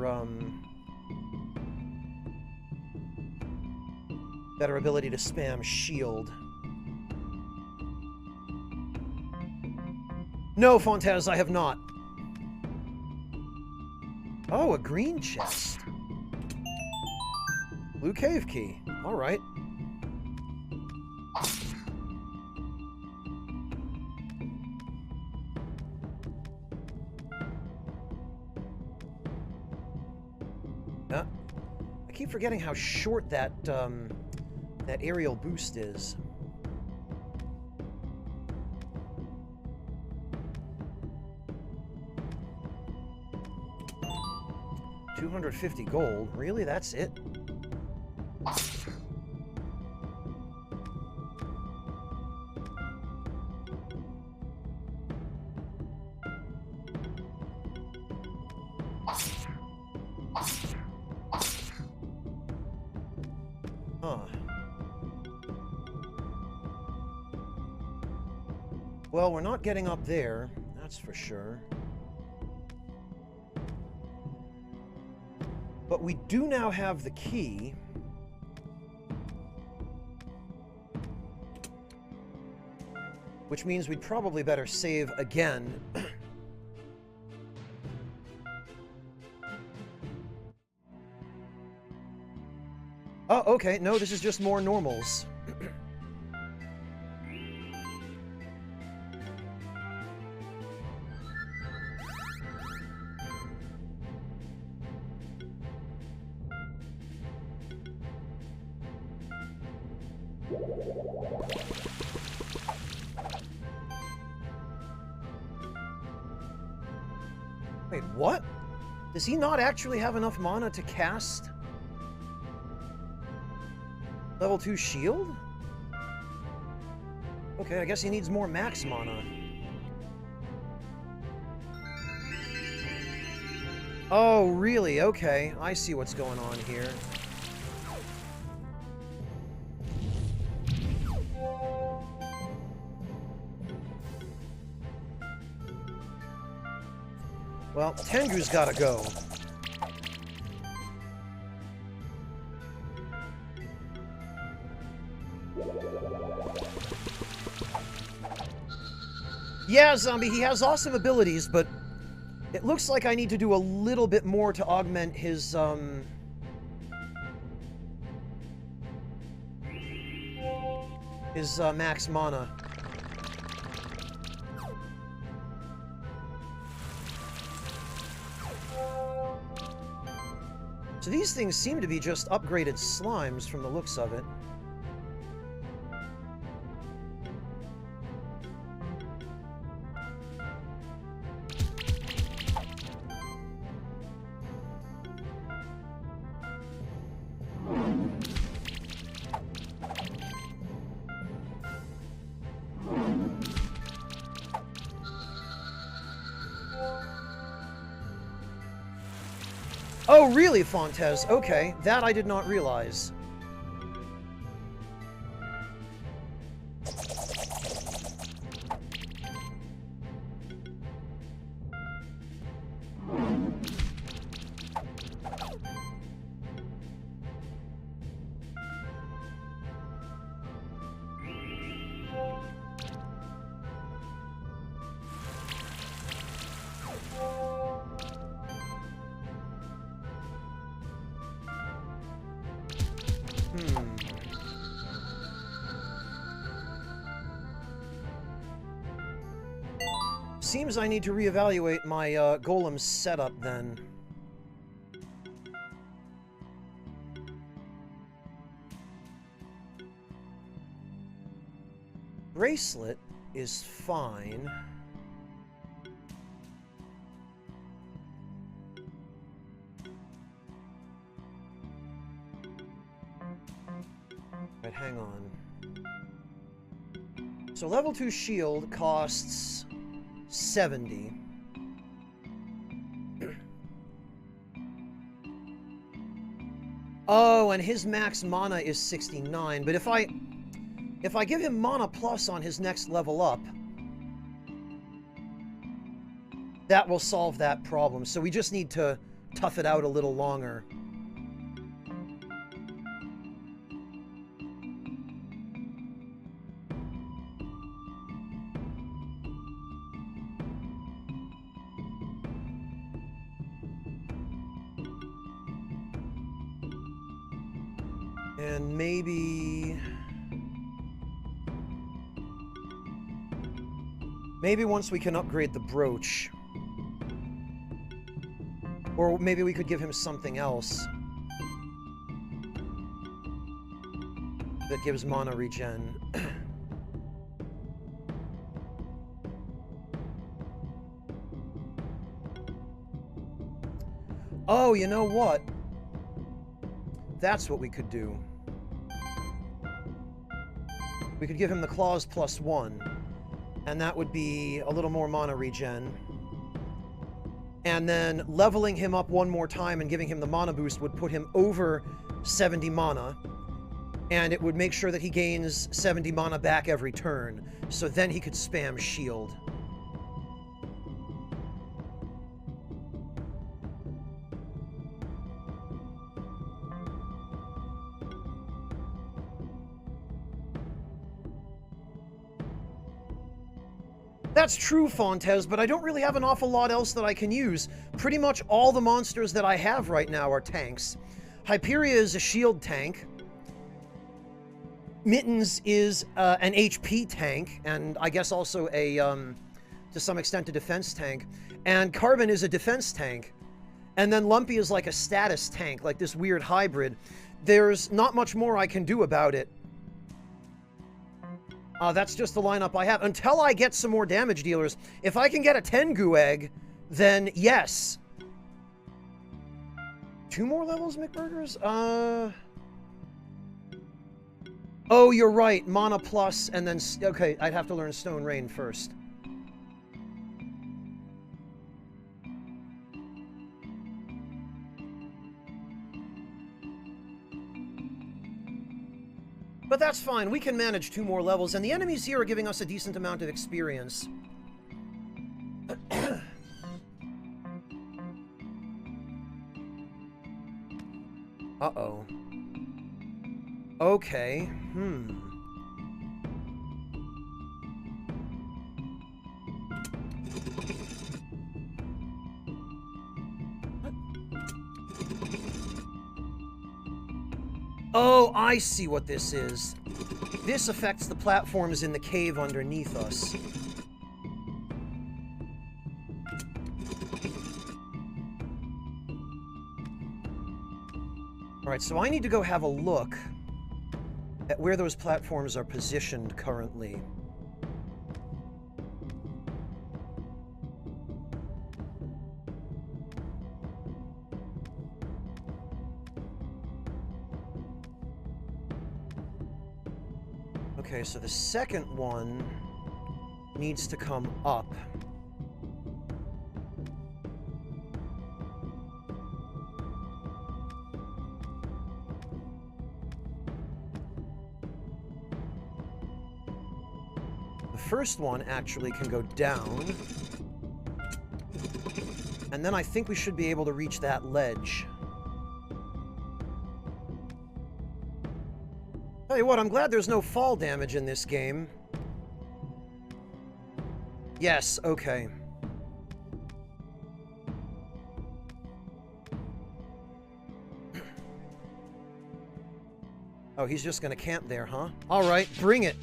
better ability to spam shield. No, Fontes, I have not. Oh, a green chest. Blue cave key. All right. I keep forgetting how short that that aerial boost is. $250 gold. Really? That's it? Huh. Well, we're not getting up there, that's for sure. But we do now have the key. Which means we'd probably better save again. Oh, okay. No, this is just more normals. Wait, what? Does he not actually have enough mana to cast level 2 shield? Okay, I guess he needs more max mana. Oh, really? Okay, I see what's going on here. Well, Tengu's gotta go. Yeah, Zombie, he has awesome abilities, but it looks like I need to do a little bit more to augment his, max mana. So these things seem to be just upgraded slimes from the looks of it. Oh, really, Fontes? Okay, that I did not realize. Seems I need to reevaluate my golem setup then. Bracelet is fine. Right, hang on. So level 2 shield costs 70. Oh, and his max mana is 69, but if I give him mana plus on his next level up, that will solve that problem. So we just need to tough it out a little longer. And maybe once we can upgrade the brooch. Or maybe we could give him something else that gives mana regen. Oh, you know what? That's what we could do. We could give him the claws +1, and that would be a little more mana regen. And then leveling him up one more time and giving him the mana boost would put him over 70 mana, and it would make sure that he gains 70 mana back every turn, so then he could spam shield. That's true, Fontes, but I don't really have an awful lot else that I can use. Pretty much all the monsters that I have right now are tanks. Hyperia is a shield tank. Mittens is an HP tank, and I guess also a, to some extent, a defense tank. And Carbon is a defense tank. And then Lumpy is like a status tank, like this weird hybrid. There's not much more I can do about it. That's just the lineup I have. Until I get some more damage dealers. If I can get a Tengu egg, then yes. 2 more levels, McBurgers? Oh, you're right. Mana plus, and then... Okay, I'd have to learn Stone Rain first. But that's fine. We can manage 2 more levels, and the enemies here are giving us a decent amount of experience. Uh-oh. Okay. Oh, I see what this is. This affects the platforms in the cave underneath us. Alright, so I need to go have a look at where those platforms are positioned currently. Okay, so the second one needs to come up. The first one actually can go down. And then I think we should be able to reach that ledge. Tell you what, I'm glad there's no fall damage in this game. Yes, okay. Oh, he's just gonna camp there, huh? Alright, bring it!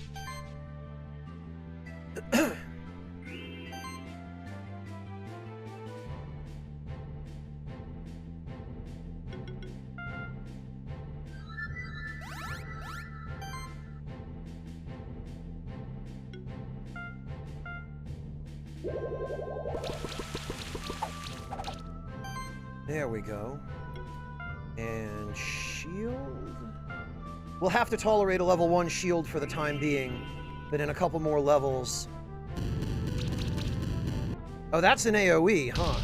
There we go. And shield? We'll have to tolerate a level 1 shield for the time being, but in a couple more levels... Oh, that's an AoE, huh?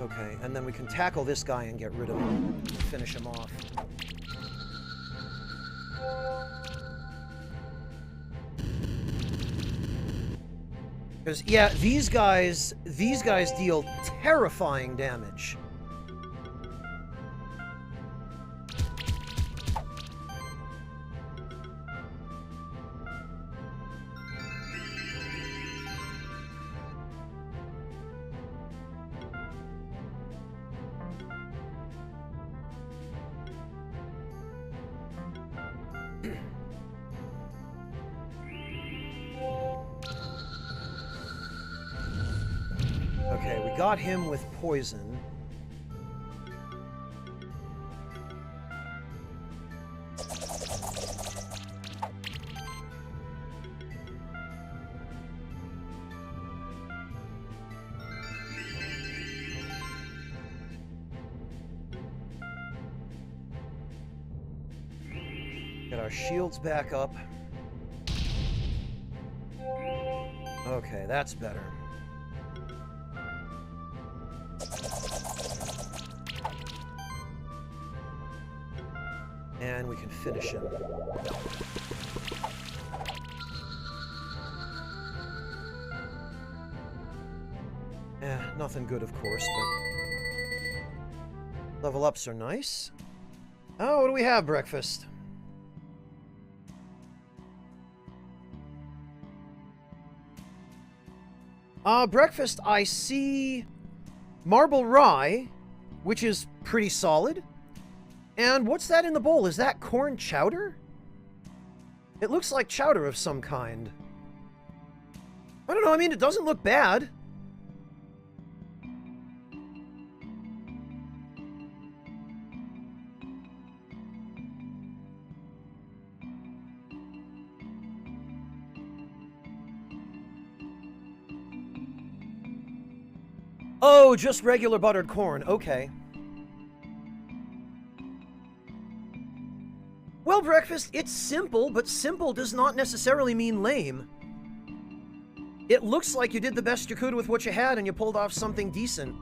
Okay, and then we can tackle this guy and get rid of him. Finish him off. Because, yeah, these guys deal terrifying damage. Okay, we got him with poison. Get our shields back up. Okay, that's better. And we can finish him. Nothing good, of course, but... Level ups are nice. Oh, what do we have, breakfast? Breakfast, I see... Marble Rye, which is pretty solid. And what's that in the bowl? Is that corn chowder? It looks like chowder of some kind. I don't know, I mean, it doesn't look bad. Oh, just regular buttered corn. Okay. Well, breakfast, it's simple, but simple does not necessarily mean lame. It looks like you did the best you could with what you had and you pulled off something decent.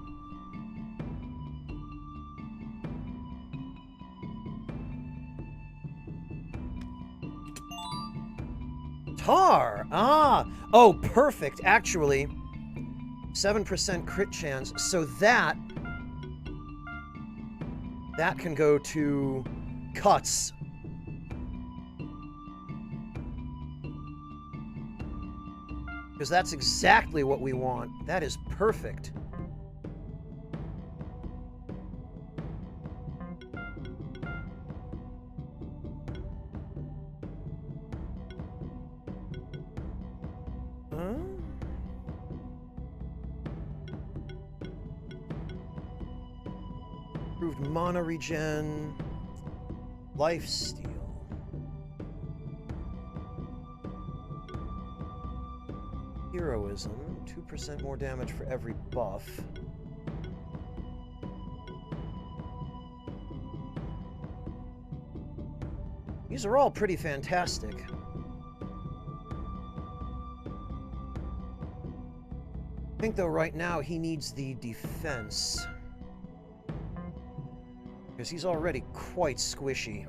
Tar! Ah! Oh, perfect, actually. 7% crit chance, so that can go to cuts. Because that's exactly what we want. That is perfect. Improved mana regen, lifesteal. Heroism, 2% more damage for every buff. These are all pretty fantastic. I think, though, right now he needs the defense. Because he's already quite squishy.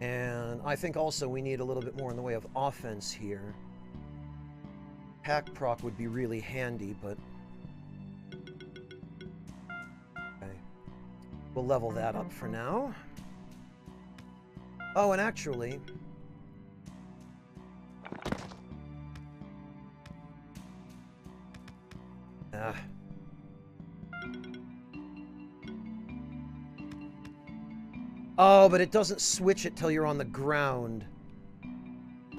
And I think also we need a little bit more in the way of offense here. Pack proc would be really handy, but... Okay. We'll level that up for now. Oh, and actually... Oh, but it doesn't switch it till you're on the ground.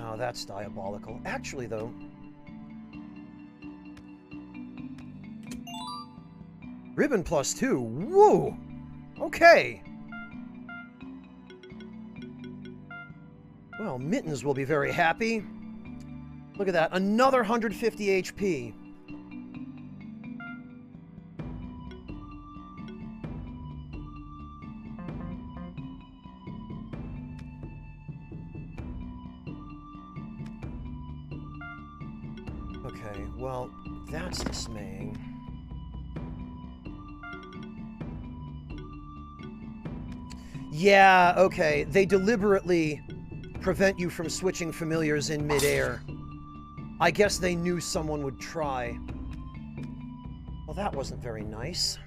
Oh, that's diabolical. Actually, though... Ribbon +2. Woo! Okay. Well, Mittens will be very happy. Look at that. Another 150 HP. Okay, well, that's dismaying. Yeah, okay. They deliberately prevent you from switching familiars in midair. I guess they knew someone would try. Well, that wasn't very nice.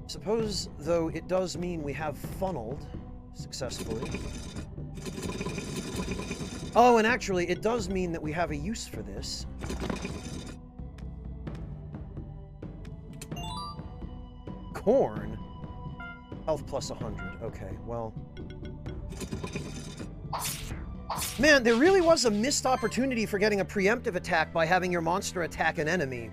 Suppose, though, it does mean we have funneled successfully. Oh, and actually, it does mean that we have a use for this. Corn? Health plus 100. Okay, well... Man, there really was a missed opportunity for getting a preemptive attack by having your monster attack an enemy.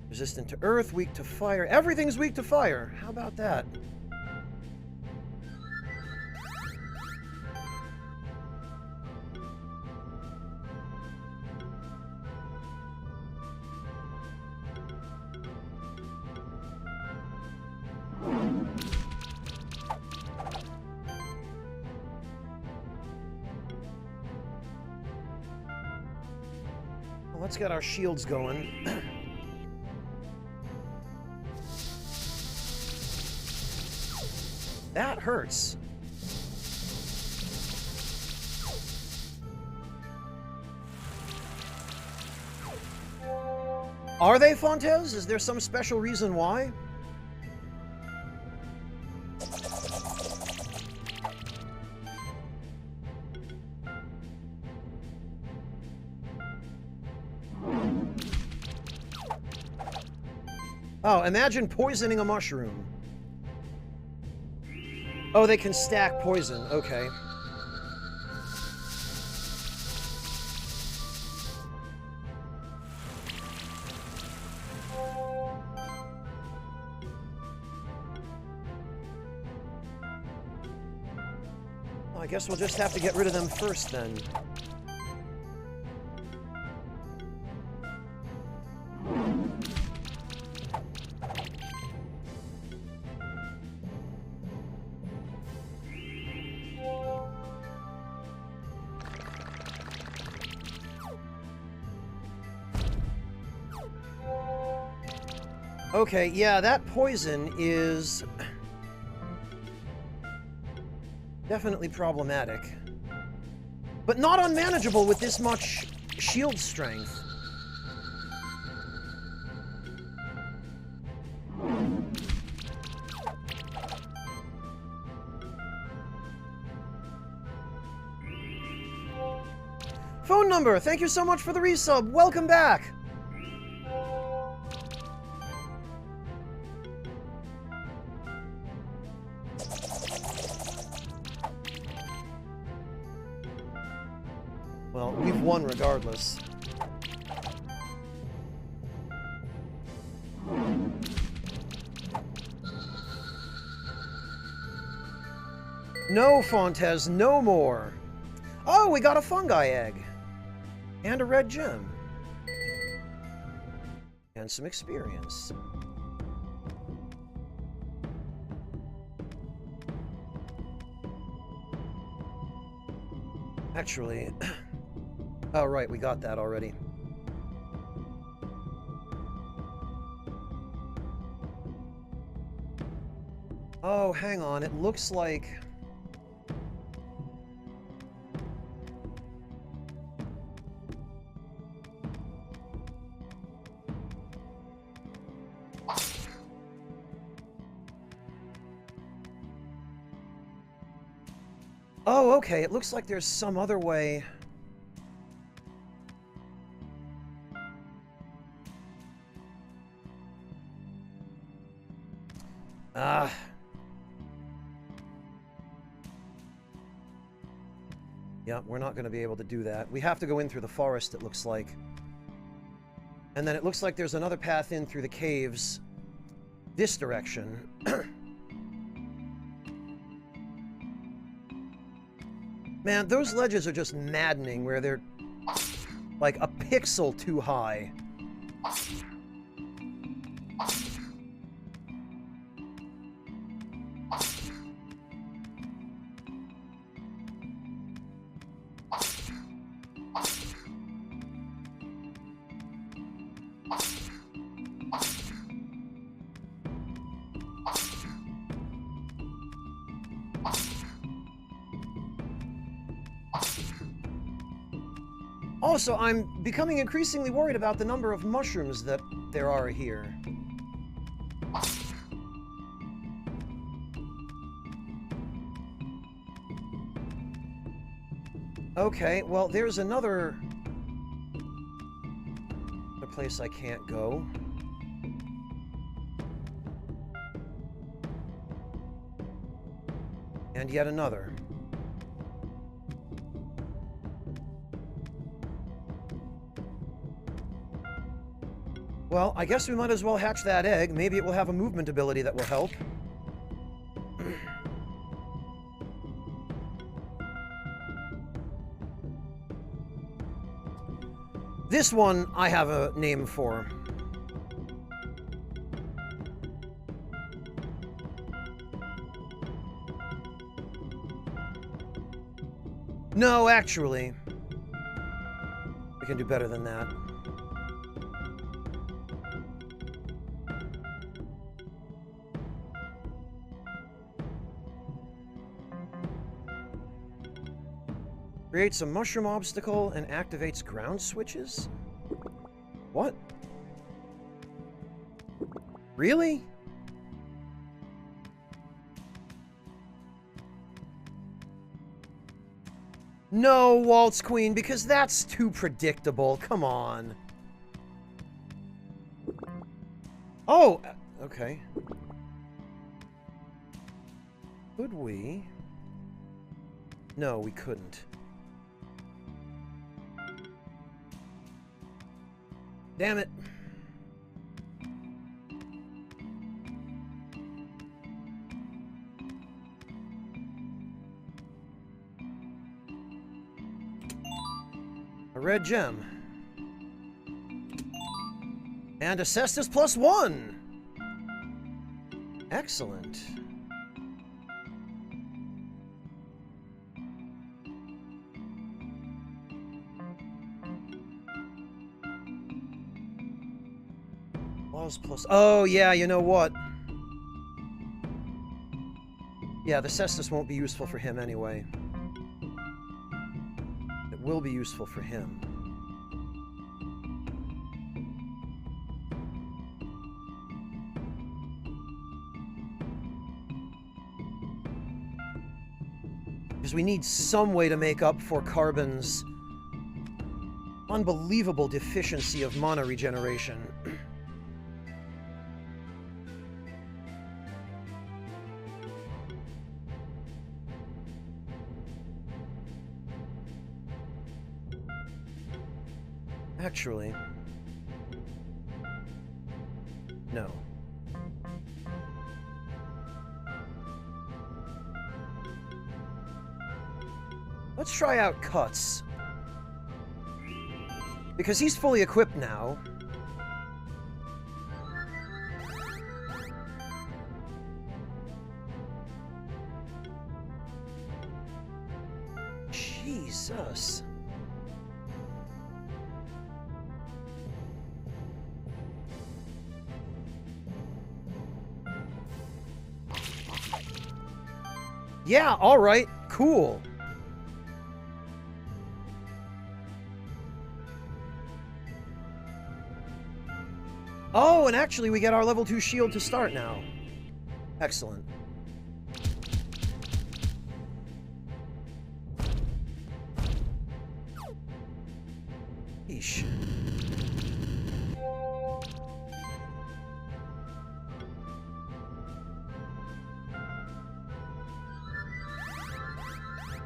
Resistant to earth, weak to fire. Everything's weak to fire. How about that? Well, let's get our shields going. That hurts. Are they, Fontes? Is there some special reason why? Oh, imagine poisoning a mushroom. Oh, they can stack poison. Okay. Well, I guess we'll just have to get rid of them first, then. Okay, yeah, that poison is definitely problematic. But not unmanageable with this much shield strength. Phone number, thank you so much for the resub. Welcome back. Well, we've won regardless. No, Fontes, no more. Oh, we got a fungi egg. And a red gem. And some experience. Actually... Oh, right, we got that already. Oh, hang on, it looks like... Oh, okay, it looks like there's some other way... Yeah, we're not going to be able to do that. We have to go in through the forest, it looks like. And then it looks like there's another path in through the caves this direction. Man, those ledges are just maddening, where they're like a pixel too high. Also, I'm becoming increasingly worried about the number of mushrooms that there are here. Okay, well, there's another place I can't go. And yet another. Well, I guess we might as well hatch that egg. Maybe it will have a movement ability that will help. This one I have a name for. No, actually. We can do better than that. Creates a mushroom obstacle and activates ground switches? What? Really? No, Waltz Queen, because that's too predictable. Come on. Oh, okay. Could we? No, we couldn't. Damn it. A red gem. And Acestus +1! Excellent. Laws plus... Oh, yeah, you know what? Yeah, the Cestus won't be useful for him anyway. It will be useful for him. Because we need some way to make up for Carbon's unbelievable deficiency of mana regeneration. Actually, no. Let's try out Cuts. Because he's fully equipped now. Jesus. Yeah, alright, cool. Oh, and actually we get our level 2 shield to start now. Excellent. Eesh.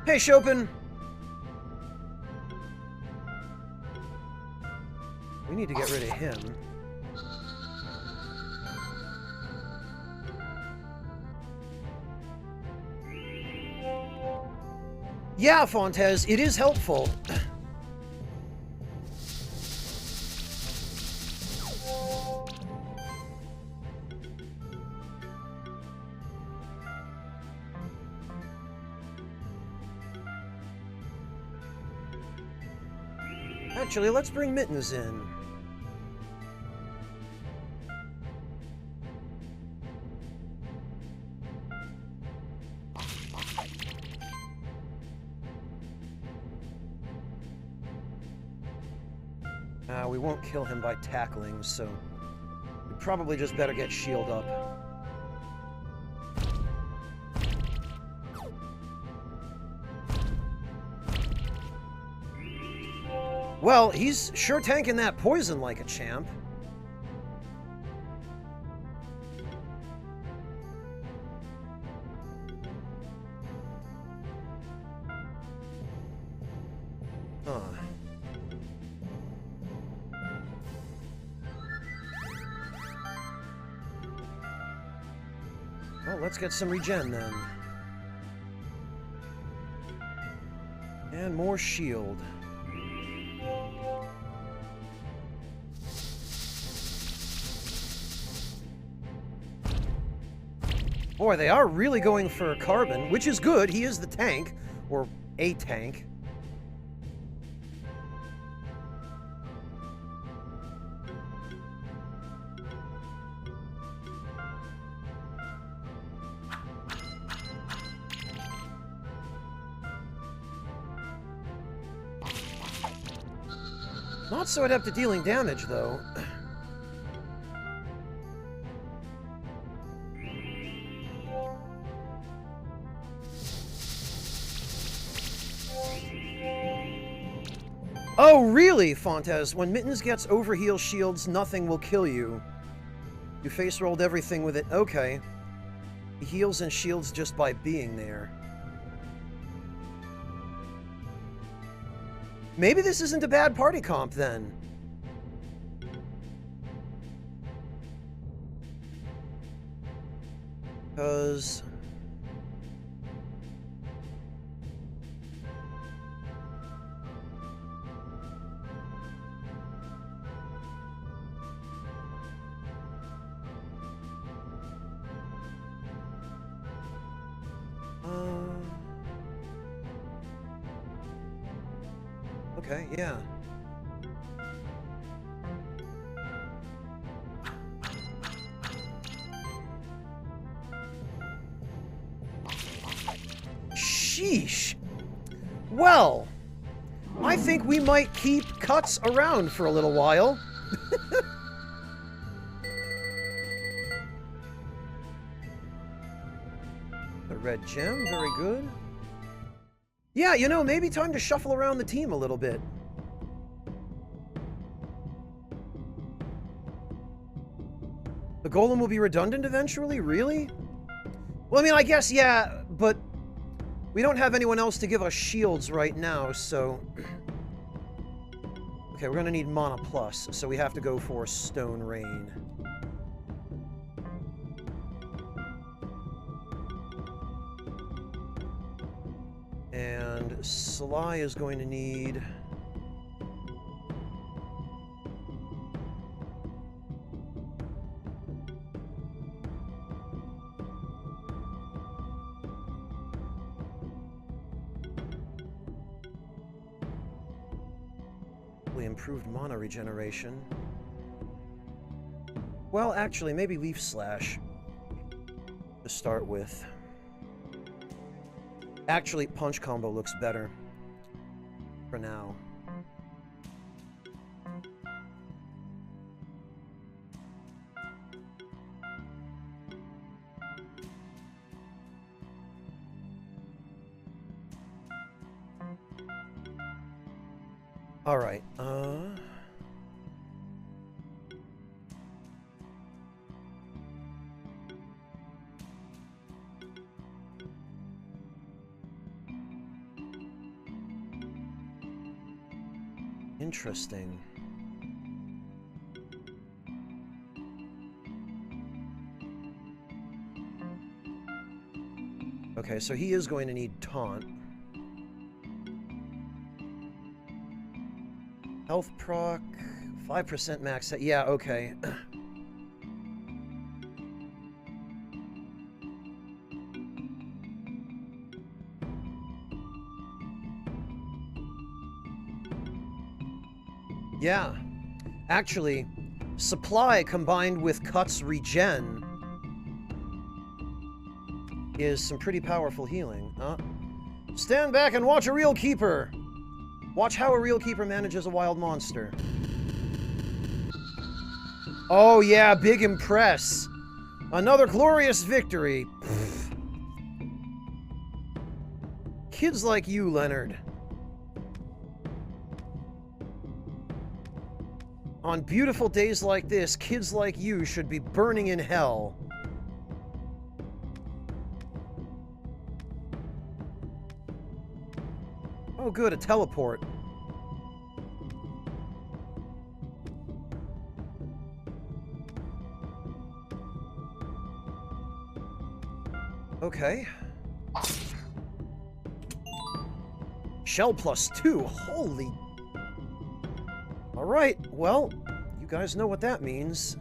Hey, Chopin! We need to get rid of him. Yeah, Fontes, it is helpful. Actually, let's bring Mittens in. We won't kill him by tackling, so we probably just better get shield up. Well, he's sure tanking that poison like a champ. Huh. Well, let's get some regen then. And more shield. Boy, they are really going for Carbon, which is good. He is the tank, or a tank. Not so adept at dealing damage, though. Oh, really, Fontes? When Mittens gets overheal shields, nothing will kill you. You face rolled everything with it. Okay. He heals and shields just by being there. Maybe this isn't a bad party comp, then. Because... okay, yeah. Sheesh. Well, I think we might keep Cuts around for a little while. The red gem, very good. Yeah, you know, maybe time to shuffle around the team a little bit. The golem will be redundant eventually? Really? Well, I mean, I guess, yeah, but we don't have anyone else to give us shields right now, so... Okay, we're gonna need mana plus, so we have to go for Stone Rain. And Sly is going to need... improved mana regeneration. Well, actually, maybe Leaf Slash to start with. Actually, Punch Combo looks better for now. All right. Interesting. Okay, so he is going to need Taunt. Health proc, 5% max. Yeah, okay. Yeah. Actually, Supply combined with Cut's Regen is some pretty powerful healing. Stand back and watch a real keeper! Watch how a real keeper manages a wild monster. Oh yeah, big impress. Another glorious victory. Pfft. Kids like you, Leonard. On beautiful days like this, kids like you should be burning in hell. Oh good, a teleport. Okay. Shell +2, holy... Alright, well, you guys know what that means.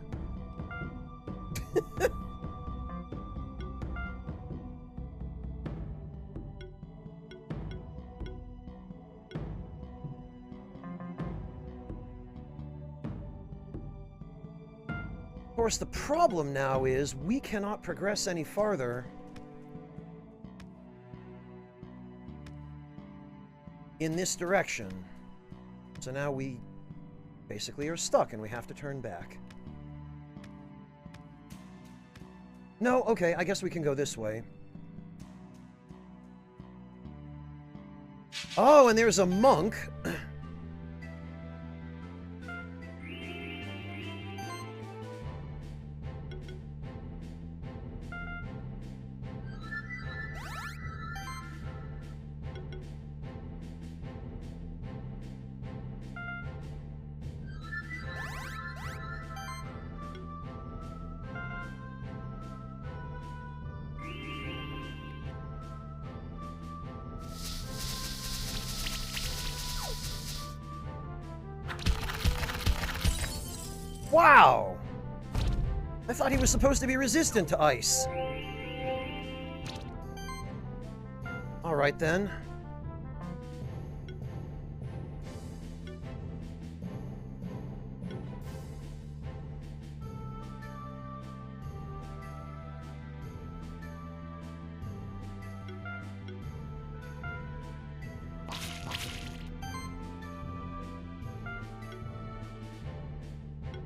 Of course, the problem now is we cannot progress any farther in this direction. So now we basically are stuck and we have to turn back. No, okay, I guess we can go this way. Oh, and there's a monk. Wow! I thought he was supposed to be resistant to ice. Alright then.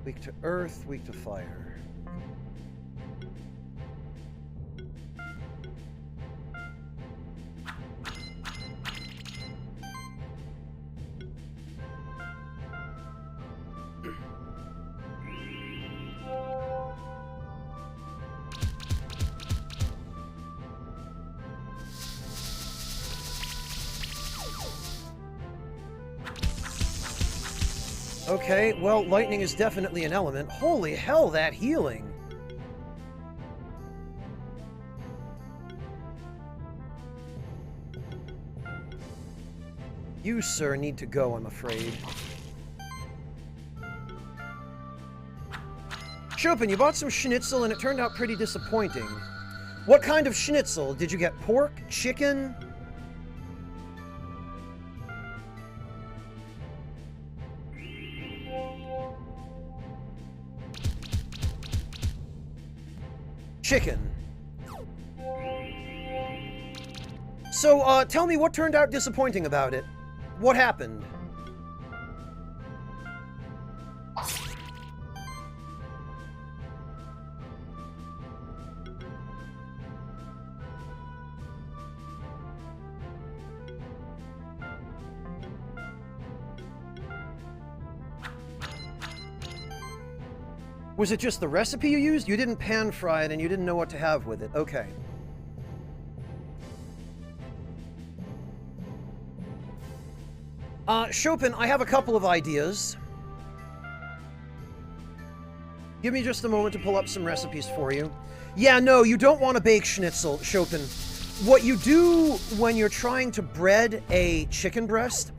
Weak to earth, weak to fire. Okay, well, lightning is definitely an element. Holy hell, that healing! You, sir, need to go, I'm afraid. Chopin, you bought some schnitzel and it turned out pretty disappointing. What kind of schnitzel? Did you get pork? Chicken? Chicken. So, tell me what turned out disappointing about it. What happened? Was it just the recipe you used? You didn't pan fry it and you didn't know what to have with it. Okay. Chopin, I have a couple of ideas. Give me just a moment to pull up some recipes for you. Yeah, no, you don't want to bake schnitzel, Chopin. What you do when you're trying to bread a chicken breast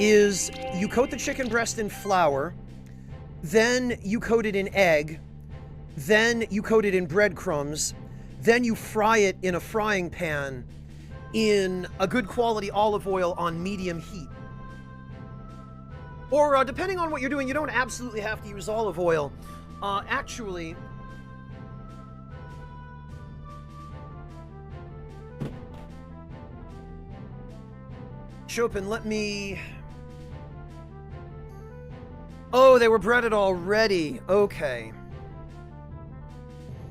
is you coat the chicken breast in flour, then you coat it in egg, then you coat it in breadcrumbs, then you fry it in a frying pan in a good quality olive oil on medium heat. Or, depending on what you're doing, you don't absolutely have to use olive oil. Actually... Chopin, let me... Oh, they were breaded already. Okay.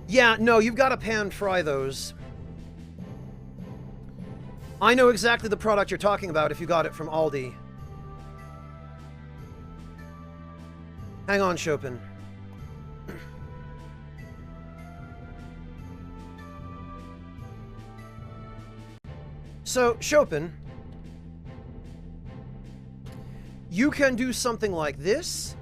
Yeah, no, you've got to pan fry those. I know exactly the product you're talking about if you got it from Aldi. Hang on, Chopin. So, Chopin, you can do something like this.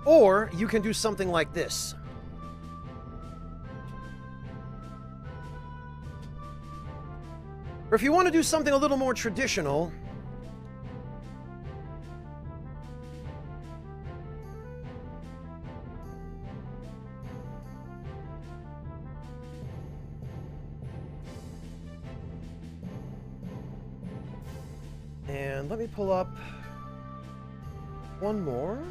Or you can do something like this. Or if you want to do something a little more traditional, and let me pull up one more.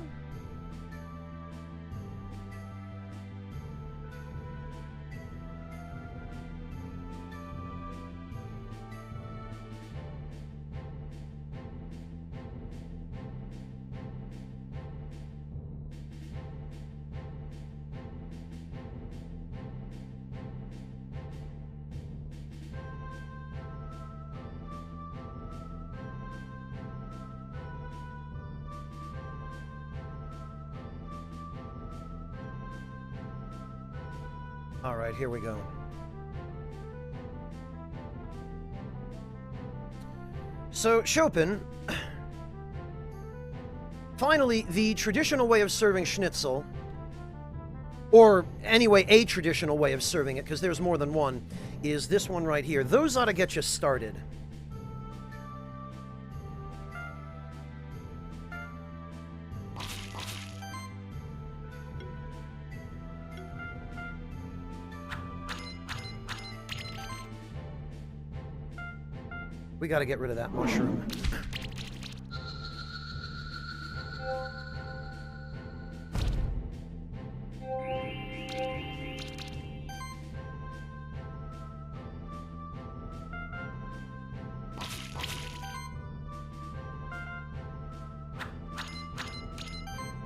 All right, here we go. So, Chopin, finally, the traditional way of serving schnitzel or anyway, a traditional way of serving it, because there's more than one, is this one right here. Those ought to get you started. We gotta get rid of that mushroom.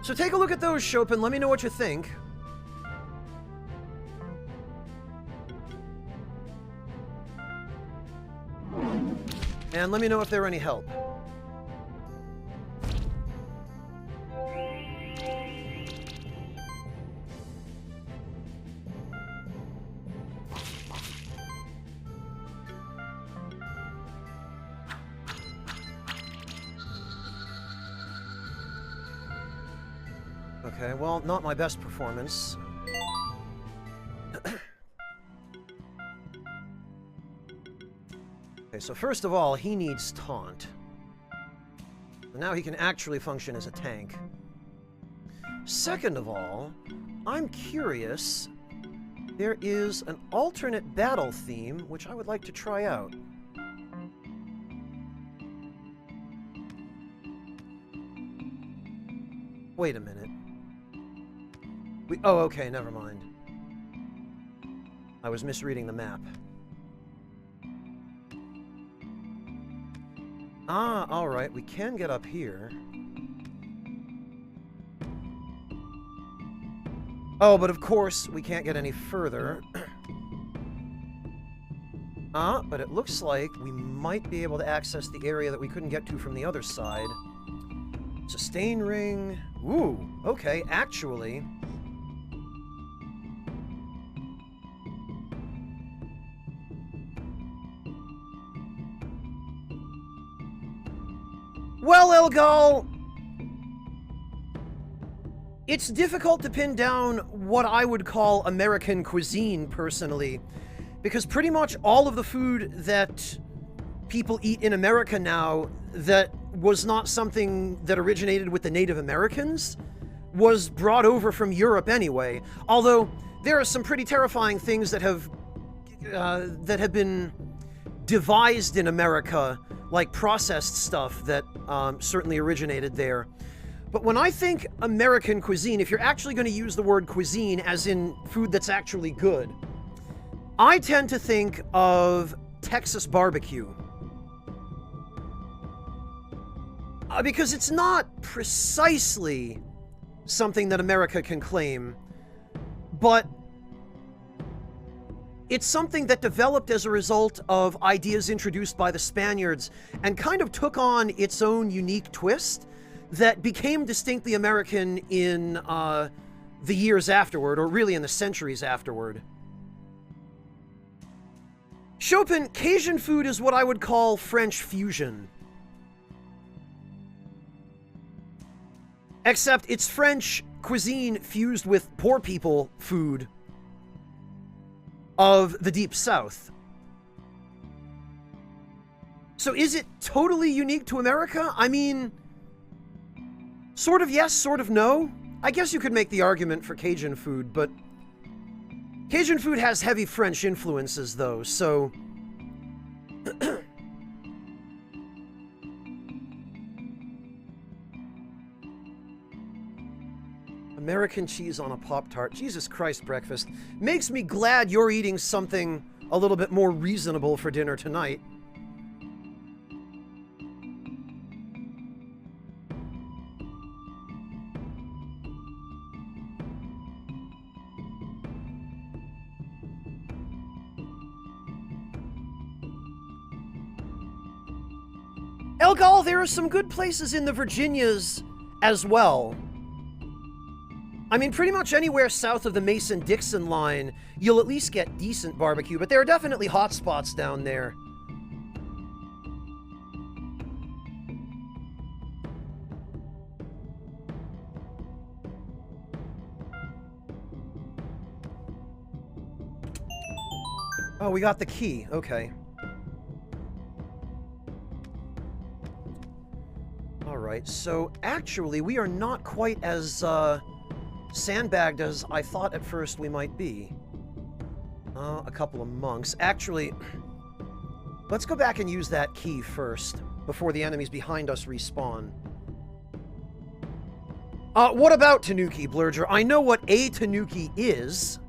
So take a look at those, Chopin. Let me know what you think. And let me know if they're any help. Okay, well, not my best performance. Okay, so first of all, he needs taunt. So now he can actually function as a tank. Second of all, I'm curious. There is an alternate battle theme, which I would like to try out. Wait a minute. Oh, okay, never mind. I was misreading the map. Ah, alright, we can get up here. Oh, but of course, we can't get any further. But it looks like we might be able to access the area that we couldn't get to from the other side. Sustain ring. Ooh, okay, actually... Well, Elgal, it's difficult to pin down what I would call American cuisine, personally, because pretty much all of the food that people eat in America now that was not something that originated with the Native Americans was brought over from Europe anyway. Although there are some pretty terrifying things that have been devised in America, like processed stuff that certainly originated there. But when I think American cuisine, if you're actually going to use the word cuisine as in food that's actually good, I tend to think of Texas barbecue. Because it's not precisely something that America can claim, but it's something that developed as a result of ideas introduced by the Spaniards and kind of took on its own unique twist that became distinctly American in the years afterward, or really in the centuries afterward. Chopin, Cajun food is what I would call French fusion. Except it's French cuisine fused with poor people food of the Deep South. So is it totally unique to America? I mean, sort of yes, sort of no. I guess you could make the argument for Cajun food, but Cajun food has heavy French influences, though, so... American cheese on a Pop-Tart. Jesus Christ, breakfast. Makes me glad you're eating something a little bit more reasonable for dinner tonight. Elgal, there are some good places in the Virginias as well. I mean, pretty much anywhere south of the Mason-Dixon line, you'll at least get decent barbecue, but there are definitely hot spots down there. Oh, we got the key. Okay. Alright, so actually we are not quite as sandbagged as I thought at first we might be. A couple of monks. Actually, let's go back and use that key first, before the enemies behind us respawn. What about Tanuki, Blurger? I know what a Tanuki is.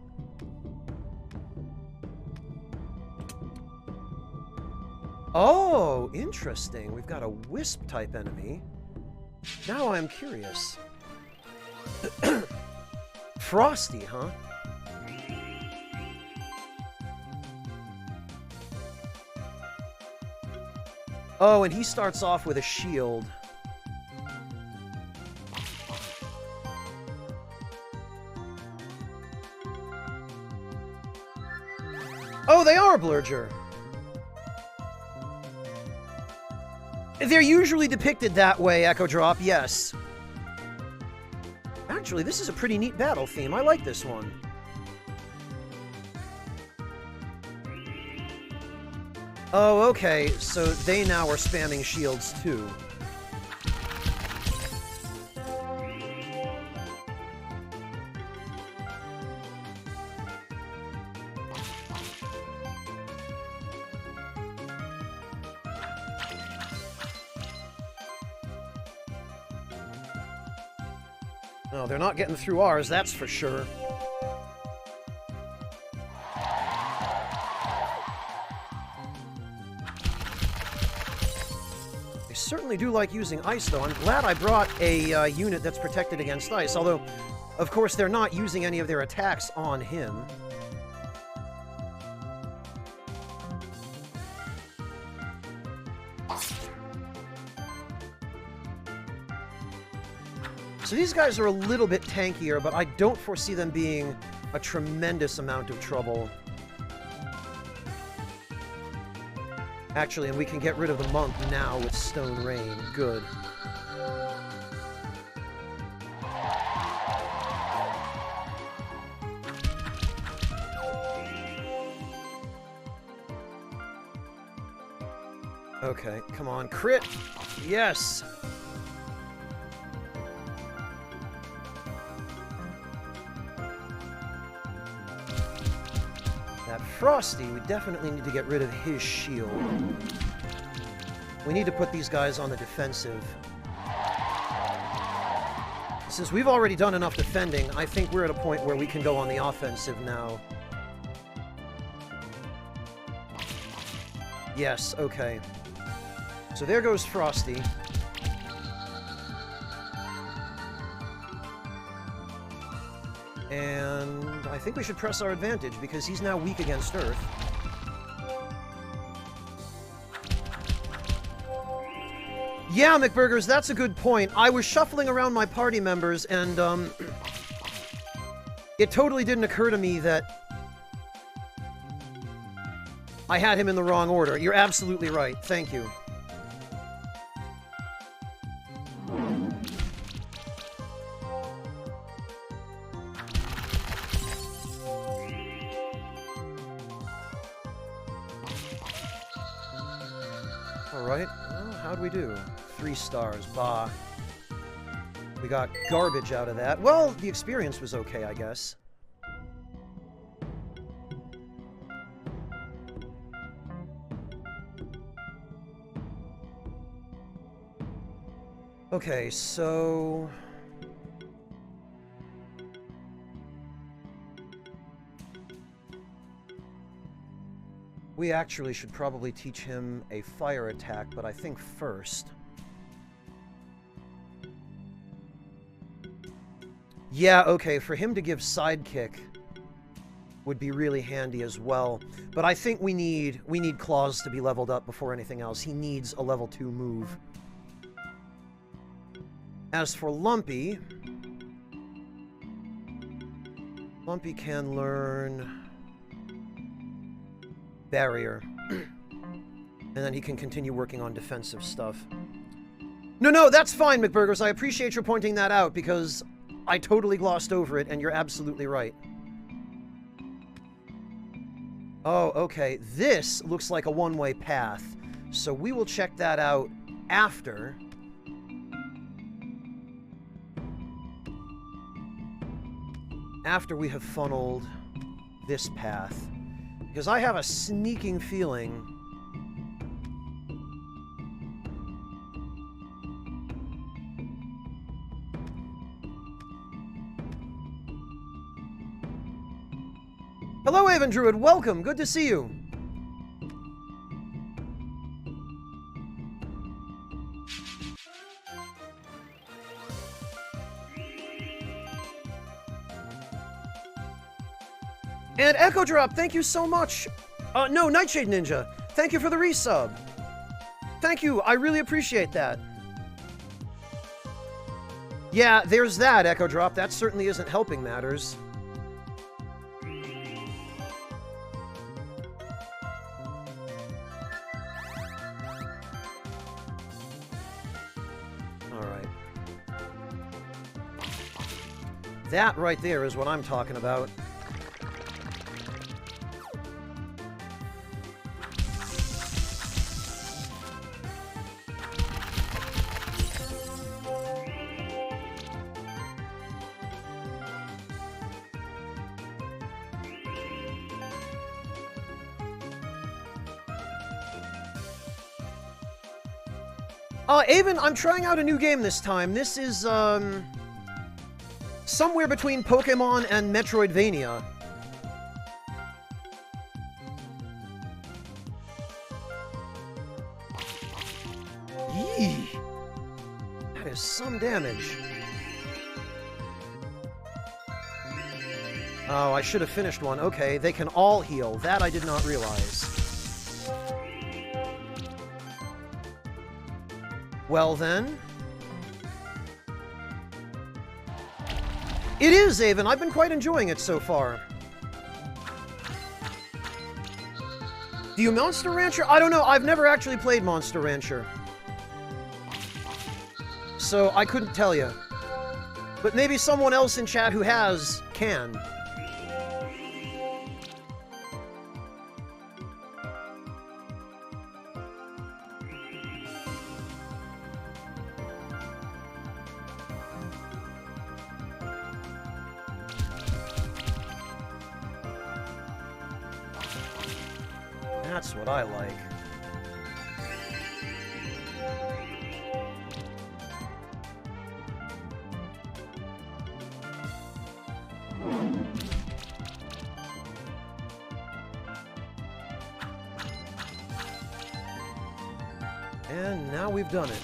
Oh, interesting. We've got a Wisp-type enemy. Now I'm curious. Frosty, huh? Oh, and he starts off with a shield. Oh, they are Blurger. They're usually depicted that way, Echo Drop, yes. Actually, this is a pretty neat battle theme. I like this one. Oh, okay, so they now are spamming shields, too. No, they're not getting through ours, that's for sure. They certainly do like using ice, though. I'm glad I brought a unit that's protected against ice, although, of course, they're not using any of their attacks on him. So these guys are a little bit tankier, but I don't foresee them being a tremendous amount of trouble. Actually, and we can get rid of the monk now with Stone Rain. Good. Okay, come on, crit! Yes! Frosty, we definitely need to get rid of his shield. We need to put these guys on the defensive. Since we've already done enough defending, I think we're at a point where we can go on the offensive now. Yes, okay. So there goes Frosty. And I think we should press our advantage, because he's now weak against Earth. Yeah, McBurgers, that's a good point. I was shuffling around my party members, and, it totally didn't occur to me that I had him in the wrong order. You're absolutely right. Thank you. Alright, well, how'd we do? 3 stars, bah. We got garbage out of that. Well, the experience was okay, I guess. Okay, so... we actually should probably teach him a fire attack, but I think first... yeah, okay, for him to give sidekick would be really handy as well. But I think we need Claws to be leveled up before anything else. He needs a level 2 move. As for Lumpy... Lumpy can learn... Barrier. And then he can continue working on defensive stuff. No, that's fine, McBurgers. I appreciate your pointing that out, because I totally glossed over it, and you're absolutely right. Oh, okay. This looks like a one-way path. So we will check that out after. After we have funneled this path. Because I have a sneaking feeling... Hello, Avon Druid. Welcome. Good to see you. And Echo Drop, thank you so much. No, Nightshade Ninja, thank you for the resub. Thank you. I really appreciate that. Yeah, there's that, Echo Drop. That certainly isn't helping matters. That right there is what I'm talking about. Avon, I'm trying out a new game this time. This is, somewhere between Pokemon and Metroidvania. Yee! That is some damage. Oh, I should have finished one. Okay, they can all heal. That I did not realize. Well then... It is, Avon. I've been quite enjoying it so far. Do you Monster Rancher? I don't know. I've never actually played Monster Rancher. So I couldn't tell you. But maybe someone else in chat who has can. That's what I like. And now we've done it.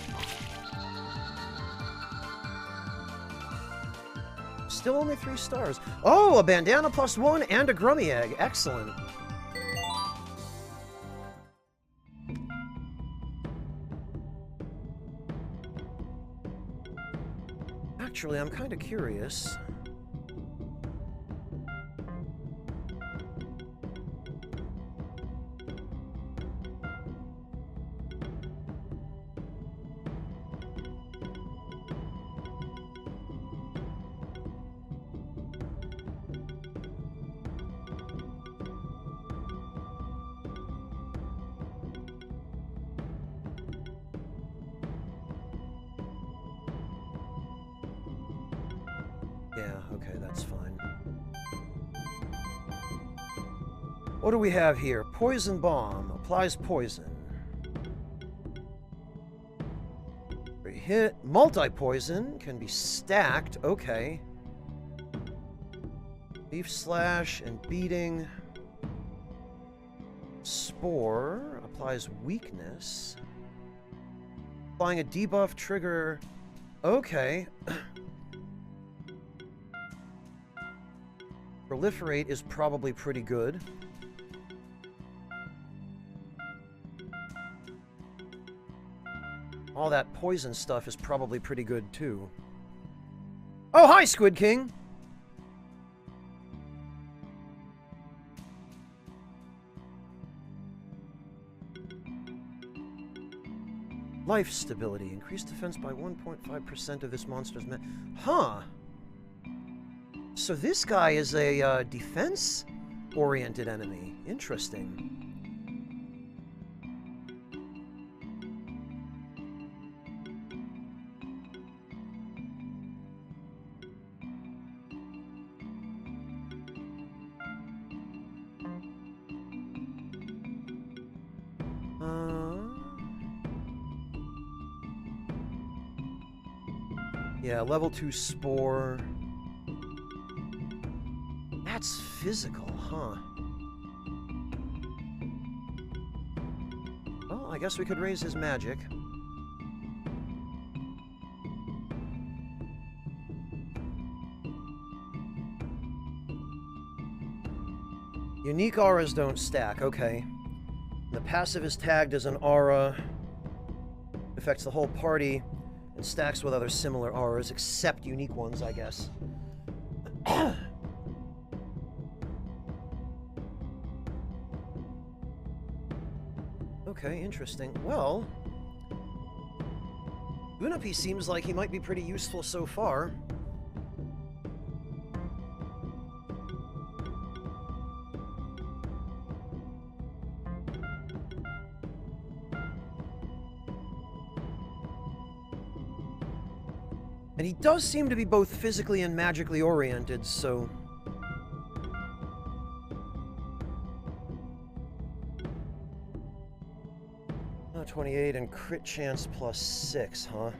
Still only 3 stars. Oh, a bandana +1 and a grummy egg. Excellent. Actually, I'm kind of curious. Yeah, okay, that's fine. What do we have here? Poison Bomb. Applies poison. Hit. Multi-poison. Can be stacked. Okay. Leaf Slash and Beating. Spore. Applies weakness. Applying a debuff trigger. Okay. Proliferate is probably pretty good. All that poison stuff is probably pretty good, too. Oh, hi, Squid King! Life stability. Increased defense by 1.5% of this monster's Huh. So this guy is a defense oriented enemy. Interesting. Yeah, level 2 Spore. That's physical, huh? Well, I guess we could raise his magic. Unique auras don't stack, okay. The passive is tagged as an aura. Affects the whole party and stacks with other similar auras, except unique ones, I guess. Okay, interesting. Well, Unapi seems like he might be pretty useful so far. And he does seem to be both physically and magically oriented, so... 28 and crit chance plus 6, huh?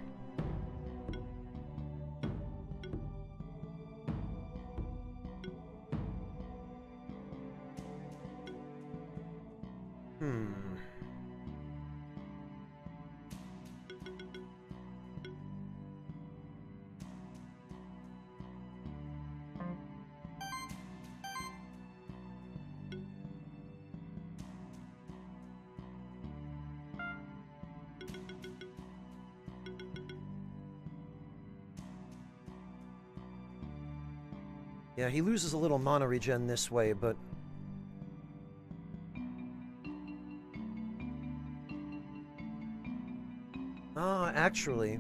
Yeah, he loses a little mana regen this way, but... actually...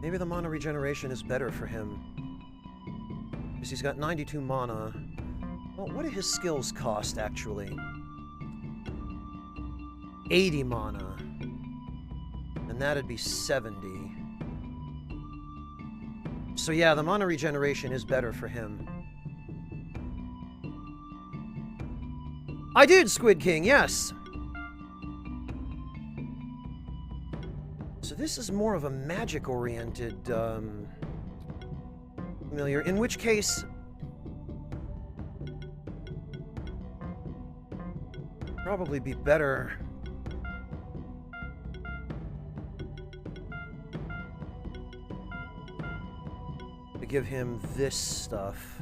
maybe the mana regeneration is better for him. Because he's got 92 mana. Well, what do his skills cost, actually? 80 mana. And that'd be 70. So yeah, the mana regeneration is better for him. I did, Squid King, yes! So this is more of a magic-oriented, familiar, in which case... probably be better... to give him this stuff.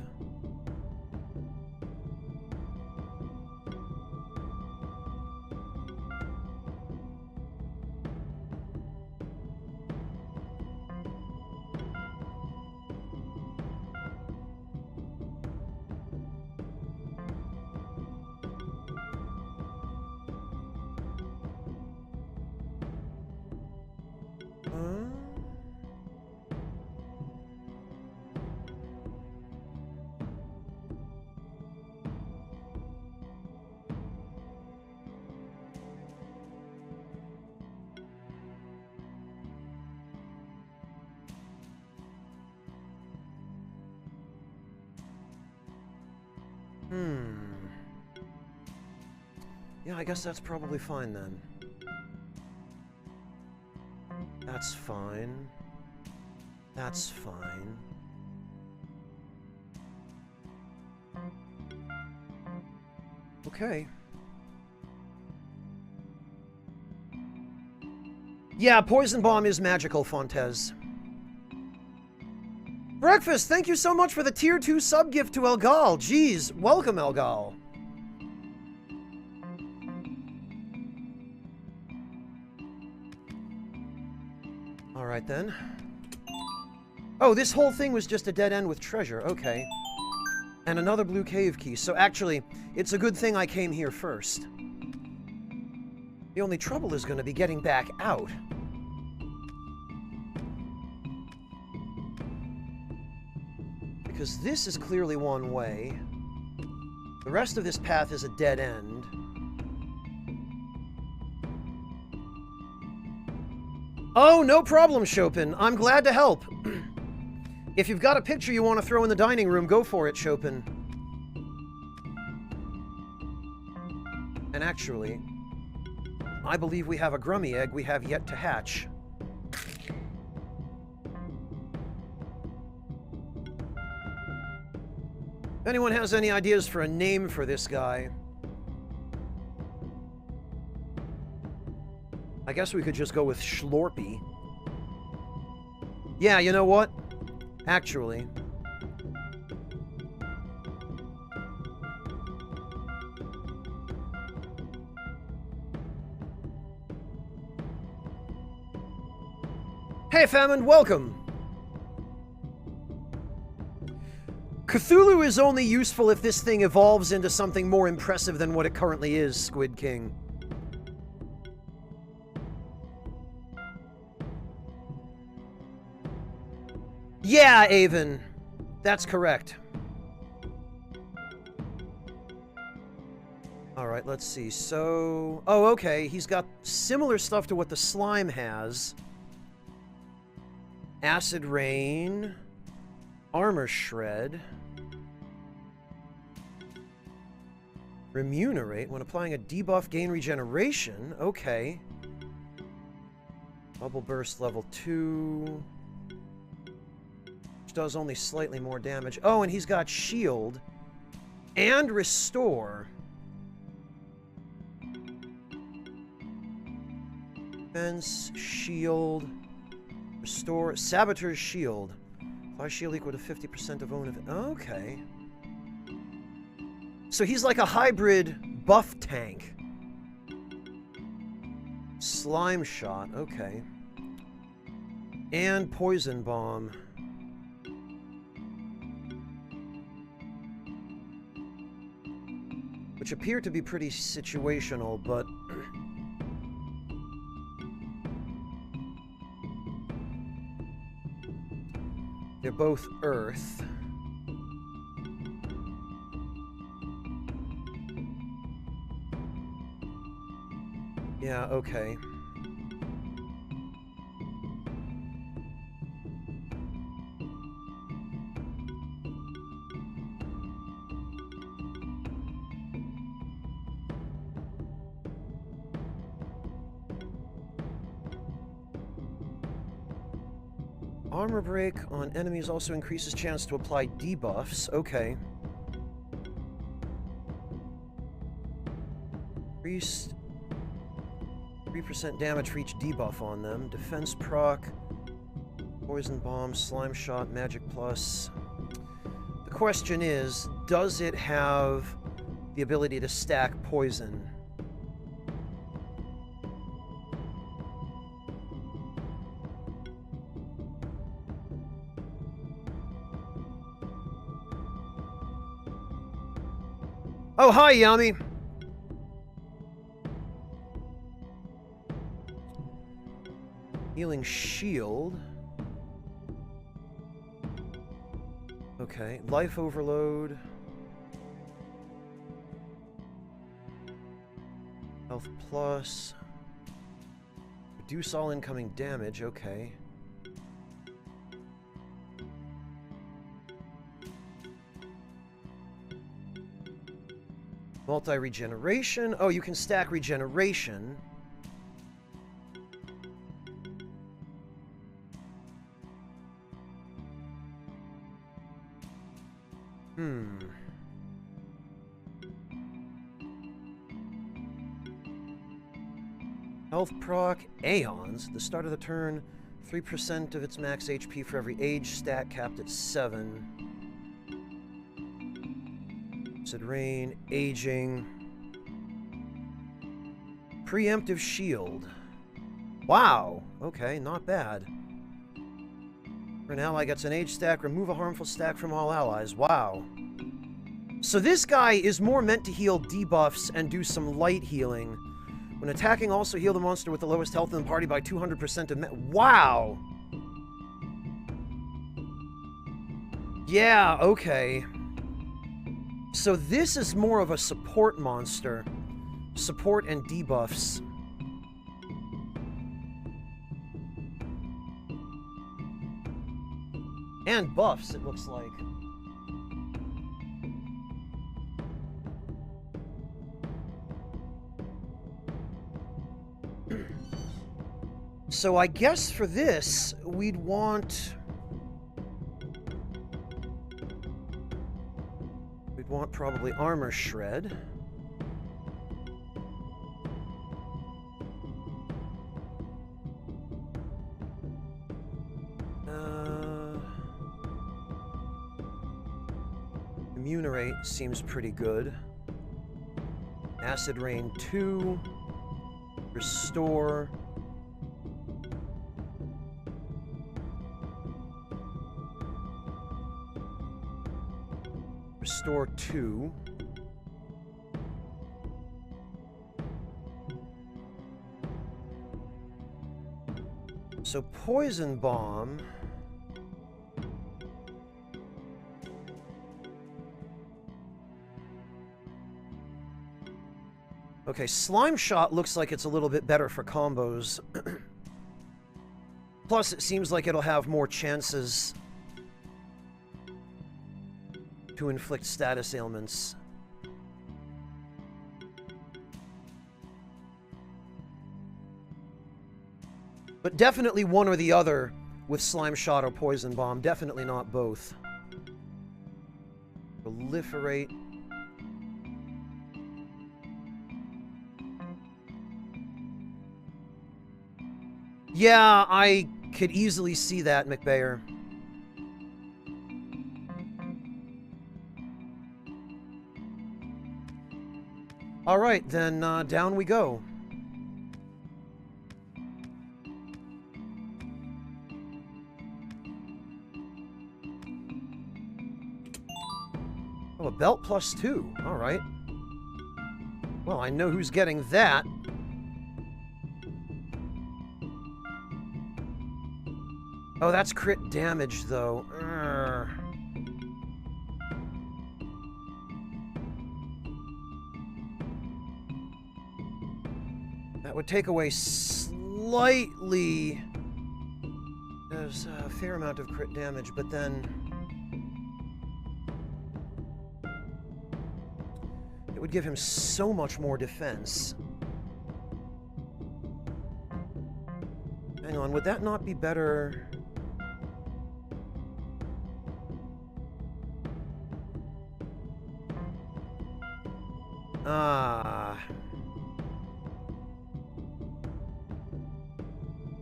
Yeah, I guess that's probably fine then. That's fine. That's fine. Okay. Yeah, Poison Bomb is magical, Fontes. Breakfast, thank you so much for the Tier 2 sub-gift to Elgal. Jeez, welcome, Elgal. Alright then. Oh, this whole thing was just a dead end with treasure. Okay. And another blue cave key. So actually, it's a good thing I came here first. The only trouble is going to be getting back out. Because this is clearly one way. The rest of this path is a dead end. Oh, no problem, Chopin. I'm glad to help. If you've got a picture you want to throw in the dining room, go for it, Chopin. And actually, I believe we have a grummy egg we have yet to hatch. If anyone has any ideas for a name for this guy, I guess we could just go with Schlorpy. Yeah, you know what? Actually, hey, Famine, welcome! Cthulhu is only useful if this thing evolves into something more impressive than what it currently is, Squid King. Yeah, Avon. That's correct. Alright, let's see. So... oh, okay. He's got similar stuff to what the slime has. Acid Rain. Armor Shred. Remunerate. When applying a debuff, gain regeneration. Okay. Bubble Burst level 2... does only slightly more damage. Oh, and he's got shield and restore. Defense, shield, restore, saboteur's shield. Apply shield equal to 50% of own. Okay. So he's like a hybrid buff tank. Slime shot. Okay. And poison bomb. Which appear to be pretty situational, but... they're both Earth. Yeah, okay. Armor break on enemies also increases chance to apply debuffs. Okay. Increased 3% damage for each debuff on them. Defense proc, poison bomb, slime shot, magic plus. The question is, does it have the ability to stack poison? Oh, hi, Yami! Healing shield. Okay, life overload. Health plus. Reduce all incoming damage, okay. Multi-regeneration. Oh, you can stack regeneration. Health proc, Aeons. The start of the turn, 3% of its max HP for every age stat, capped at 7. Acid Rain, Aging. Preemptive Shield. Wow! Okay, not bad. An ally gets an age stack, remove a harmful stack from all allies. Wow. So this guy is more meant to heal debuffs and do some light healing. When attacking, also heal the monster with the lowest health in the party by 200% of wow! Yeah, okay. So this is more of a support monster. Support and debuffs. And buffs, it looks like. So I guess for this, we'd want probably Armor Shred. Immunerate seems pretty good. Acid Rain 2. Restore. Restore 2. So Poison Bomb. Okay, Slime Shot looks like it's a little bit better for combos. Plus, it seems like it'll have more chances to inflict status ailments. But definitely one or the other with Slime Shot or Poison Bomb. Definitely not both. Proliferate. Yeah, I could easily see that, McBayer. Alright, then down we go. Oh, a belt +2. Alright. Well, I know who's getting that. Oh, that's crit damage, though. Urgh. That would take away slightly... There's a fair amount of crit damage, but then... It would give him so much more defense. Hang on, would that not be better... Ah.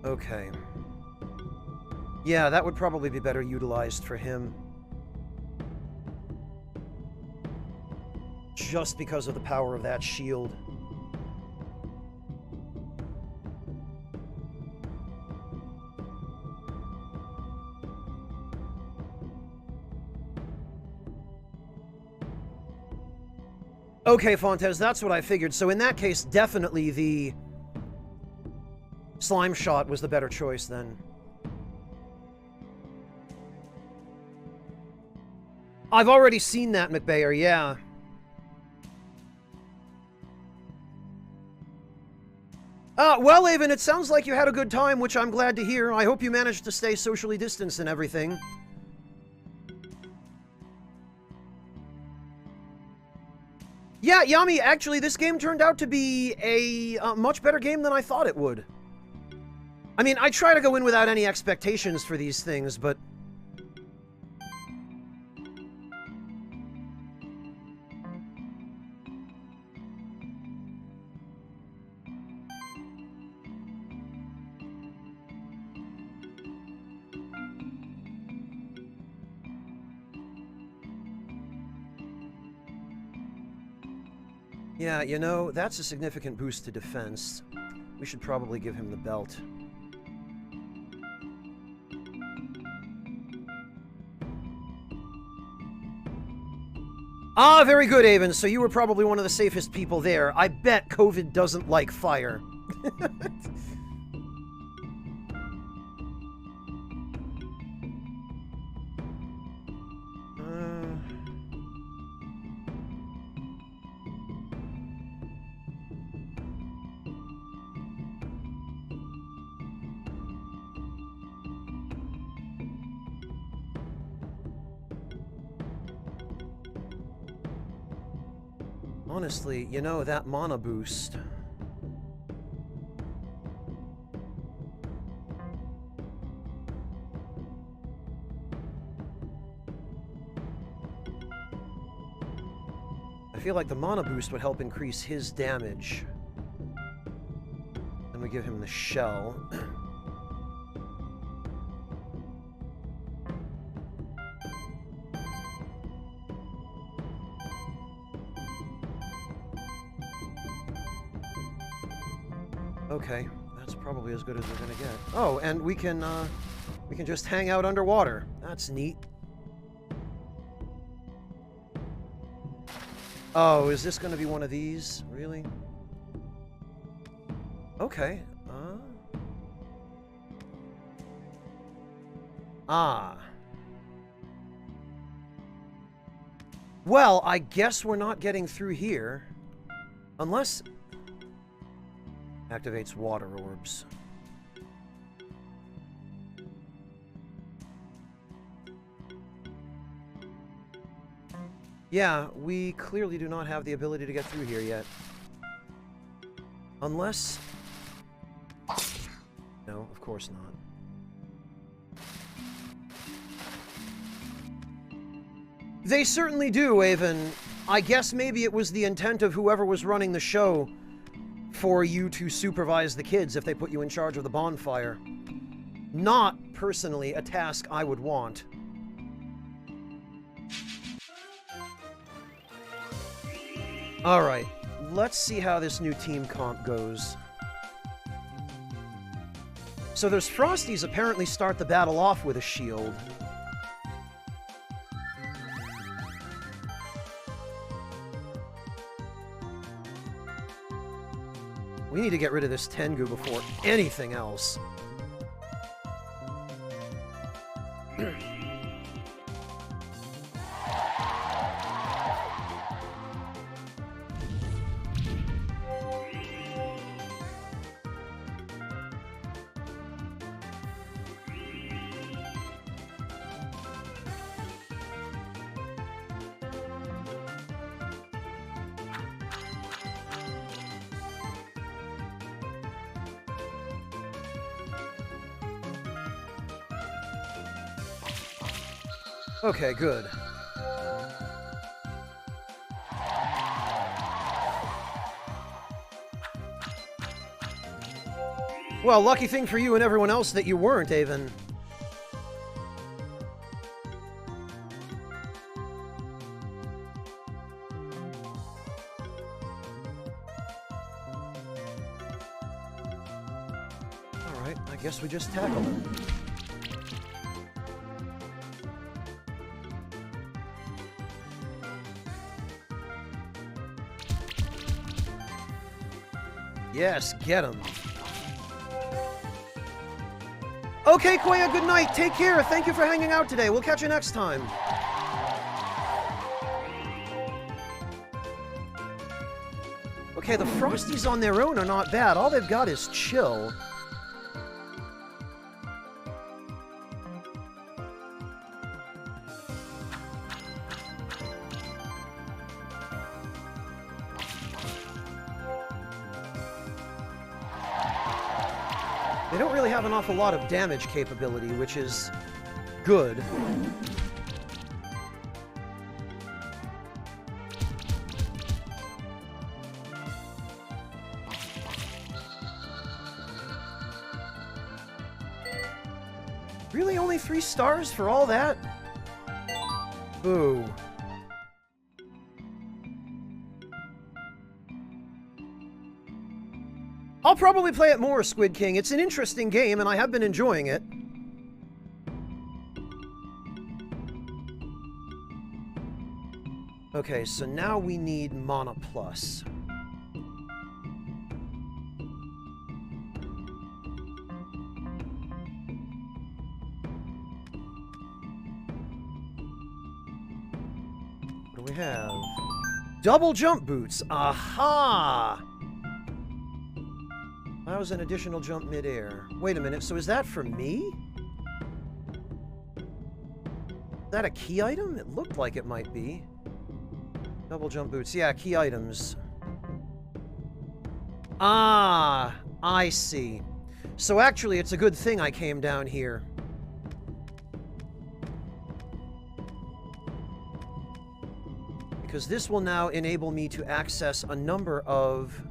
Okay. Yeah, that would probably be better utilized for him. Just because of the power of that shield. Okay, Fontes, that's what I figured. So in that case, definitely the Slime Shot was the better choice then. I've already seen that, McBayer, yeah. Well, Avon, it sounds like you had a good time, which I'm glad to hear. I hope you managed to stay socially distanced and everything. Yeah, Yami, actually, this game turned out to be a much better game than I thought it would. I mean, I try to go in without any expectations for these things, but... Yeah, you know, that's a significant boost to defense. We should probably give him the belt. Ah, very good, Avon. So you were probably one of the safest people there. I bet COVID doesn't like fire. Honestly, you know, that mana boost. I feel like the mana boost would help increase his damage. Then we give him the shell. Okay, that's probably as good as we're gonna get. Oh, and we can just hang out underwater. That's neat. Oh, is this gonna be one of these? Really? Okay. Well, I guess we're not getting through here. Unless... Activates water orbs. Yeah, we clearly do not have the ability to get through here yet. Unless... No, of course not. They certainly do, Avon. I guess maybe it was the intent of whoever was running the show for you to supervise the kids if they put you in charge of the bonfire. Not, personally, a task I would want. Alright, let's see how this new team comp goes. So those Frosties apparently start the battle off with a shield. We need to get rid of this Tengu before anything else. Okay, good. Well, lucky thing for you and everyone else that you weren't, Avon. Alright, I guess we just tackle him. Yes, get him. Okay, Koya, good night. Take care. Thank you for hanging out today. We'll catch you next time. Okay, the Frosties on their own are not bad. All they've got is chill. They don't really have an awful lot of damage capability, which is good. Really only 3 stars for all that? Boo. I'll probably play it more, Squid King. It's an interesting game, and I have been enjoying it. Okay, so now we need Mana Plus. What do we have? Double jump boots! Aha! That was an additional jump midair. Wait a minute, so is that for me? Is that a key item? It looked like it might be. Double jump boots. Yeah, key items. Ah, I see. So actually, it's a good thing I came down here. Because this will now enable me to access a number of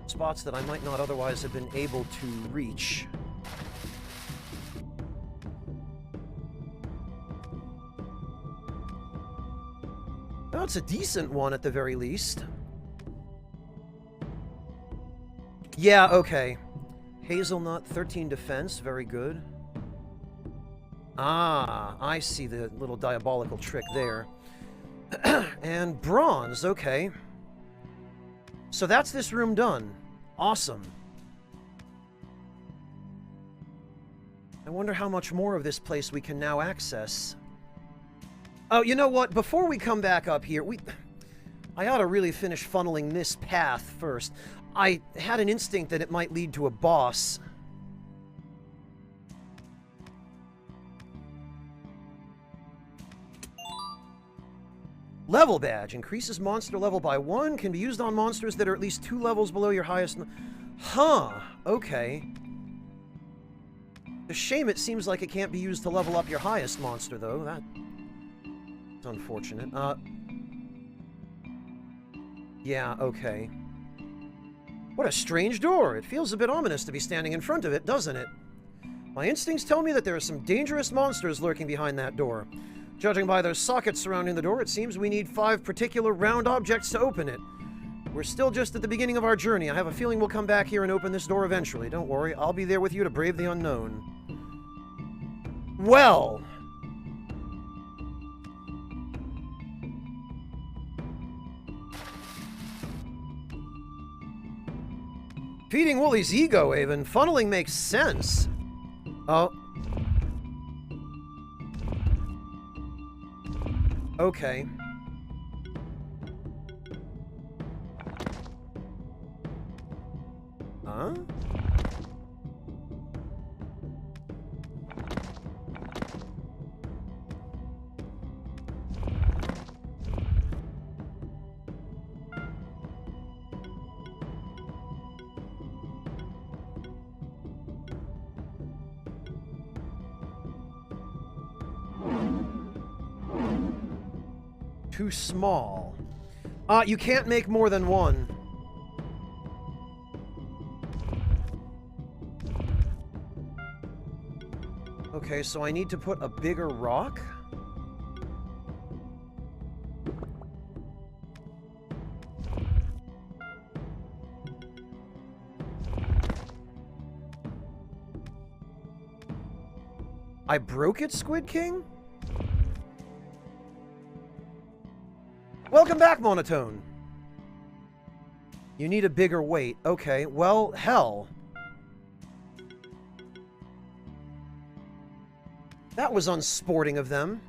spots that I might not otherwise have been able to reach. Well, it's a decent one at the very least. Yeah, okay. Hazelnut, 13 defense, very good. Ah, I see the little diabolical trick there. And bronze, okay. So that's this room done. Awesome. I wonder how much more of this place we can now access. Oh, you know what? Before we come back up here, I ought to really finish funneling this path first. I had an instinct that it might lead to a boss. Level badge. Increases monster level by 1. Can be used on monsters that are at least 2 levels below your highest... Huh. Okay. A shame it seems like it can't be used to level up your highest monster, though. That's unfortunate. Yeah, okay. What a strange door. It feels a bit ominous to be standing in front of it, doesn't it? My instincts tell me that there are some dangerous monsters lurking behind that door. Judging by those sockets surrounding the door, it seems we need 5 particular round objects to open it. We're still just at the beginning of our journey. I have a feeling we'll come back here and open this door eventually. Don't worry, I'll be there with you to brave the unknown. Well... feeding Wooly's ego, Avon. Funneling makes sense. Oh. Okay. Huh? Too small. You can't make more than one. Okay, so I need to put a bigger rock? I broke it, Squid King? Welcome back, Monotone. You need a bigger weight. Okay, well, hell. That was unsporting of them.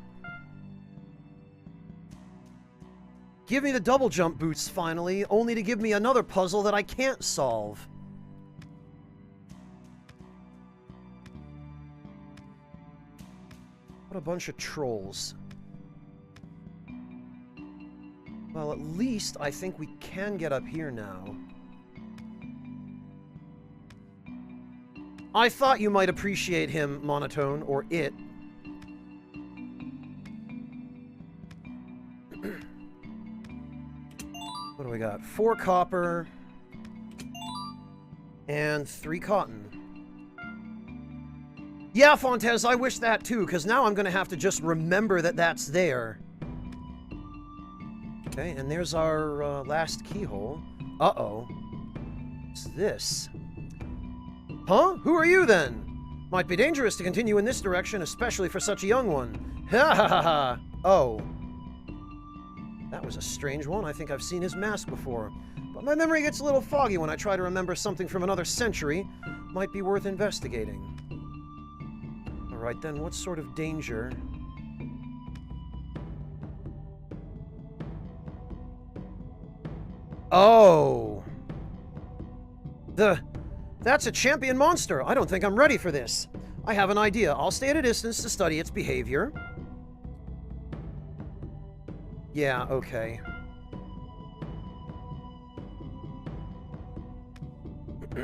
Give me the double jump boots, finally, only to give me another puzzle that I can't solve. What a bunch of trolls. Well, at least I think we can get up here now. I thought you might appreciate him, Monotone, or it. What do we got? 4 copper and 3 cotton. Yeah, Fontes, I wish that too, because now I'm going to have to just remember that that's there. Okay, and there's our last keyhole. Uh-oh. What's this? Huh? Who are you, then? Might be dangerous to continue in this direction, especially for such a young one. Ha ha ha ha! Oh. That was a strange one. I think I've seen his mask before. But my memory gets a little foggy when I try to remember something from another century. Might be worth investigating. Alright then, what sort of danger... Oh! That's a champion monster! I don't think I'm ready for this. I have an idea. I'll stay at a distance to study its behavior. Yeah, okay.